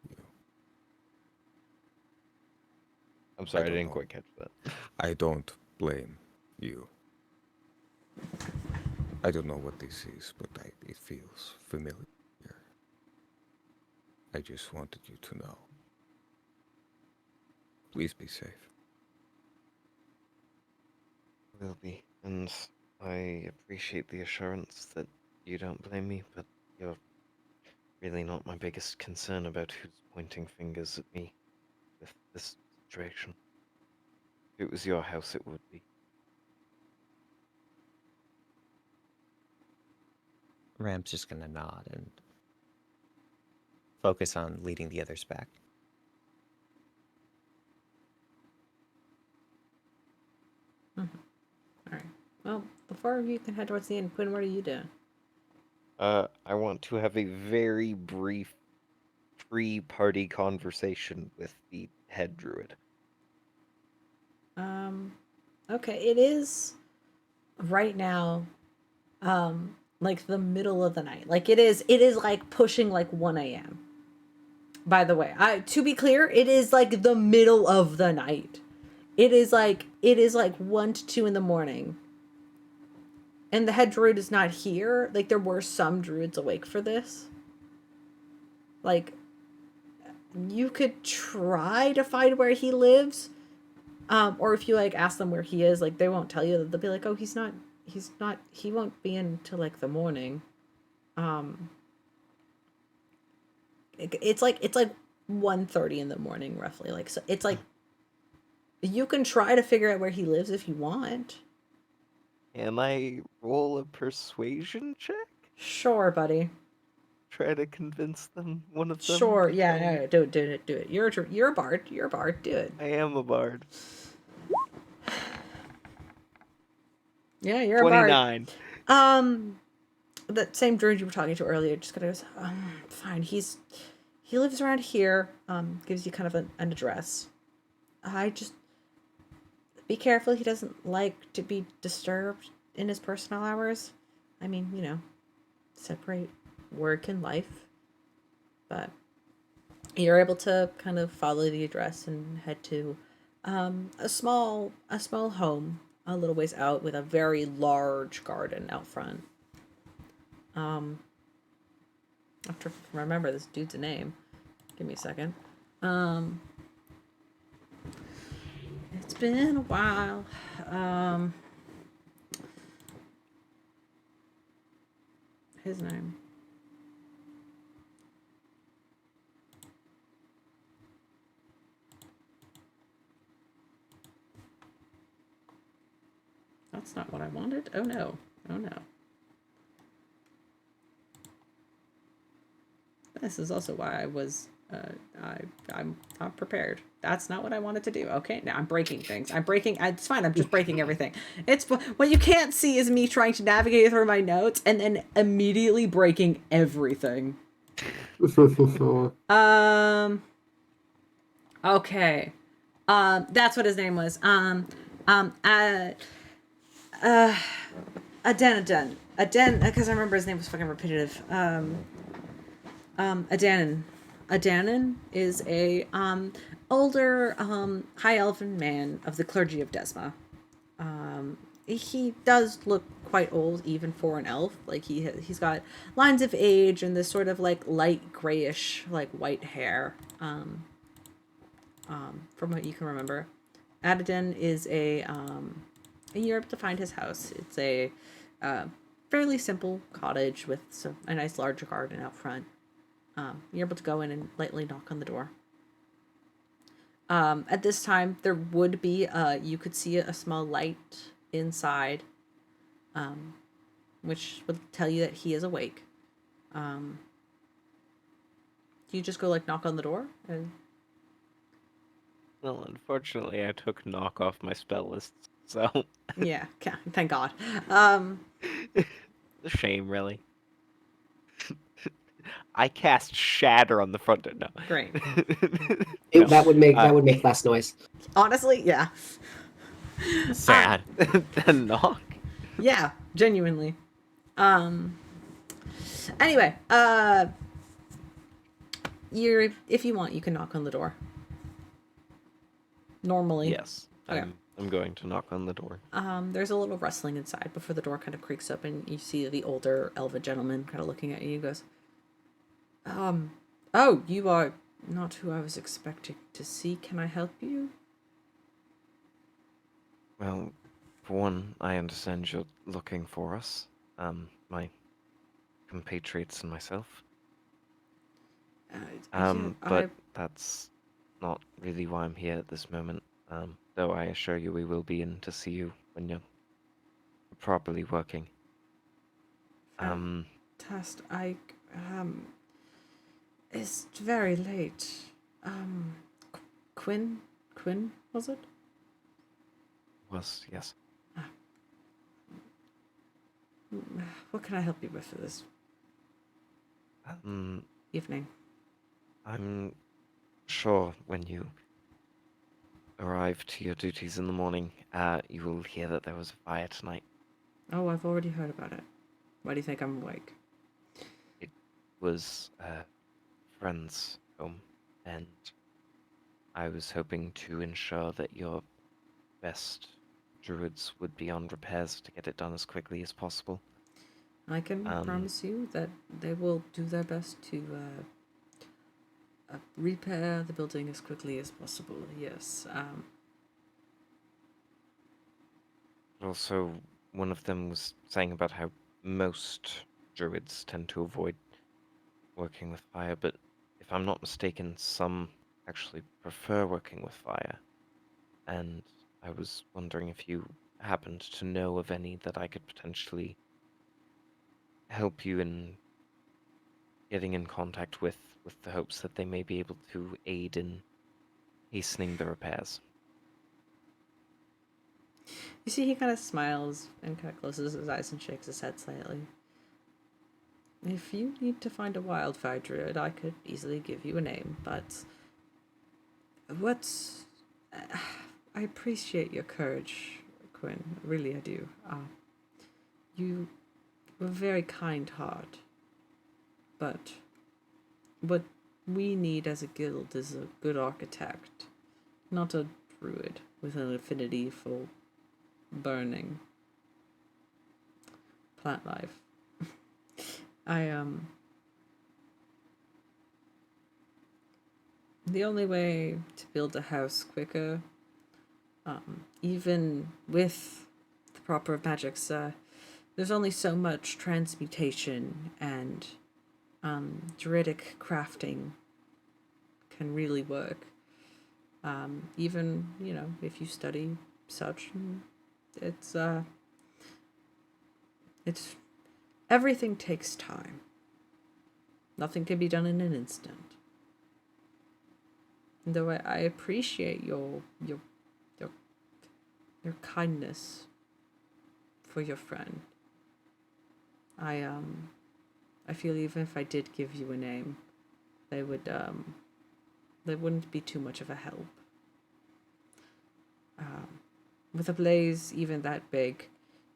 you. I'm sorry, I don't didn't know. quite catch that. I don't blame you. I don't know what this is, but it feels familiar. I just wanted you to know. Please be safe. Will be, and I appreciate the assurance that you don't blame me, but you're really not my biggest concern about who's pointing fingers at me with this situation. If it was your house, it would be. Ram's just gonna nod and focus on leading the others back. All right. Well, the 4 of you can head towards the inn. Quinn, what are you doing? I want to have a very brief pre-party conversation with the head druid. Okay, it is right now, like the middle of the night. Like it is like pushing like 1 a.m. By the way, to be clear, it is like the middle of the night. It is like 1 to 2 in the morning. And the head druid is not here. Like there were some druids awake for this. Like you could try to find where he lives. Or if you like ask them where he is, like they won't tell you. They'll be like, "Oh, he won't be in till like the morning." It's like 1:30 in the morning, roughly. Like, so it's like you can try to figure out where he lives if you want. Can I roll a persuasion check? Sure, buddy. Try to convince one of them. Sure, to yeah, tell me? no, do it. You're a bard. You're a bard. Do it. I am a bard. Yeah, you're a bard. 29. That same druid you were talking to earlier just kind of goes, fine. He lives around here. Gives you kind of an address. I just be careful. He doesn't like to be disturbed in his personal hours. I mean, separate work and life. But you're able to kind of follow the address and head to a small home a little ways out with a very large garden out front. I have to remember this dude's name. Give me a second. It's been a while. His name. That's not what I wanted. Oh no. Oh no. This is also why I was I'm not prepared. That's not what I wanted to do. Okay, now I'm breaking things. It's fine. I'm just breaking everything. It's what you can't see is me trying to navigate through my notes and then immediately breaking everything. Okay. That's what his name was. Aden, because I remember his name was fucking repetitive. Adanin is a older high elven man of the clergy of Desma. He does look quite old even for an elf. Like he's got lines of age and this sort of like light grayish like white hair. From what you can remember, Adadin is you're able to find his house. It's a fairly simple cottage with a nice large garden out front. You're able to go in and lightly knock on the door. At this time, there would be you could see a small light inside, which would tell you that he is awake. Do you just go like knock on the door? Well, unfortunately, I took knock off my spell list, so Yeah, thank God. a shame, really. I cast shatter on the front door. No. Great. No. That would make less noise. Honestly, yeah. Sad. The knock. Yeah, genuinely. Anyway, if you want, you can knock on the door. Normally. Yes. Okay. I'm going to knock on the door. There's a little rustling inside before the door kind of creaks open. You see the older elven gentleman kind of looking at you. He goes, oh, you are not who I was expecting to see. Can I help you? Well, for one, I understand you're looking for us. My compatriots and myself. But that's not really why I'm here at this moment. Though I assure you we will be in to see you when you're properly working. Fantastic. It's very late. Quinn, was it? Was, yes. What can I help you with for this evening? I'm sure when you arrive to your duties in the morning, you will hear that there was a fire tonight. Oh, I've already heard about it. Why do you think I'm awake? It was a friend's home, and I was hoping to ensure that your best druids would be on repairs to get it done as quickly as possible. I can promise you that they will do their best to repair the building as quickly as possible. Yes. Also, one of them was saying about how most druids tend to avoid working with fire, but if I'm not mistaken, some actually prefer working with fire. And I was wondering if you happened to know of any that I could potentially help you in getting in contact with the hopes that they may be able to aid in hastening the repairs. You see, he kind of smiles and kind of closes his eyes and shakes his head slightly. If you need to find a wildfire druid, I could easily give you a name, but what's... I appreciate your courage, Quinn. Really, I do. You were very kind heart, but what we need as a guild is a good architect, not a druid with an affinity for burning plant life. The only way to build a house quicker, even with the proper magics, there's only so much transmutation and druidic crafting can really work. Even, if you study such, it's everything takes time. Nothing can be done in an instant. And though I appreciate your kindness for your friend, I feel even if I did give you a name, they wouldn't be too much of a help. With a blaze even that big,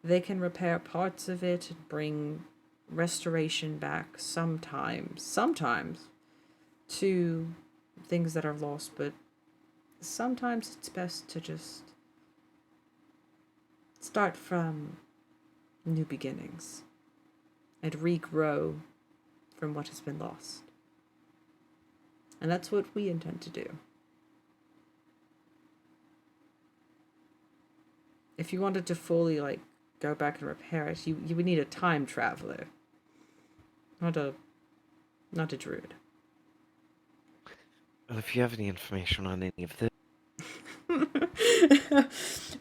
they can repair parts of it and bring restoration back sometimes to things that are lost, but sometimes it's best to just start from new beginnings and regrow from what has been lost. And that's what we intend to do. If you wanted to fully go back and repair it, you would need a time traveler. Not a druid. Well, if you have any information on any of this...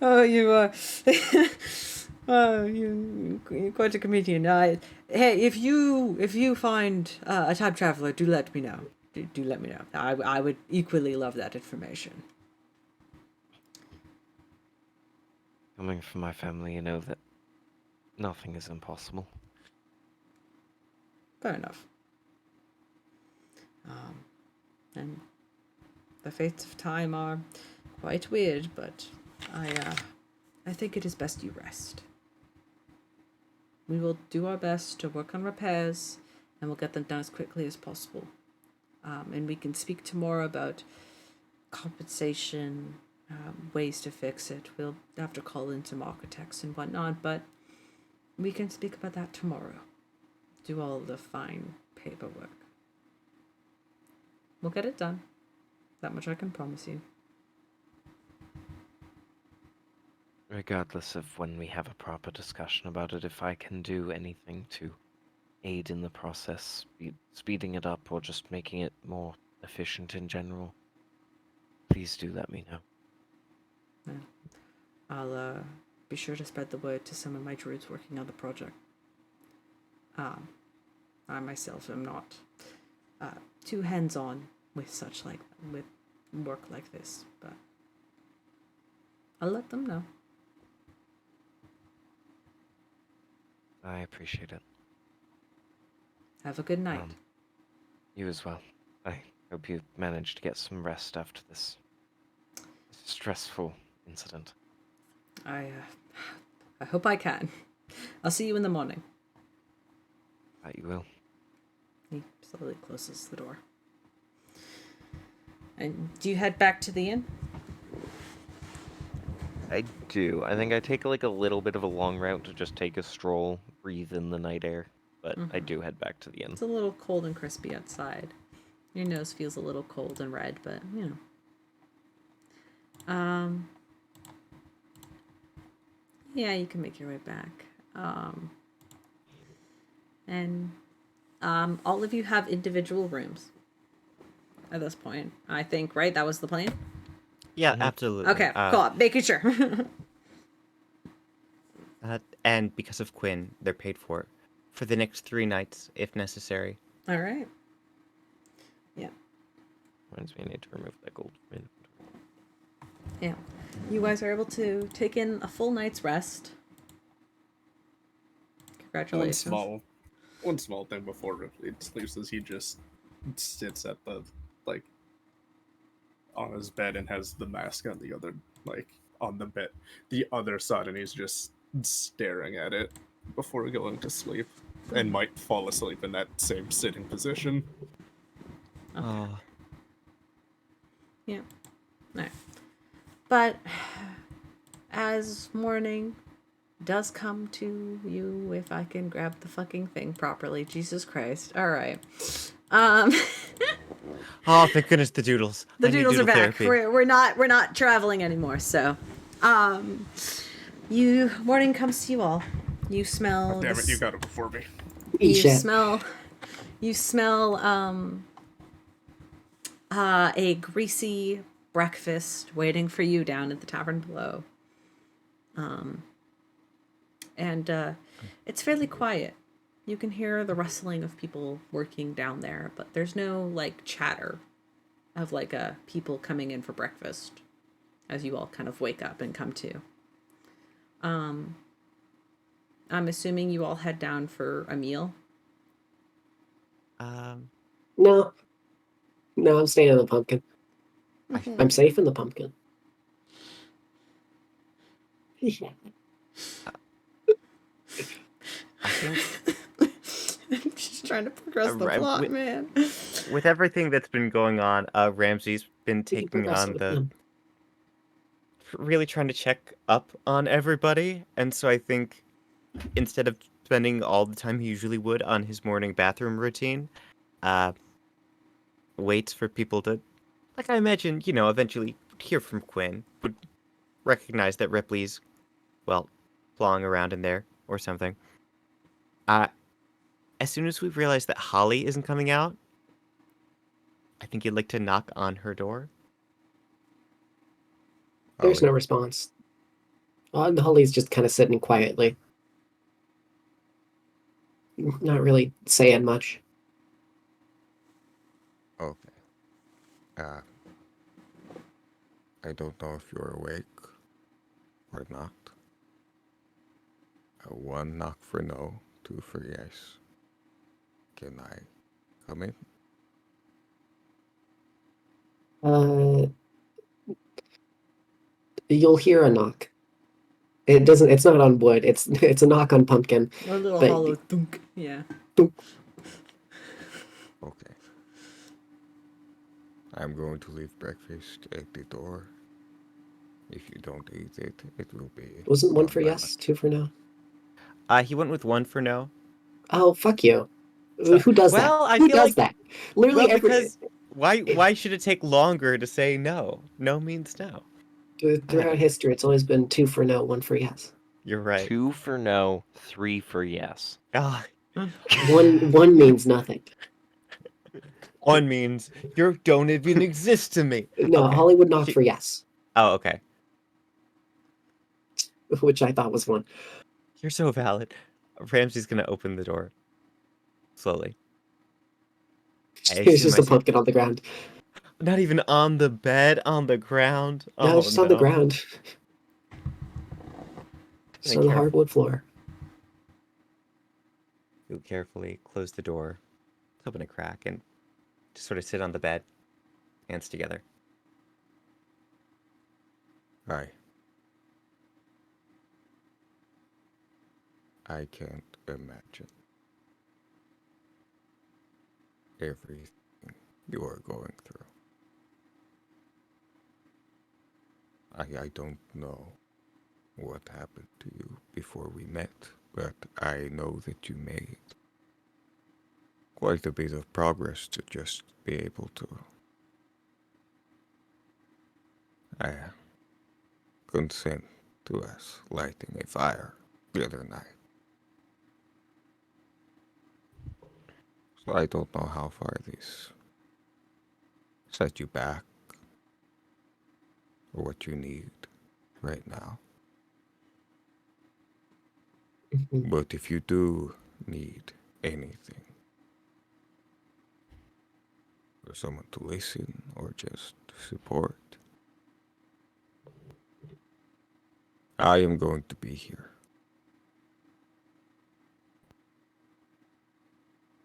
Oh, you're quite a comedian. Hey, if you find a time traveler, do let me know. Do let me know. I would equally love that information. Coming from my family, you know that nothing is impossible. Fair enough. And the fates of time are quite weird, but I think it is best you rest. We will do our best to work on repairs, and we'll get them done as quickly as possible. And we can speak tomorrow about compensation, ways to fix it. We'll have to call in some architects and whatnot, but we can speak about that tomorrow. Do all the fine paperwork. We'll get it done. That much I can promise you. Regardless of when we have a proper discussion about it, if I can do anything to aid in the process, speeding it up or just making it more efficient in general, please do let me know. Yeah. I'll be sure to spread the word to some of my druids working on the project. I myself am not too hands-on with with work like this, but I'll let them know. I appreciate it. Have a good night. You as well. I hope you managed to get some rest after this stressful incident. I hope I can. I'll see you in the morning. That you will. He slowly closes the door. And do you head back to the inn? I do. I think I take a little bit of a long route to just take a stroll, breathe in the night air, but I do head back to the inn. It's a little cold and crispy outside. Your nose feels a little cold and red, but yeah, you can make your way back. And all of you have individual rooms. at this point. I think, right? That was the plan? Yeah, absolutely. Okay, cool. Making sure. And because of Quinn, they're paid for the next 3 nights, if necessary. All right. Yeah. Reminds me, I need to remove that gold from inventory. Yeah. You guys are able to take in a full night's rest. Congratulations. One small thing before Ripley sleeps is he just sits at the on his bed and has the mask on the other on the bed the other side, and he's just staring at it before going to sleep, and might fall asleep in that same sitting position. Okay. Oh, Yeah. All right. But as morning does come to you, if I can grab the fucking thing properly, Jesus Christ. All right. oh, thank goodness the doodles. The I need doodles are doodle back. therapy. We're not traveling anymore. So, morning comes to you all. You smell. Oh, damn it! You got it before me. You Shit. smell. You smell. A greasy breakfast waiting for you down at the tavern below. And it's fairly quiet. You can hear the rustling of people working down there, but there's no like chatter of like people coming in for breakfast as you all kind of wake up and come to. I'm assuming you all head down for a meal. No. No, I'm staying in the pumpkin. I'm safe in the pumpkin. Yeah. I think I'm just trying to progress the Right, plot, with- man. with everything that's been going on, Ramsey's been taking progress on with the them. really trying to check up on everybody, and so I think instead of spending all the time he usually would on his morning bathroom routine, waits for people to, like I imagine, eventually hear from Quinn, would recognize that Ripley's, well, clawing around in there or something. As soon as we realize that Holly isn't coming out, I think you'd like to knock on her door. There's no Holly, response. Holly's just kind of sitting quietly. Not really saying much. okay. I don't know if you're awake or not. 1 knock for no, 2 for yes. Can I come in? You'll hear a knock. It doesn't. It's not on wood. It's a knock on pumpkin. A little But- hollow thunk. Yeah. Okay. I'm going to leave breakfast at the door. If you don't eat it, it will be. Wasn't 1 on for my yes, 2 for no? He went with 1 for no. Oh, fuck you. So- Who does well, that? I Who feel does like- that? Literally Well, because why should it take longer to say no? No means no. throughout history, it's always been 2 for no, 1 for yes. You're right. 2 for no, 3 for yes. Ah, One means nothing. 1 means you don't even exist to me. No, Okay. Holly would knock She- for yes, Oh, okay. which I thought was 1. You're so valid. Ramsey's gonna open the door slowly. I It's assume just I a see- pumpkin on the ground. Not even on the bed, on the ground. No, Oh, it's just on the no. ground. Just on the Careful. hardwood floor. You'll carefully close the door, open a crack, and just sort of sit on the bed, hands together. Hi. I can't imagine everything you are going through. I don't know what happened to you before we met, but I know that you made quite a bit of progress to just be able to consent to us lighting a fire the other night. So I don't know how far this set you back or what you need right now. Mhm. But if you do need anything, or someone to listen or just support, I am going to be here.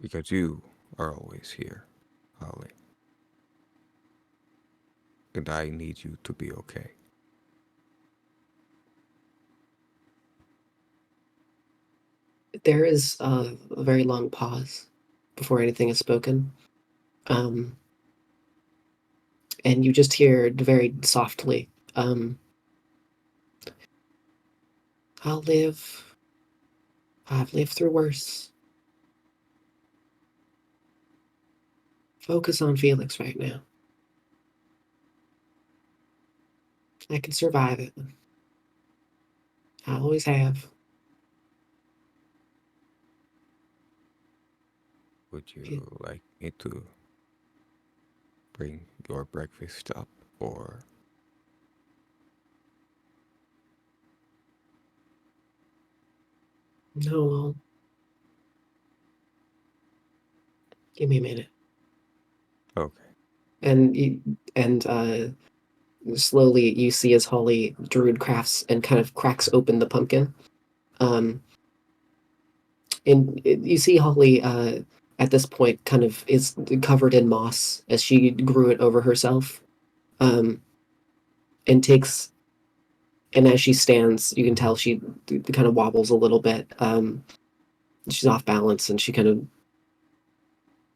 Because you are always here, Holly. And I need you to be okay. There is a very long pause before anything is spoken. And you just hear very softly, I'll live. I've lived through worse. Focus on Felix right now. I can survive it. I always have. Would Yeah. you like me to bring your breakfast up, or No, give me a minute. okay? And slowly you see as Holly druid crafts and kind of cracks open the pumpkin. You see Holly at this point kind of is covered in moss as she grew it over herself. And takes and as she stands, you can tell she kind of wobbles a little bit. She's off balance and she kind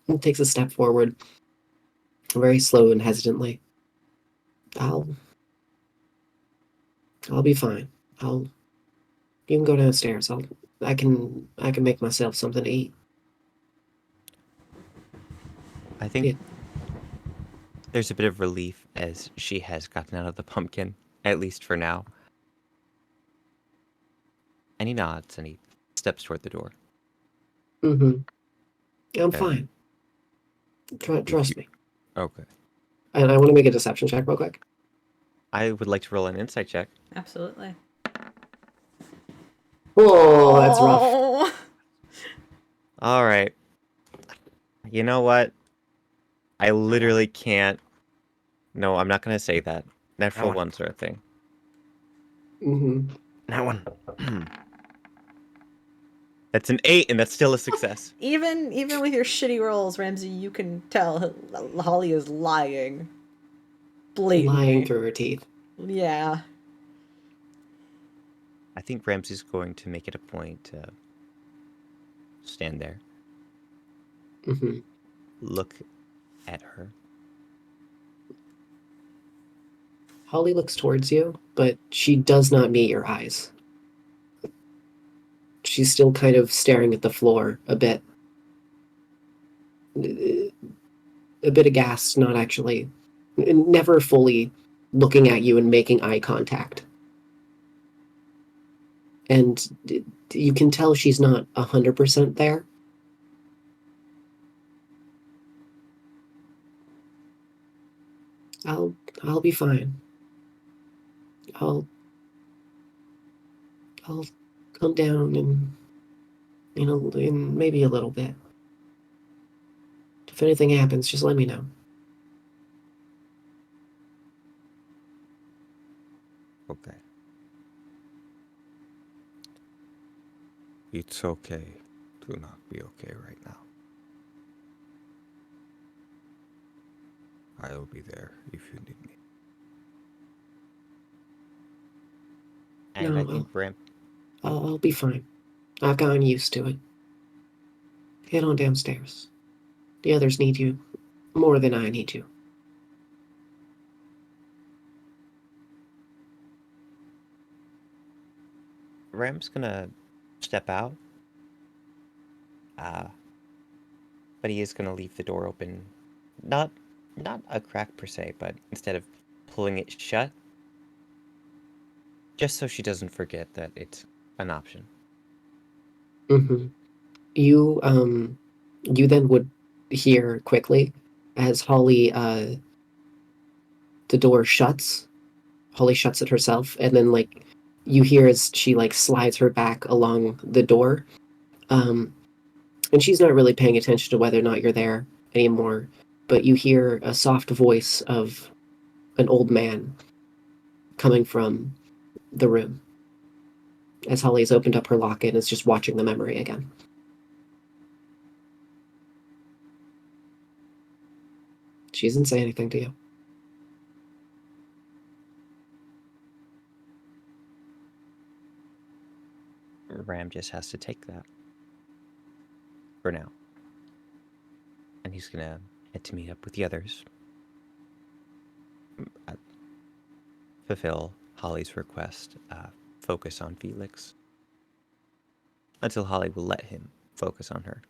of takes a step forward, very slow and hesitantly. I'll I'll be fine. You can go downstairs. I can make myself something to eat. I think Yeah. there's a bit of relief as she has gotten out of the pumpkin, at least for now. And he nods and he steps toward the door. Mm-hmm. I'm Uh, fine. If Trust you, me. okay. And I want to make a deception check real quick. I would like to roll an insight check. Absolutely. Oh, that's rough. Oh. All right. You know what? I literally can't. No, I'm not going to say that. Natural one. ones are a thing. Mm-hmm. That one. That's an 8, and that's still a success. Even with your shitty rolls, Ramsey, you can tell Holly is lying. Blatantly. Lying through her teeth. Yeah. I think Ramsey's going to make it a point to stand there, Mm-hmm. look at her. Holly looks towards you, but she does not meet your eyes. She's still kind of staring at the floor a bit. A bit aghast, not actually. Never fully looking at you and making eye contact. And you can tell she's not 100% there. I'll be fine. I'll come down in maybe a little bit. If anything happens, just let me know. Okay. It's okay to not be okay right now. I'll be there if you need me. And No, I think I'll be fine. I've gotten used to it. Head on downstairs. The others need you more than I need you. Ram's gonna step out. But he is gonna leave the door open. Not a crack per se, but instead of pulling it shut, just so she doesn't forget that it's an option. Mm-hmm. You then would hear quickly as Holly the door shuts. Holly shuts it herself, and then like you hear as she like slides her back along the door. And she's not really paying attention to whether or not you're there anymore, but you hear a soft voice of an old man coming from the room as Holly has opened up her locket and is just watching the memory again. She doesn't say anything to you. Ram just has to take that. For now. And he's gonna head to meet up with the others. Fulfill Holly's request. Focus on Felix. Until Holly will let him focus on her.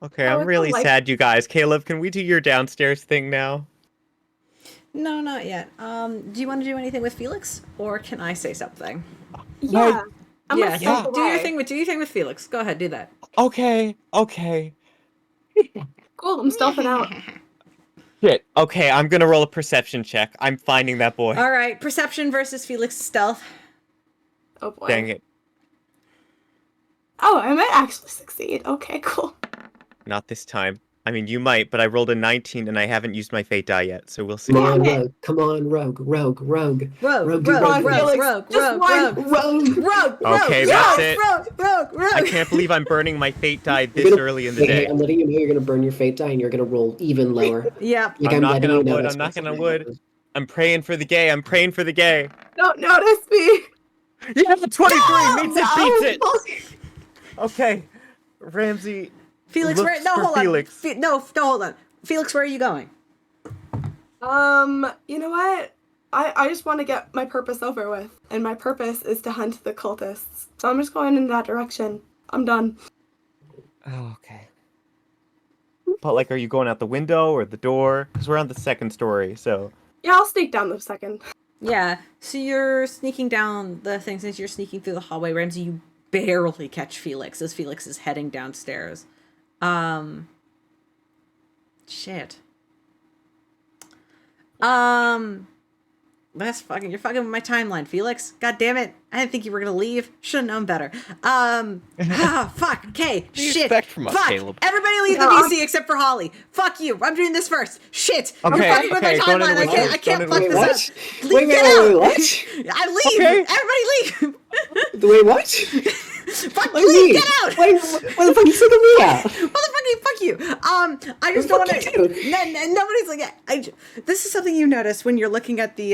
Okay, I'm really sad, you guys. Caleb, can we do your downstairs thing now? No, not yet. Do you want to do anything with Felix, or can I say something? Yeah. I'm Yeah, gonna do your thing with Felix. Go ahead, do that. Okay. Cool, I'm stealthing out. Shit. Okay, I'm gonna roll a perception check. I'm finding that boy. All right, perception versus Felix stealth. Oh boy. Dang it. Oh, I might actually succeed. Okay, cool. Not this time. I mean, you might, but I rolled a 19 and I haven't used my fate die yet, so we'll see. Come on, Damn it. Rogue. Come on, Rogue. Rogue. Rogue. Okay, that's it. Rogue. I can't believe I'm burning my fate die this early in the day. I'm letting you know you're going to burn your fate die and you're going to roll even lower. Yeah. Like, I'm knocking letting on you know wood. that's I'm knocking on what's gonna wood. happen. I'm praying for the gay. Don't notice me. Yeah, 23 meets it, beats it. Fuck. Okay, Ramsey. Felix, looks where? No, for hold Felix. on. No, hold on. Felix, where are you going? You know what? I just want to get my purpose over with, and my purpose is to hunt the cultists. So I'm just going in that direction. I'm done. Oh, okay. But like, are you going out the window or the door? Because we're on the second story, so. Yeah, I'll sneak down the second. Yeah. So you're sneaking down the things as you're sneaking through the hallway, Ramsey. You barely catch Felix as Felix is heading downstairs. Shit. You're fucking with my timeline, Felix. God damn it. I didn't think you were gonna leave. Should have known better. Fuck. Okay. What do you Shit. expect from us, Fuck. Caleb? Everybody leave the VC except for Holly. Fuck you. I'm doing this first. Shit. I'm fucking with my going in timeline. the windows, I can't going in fuck the this Wait, up. wait, Get out. what? I leave. Okay. Everybody leave. Wait, what? Fuck What you. do you mean? Get out. Wait, what the fuck you single me out? Motherfucking fuck you. I just don't want Fuck to. you. Nobody's like. This is something you notice when you're looking at the.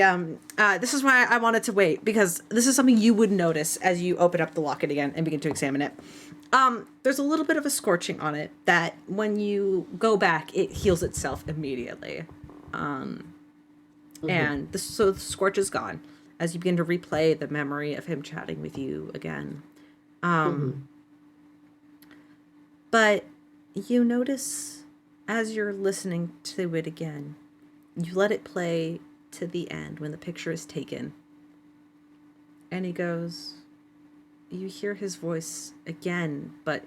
This is why I wanted to wait, because this is something you would notice as you open up the locket again and begin to examine it. There's a little bit of a scorching on it that when you go back, it heals itself immediately. And so the scorch is gone as you begin to replay the memory of him chatting with you again. But you notice as you're listening to it again, you let it play to the end when the picture is taken. And he goes, you hear his voice again, but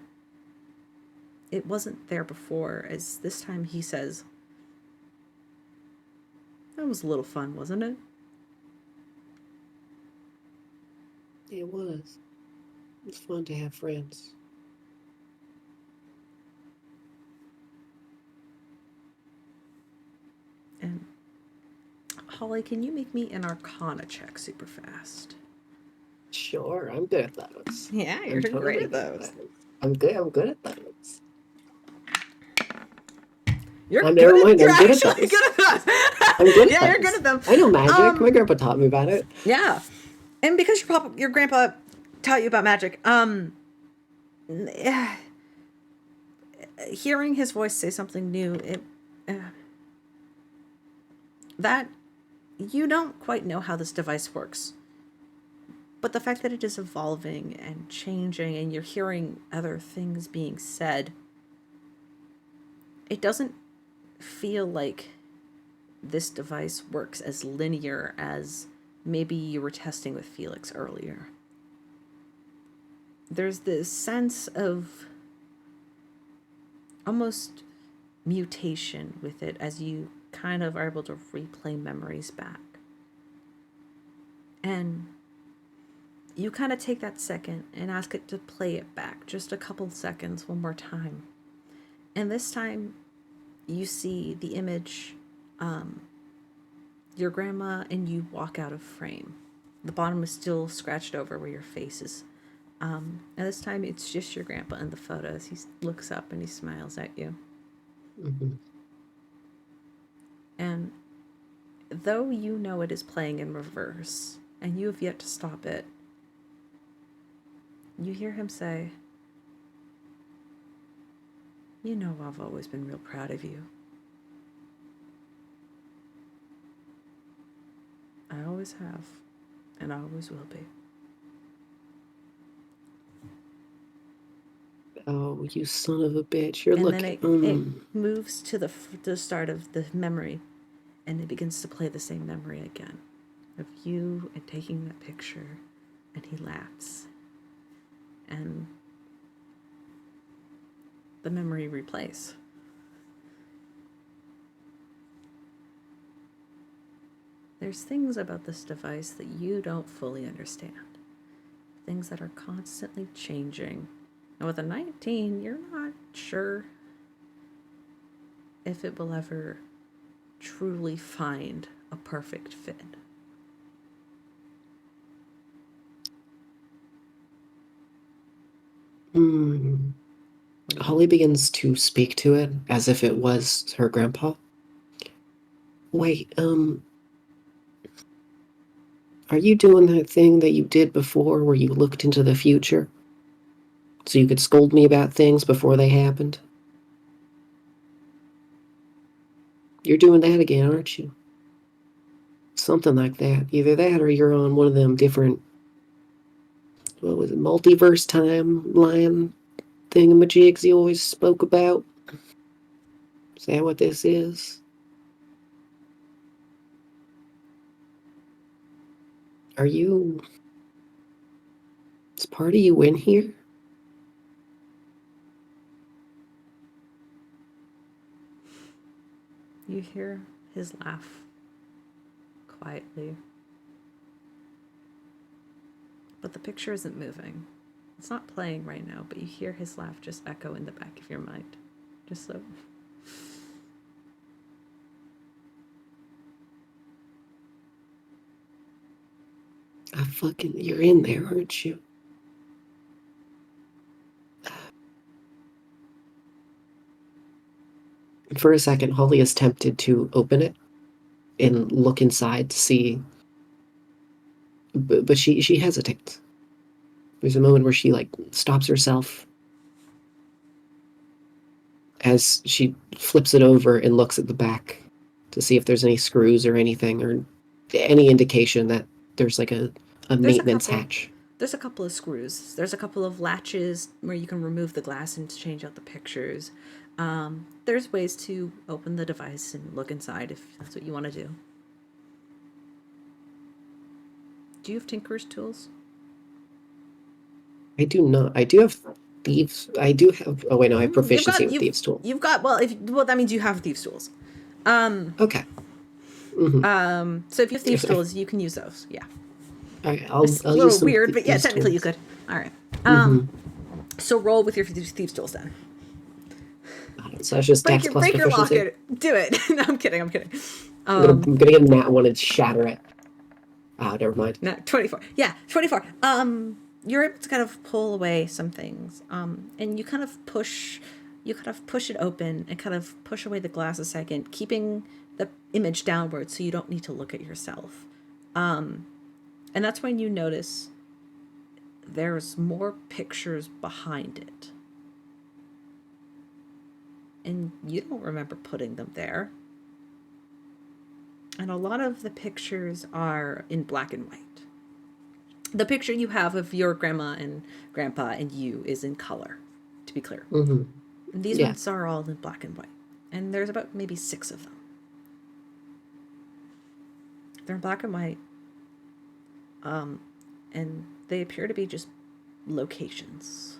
it wasn't there before, as this time he says, that was a little fun, wasn't it? It was. It's fun to have friends. And Holly, can you make me an Arcana check super fast? Sure, I'm good at those. Yeah, you're I'm great totally at those. I'm good at those. You're I'm good never mind, you're I'm good at actually those. good at those. I'm good at Yeah, you're those. good at them. I know magic. My grandpa taught me about it. Yeah. And because your grandpa taught you about magic, hearing his voice say something new, that you don't quite know how this device works. But the fact that it is evolving and changing and you're hearing other things being said, it doesn't feel like this device works as linear as maybe you were testing with Felix earlier. There's this sense of almost mutation with it as you kind of are able to replay memories back. And you kind of take that second and ask it to play it back just a couple seconds one more time. And this time you see the image, your grandma and you walk out of frame. The bottom is still scratched over where your face is. And this time it's just your grandpa in the photos. He looks up and he smiles at you. Mm-hmm. And though you know it is playing in reverse and you have yet to stop it, you hear him say, "You know I've always been real proud of you. I always have, and I always will be." Oh, you son of a bitch! You're And looking. then it moves to the start of the memory, and it begins to play the same memory again of you and taking that picture, and he laughs, and the memory replays. There's things about this device that you don't fully understand. Things that are constantly changing. And with a 19, you're not sure if it will ever truly find a perfect fit. Holly begins to speak to it as if it was her grandpa. Wait, are you doing that thing that you did before where you looked into the future? So you could scold me about things before they happened? You're doing that again, aren't you? Something like that. Either that or you're on one of them different, what was it, multiverse timeline thingamajigs you always spoke about? Is that what this is? Are you... Is part of you in here? You hear his laugh quietly. But the picture isn't moving. It's not playing right now, but you hear his laugh just echo in the back of your mind. Just so. You're in there, aren't you? For a second, Holly is tempted to open it and look inside to see, but she hesitates. There's a moment where she stops herself as she flips it over and looks at the back to see if there's any screws or anything or any indication that there's a maintenance hatch. There's a couple of screws. There's a couple of latches where you can remove the glass and change out the pictures. There's ways to open the device and look inside if that's what you want to do. Do you have tinker's tools? I do not. I do have thieves. I do have. Oh wait, no, I have proficiency with thieves' tools. You've got that means you have thieves' tools. Okay. Mm-hmm. So if you have thieves' tools, you can use those. Yeah. All right, I'll a little use some weird, but yeah, technically tools. you could. All right. So roll with your thieves' tools then. So it's just Break dex plus your proficiency. locket. Do it. No, I'm kidding. I'm gonna get a nat one and shatter it. Oh, never mind. No, 24. Yeah, 24. You're able to kind of pull away some things. And you kind of push it open and kind of push away the glass a second, keeping the image downward so you don't need to look at yourself. And that's when you notice there's more pictures behind it. And you don't remember putting them there. And a lot of the pictures are in black and white. The picture you have of your grandma and grandpa and you is in color, to be clear. Mm-hmm. And these ones are all in black and white. And there's about maybe 6 of them. They're in black and white. And they appear to be just locations.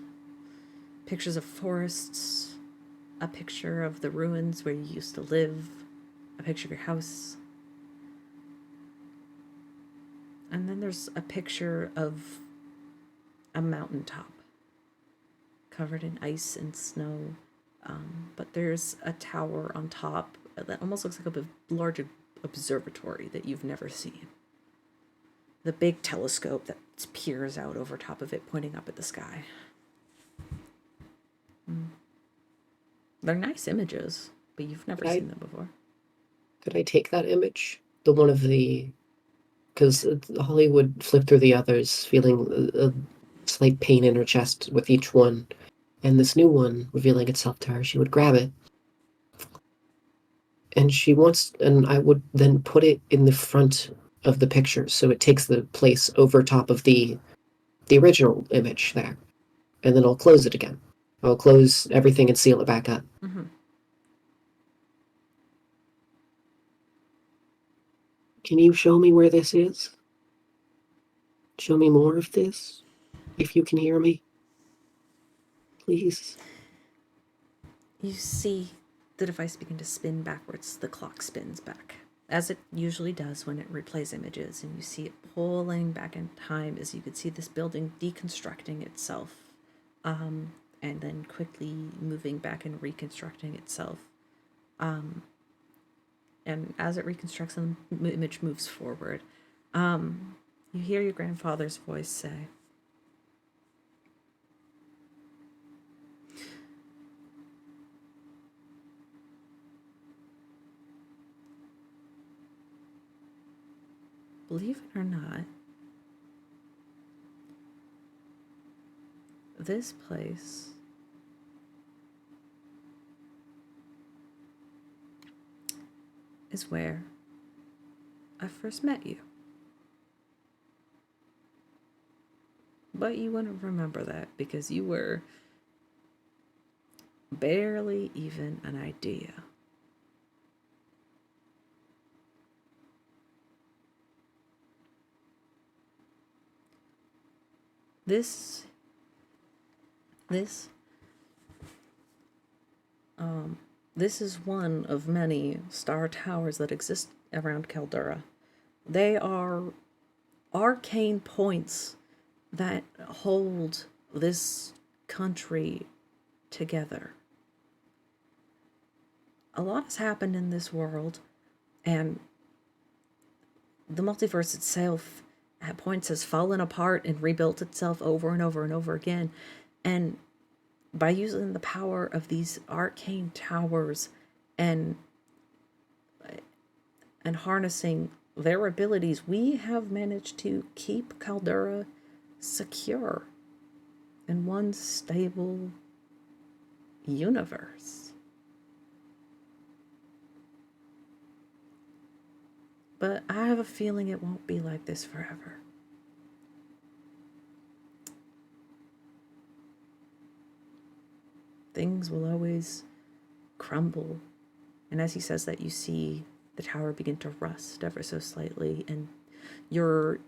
Pictures of forests, a picture of the ruins where you used to live, a picture of your house. And then there's a picture of a mountaintop covered in ice and snow. But there's a tower on top that almost looks like a large observatory that you've never seen. The big telescope that peers out over top of it, pointing up at the sky. They're nice images, but you've never seen them before. Could I take that image? The one of the... Because Holly would flip through the others, feeling a slight pain in her chest with each one. And this new one, revealing itself to her, she would grab it. And I would then put it in the front of the picture, so it takes the place over top of the original image there. And then I'll close it again. I'll close everything and seal it back up. Mm-hmm. Can you show me where this is? Show me more of this, if you can hear me. Please. You see the device begin to spin backwards. The clock spins back, as it usually does when it replays images, and you see it pulling back in time as you could see this building deconstructing itself, and then quickly moving back and reconstructing itself. And as it reconstructs and the image moves forward, you hear your grandfather's voice say, believe it or not, this place is where I first met you. But you wouldn't remember that because you were barely even an idea. This is one of many star towers that exist around Caldera. They are arcane points that hold this country together. A lot has happened in this world, and the multiverse itself at points has fallen apart and rebuilt itself over and over and over again. And by using the power of these arcane towers and harnessing their abilities, we have managed to keep Caldera secure in one stable universe. But I have a feeling it won't be like this forever. Things will always crumble. And as he says that, you see the tower begin to rust ever so slightly, and your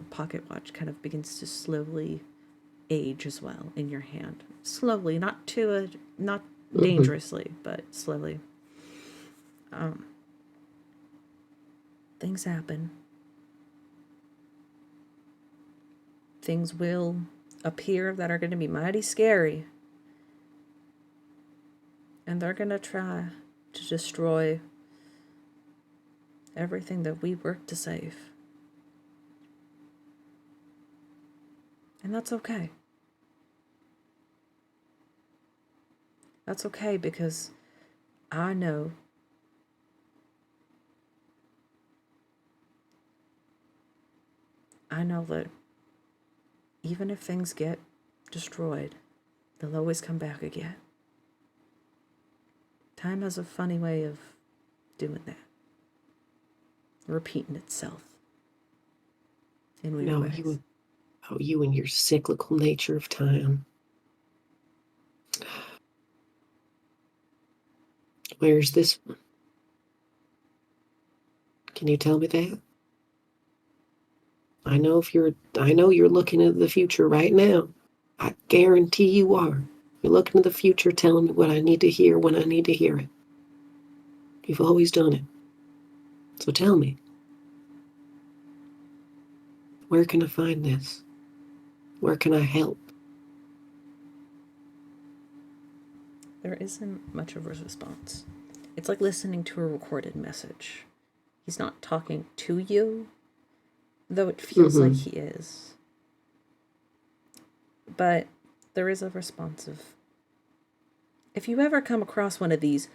pocket watch kind of begins to slowly age as well in your hand. Slowly, not dangerously, but slowly. Things happen. Things will appear that are going to be mighty scary. And they're going to try to destroy everything that we work to save. And that's okay. That's okay because I know that even if things get destroyed, they'll always come back again. Time has a funny way of doing that. Repeating itself in weird ways. You and your cyclical nature of time. Where's this one? Can you tell me that? I know you're looking into the future right now. I guarantee you are. You're looking to the future, telling me what I need to hear when I need to hear it. You've always done it. So tell me, where can I find this? Where can I help? There isn't much of a response. It's like listening to a recorded message. He's not talking to you, though it feels like he is. But there is a response of, if you ever come across one of these,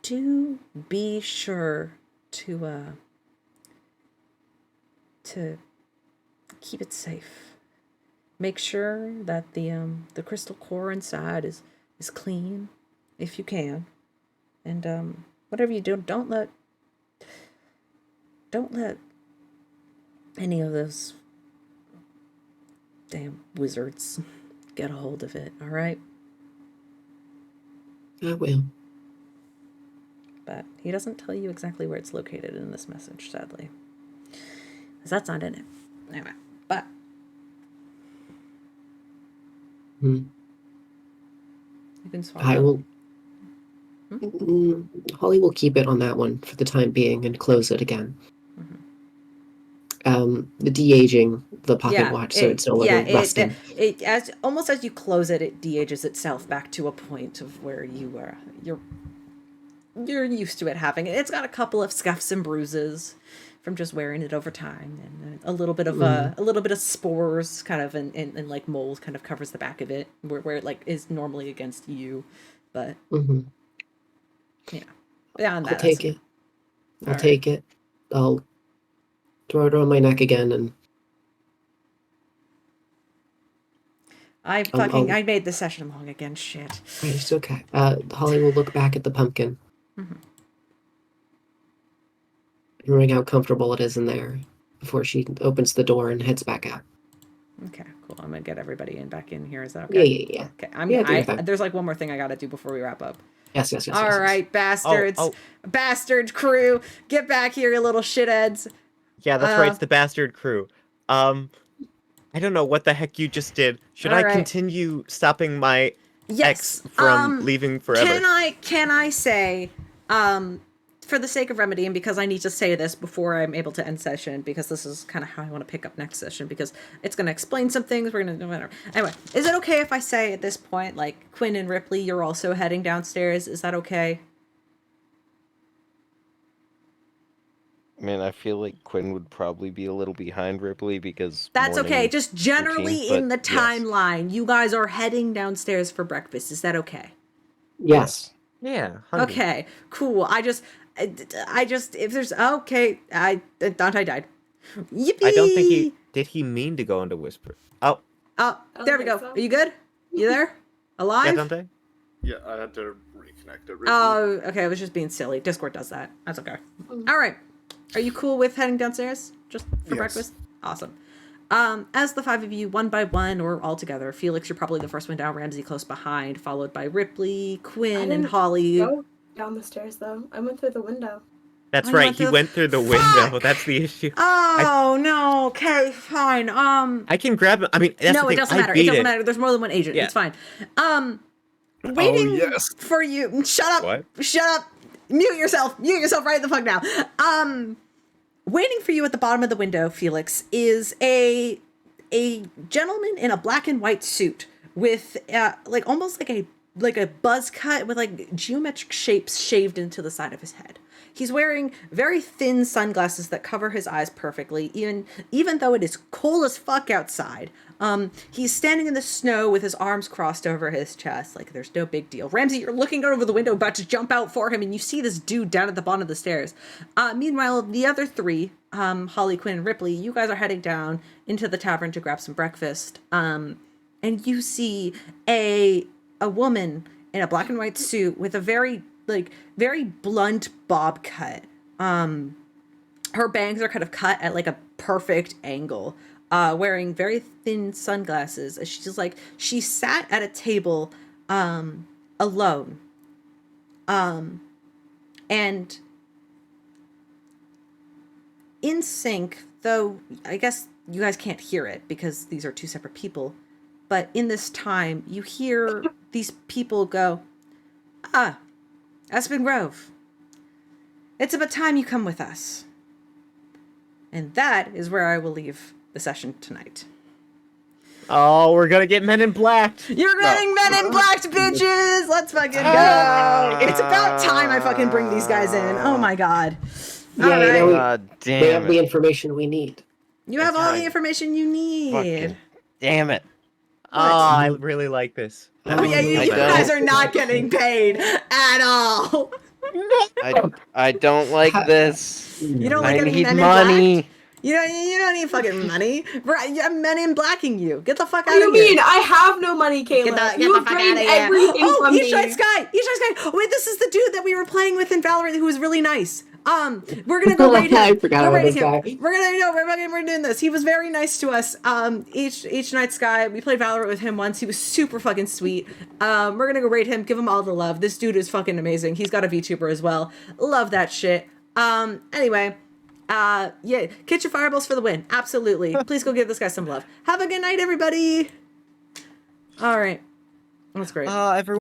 do be sure to keep it safe. Make sure that the crystal core inside is clean, if you can. And whatever you do, don't let any of those damn wizards get a hold of it, all right? I will. But he doesn't tell you exactly where it's located in this message, sadly. Because that's not in it. Anyway, but... You can swallow. I will... Holly will keep it on that one for the time being and close it again. The de-aging the pocket watch, so it's no longer rusting. It as almost as you close it, it de-ages itself back to a point of where you're used to it having it. It's got a couple of scuffs and bruises from just wearing it over time, and a little bit of spores, kind of, and like mold kind of covers the back of it, where it like is normally against you, but beyond that, I'll take it. I'll take it. I'll throw it on my neck again, and I made the session long again. Shit. It's okay. Holly will look back at the pumpkin. Knowing how comfortable it is in there before she opens the door and heads back out. Okay, cool. I'm gonna get everybody back in here. Is that okay? Yeah. Okay. There's like one more thing I gotta do before we wrap up. Yes. All right, bastards. Bastard crew, get back here, you little shitheads. Yeah, that's right. It's the bastard crew. I don't know what the heck you just did. Should I continue stopping my ex from leaving forever? Can I say, for the sake of remedy, and because I need to say this before I'm able to end session, because this is kind of how I want to pick up next session, because it's going to explain some things, we're going to do whatever. Anyway, is it okay if I say at this point, like, Quinn and Rypley, you're also heading downstairs? Is that okay? I mean, I feel like Quinn would probably be a little behind Rypley because... That's okay. Just generally routine, in the timeline, you guys are heading downstairs for breakfast. Is that okay? Yes. Yeah. Okay, cool. I just, if there's, okay, Dante died. Yippee! I don't think did he mean to go into whisper? Oh, there we go. So. Are you good? You there? Alive? Yeah, Dante? Yeah, I had to reconnect it. Oh, okay, I was just being silly. Discord does that. That's okay. All right. Are you cool with heading downstairs just for breakfast? Awesome. As the five of you, one by one or all together, Felix, you're probably the first one down, Ramsey close behind, followed by Rypley, Quinn, and Holly. Go down the stairs, though. I went through the window. That's right, he went through the window. That's the issue. Oh, no. Okay, fine. I can grab him. I mean, that's the thing. It doesn't matter. It doesn't matter. There's more than one agent. Yeah. It's fine. Waiting for you. Shut up. What? Shut up. Mute yourself. Mute yourself right the fuck now. Waiting for you at the bottom of the window, Felix, is a gentleman in a black and white suit with like almost like a buzz cut with like geometric shapes shaved into the side of his head. He's wearing very thin sunglasses that cover his eyes perfectly, even though it is cold as fuck outside. He's standing in the snow with his arms crossed over his chest, like there's no big deal. Ramsey, you're looking over the window, about to jump out for him, and you see this dude down at the bottom of the stairs. Meanwhile, the other three, Holly, Quinn, and Rypley, you guys are heading down into the tavern to grab some breakfast. And you see a woman in a black and white suit with a very blunt bob cut. Her bangs are kind of cut at like a perfect angle. Wearing very thin sunglasses. She sat at a table alone. And in sync, though I guess you guys can't hear it because these are two separate people. But in this time, you hear these people go, "Ah, Aspen Grove. It's about time you come with us." And that is where I will leave the session tonight. Oh, we're gonna get Men in Black. You're getting Men in Black, bitches! Let's fucking go! It's about time I fucking bring these guys in. Oh my god. Yeah, All you know, right. God we have damn the it. information we need. You have all the Fine. information you need. Fucking damn it. Oh, I really like this. Oh yeah, you I guys don't. are not getting paid at all. I don't like this. You don't I like getting need Men in money. Black? You don't need fucking money. I'm Men in Blacking you. Get the fuck What out do you of here. mean? I have no money, Caleb. Get You the have fuck drained outta here. everything Oh, from East me. Night Sky! East Night Sky! Wait, this is the dude that we were playing with in Valorant who was really nice. We're gonna go raid him. I forgot We're about raiding this him. guy. We're doing this. He was very nice to us. Each Night Sky. We played Valorant with him once. He was super fucking sweet. We're gonna go raid him. Give him all the love. This dude is fucking amazing. He's got a VTuber as well. Love that shit. Anyway. Yeah, catch your fireballs for the win. Absolutely. Please go give this guy some love. Have a good night, everybody. All right. That's great. Everyone.